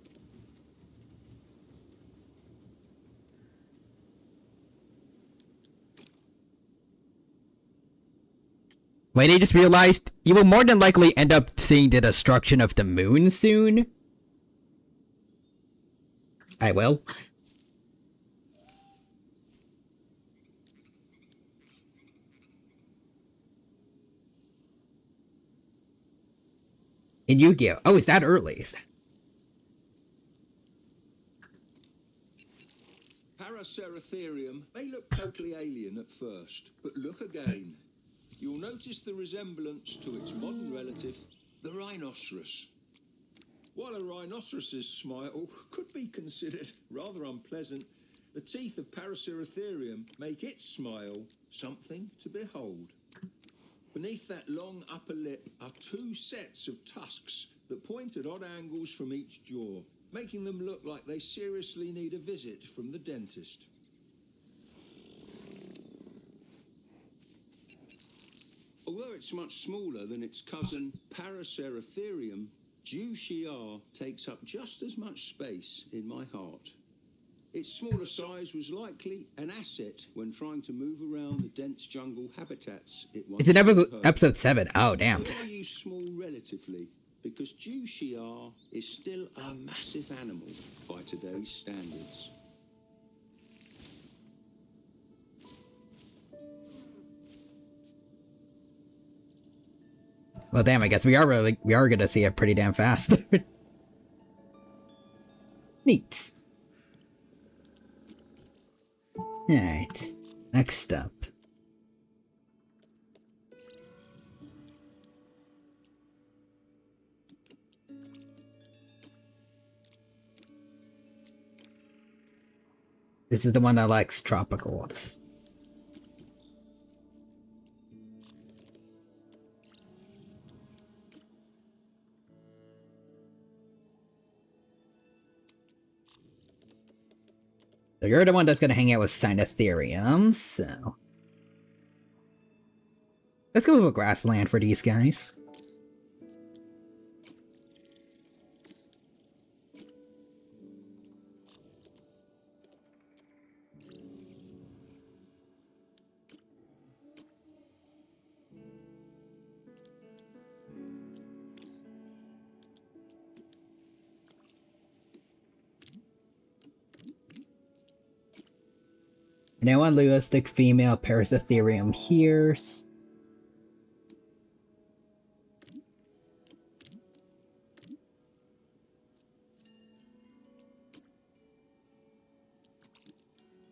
Wait, I just realized you will more than likely end up seeing the destruction of the moon soon. I will. In Yu-Gi-Oh! Oh, is that early? Paraceratherium may look totally alien at first, but look again. You'll notice the resemblance to its modern relative, the rhinoceros. While a rhinoceros's smile could be considered rather unpleasant, the teeth of Paraceratherium make its smile something to behold. Beneath that long upper lip are two sets of tusks that point at odd angles from each jaw, making them look like they seriously need a visit from the dentist. Although it's much smaller than its cousin Paraceratherium, Juxiar takes up just as much space in my heart. Its smaller size was likely an asset when trying to move around the dense jungle habitats it once It's in occupied. episode 7. Oh, damn. Why are you small relatively? Because Juxiar is still a massive animal by today's standards. Well, damn, I guess we are gonna see it pretty damn fast. Neat. Alright. Next up. This is the one that likes tropical. So you're the one that's gonna hang out with Cynotherium, so... Let's go with a grassland for these guys. Now one linguistic female Paraceratherium here.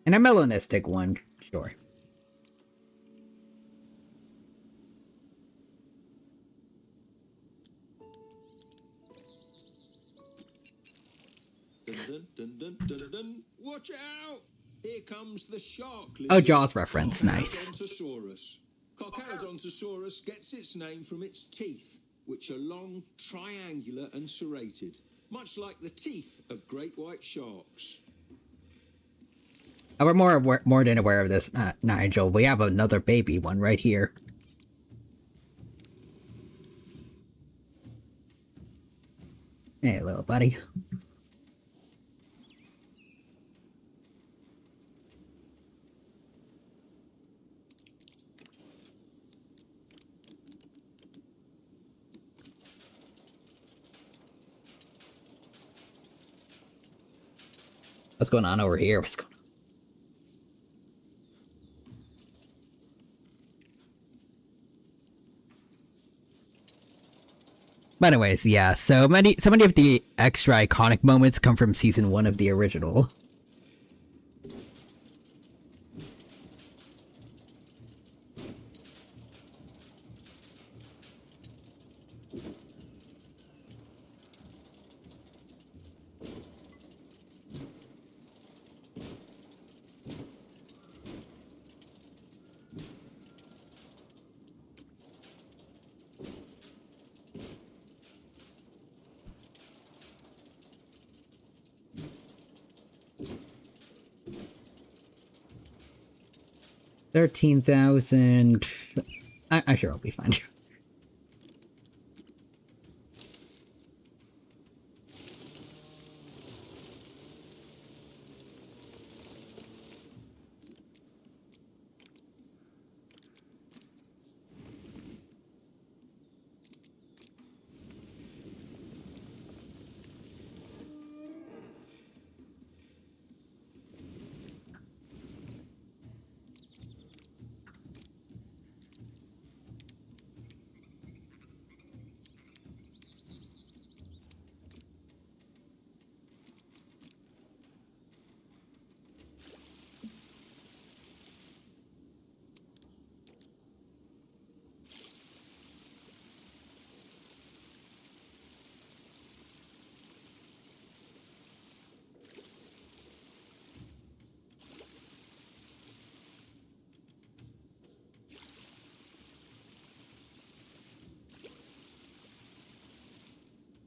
And a melanistic one, sure. Dun, dun, dun, dun, dun, dun. Watch out! Here comes the shark lizard. Oh, Jaws reference, nice. Carcharodontosaurus gets its name from its teeth, which are long, triangular and serrated, much like the teeth of great white sharks. We're more than aware of this, Nigel. We have another baby one right here. Hey, little buddy. What's going on over here? What's going on? But anyways, yeah, so many of the extra iconic moments come from season 1 of the original. $13,000. I'm sure I'll be fine.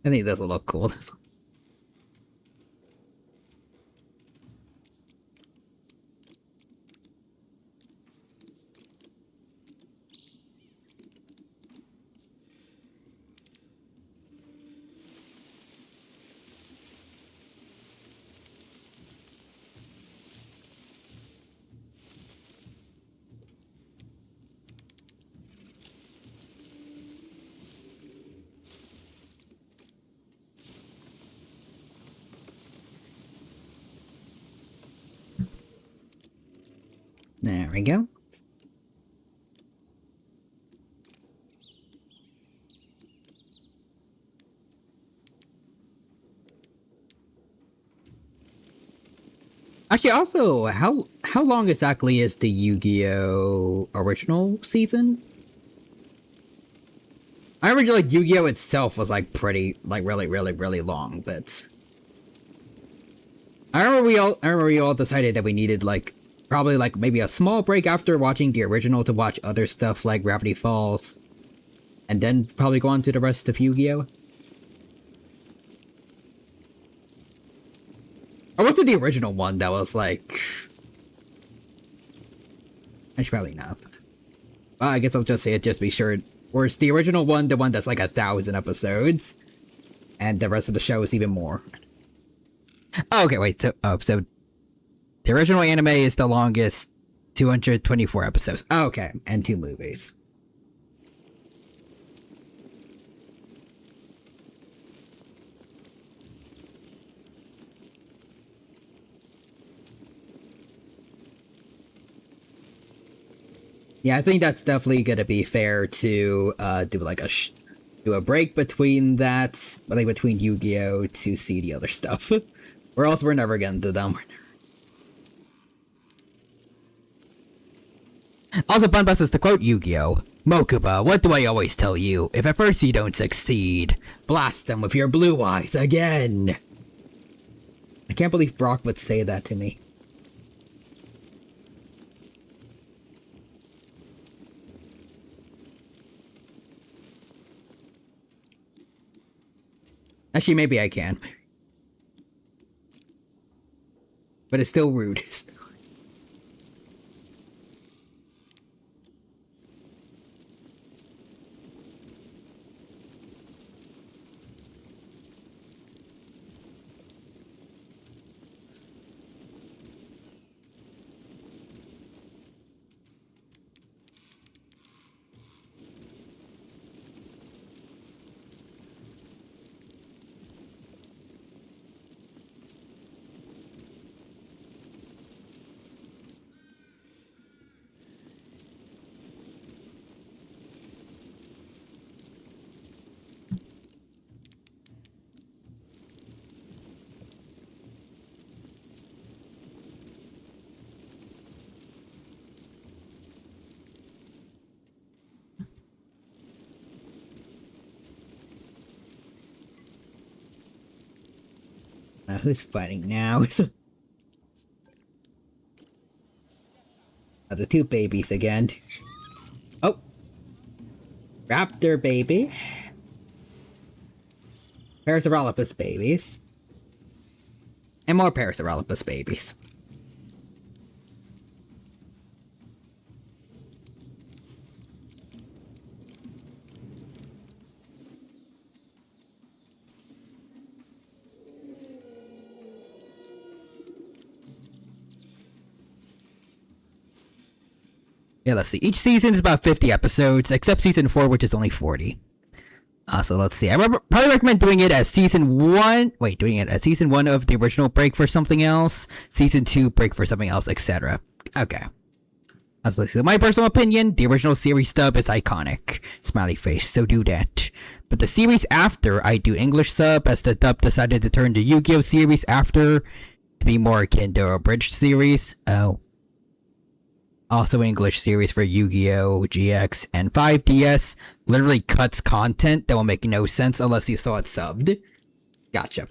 I think this will look cool. There we go. Actually, also, how long exactly is the Yu-Gi-Oh! Original season? I remember like Yu-Gi-Oh! Itself was like pretty, like really long, but I remember we all decided that we needed like probably like maybe a small break after watching the original to watch other stuff like Gravity Falls, and then probably go on to the rest of Yu-Gi-Oh! Or was it the original one that was like... I should probably not. Well, I guess I'll just say it just be sure. Or it's the original one, the one that's like 1,000 episodes. And the rest of the show is even more. Oh, okay, wait, so the original anime is the longest, 224 episodes. Oh, okay, and 2 movies. Yeah, I think that's definitely gonna be fair to do like do a break between that, like between Yu-Gi-Oh! To see the other stuff. Or else we're never getting to them. Also, Bunbus is to quote Yu-Gi-Oh! Mokuba, what do I always tell you? If at first you don't succeed, blast them with your blue eyes again! I can't believe Brock would say that to me. Actually, maybe I can. But it's still rude. Who's fighting now? The two babies again. Oh! Raptor babies. Parasaurolophus babies. And more Parasaurolophus babies. Yeah, let's see. Each season is about 50 episodes, except season 4, which is only 40. So let's see. I probably recommend doing it as season 1. Wait, doing it as season 1 of the original, break for something else. Season 2, break for something else, etc. Okay. Let's see. My personal opinion, the original series dub is iconic. Smiley face, so do that. But the series after, I do English sub, as the dub decided to turn the Yu-Gi-Oh! Series after to be more akin to a abridged series. Oh. Also English series for Yu-Gi-Oh! GX and 5DS literally cuts content that will make no sense unless you saw it subbed. Gotcha.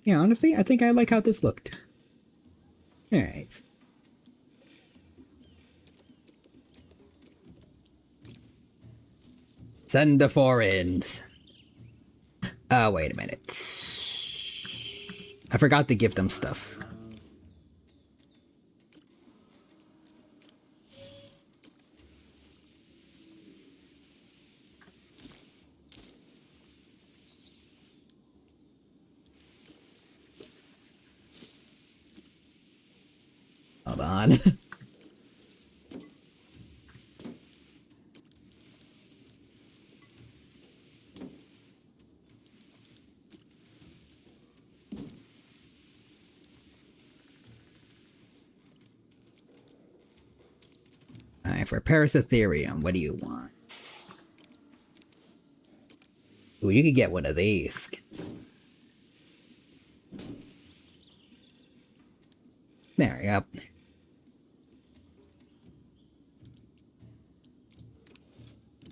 Yeah, honestly, I think I like how this looked. Alright. Send the foreigns. Wait a minute. I forgot to give them stuff. Hold on. Alright, for Parasitherium, what do you want? Ooh, you could get one of these. There we go.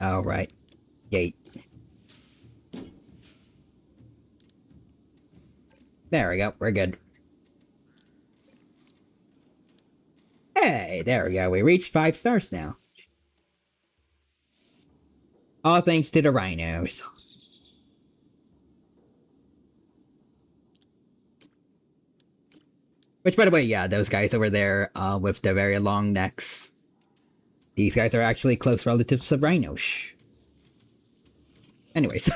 Alright. Gate. There we go, we're good. Hey, there we go, we reached 5 stars now. All thanks to the rhinos. Which, by the way, yeah, those guys over there with the very long necks. These guys are actually close relatives of rhinos. Anyways.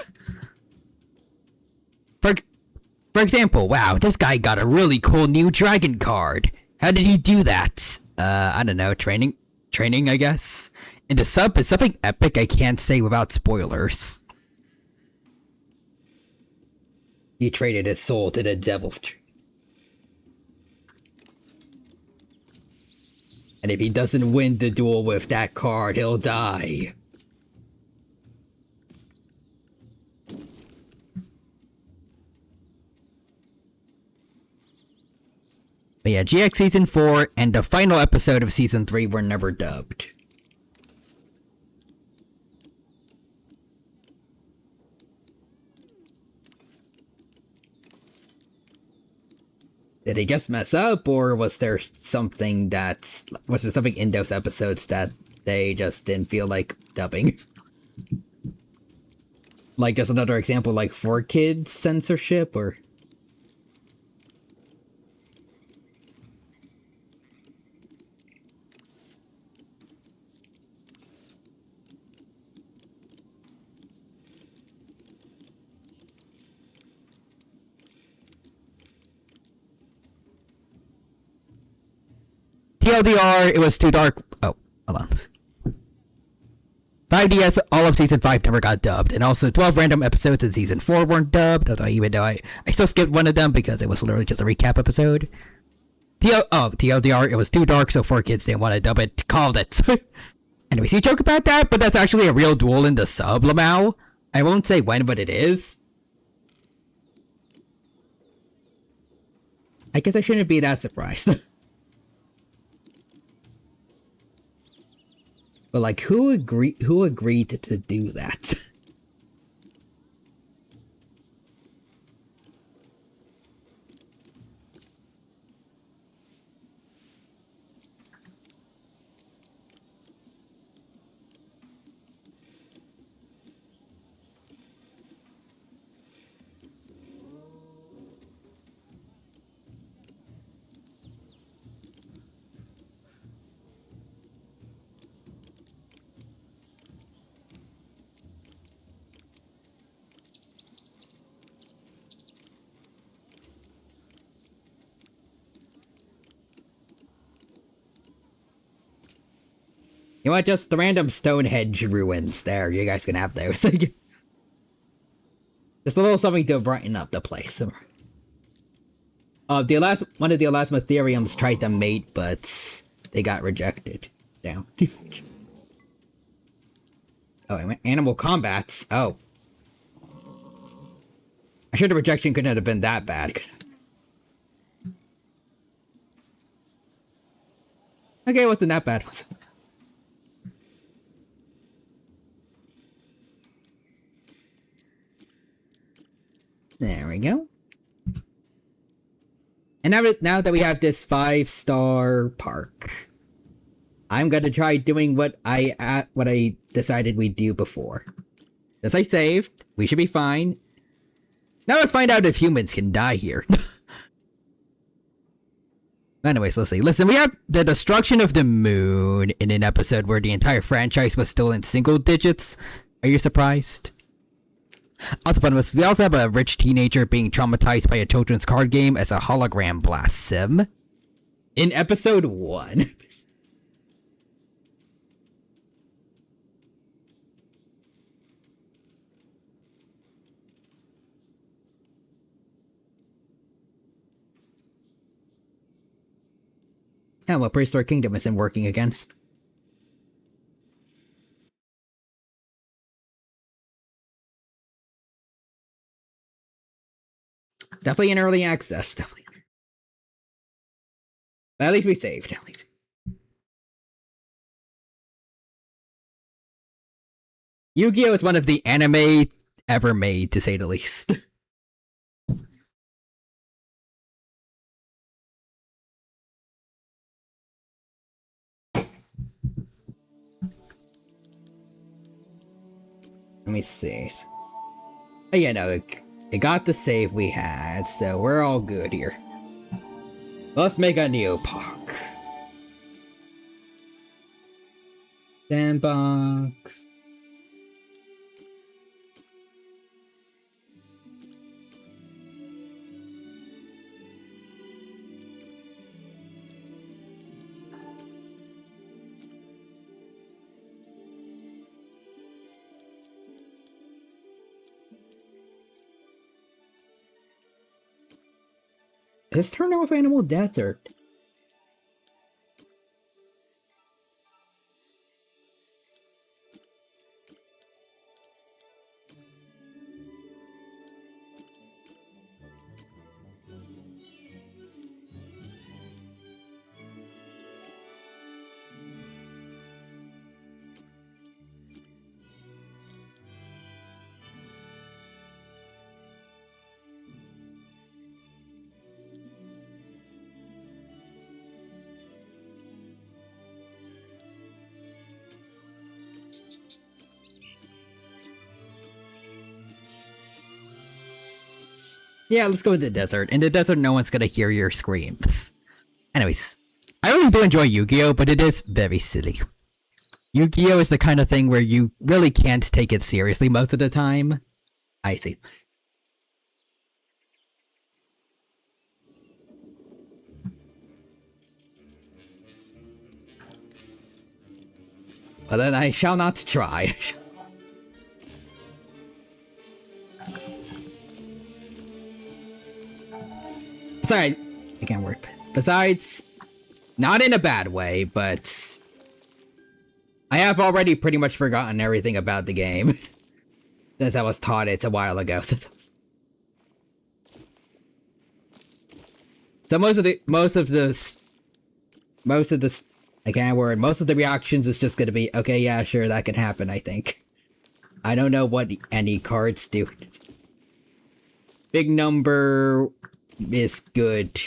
For example, wow, this guy got a really cool new dragon card. How did he do that? I don't know, training, I guess? And the sub is something epic I can't say without spoilers. He traded his soul to the devil. And if he doesn't win the duel with that card, he'll die. But yeah, GX Season 4 and the final episode of Season 3 were never dubbed. Did they just mess up, or was there something in those episodes that they just didn't feel like dubbing? Like, just another example, like, for kids censorship, or... TLDR, it was too dark. Oh, hold on. 5DS, all of Season 5 never got dubbed, and also 12 random episodes in Season 4 weren't dubbed, even though I still skipped one of them because it was literally just a recap episode. TLDR, it was too dark, so 4Kids didn't want to dub it. Called it. Anyways, you joke about that, but that's actually a real duel in the sub, Lamau. I won't say when, but it is. I guess I shouldn't be that surprised. But like, who agreed to do that? You want just the random Stonehenge ruins there? You guys can have those. Just a little something to brighten up the place. One of the Elasmotheriums tried to mate, but they got rejected. Down. Oh, animal combats. Oh. I'm sure the rejection couldn't have been that bad. Okay, it wasn't that bad. There we go. And now that we have this 5-star park, I'm gonna try doing what I decided we'd do before. As I saved, we should be fine. Now let's find out if humans can die here. Anyways, let's see. Listen, we have the destruction of the moon in an episode where the entire franchise was still in single digits. Are you surprised? Also fun was we also have a rich teenager being traumatized by a children's card game as a hologram blasts him. In episode 1. Oh, well, Prehistoric Kingdom isn't working again. Definitely in early access, definitely. But at least we saved, at least. Yu-Gi-Oh! Is one of the anime ever made, to say the least. Let me see. Oh yeah, no, it got the save we had, so we're all good here. Let's make a new park. Sandbox. Let's turn off Animal Desert. Yeah, let's go to the desert. In the desert, no one's gonna hear your screams. Anyways, I really do enjoy Yu-Gi-Oh, but it is very silly. Yu-Gi-Oh is the kind of thing where you really can't take it seriously most of the time. I see. But then I shall not try. Besides, I can't work. Besides, not in a bad way, but I have already pretty much forgotten everything about the game since I was taught it a while ago. So most of the I can't word. Most of the reactions is just gonna be, okay, yeah, sure, that can happen, I think. I don't know what any cards do. Big number is good.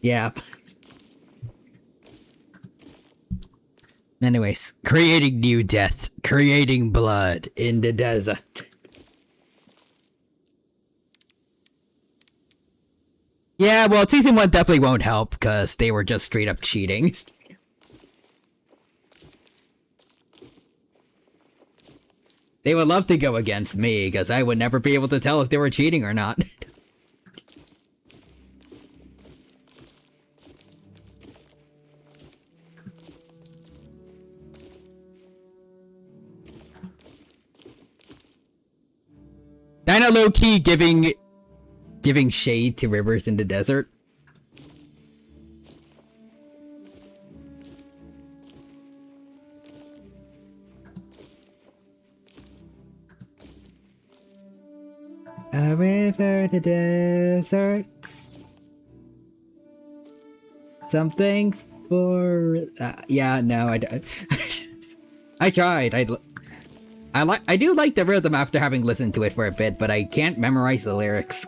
Yeah. Anyways, creating new death, creating blood in the desert. Yeah, well, season 1 definitely won't help, because they were just straight up cheating. They would love to go against me, because I would never be able to tell if they were cheating or not. Kinda low-key giving shade to rivers in the desert. A river in the desert. Something for... yeah, no, I don't. I tried. I do like the rhythm after having listened to it for a bit, but I can't memorize the lyrics.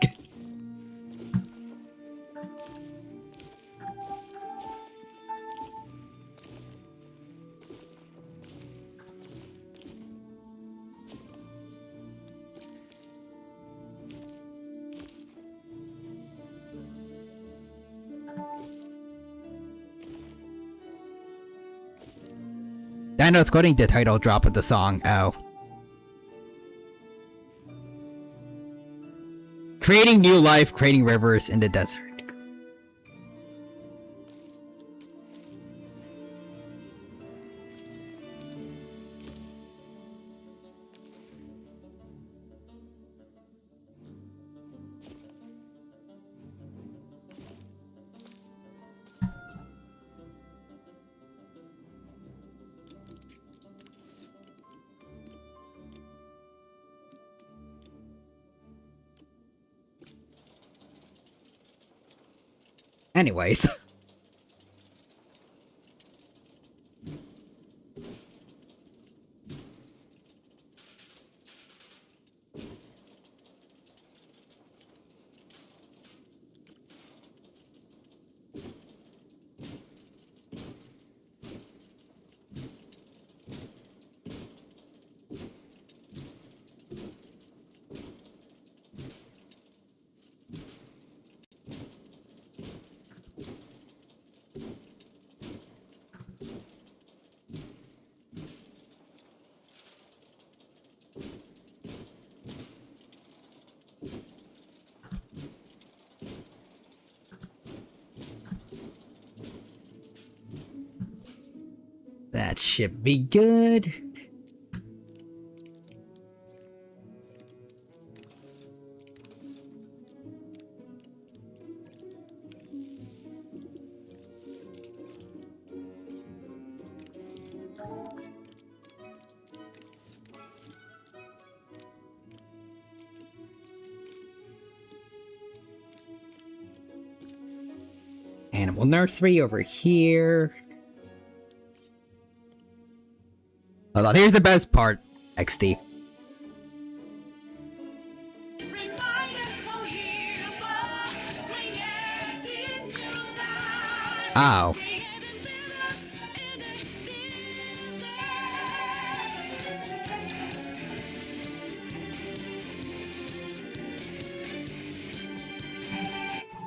I know it's quoting the title drop of the song. Oh. Creating new life, creating rivers in the desert. Anyways. That should be good. Animal nursery over here. Hold on, here's the best part, XD. Ow.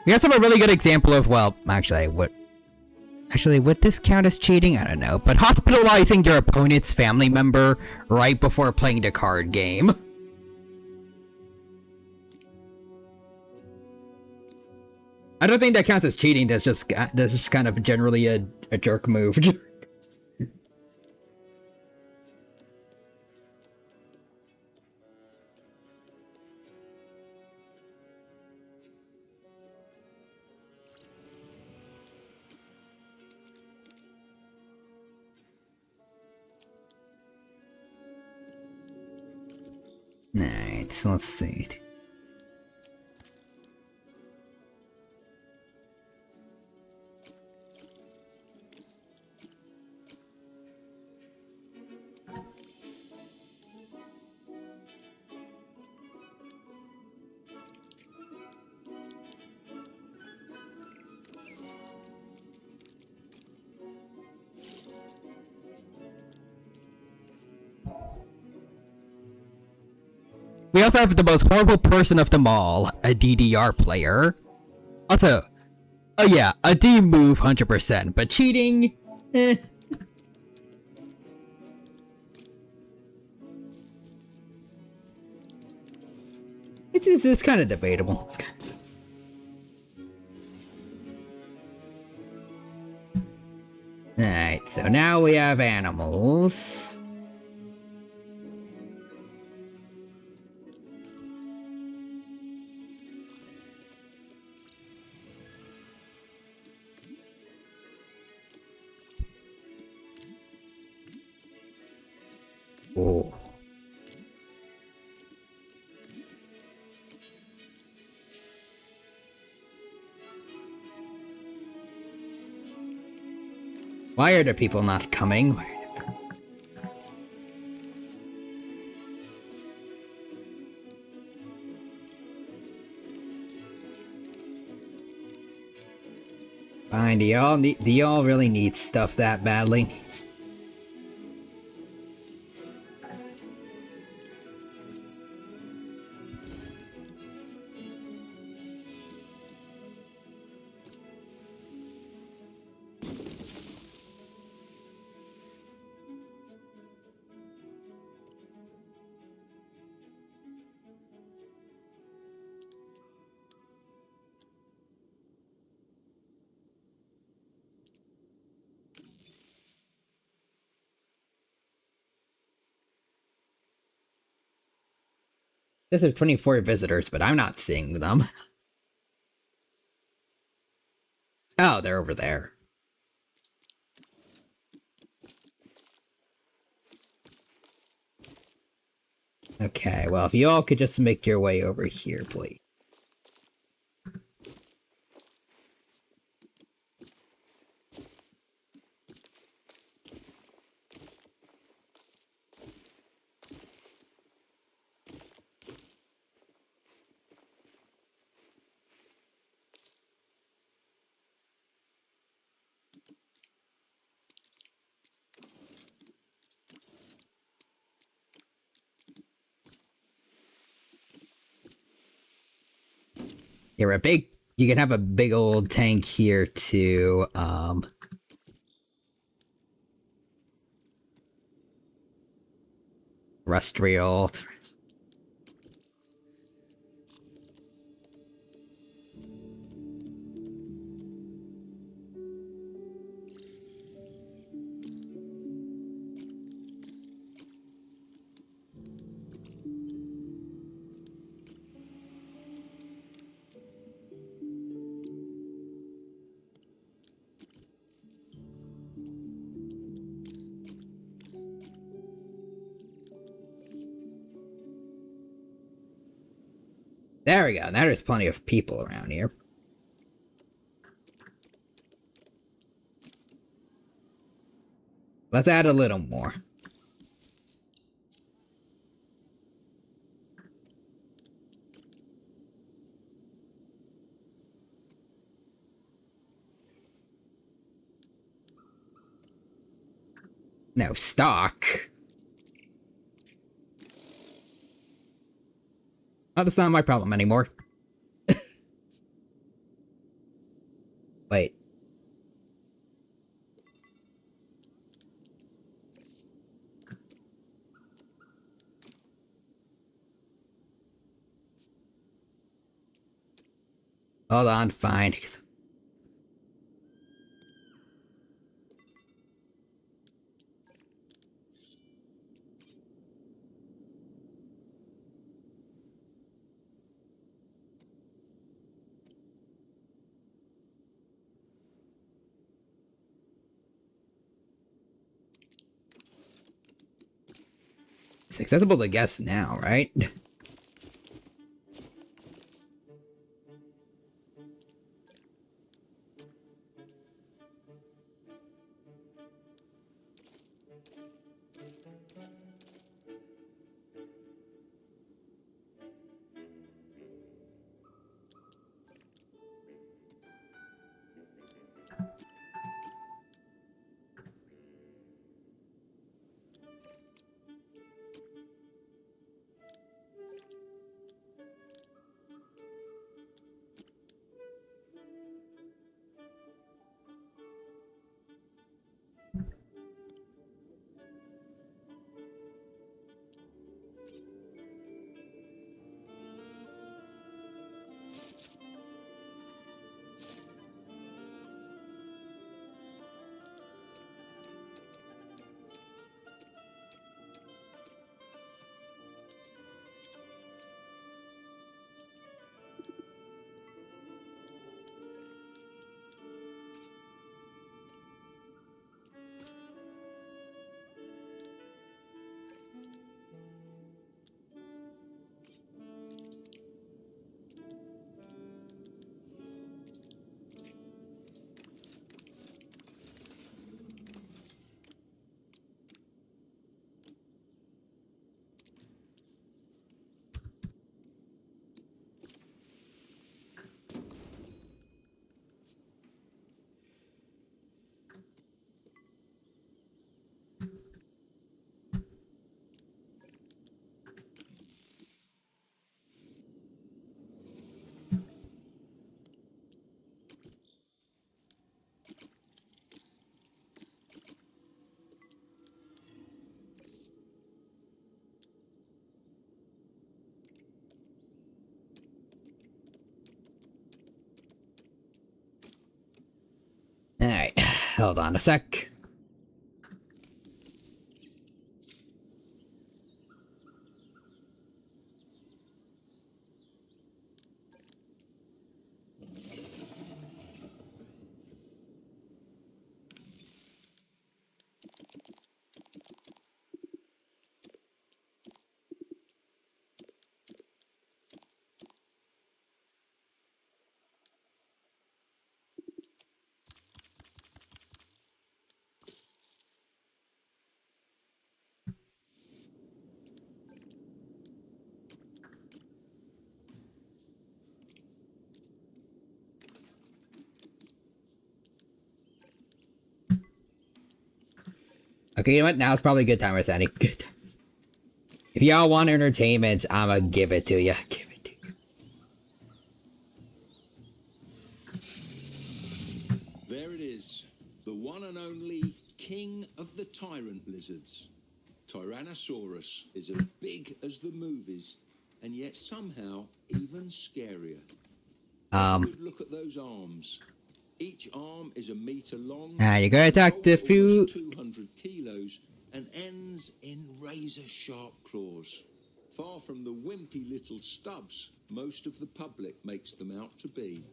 We got some a really good example of, well, actually, would this count as cheating? I don't know. But hospitalizing your opponent's family member right before playing the card game. I don't think that counts as cheating. That's just kind of generally a jerk move. Alright, so let's see. We also have the most horrible person of them all, a DDR player. Also, oh yeah, a D move 100%, but cheating, eh. It's kind of debatable. Alright, so now we have animals. Oh. Why are the people not coming? Fine, do y'all really need stuff that badly? There's 24 visitors, but I'm not seeing them. Oh, they're over there. Okay, well, if you all could just make your way over here, please. You can have a big old tank here to, terrestrial. There we go. Now there's plenty of people around here. Let's add a little more. No, stock. Oh, that's not my problem anymore. Wait. Hold on, fine. It's accessible to guests now, right? hold on a sec. Okay, you know what? Now it's probably a good time, Miss Annie. Good time. If y'all want entertainment, I'ma give it to you. Give it to you. There it is. The one and only king of the tyrant lizards. Tyrannosaurus is as big as the movies, and yet somehow even scarier. Good look at those arms. Each arm is a meter long. And you gotta attack the food. 200 kilos and ends in razor-sharp claws. Far from the wimpy little stubs most of the public makes them out to be.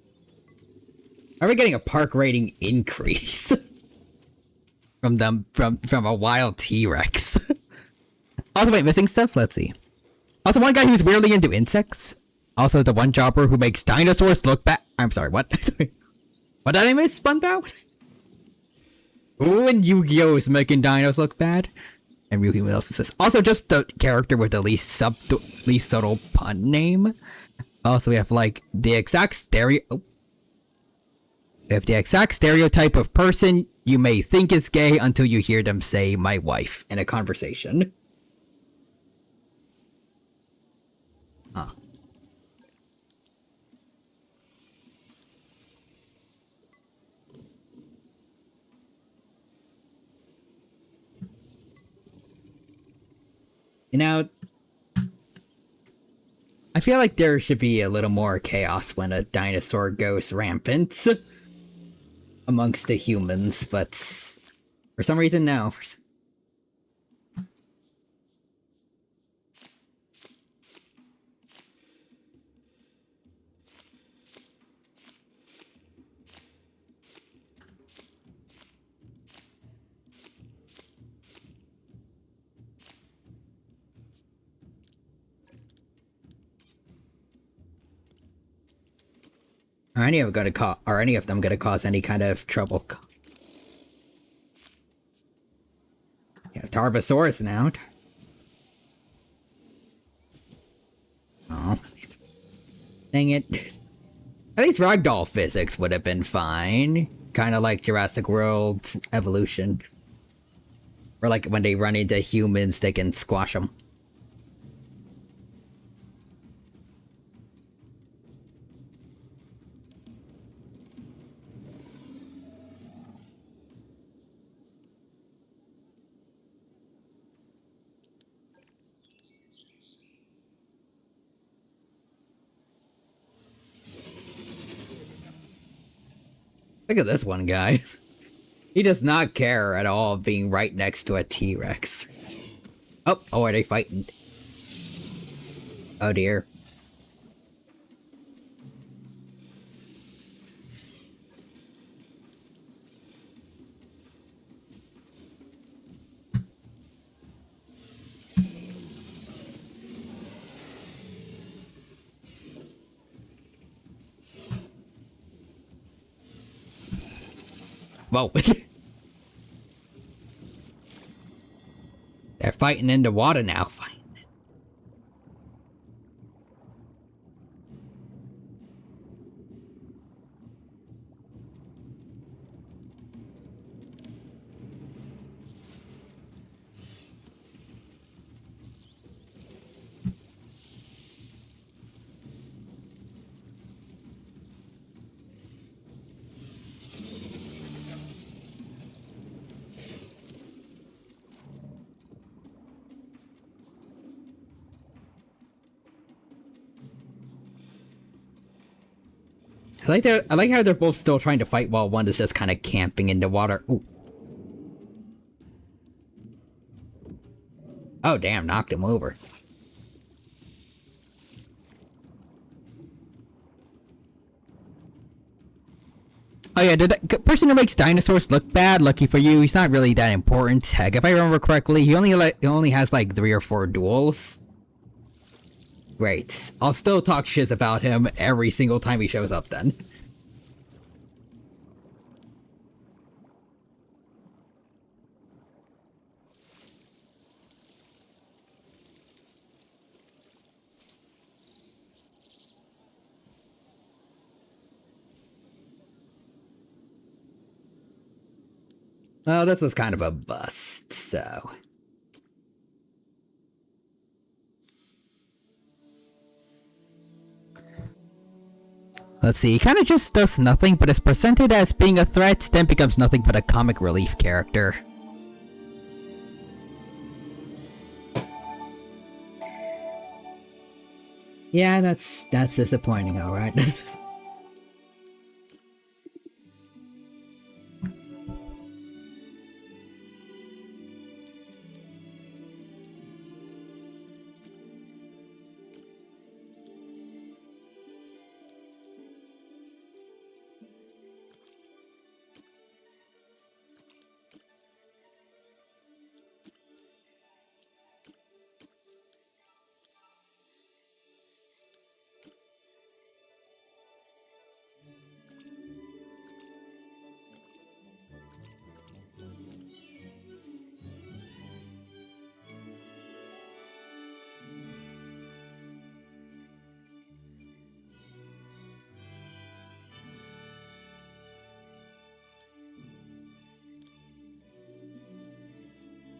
Are we getting a park rating increase from them from a wild T-Rex? Also, wait, missing stuff. Let's see. Also, one guy who's weirdly into insects. Also, the one jobber who makes dinosaurs look bad. I'm sorry. What? Sorry. What did I miss? SpongeBob? Who in Yu-Gi-Oh is making dinos look bad? And Ryuki, what else is this? Also, just the character with the least subtle pun name. Also, we have like the exact If the exact stereotype of person you may think is gay until you hear them say "my wife" in a conversation. Huh. You know, I feel like there should be a little more chaos when a dinosaur goes rampant amongst the humans, but for some reason, no. Are any of them gonna cause any kind of trouble? Yeah, Tarbosaurus now. Oh, dang it! At least ragdoll physics would have been fine, kind of like Jurassic World Evolution, or like when they run into humans, they can squash them. Look at this one, guys. He does not care at all being right next to a T-Rex. Oh, are they fighting? Oh dear. Whoa. They're fighting in the water now. I like how they're both still trying to fight while one is just kind of camping in the water. Ooh. Oh damn, knocked him over. Oh yeah, the person who makes dinosaurs look bad, lucky for you, he's not really that important. Heck, if I remember correctly, he only has like 3 or 4 duels. Great. I'll still talk shiz about him every single time he shows up then. Well, this was kind of a bust, so... Let's see, he kind of just does nothing, but is presented as being a threat, then becomes nothing but a comic relief character. Yeah, that's disappointing, alright.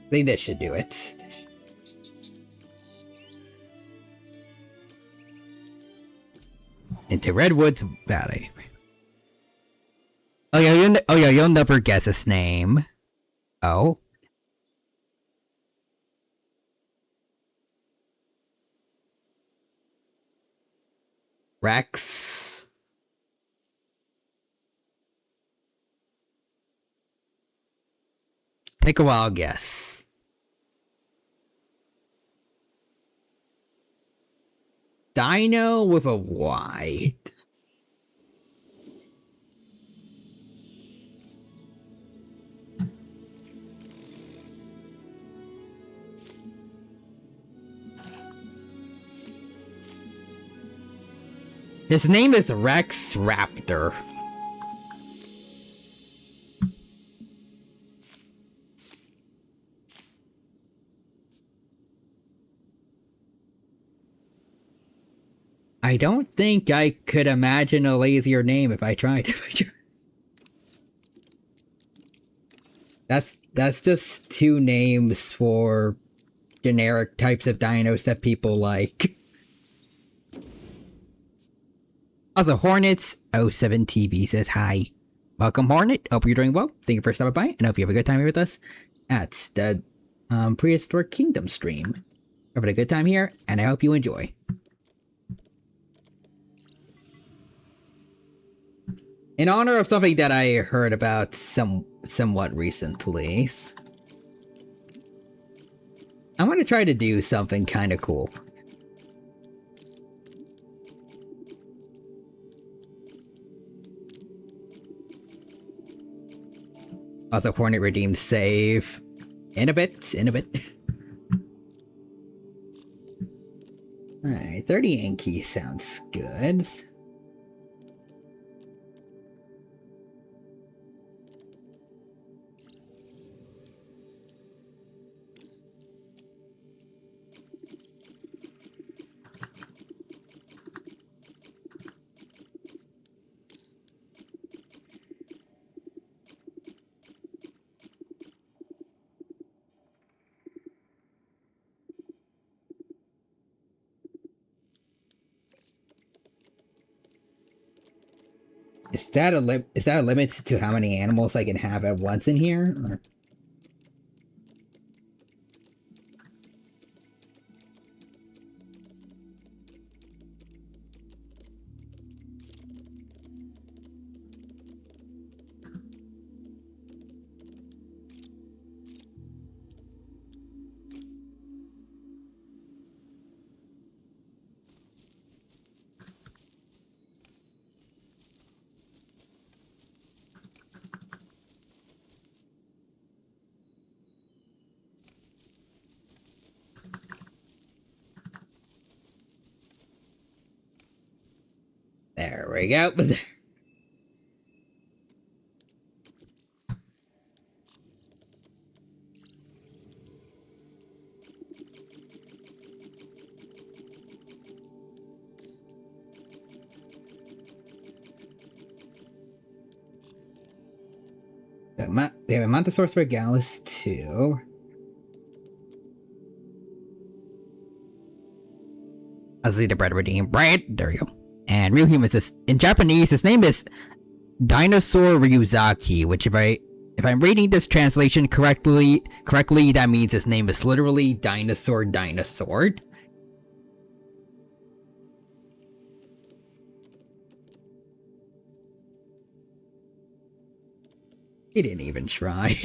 I think this should do it. Into Redwood Valley. Oh yeah, you'll never guess his name. Oh? Rex? Take a wild guess. Dino with a Y. His name is Rex Raptor. I don't think I could imagine a lazier name if I tried. That's just 2 names for generic types of dinos that people like. Also, Hornets07TV says hi. Welcome, Hornet. Hope you're doing well. Thank you for stopping by, and hope you have a good time here with us at the Prehistoric Kingdom stream. Having a good time here, and I hope you enjoy. In honor of something that I heard about somewhat recently, I want to try to do something kind of cool. Also, Hornet redeemed save. In a bit. Alright, 30 Yankee sounds good. Is that a limit to how many animals I can have at once in here? Or? There we go. We have a Montosaurus regalis too. I'll see the bread redeem. Right, there we go. And real humans is in Japanese. His name is Dinosaur Ryuzaki, which if I'm reading this translation correctly, that means his name is literally Dinosaur. He didn't even try.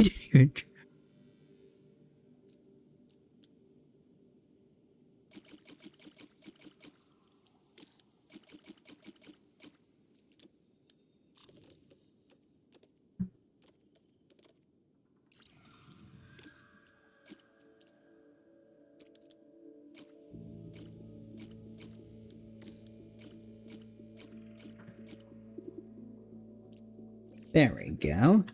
There we go.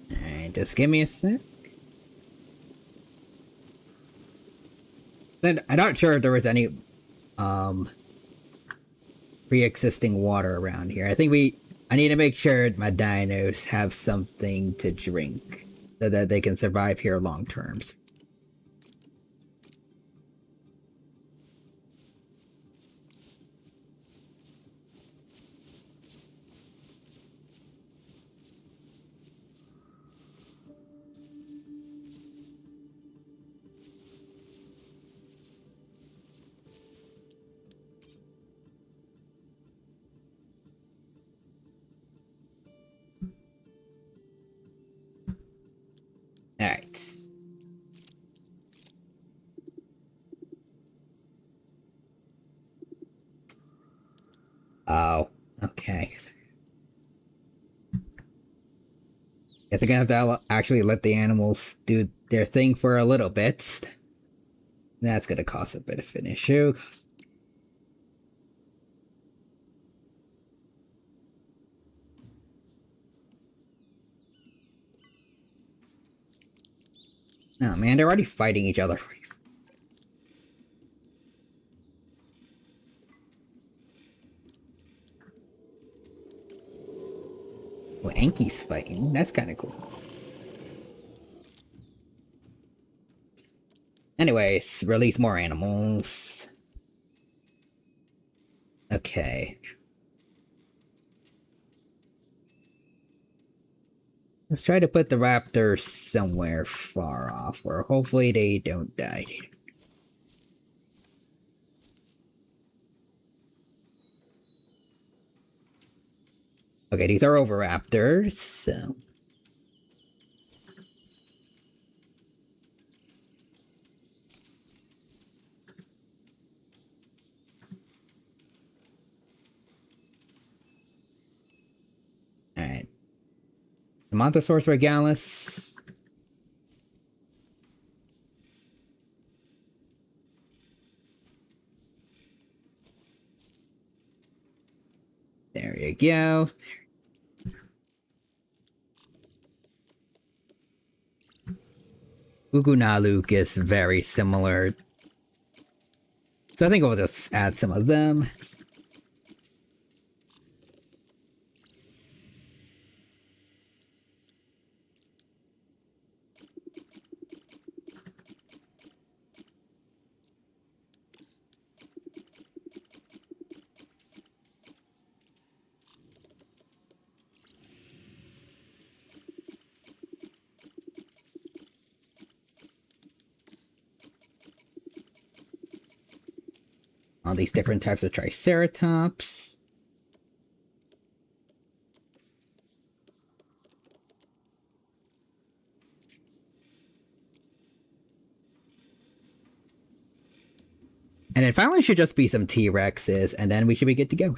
Alright, just give me a sec. Then I'm not sure if there was any pre-existing water around here. I need to make sure my dinos have something to drink so that they can survive here long terms. Alright. Oh, okay. Guess I'm gonna have to actually let the animals do their thing for a little bit. That's gonna cause a bit of an issue. Oh man, they're already fighting each other. Well, Anki's fighting. That's kind of cool. Anyways, release more animals. Okay. Let's try to put the raptors somewhere far off where hopefully they don't die. Okay, these are oviraptors, so... Alright. The Montosaurus regalis. There you go. Ugunaluk is very similar. So I think we'll just add some of them. All these different types of Triceratops. And it finally should just be some T-Rexes, and then we should be good to go.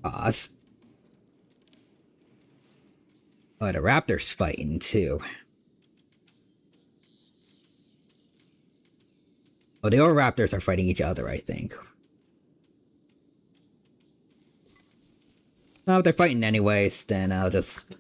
Pause. Oh, the raptor's fighting too. Oh, the old raptors are fighting each other, I think. Oh, if they're fighting anyways, then I'll just...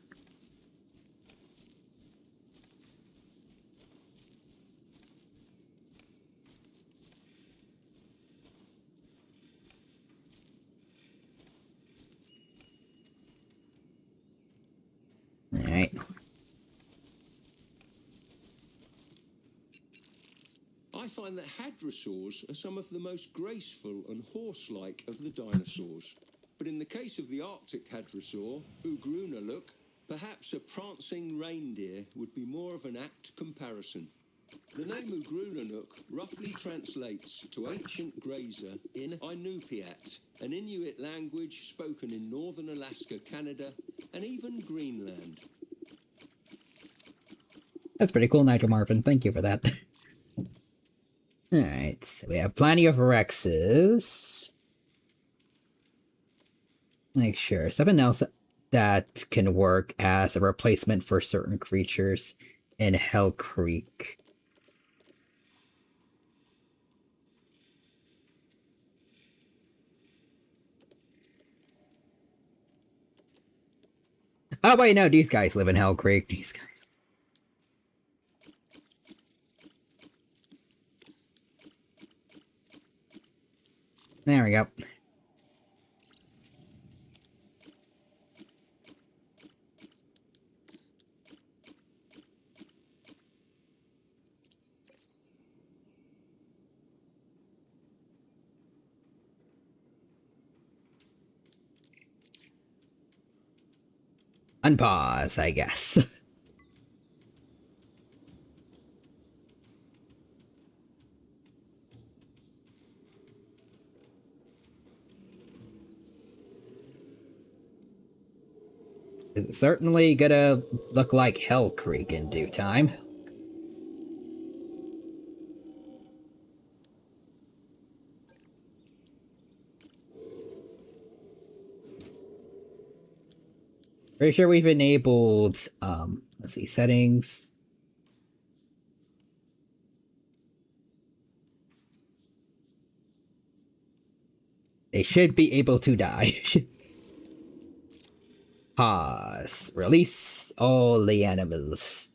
Alright. I find that hadrosaurs are some of the most graceful and horse-like of the dinosaurs. But in the case of the Arctic hadrosaur, Ugrunaluk, perhaps a prancing reindeer would be more of an apt comparison. The name Ugrunaluk roughly translates to ancient grazer in Inupiat, an Inuit language spoken in northern Alaska, Canada, and even Greenland. That's pretty cool, Nigel Marvin. Thank you for that. Alright, so we have plenty of Rexes. Make sure. Something else that can work as a replacement for certain creatures in Hell Creek. Oh wait, no, these guys live in Hell Creek. These guys. There we go. Unpause, I guess. It's certainly gonna look like Hell Creek in due time. Pretty sure we've enabled, let's see, settings. They should be able to die. Pause. Release all the animals.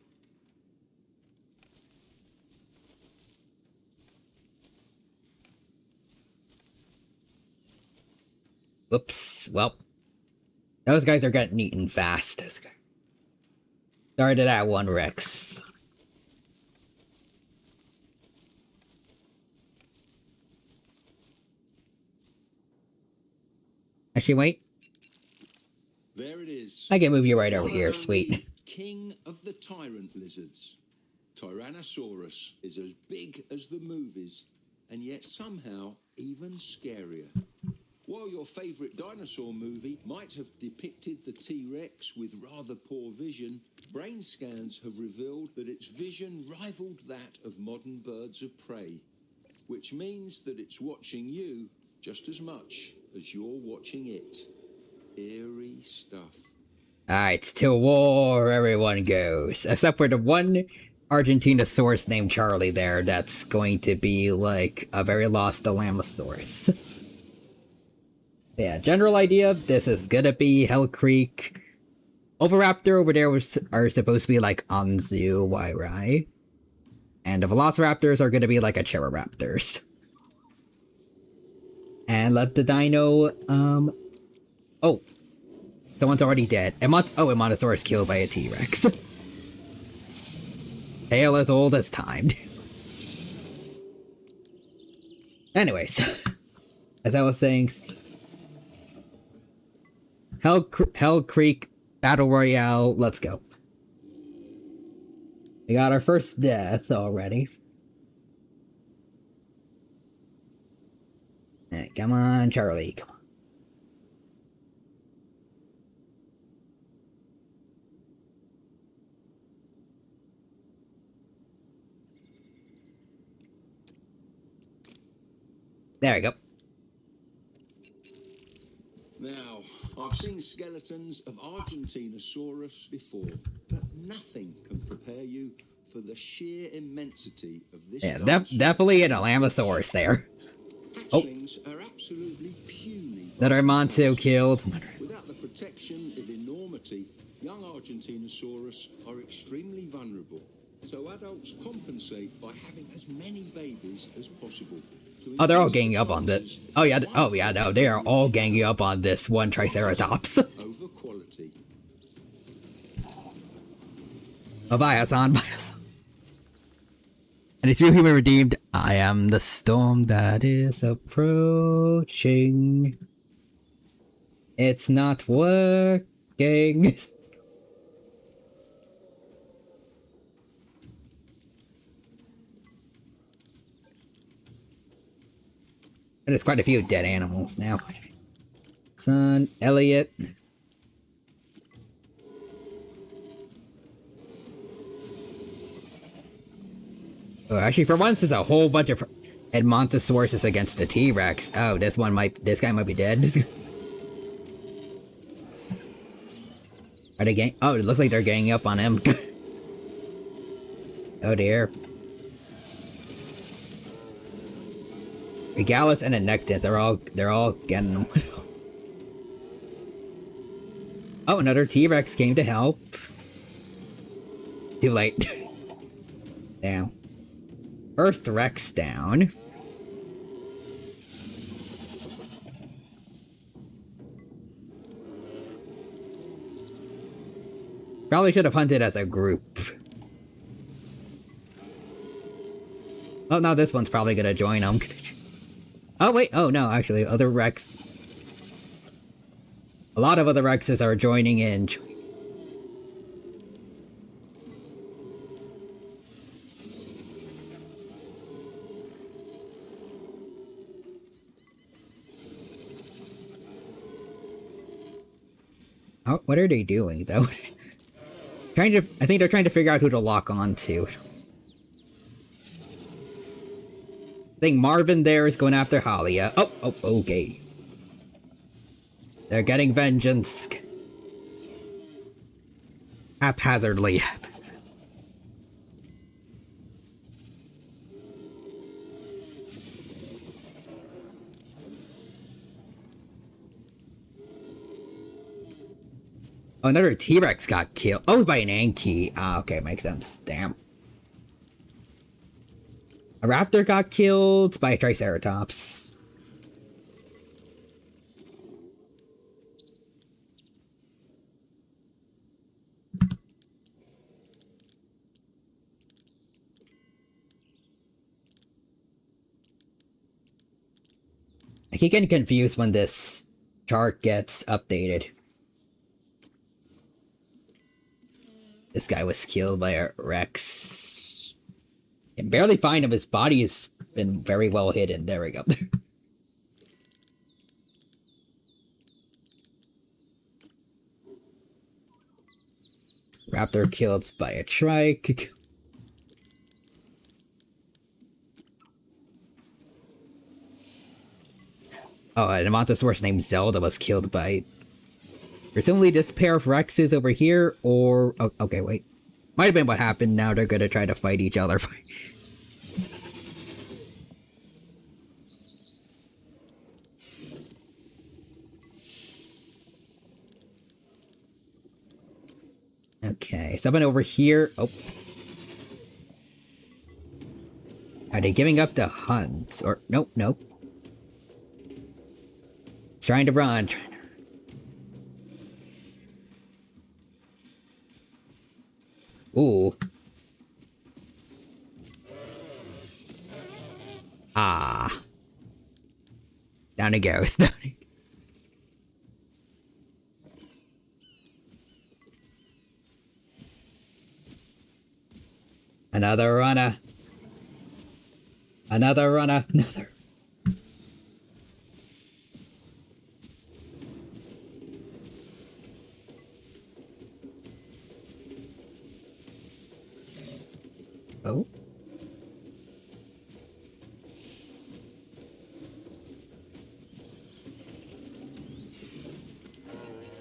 Oops. Well. Those guys are getting eaten fast. Those guys. Started at one Rex. Actually, wait. There it is. I can move you right over here, sweet. King of the tyrant lizards. Tyrannosaurus is as big as the movies, and yet somehow even scarier. While your favorite dinosaur movie might have depicted the T-Rex with rather poor vision, brain scans have revealed that its vision rivaled that of modern birds of prey, which means that it's watching you just as much as you're watching it. Eerie stuff. Alright, to war everyone goes. Except for the one Argentinosaurus named Charlie there that's going to be like a very lost Dilophosaurus. Yeah, general idea, this is gonna be Hell Creek. Oviraptor over there are supposed to be like Anzu, Wairai. And the Velociraptors are gonna be like a Raptors. And let the dino, oh. Someone's already dead. A Montosaurus killed by a T-Rex. Tale as old as time. Anyways, as I was saying, Hell Creek Battle Royale, let's go. We got our first death already. Hey, come on, Charlie, come on. There we go. Now, I've seen skeletons of Argentinosaurus before, but nothing can prepare you for the sheer immensity of this. Yeah, definitely an Alamosaurus there. Hatchlings are absolutely puny. That Armando killed. Without the protection of enormity, young Argentinosaurus are extremely vulnerable. So adults compensate by having as many babies as possible. Oh, they're all ganging up on this. Oh yeah, no, they are all ganging up on this one Triceratops. Over quality. Oh, bye, Hassan, bye, Hassan. And it's real human redeemed. I am the storm that is approaching. It's not working. There's quite a few dead animals now. Son, Elliot. Oh, actually, for once, there's a whole bunch of Edmontosauruses against the T-Rex. Oh, this guy might be dead. Are they gang? Oh, it looks like they're ganging up on him. Oh dear. Regalis and Anectus they're all getting them. Oh, another T-Rex came to help. Too late. Damn. First Rex down. Probably should have hunted as a group. Oh, now this one's probably gonna join them. Oh, wait. Oh, no, actually, other Rex. A lot of other Rexes are joining in. Oh, what are they doing, though? I think they're trying to figure out who to lock on to. I think Marvin there is going after Halia. Oh, okay. They're getting vengeance. Haphazardly. Oh, another T-Rex got killed. Oh, by an Anki. Ah, okay, makes sense. Damn. A raptor got killed by a Triceratops. I keep getting confused when this chart gets updated. This guy was killed by a Rex. I can barely find him. His body has been very well hidden. There we go. Raptor killed by a trike. Oh, and a Montosaurus named Zelda was killed by presumably this pair of Rexes over here, or... Oh, okay, wait. Might have been what happened. Now they're gonna try to fight each other. Okay, someone over here. Oh. Are they giving up the hunt? Or, nope. Trying to run. Ooh. Ah. Down it goes. Another runner. Another runner. Another. Oh.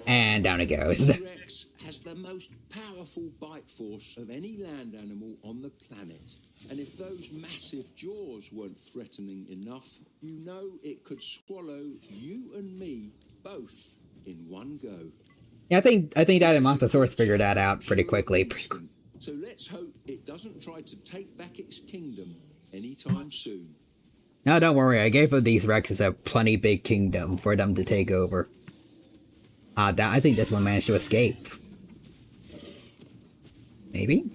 And down it goes. T-Rex has the most powerful bite force of any land animal on the planet. And if those massive jaws weren't threatening enough, you know it could swallow you and me both in one go. Yeah, I think that Montosaurus figured that out pretty quickly. So let's hope it doesn't try to take back its kingdom anytime soon. No, don't worry. I gave these Rexes a plenty big kingdom for them to take over. I think this one managed to escape. Maybe?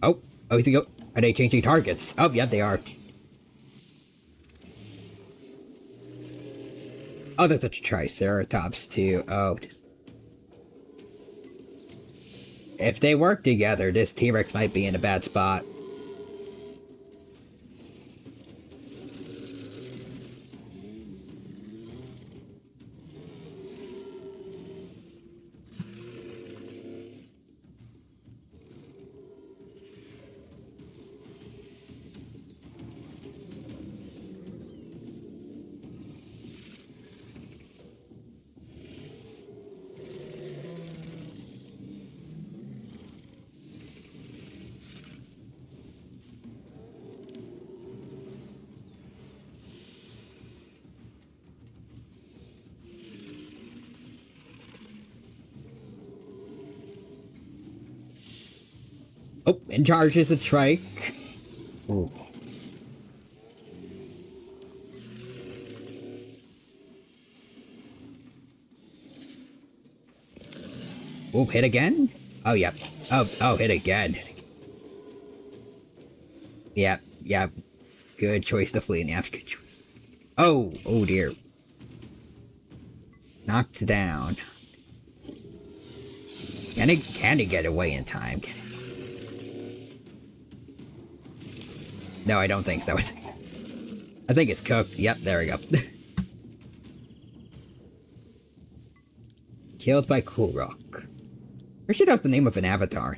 Oh, he's go. Are they changing targets? Oh, yeah, they are. Oh, there's a Triceratops too. Oh, just... If they work together, this T-Rex might be in a bad spot. Oh, in charge is a trike. Ooh. Oh, hit again? Oh, yep. Oh, hit again. Yep. Good choice to flee now. Good choice. Oh dear. Knocked down. Can he get away in time? No, I don't think so. I think it's cooked. Yep, there we go. Killed by Cool Rock. Or should have the name of an avatar.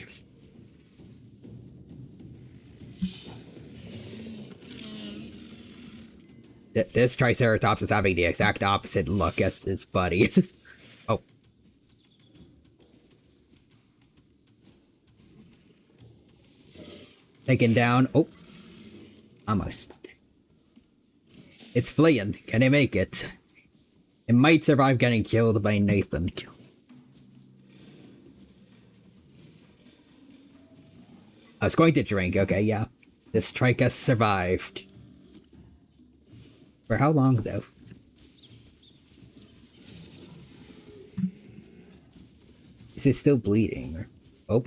This Triceratops is having the exact opposite look as his buddy. Oh. Taken down. Oh. Almost. It's fleeing. Can I make it? It might survive getting killed by Nathan. I was going to drink. Okay, yeah. This trike has survived. For how long, though? Is it still bleeding? Or... Oh.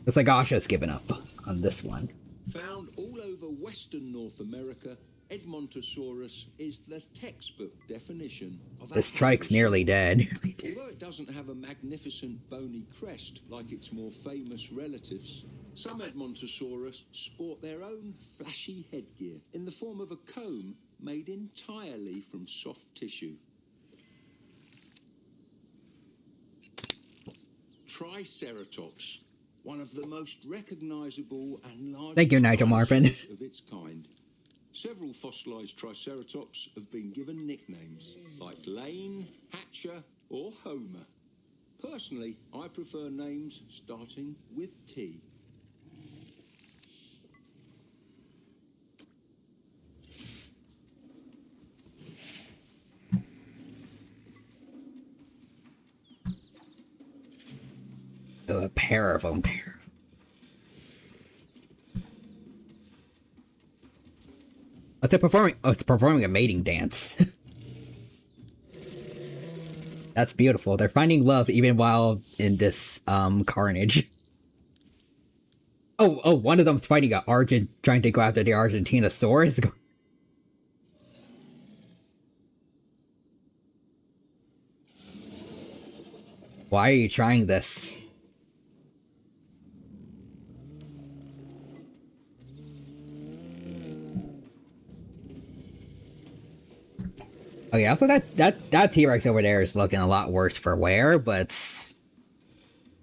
Looks like Asha's given up on this one. Found all over Western North America, Edmontosaurus is the textbook definition of this trike's nearly dead. Although it doesn't have a magnificent bony crest like its more famous relatives, some Edmontosaurus sport their own flashy headgear in the form of a comb made entirely from soft tissue. Triceratops, one of the most recognizable and largest Thank you, Nigel Marvin. of its kind. Several fossilized Triceratops have been given nicknames like Lane, Hatcher, or Homer. Personally, I prefer names starting with T. Oh, a pair of them. What's it performing? Oh, it's performing a mating dance. That's beautiful. They're finding love even while in this carnage. Oh, one of them's fighting a trying to go after the Argentinosaurus. Why are you trying this? Okay, also that T-Rex over there is looking a lot worse for wear, but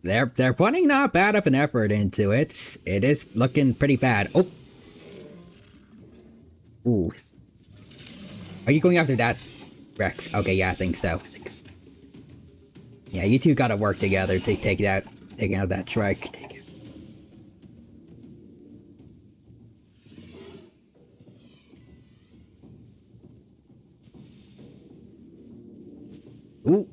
they're putting not bad of an effort into it. It is looking pretty bad. Oh, ooh, are you going after that Rex? Okay, yeah, I think so. Yeah, you two gotta work together to take out that trike. Ooh.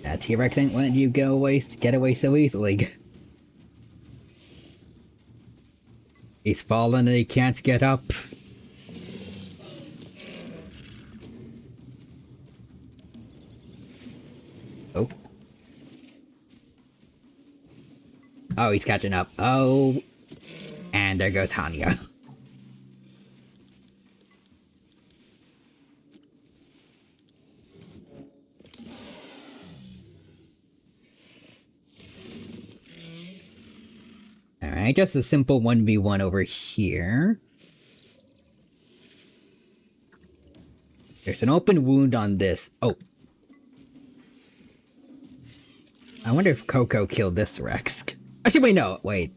That T-Rex ain't letting you get away so easily. He's fallen and he can't get up. Oh. Oh, he's catching up. Oh. And there goes Hanya. Alright, just a simple 1v1 over here. There's an open wound on this. Oh. I wonder if Coco killed this Rex. Actually, wait, no. Wait.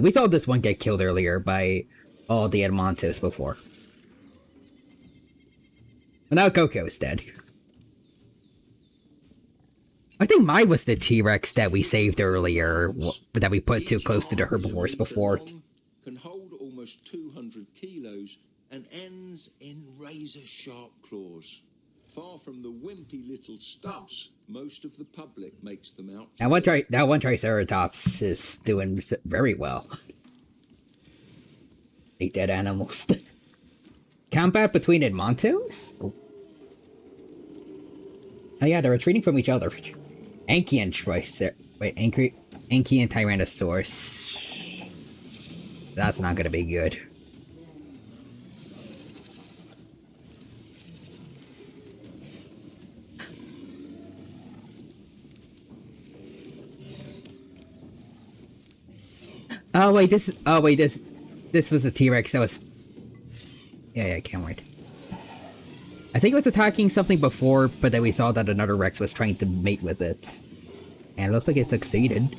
We saw this one get killed earlier by all the Edmontos before. But now Coco's dead. I think mine was the T-Rex that we saved earlier, that we put too close to the herbivores before. Can hold almost 200 kilos and ends in razor-sharp claws. Far from the wimpy little stubs most of the public makes them out. That one Triceratops is doing very well. Eat dead animals. Combat between Edmontos? Oh yeah, they're retreating from each other. Anki and Anki and Tyrannosaurus. That's not gonna be good. Oh wait, this was a T-Rex that was... Yeah, I can't wait. I think it was attacking something before, but then we saw that another Rex was trying to mate with it. And it looks like it succeeded.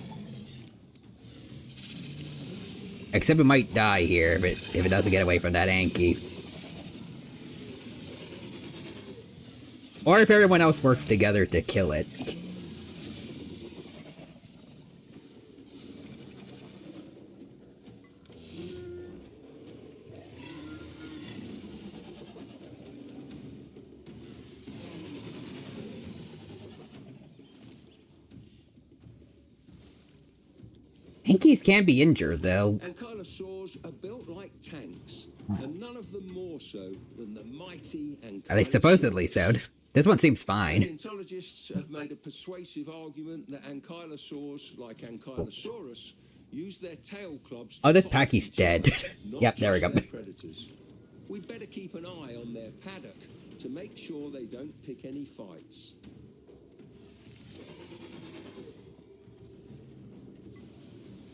Except it might die here if it doesn't get away from that Anki. Or if everyone else works together to kill it. Ankis can be injured, though. Ankylosaurs are built like tanks, and none of them more so than the mighty Ankylosaurus. At least supposedly so. This one seems fine. Paleontologists have made a persuasive argument that ankylosaurs, like Ankylosaurus, use their tail clubs to this fight Packy's each dead. other, Yep, there we go. Predators. We'd better keep an eye on their paddock to make sure they don't pick any fights.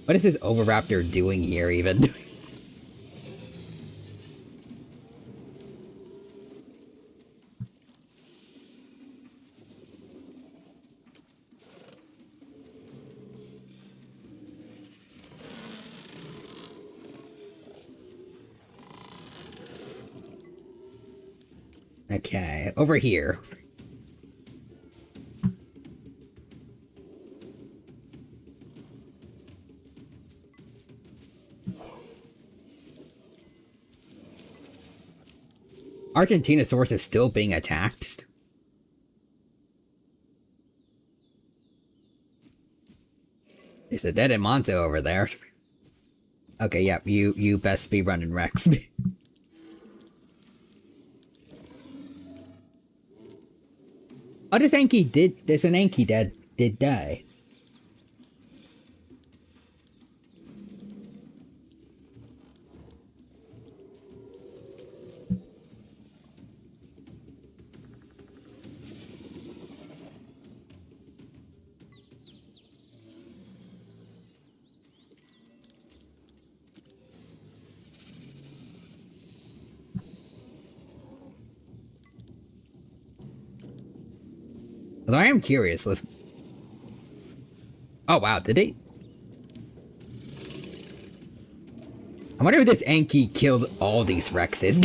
What is this Oviraptor doing here, even? Okay, over here. Argentinosaurus is still being attacked. There's a dead Monto over there. Okay, yep, you best be running, Rex. Oh, there's an Anki that did die. Although I am curious if... Oh wow, did they? I wonder if this Anki killed all these Rexes.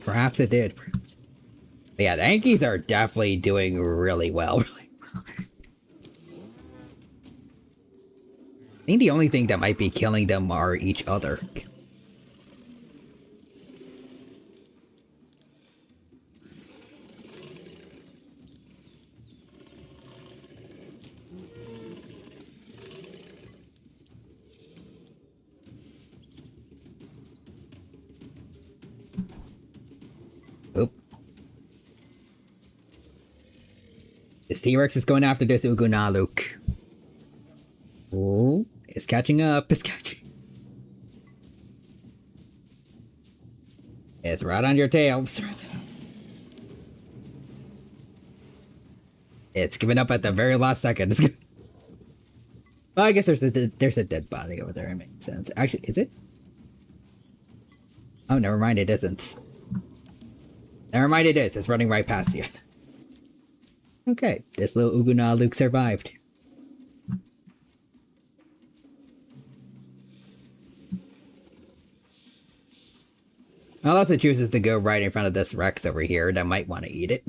Perhaps it did. Perhaps. But yeah, the Ankis are definitely doing really well. I think the only thing that might be killing them are each other. Oop. This T-Rex is going after this Ugunaluk. Oh, it's catching up. It's catching. It's right on your tail. It's giving up at the very last second. Well, I guess there's a dead body over there. It makes sense. Actually, is it? Oh, never mind. It isn't. Never mind. It is. It's running right past you. Okay, this little Ugunaluk survived. Unless it chooses to go right in front of this Rex over here that might want to eat it.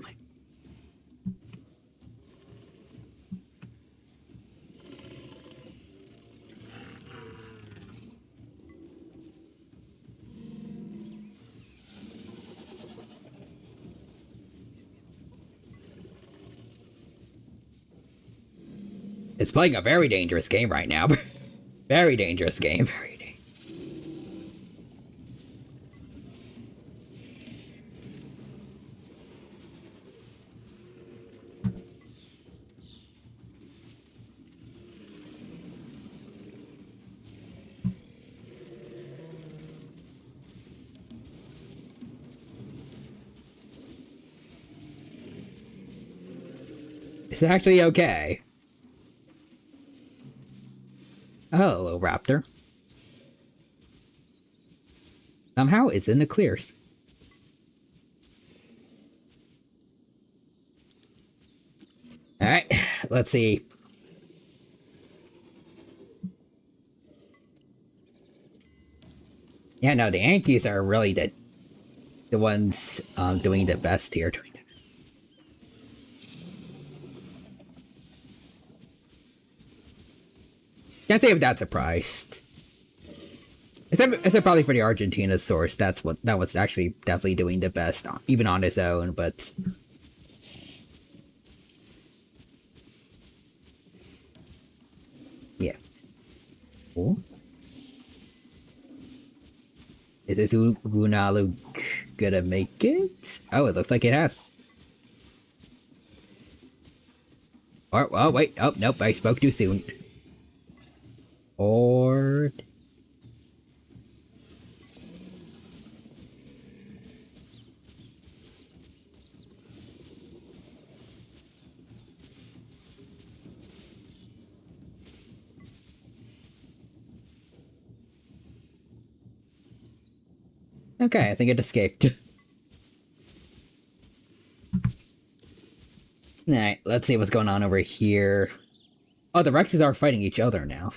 It's playing a very dangerous game right now. Very dangerous game. Very dangerous. It's actually okay. Oh, hello, Raptor. Somehow it's in the clears. Alright, let's see. Yeah, no, the Yankees are really the ones doing the best here. Can't say I'm that surprised. Except probably for the Argentina source, that was actually definitely doing the best, even on his own, but... Yeah. Cool. Is this Unalu gonna make it? Oh, it looks like it has. Oh, wait. Oh, nope, I spoke too soon. Or... Okay, I think it escaped. Alright, let's see what's going on over here. Oh, the Rexes are fighting each other now.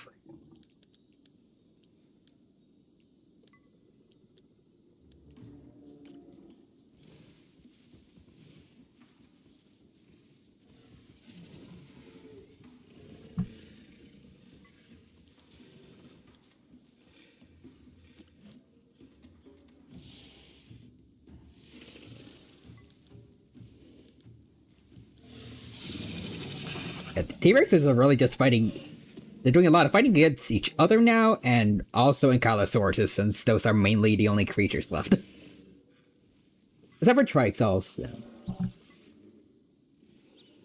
Yeah, the T-Rexes are really just fighting they're doing a lot of fighting against each other now, and also Ankylosaurus, since those are mainly the only creatures left. Except for Trikes also.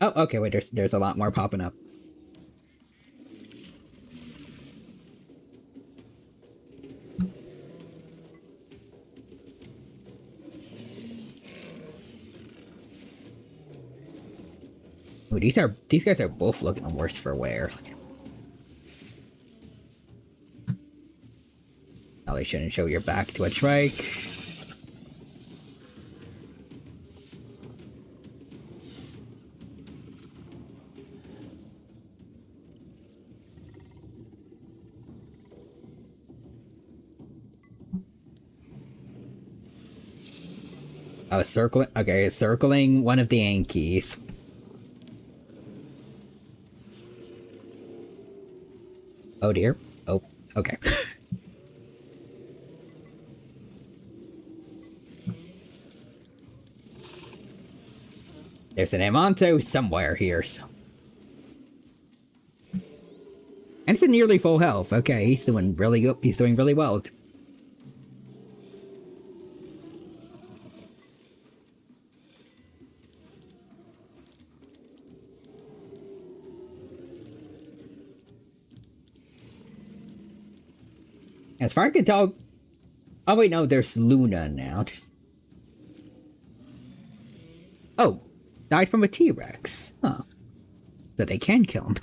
Oh, okay, wait, there's a lot more popping up. Ooh, these guys are both looking worse for wear. Probably shouldn't show your back to a trike. I was circling. Okay, circling one of the Yankees. Oh dear. Oh, okay. There's an Amanto somewhere here. So. And it's at nearly full health. Okay, he's doing really good. He's doing really well. As far as I can tell... Oh wait, no, there's Luna now. Oh, died from a T-Rex. Huh. So they can kill him.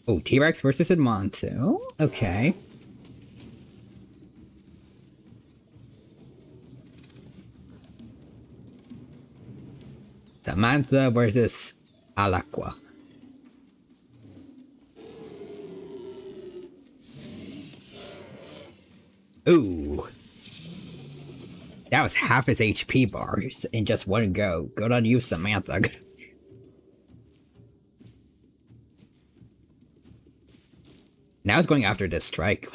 Oh, T-Rex versus Edmonto. Okay. Samantha versus Alaqua. Ooh. That was half his HP bars in just one go. Good on you, Samantha. Now it's going after this strike.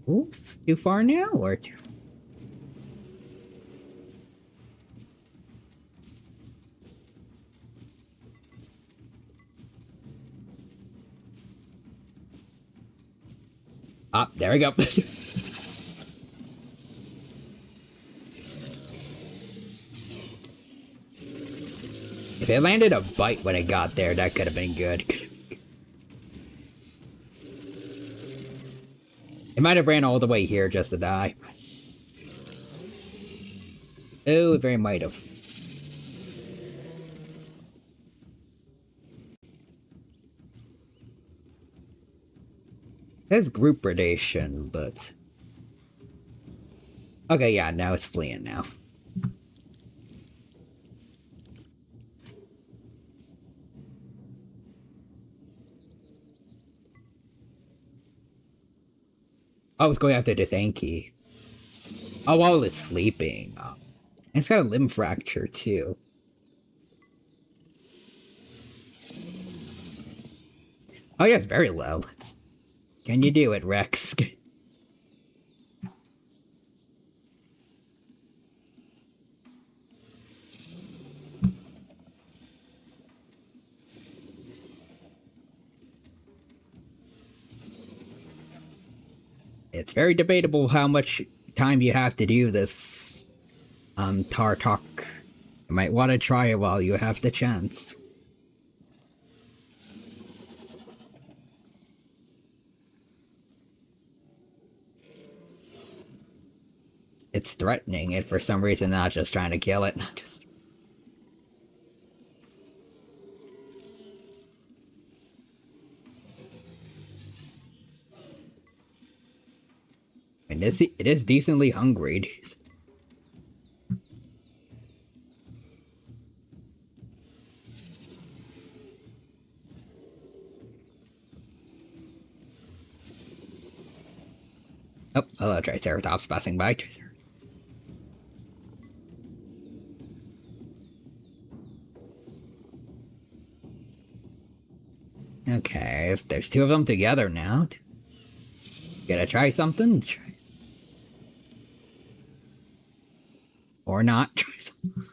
Oops, too far now or too... Ah, there we go. If it landed a bite when it got there, that could have been good. It might have ran all the way here just to die. Oh, it very might have. That's group predation, but... Okay, yeah, now it's fleeing now. Oh, it's going after this Anki. Oh, while it's sleeping. Oh. And it's got a limb fracture, too. Oh, yeah, it's very low. Can you do it, Rex? It's very debatable how much time you have to do this, Tartok. You might want to try it while you have the chance. It's threatening it for some reason, not just trying to kill it. Just... And it is decently hungry. Oh, hello, Triceratops passing by. Okay, if there's two of them together now, gotta try something. Or not. Try something.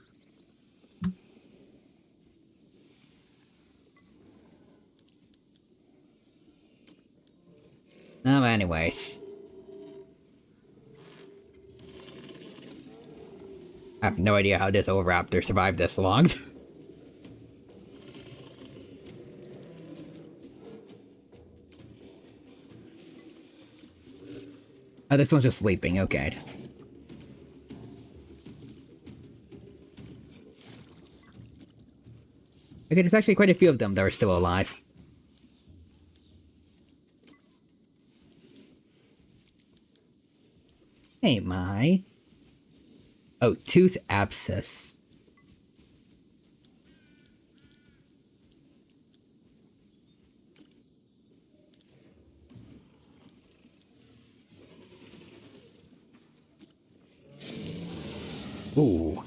Anyways. I have no idea how this old raptor survived this long. Oh, this one's just sleeping, okay. Okay, there's actually quite a few of them that are still alive. Hey, my. Oh, tooth abscess. Ooh.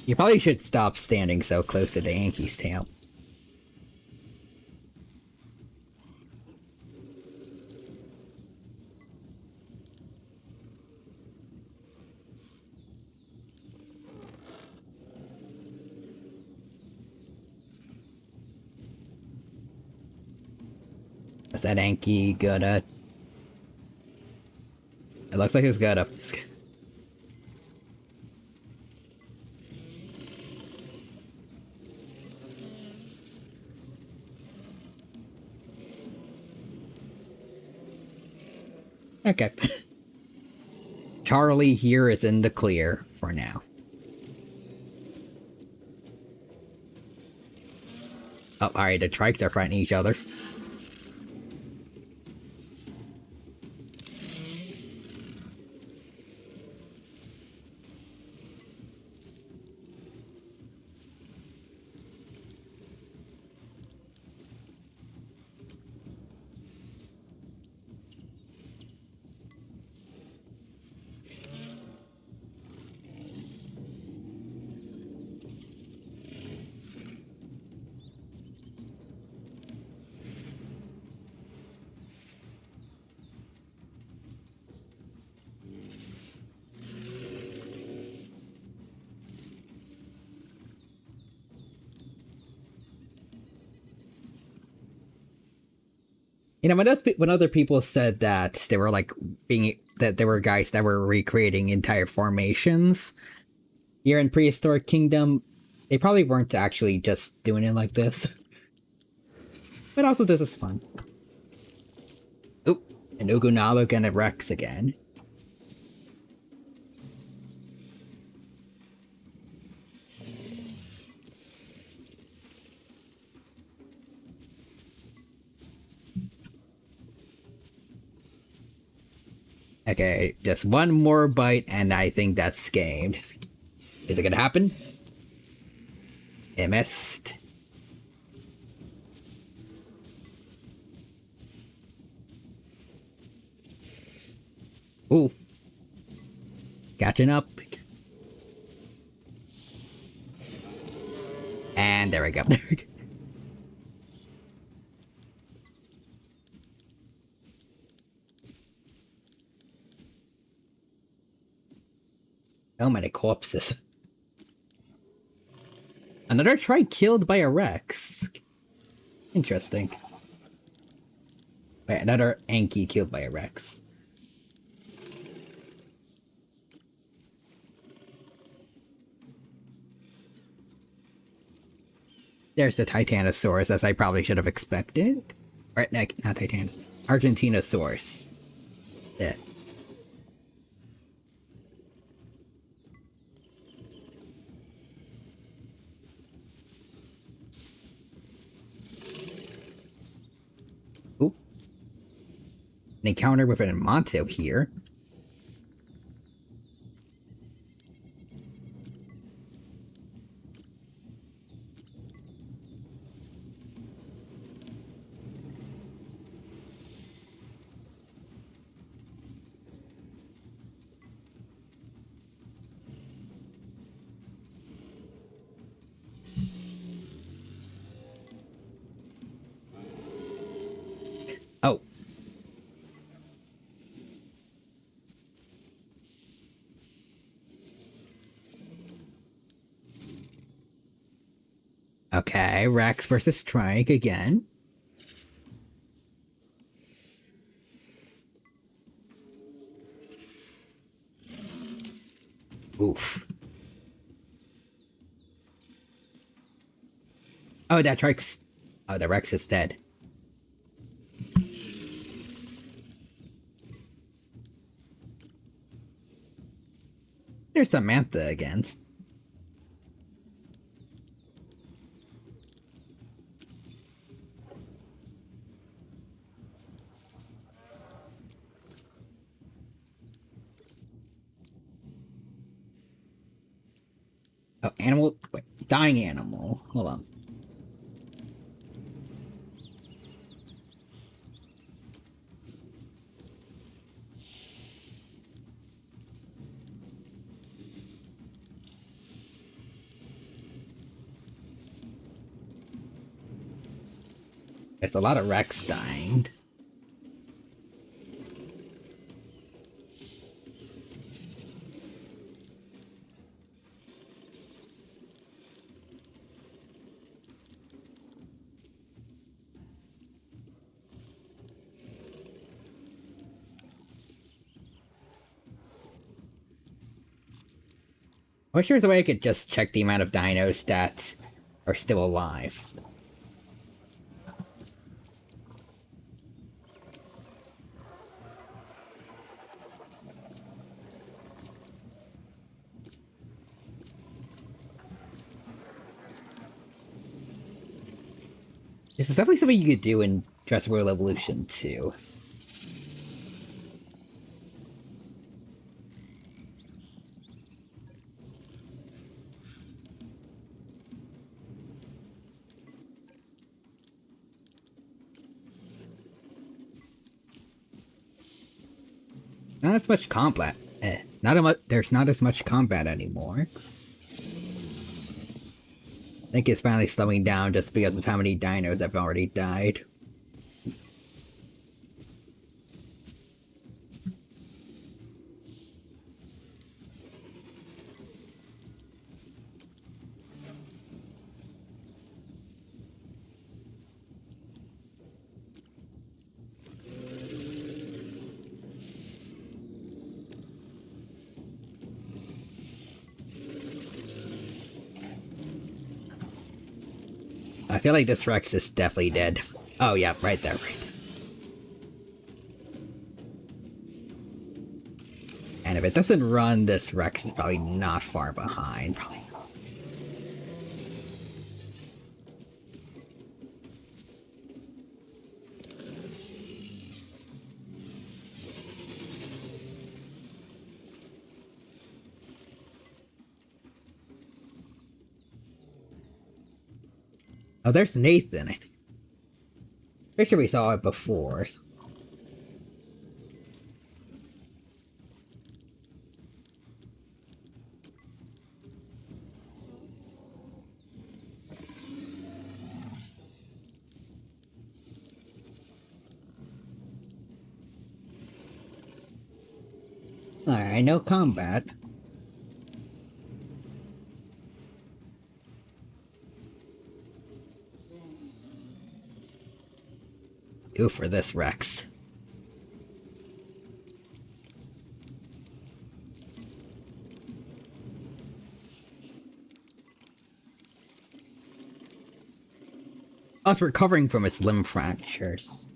You probably should stop standing so close to the Yankee's tail. Is that Yankee gonna... It looks like it's gonna... Okay. Charlie here is in the clear for now. Oh, alright, the trikes are fighting each other. You know, when other people said that they were like that there were guys that were recreating entire formations here in Prehistoric Kingdom, they probably weren't actually just doing it like this. But also, this is fun. Oop, and Ugunaluk and a Rex again. Okay, just one more bite, and I think that's game. Is it gonna happen? It missed. Ooh. Catching up. And there we go. So many corpses. Another trike killed by a Rex. Interesting. Wait, another Anki killed by a Rex. There's the Titanosaurus, as I probably should have expected. Right, not Titanosaurus. Argentinosaurus. Yeah. Ooh. An encounter with an Monto here. Okay, Rex versus Trike again. Oof. Oh, that Trike's... Oh, the Rex is dead. There's Samantha again. Oh, animal... Wait, dying animal. Hold on. There's a lot of Rex dying. I wish there was a way I could just check the amount of dinos that are still alive. This is definitely something you could do in Jurassic World Evolution 2. Not as much combat. There's not as much combat anymore. I think it's finally slowing down just because of how many dinos have already died. I feel like this Rex is definitely dead. Oh yeah, right there. Right. And if it doesn't run, this Rex is probably not far behind. Probably. Oh, there's Nathan. I think. Pretty sure we saw it before. Alright, no combat. Ooh, for this Rex. Oh, it's recovering from its limb fractures.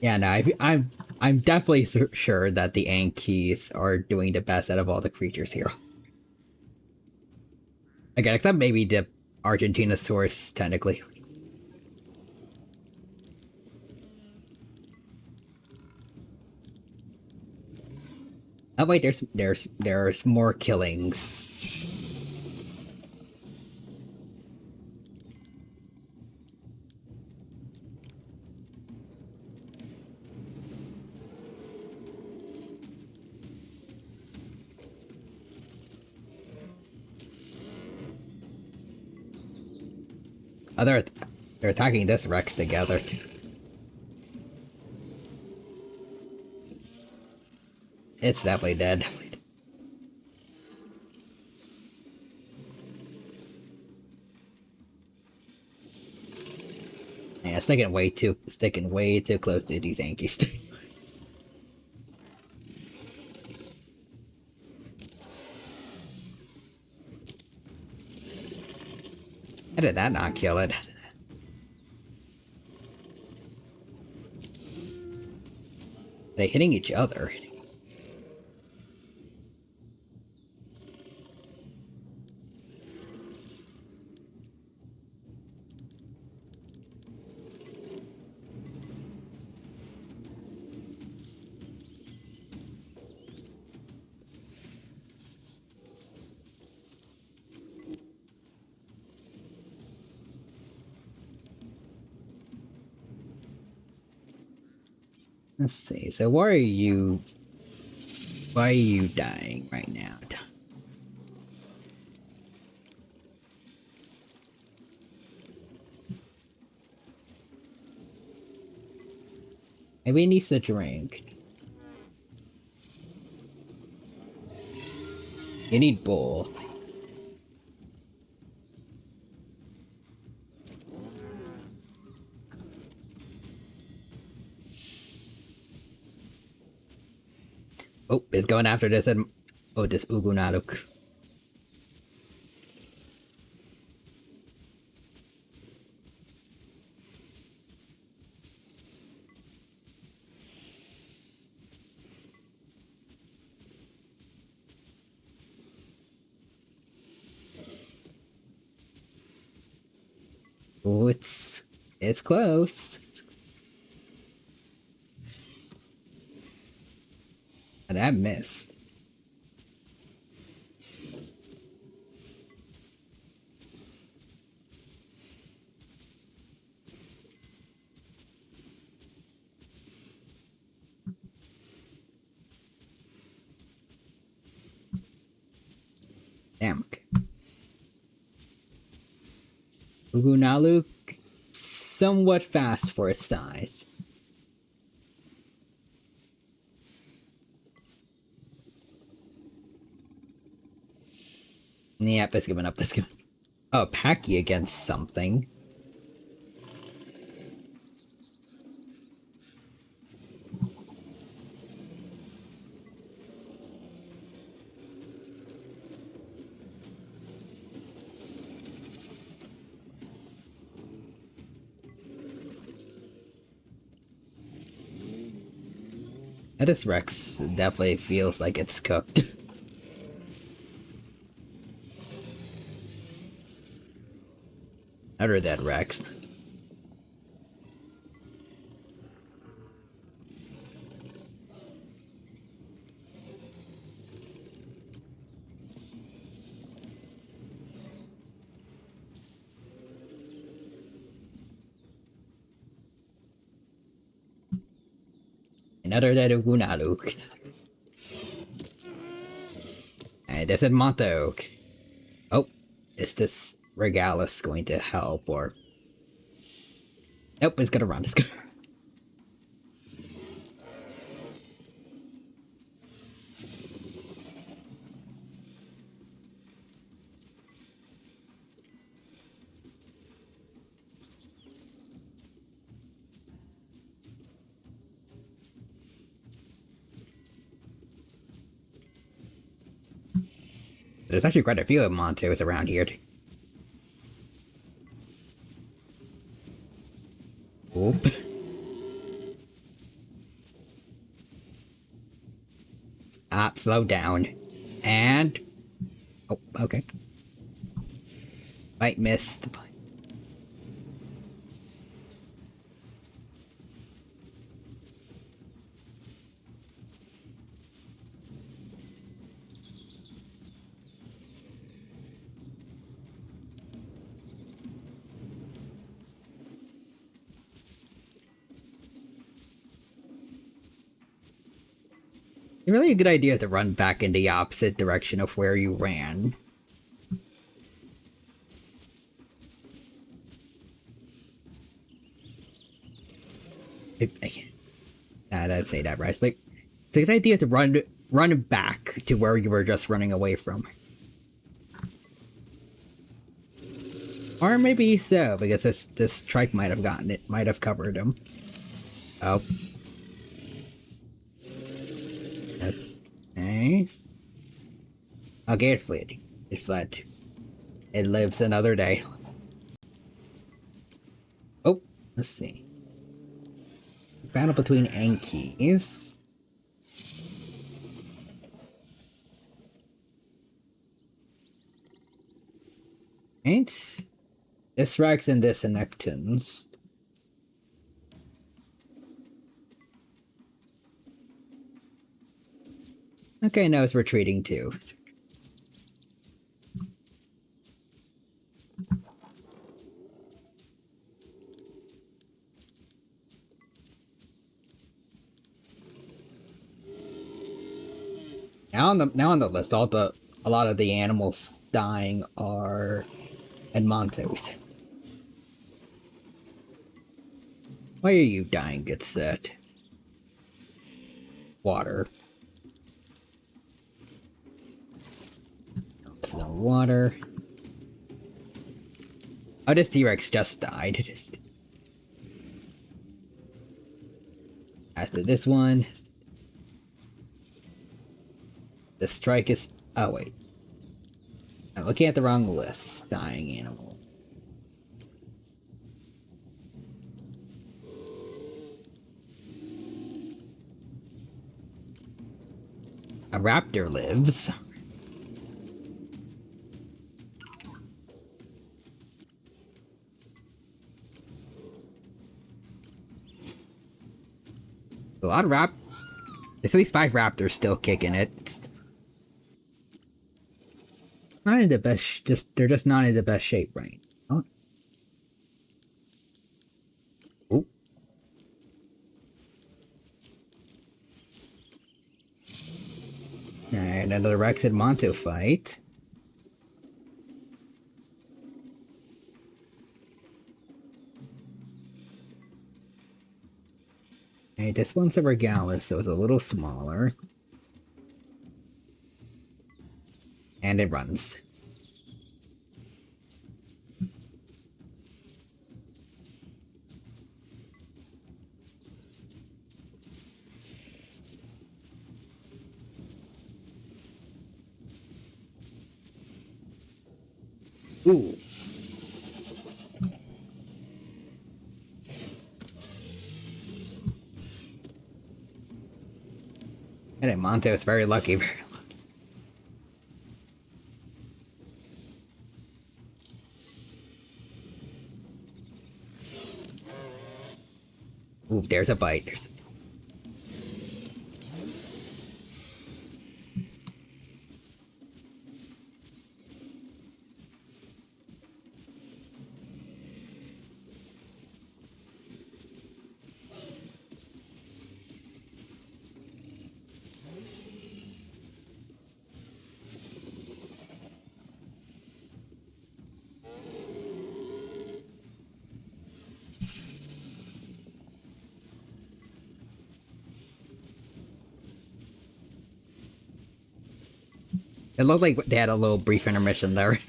Yeah, no, I'm definitely sure that the Ankies are doing the best out of all the creatures here. Again, except maybe the Argentinosaurus, technically. Oh wait, there's more killings. Oh, they're attacking this Rex together. It's definitely dead. sticking way too close to these Yankees. How did that not kill it? Are they hitting each other? Let's see. So why are you dying right now? Maybe he needs a drink. You need both. Oh, it's going after this and oh, this Ugunaluk. Oh, it's close. And I missed. Damn. Ugunaluk, somewhat fast for its size. Yep, it's giving up. It's giving. Oh, Packy against something. This Rex definitely feels like it's cooked. Utter that Rex. Another that Ugunaluk. And this is Montauk. Oh, is this Regalis going to help or? Nope, it's gonna run. It's gonna. There's actually quite a few of Montos around here. Oop. Slow down. And... oh, okay. I missed. It's really a good idea to run back in the opposite direction of where you ran. I'd say that right. It's like it's a good idea to run back to where you were just running away from. Or maybe so, because this strike might have gotten it, might have covered him. Oh. Okay. Okay, it fled. It fled. It lives another day. Oh, let's see. Battle between Ankies. Right? This Rex and this Anectons. Okay, now it's retreating too. Now on the list, a lot of the animals dying are Edmontos. Why are you dying, good set? Water. So water. Oh, this T-Rex just died. Just as did this one. The strike is. Oh wait, I'm looking at the wrong list. Dying animal. A raptor lives. A lot of There's at least 5 raptors still kicking it. Not in the best. They're just not in the best shape right now. Oop. And another Rex and Monto fight. Hey, this one's a Regalis, so it's a little smaller. And it runs. Ooh. And Monto is very lucky, very lucky. Ooh, there's a bite. It looked like they had a little brief intermission there.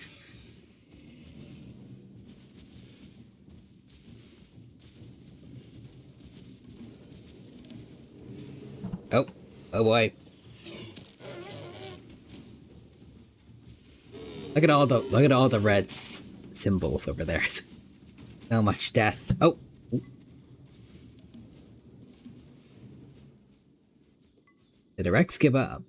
Oh. Oh boy. Look at all the red symbols over there. So much death. Oh. Did the Rex give up?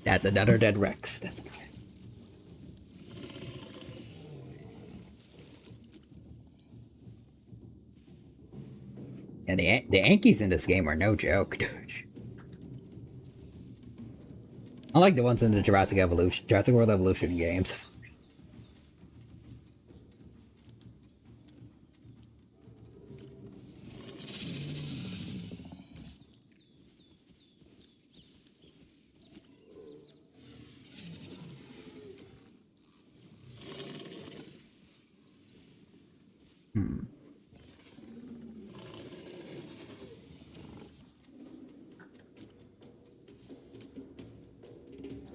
That's another dead Rex. That's another. And the Yankees in this game are no joke, dude. Unlike the ones in the Jurassic World Evolution games.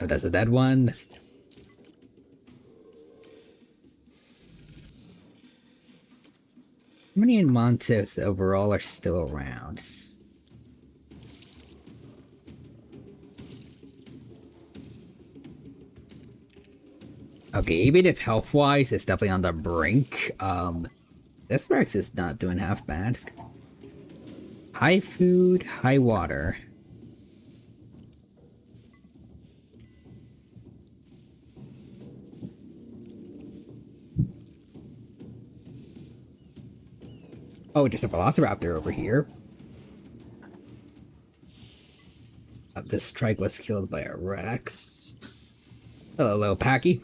Oh, that's a dead one. How many in Montos overall are still around? Okay, even if health-wise it's definitely on the brink, this Rex is not doing half bad. High food, high water. Oh, there's a Velociraptor over here. This strike was killed by a Rex. Hello, little Packy.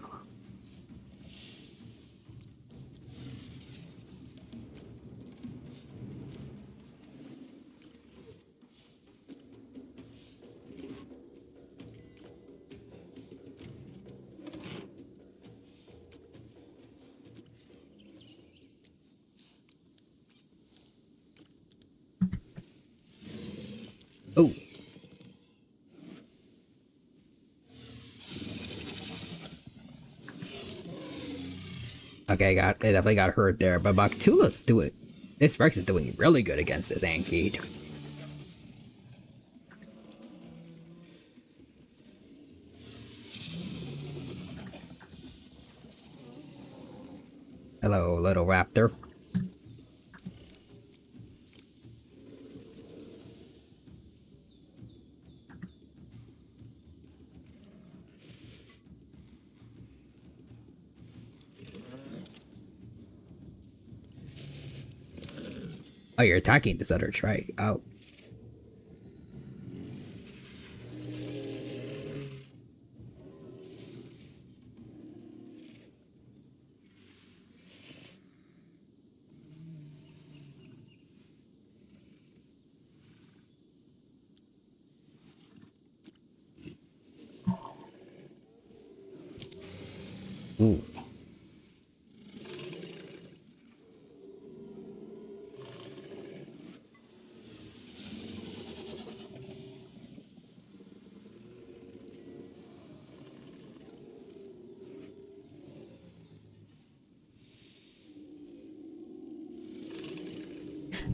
Oh. Okay, it definitely got hurt there, but Baktula's doing. This Rex is doing really good against this Anki. Hello, little raptor. Oh, you're attacking this other trike. Oh. Ooh.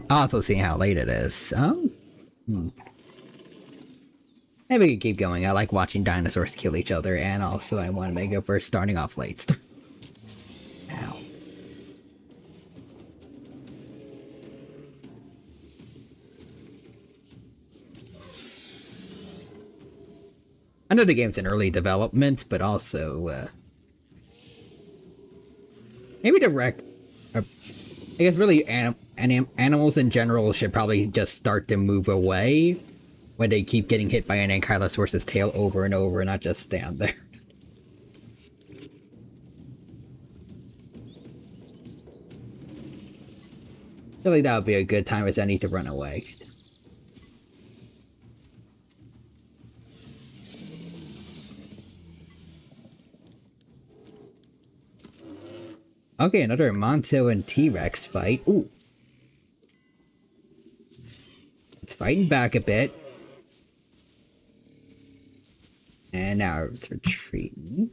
Also seeing how late it is. Maybe we can keep going. I like watching dinosaurs kill each other, and also I want to make it for starting off late. Ow. I know the game's in early development, but also, maybe I guess really animals in general should probably just start to move away when they keep getting hit by an Ankylosaurus's tail over and over and not just stand there. I feel like that would be a good time as any to run away. Okay, another Monto and T-Rex fight. Ooh. It's fighting back a bit. And now it's retreating.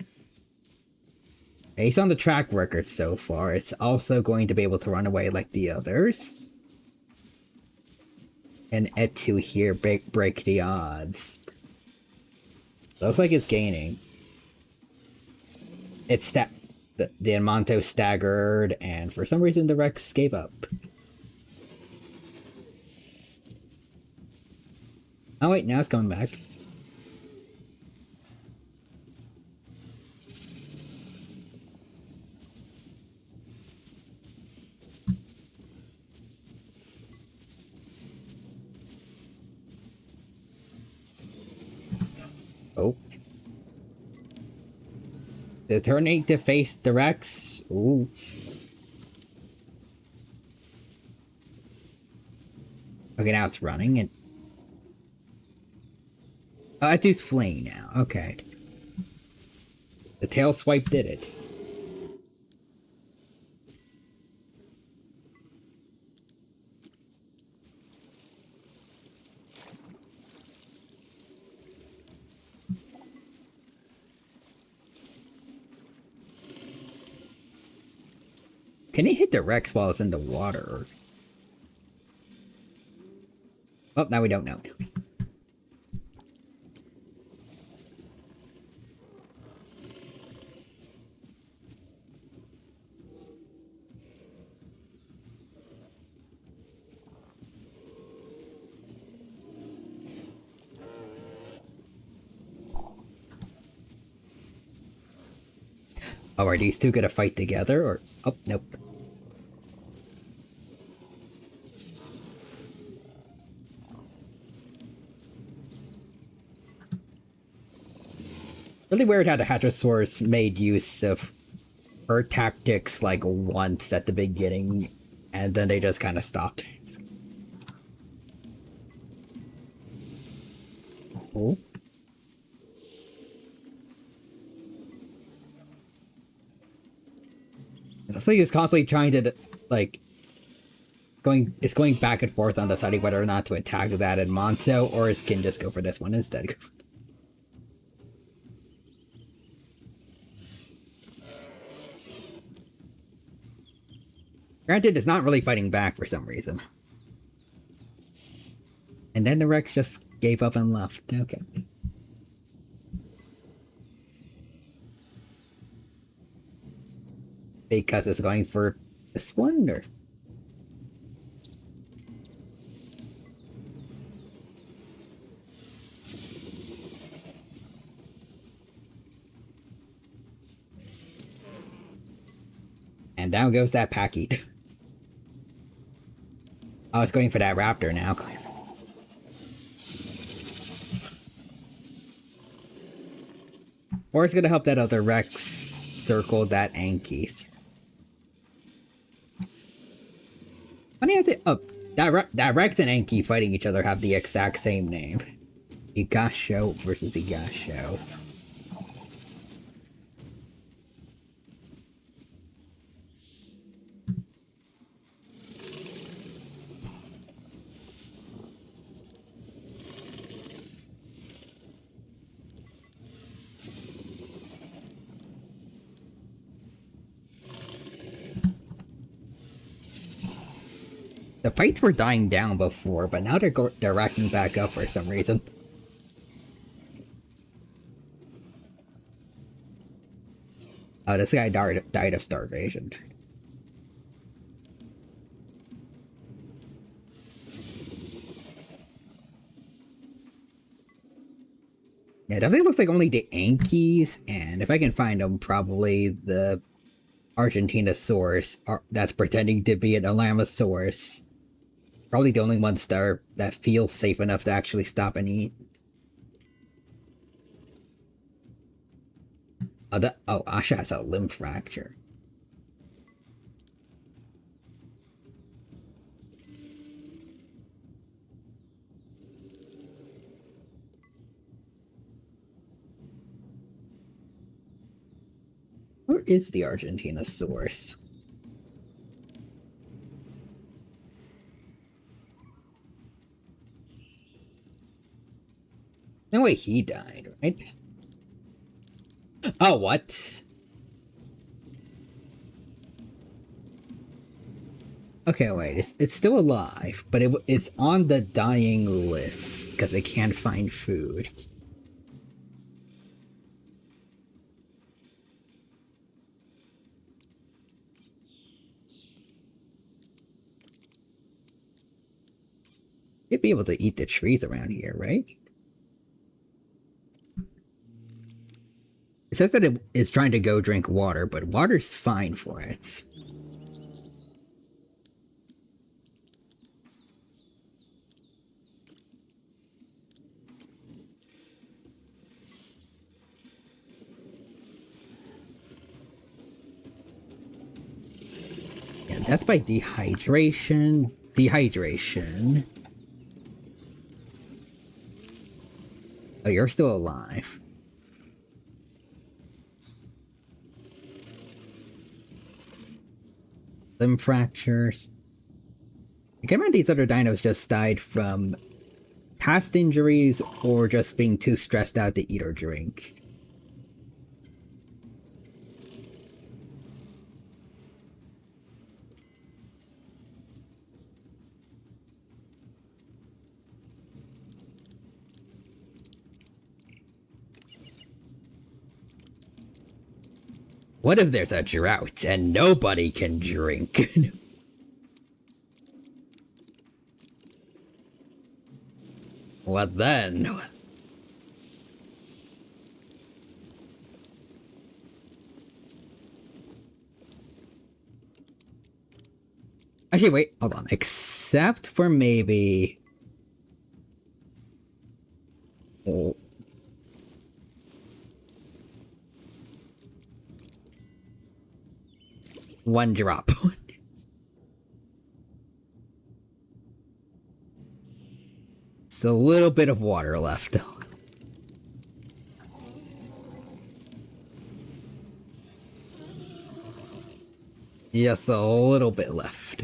Based on the track record so far, it's also going to be able to run away like the others. And Et2 here break the odds. Looks like it's gaining. The Monto staggered, and for some reason the Rex gave up. Oh wait, now it's coming back. Oh. They're turning to face the Rex. Ooh. Okay, now it's running and... Oh, that dude's fleeing now. Okay. The tail swipe did it. Can he hit the Rex while it's in the water? Oh, now we don't know. Oh, are these two gonna fight together, or... Oh, nope. Really weird how the Hadrosaurus made use of her tactics, like, once at the beginning, and then they just kind of stopped. Oh. It looks like he's constantly trying to, like, going back and forth on deciding whether or not to attack that in Monto, or is can just go for this one instead. Granted, it's not really fighting back for some reason. And then the Rex just gave up and left. Okay. Because it's going for this one, or... And down goes that Packy. Oh, it's going for that raptor now. Or it's gonna help that other Rex circle that Ankies. Funny how oh, that Rex and Anki fighting each other have the exact same name. Igasho versus Igasho. The fights were dying down before, but now they're racking back up for some reason. Oh, this guy died of starvation. Yeah, it definitely looks like only the Ankies, and if I can find them, probably the Argentinosaurus that's pretending to be an Alamosaurus. Probably the only ones that feel safe enough to actually stop and eat. Oh, Asha has a limb fracture. Where is the Argentinosaurus? No way he died, right? Oh, what? Okay, wait, it's still alive, but it's on the dying list because it can't find food. You'd be able to eat the trees around here, right? It says that it is trying to go drink water, but water's fine for it. That's by dehydration. Dehydration. Oh, you're still alive. Limb fractures. I can imagine these other dinos just died from past injuries or just being too stressed out to eat or drink. What if there's a drought and nobody can drink? What then? Actually, wait, hold on. Except for maybe... Oh. One drop. It's a little bit of water left. Just a little bit left.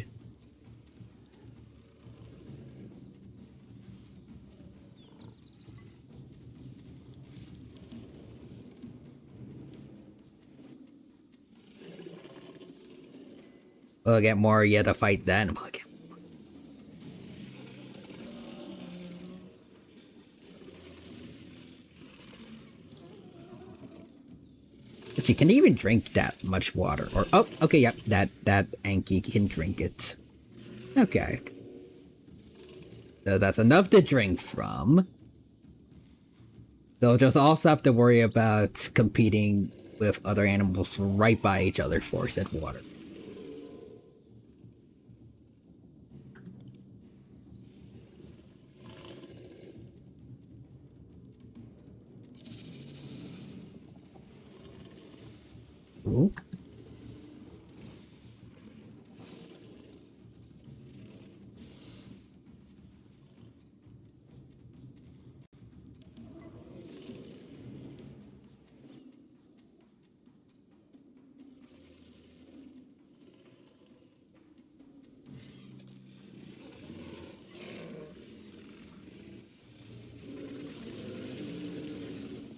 We'll get more yet to fight then. We'll get... But you can even drink that much water. Or, oh, okay, yep, that Anki can drink it. Okay. So that's enough to drink from. They'll just also have to worry about competing with other animals right by each other for said water. Ooh.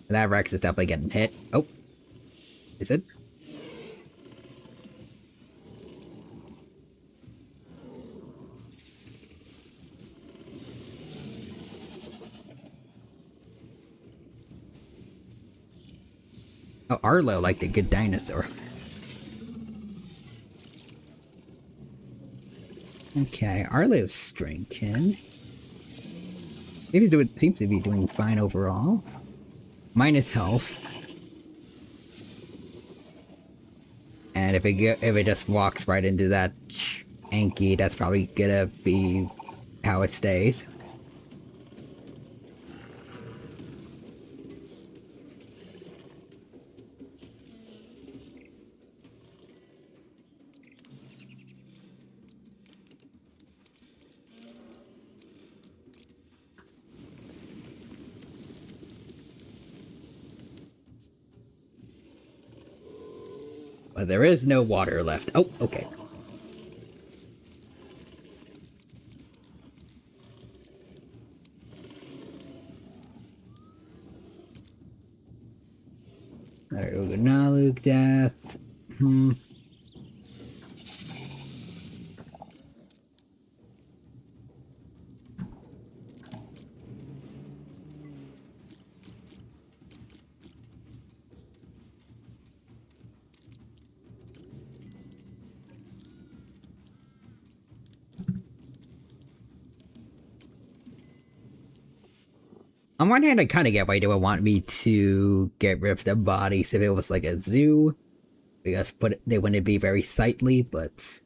That Rex is definitely getting hit. Oh. Is it? Oh, Arlo liked a good dinosaur. Okay, Arlo's drinking. He's doing, seems to be doing fine overall. Minus health. And if it just walks right into that Anki, that's probably gonna be how it stays. But there is no water left. Oh, okay. Naluk death. On one hand, I kind of get why they would want me to get rid of the bodies if it was like a zoo, because they wouldn't be very sightly, but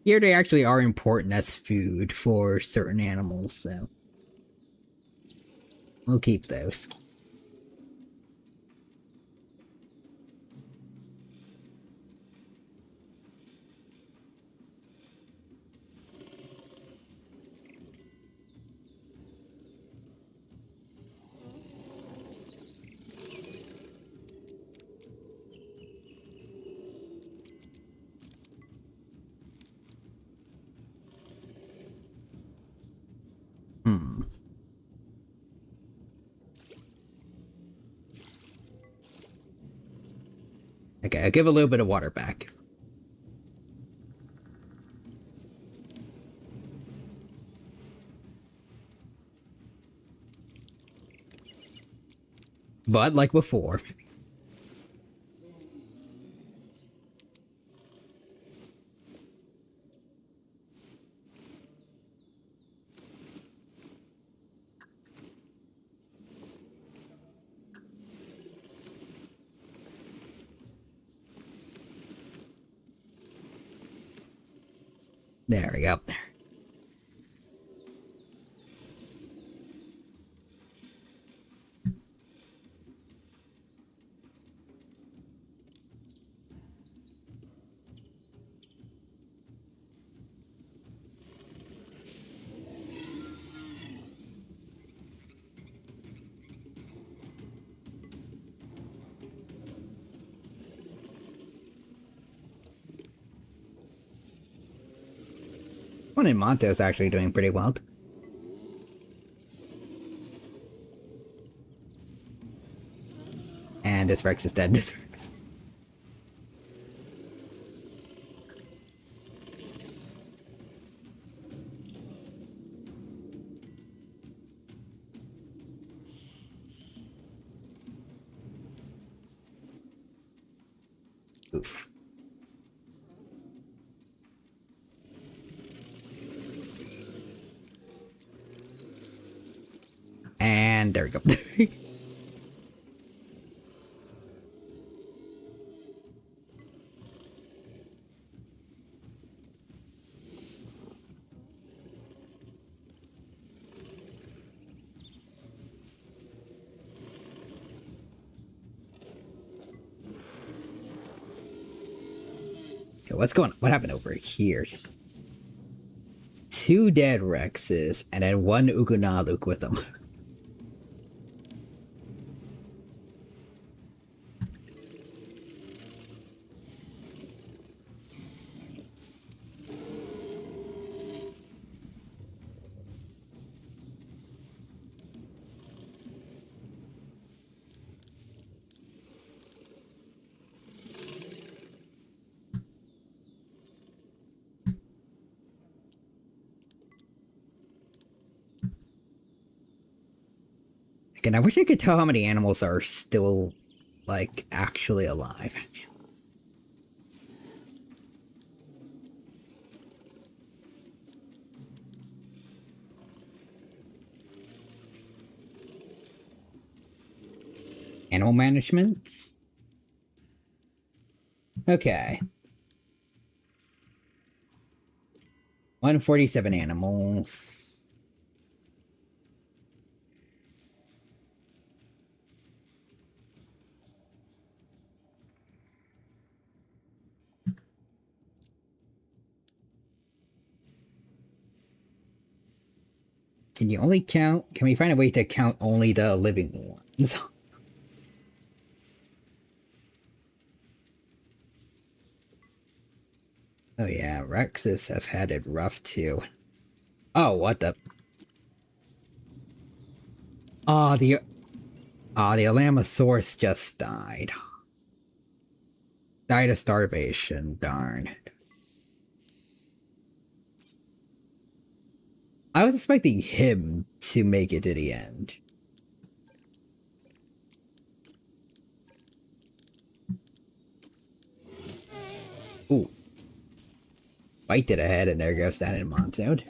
here they actually are important as food for certain animals, so we'll keep those. Okay, I'll give a little bit of water back. But like before. There we go. One in Monto's actually doing pretty well. And this Rex is dead. This Rex. Oof. And there we go. Okay, what's going on? What happened over here? Just 2 dead Rexes and then 1 Ugunaluk with them. Again, I wish I could tell how many animals are still, like, actually alive. Animal management? Okay. 147 animals. Can you only count? Can we find a way to count only the living ones? Oh yeah, Rexes have had it rough too. Oh, what the? Oh, the Alamosaurus just died. Died of starvation, darn. I was expecting him to make it to the end. Ooh. Bite to the head, and there goes that in Montoad.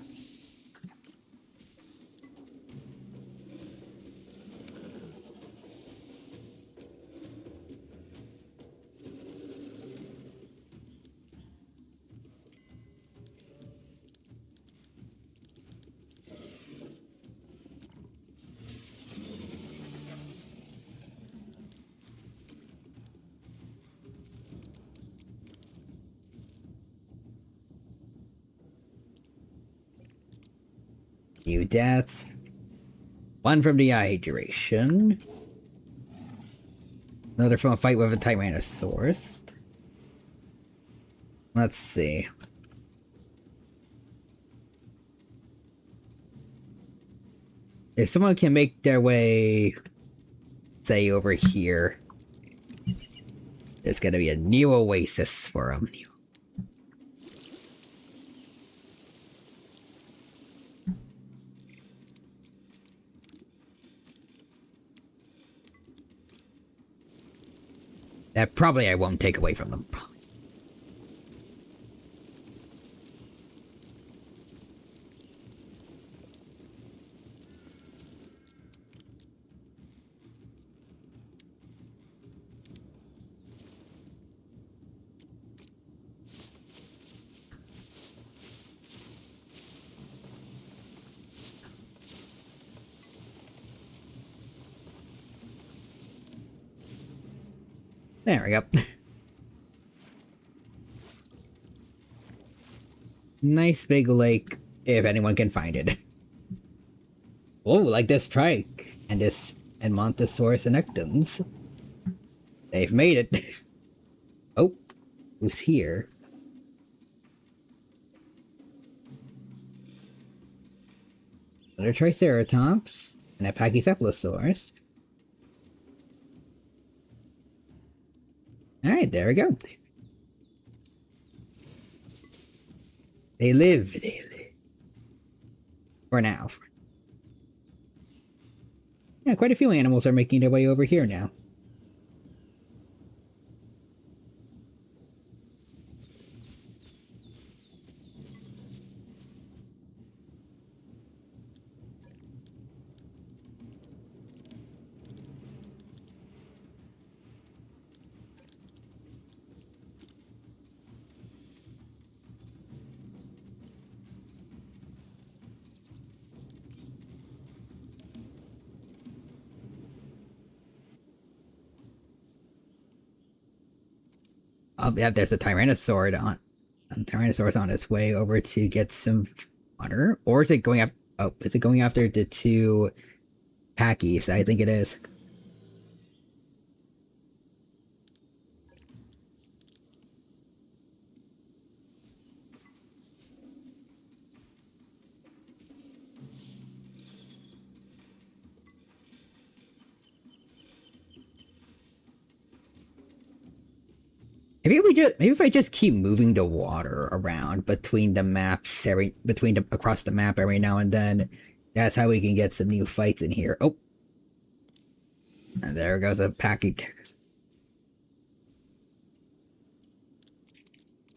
New death. 1 from dehydration. Another from a fight with a Tyrannosaurus. Let's see. if someone can make their way, say, over here, there's gonna be a new oasis for them. That probably I won't take away from them. There we go. Nice big lake, if anyone can find it. Oh, like this trike and this and Montosaurus annectums. They've made it. Oh, who's here? Another Triceratops and a Pachycephalosaurus. Alright, there we go. They live. For now. Yeah, quite a few animals are making their way over here now. Oh, yeah, there's a Tyrannosaurus on its way over to get some water. Or is it going after... Oh, is it going after the two Packies? I think it is. Maybe if I just keep moving the water around between the maps across the map every now and then, that's how we can get some new fights in here. Oh, and there goes a package.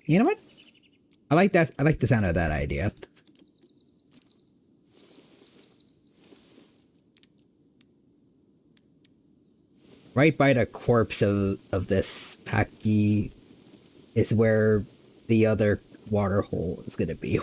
You know what? I like that. I like the sound of that idea. Right by the corpse of this Packy is where the other water hole is gonna be.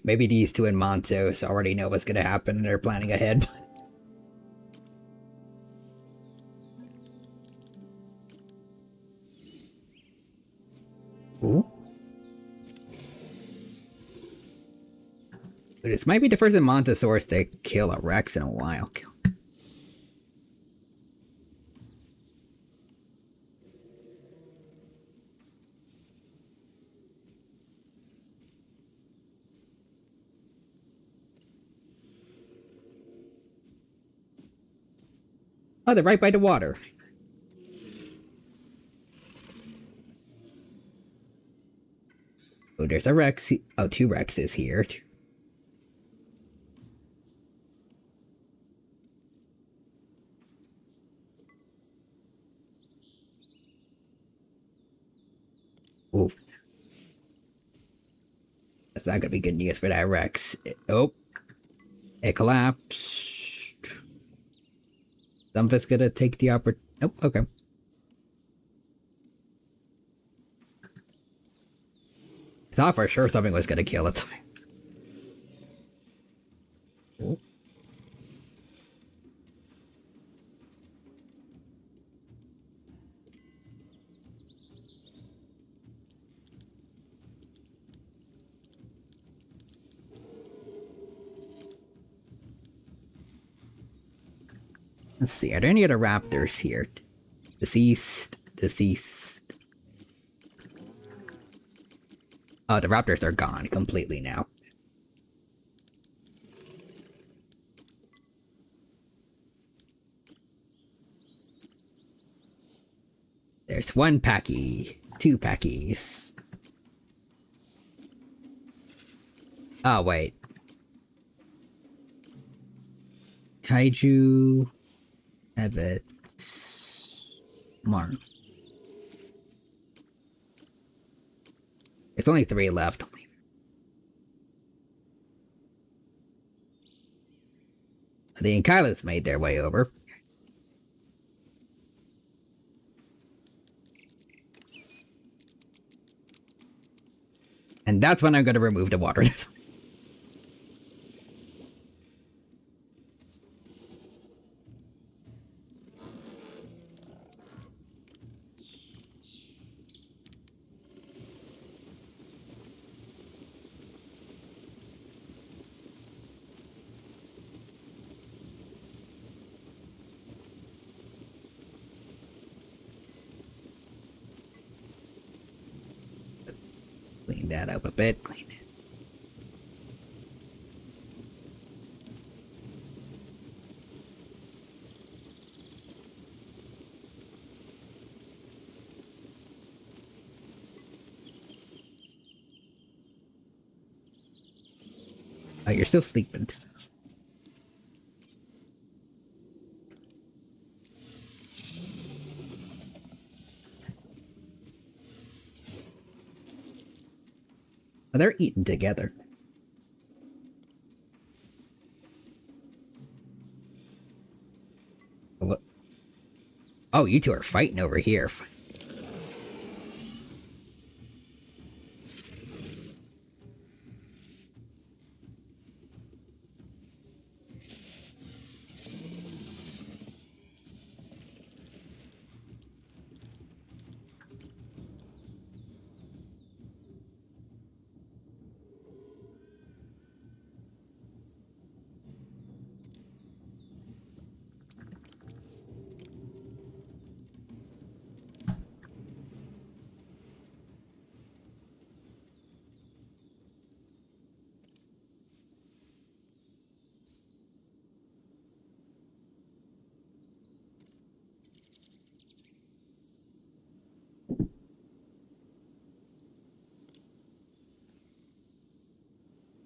Maybe these two in Montos already know what's gonna happen and they're planning ahead. Ooh. But this might be the first Montosaurus to kill a Rex in a while. Oh, they're right by the water. Oh, there's a Rex. Oh, two Rexes here. Oof. That's not gonna be good news for that Rex. Oh. It collapsed. Something's gonna take the Oh, okay. I thought for sure something was gonna kill it. Oh. Let's see, are there any other raptors here? Deceased, deceased. Oh, the raptors are gone completely now. There's one packy, two packies. Oh, wait. Kaiju, Evet, Mark. There's only 3 left. The Ankylos made their way over. And that's when I'm going to remove the water. Clean that up a bit. Clean it. Oh, you're still sleeping. Oh, they're eating together. What? Oh, you two are fighting over here.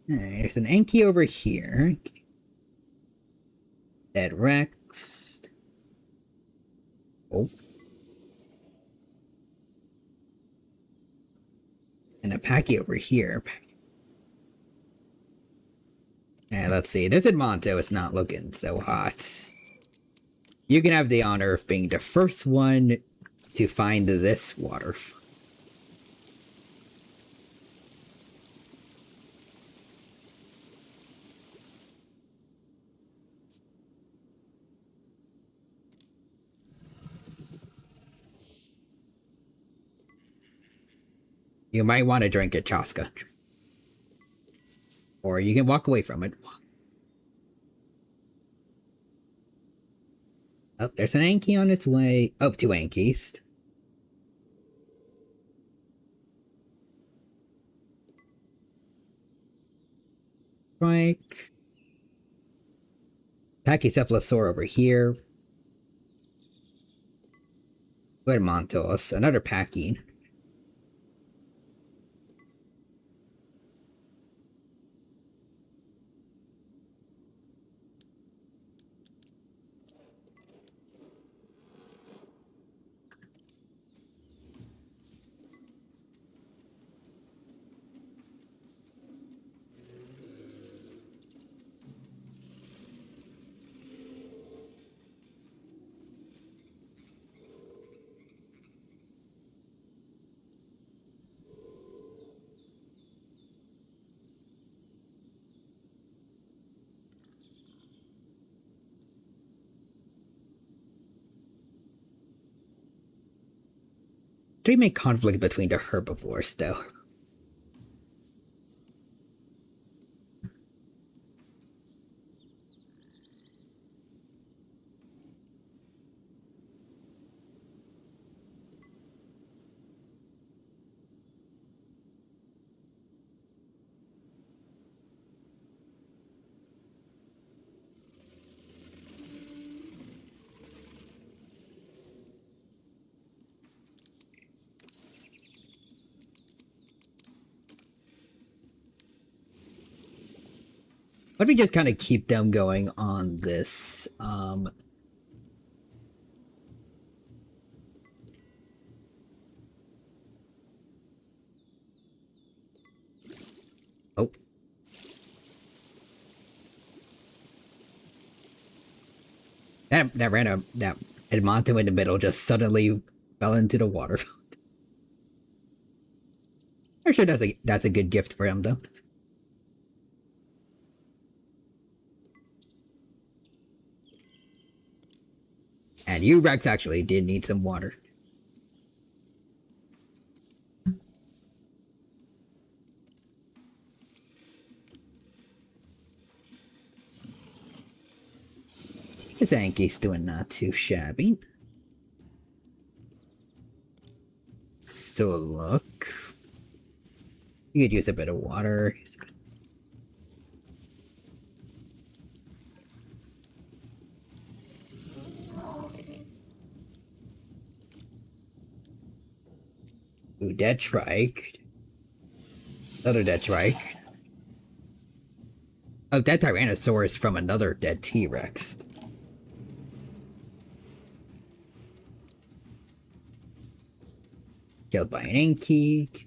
There's an Anki over here. Dead Rex. Oh. And a Packy over here. And let's see. This Edmonto is not looking so hot. You can have the honor of being the first one to find this water. You might want to drink it, Chaska. Or you can walk away from it. Oh, there's an Anki on its way. Oh, 2 Ankies. Strike. Pachycephalosaur over here. Montos. Another Packy. Three may conflict between the herbivores, though. Why don't we just kind of keep them going on this, oh. That Edmonton in the middle just suddenly fell into the water. I'm sure that's a good gift for him though. And you, Rex, actually did need some water. His Anki's doing not too shabby. So look. You could use a bit of water. Ooh, dead trike. Another dead trike. Oh, dead Tyrannosaurus from another dead T-Rex. Killed by an Anki.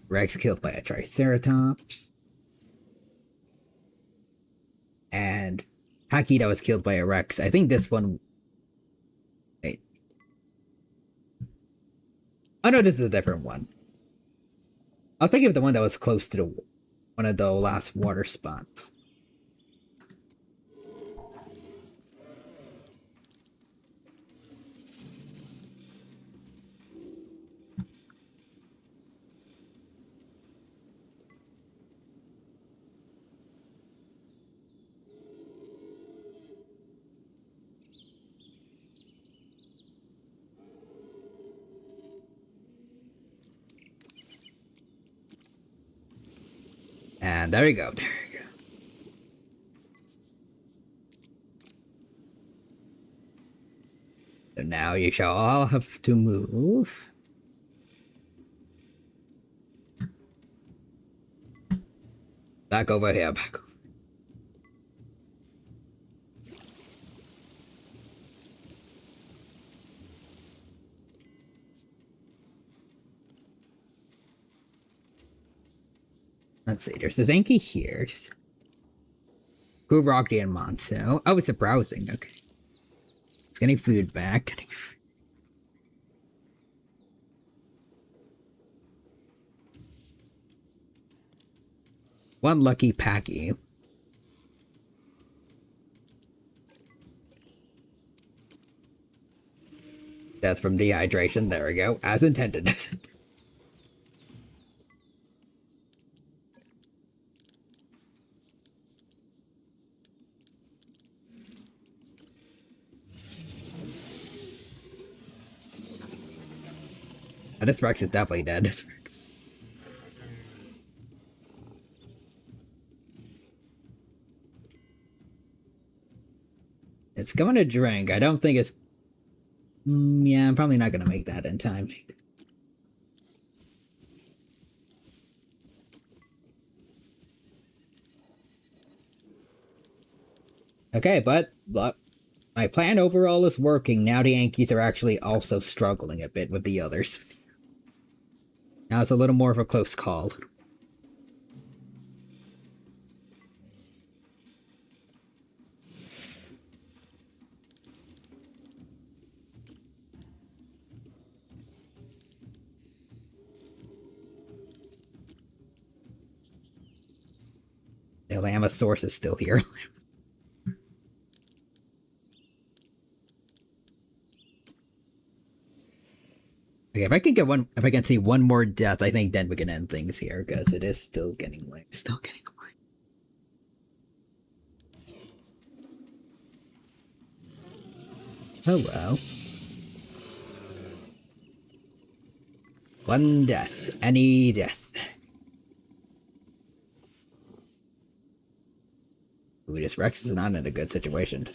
Rex killed by a Triceratops. And Haki that was killed by a Rex. I think this one... Wait. Oh no, this is a different one. I was thinking of the one that was close to one of the last water spots. And there we go. There we go. So now you shall all have to move. Back over here. Back over. Let's see. There's this Anki here. Rocky and Monto. Oh, it's a browsing. Okay. It's getting food back. One lucky Packy. Death from dehydration. There we go. As intended. This Rex is definitely dead. It's going to drink. I don't think it's... yeah, I'm probably not going to make that in time. Okay, but my plan overall is working. Now the Yankees are actually also struggling a bit with the others. Now it's a little more of a close call. The Lamasaurus is still here. Okay, if I can see one more death, I think then we can end things here, because it is still getting late. Still getting late. Hello. One death. Any death. Ooh, this Rex is not in a good situation.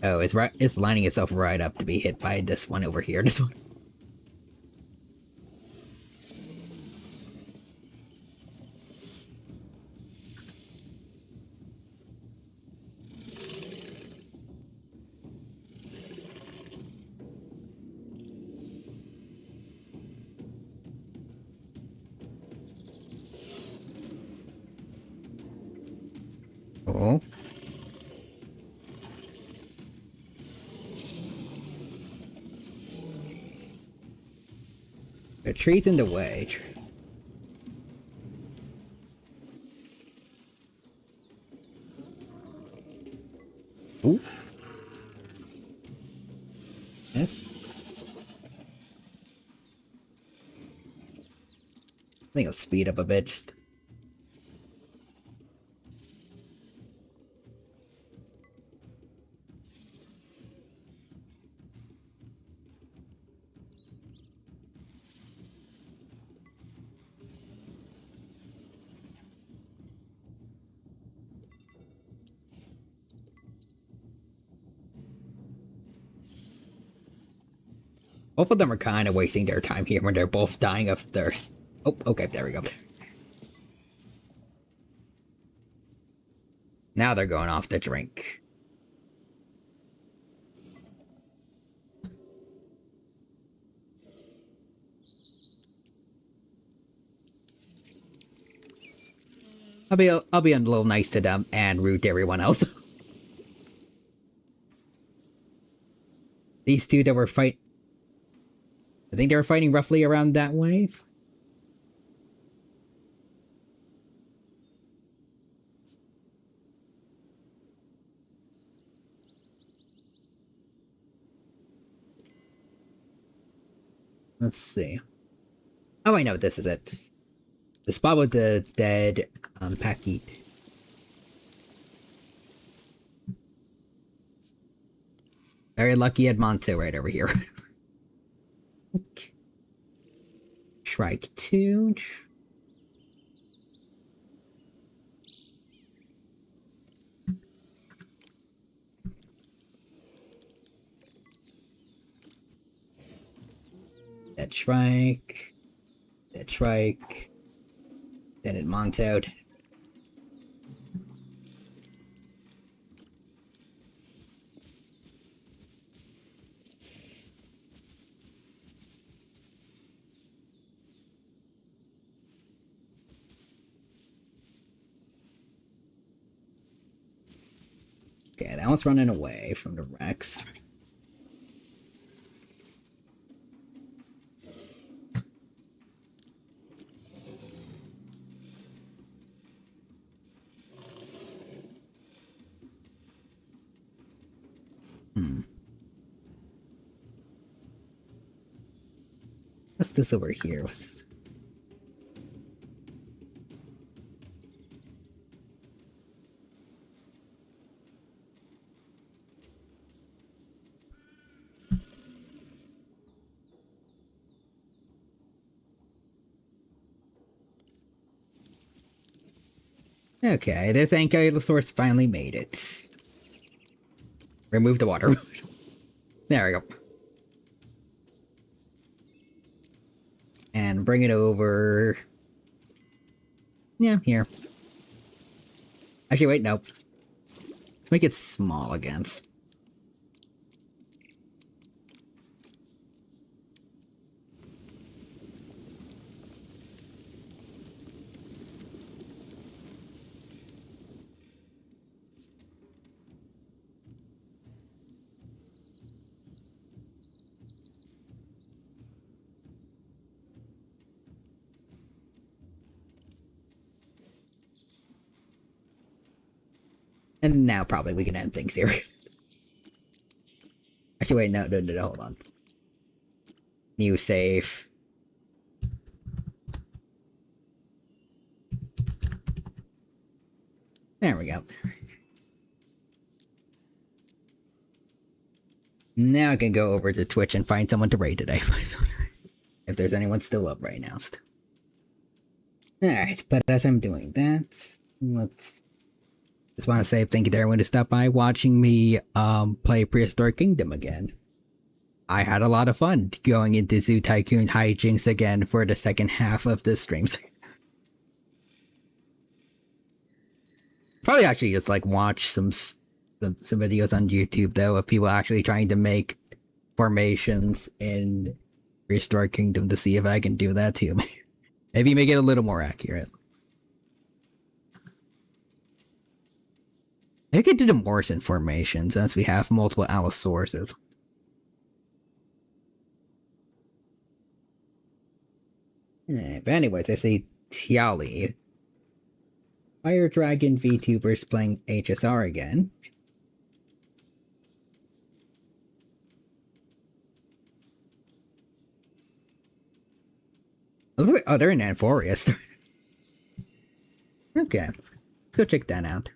Oh, it's lining itself right up to be hit by this one over here. This one. Oh. The tree's in the way. Ooh. Yes. I think I'll speed up a bit. Just. Both of them are kind of wasting their time here when they're both dying of thirst. Oh, okay, there we go. Now they're going off the drink. I'll be a little nice to them and rude to everyone else. These two that were I think they were fighting roughly around that way. Let's see. Oh, I know this is it. The spot with the dead Paquite. Very lucky Edmonto right over here. Okay. Strike 2. That strike. That strike. Then Edmonto. Okay, that one's running away from the Rex. What's this over here? What's this? Okay, this Ankylosaurus finally made it. Remove the water. There we go. And bring it over. Yeah, here. Actually, wait, nope. Let's make it small again. And now probably we can end things here. Actually, wait, no, hold on. New save. There we go. Now I can go over to Twitch and find someone to raid today. If there's anyone still up right now. Alright, but as I'm doing that, let's Just want to say thank you to everyone who stopped by watching me play Prehistoric Kingdom again. I had a lot of fun going into Zoo Tycoon hijinks again for the second half of the streams. Probably actually just like watch some videos on YouTube though of people actually trying to make formations in Prehistoric Kingdom to see if I can do that too. Maybe make it a little more accurate. I could do the Morrison formation since we have multiple Allosauruses. But anyways, I say Tiali. Fire Dragon VTubers playing HSR again. Oh, they're in Amphorius. Okay, let's go check that out.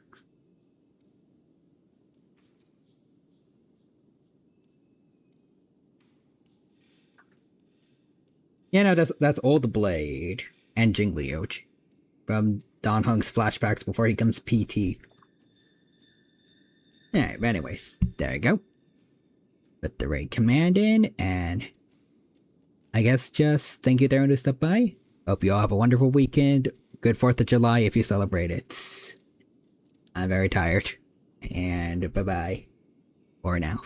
Yeah, no, that's Old Blade and Jinglio from Don Hung's flashbacks before he becomes PT. Alright, but anyways, there you go. Put the raid command in, and I guess just thank you to everyone who stopped by. Hope you all have a wonderful weekend. Good 4th of July if you celebrate it. I'm very tired. And bye-bye. For now.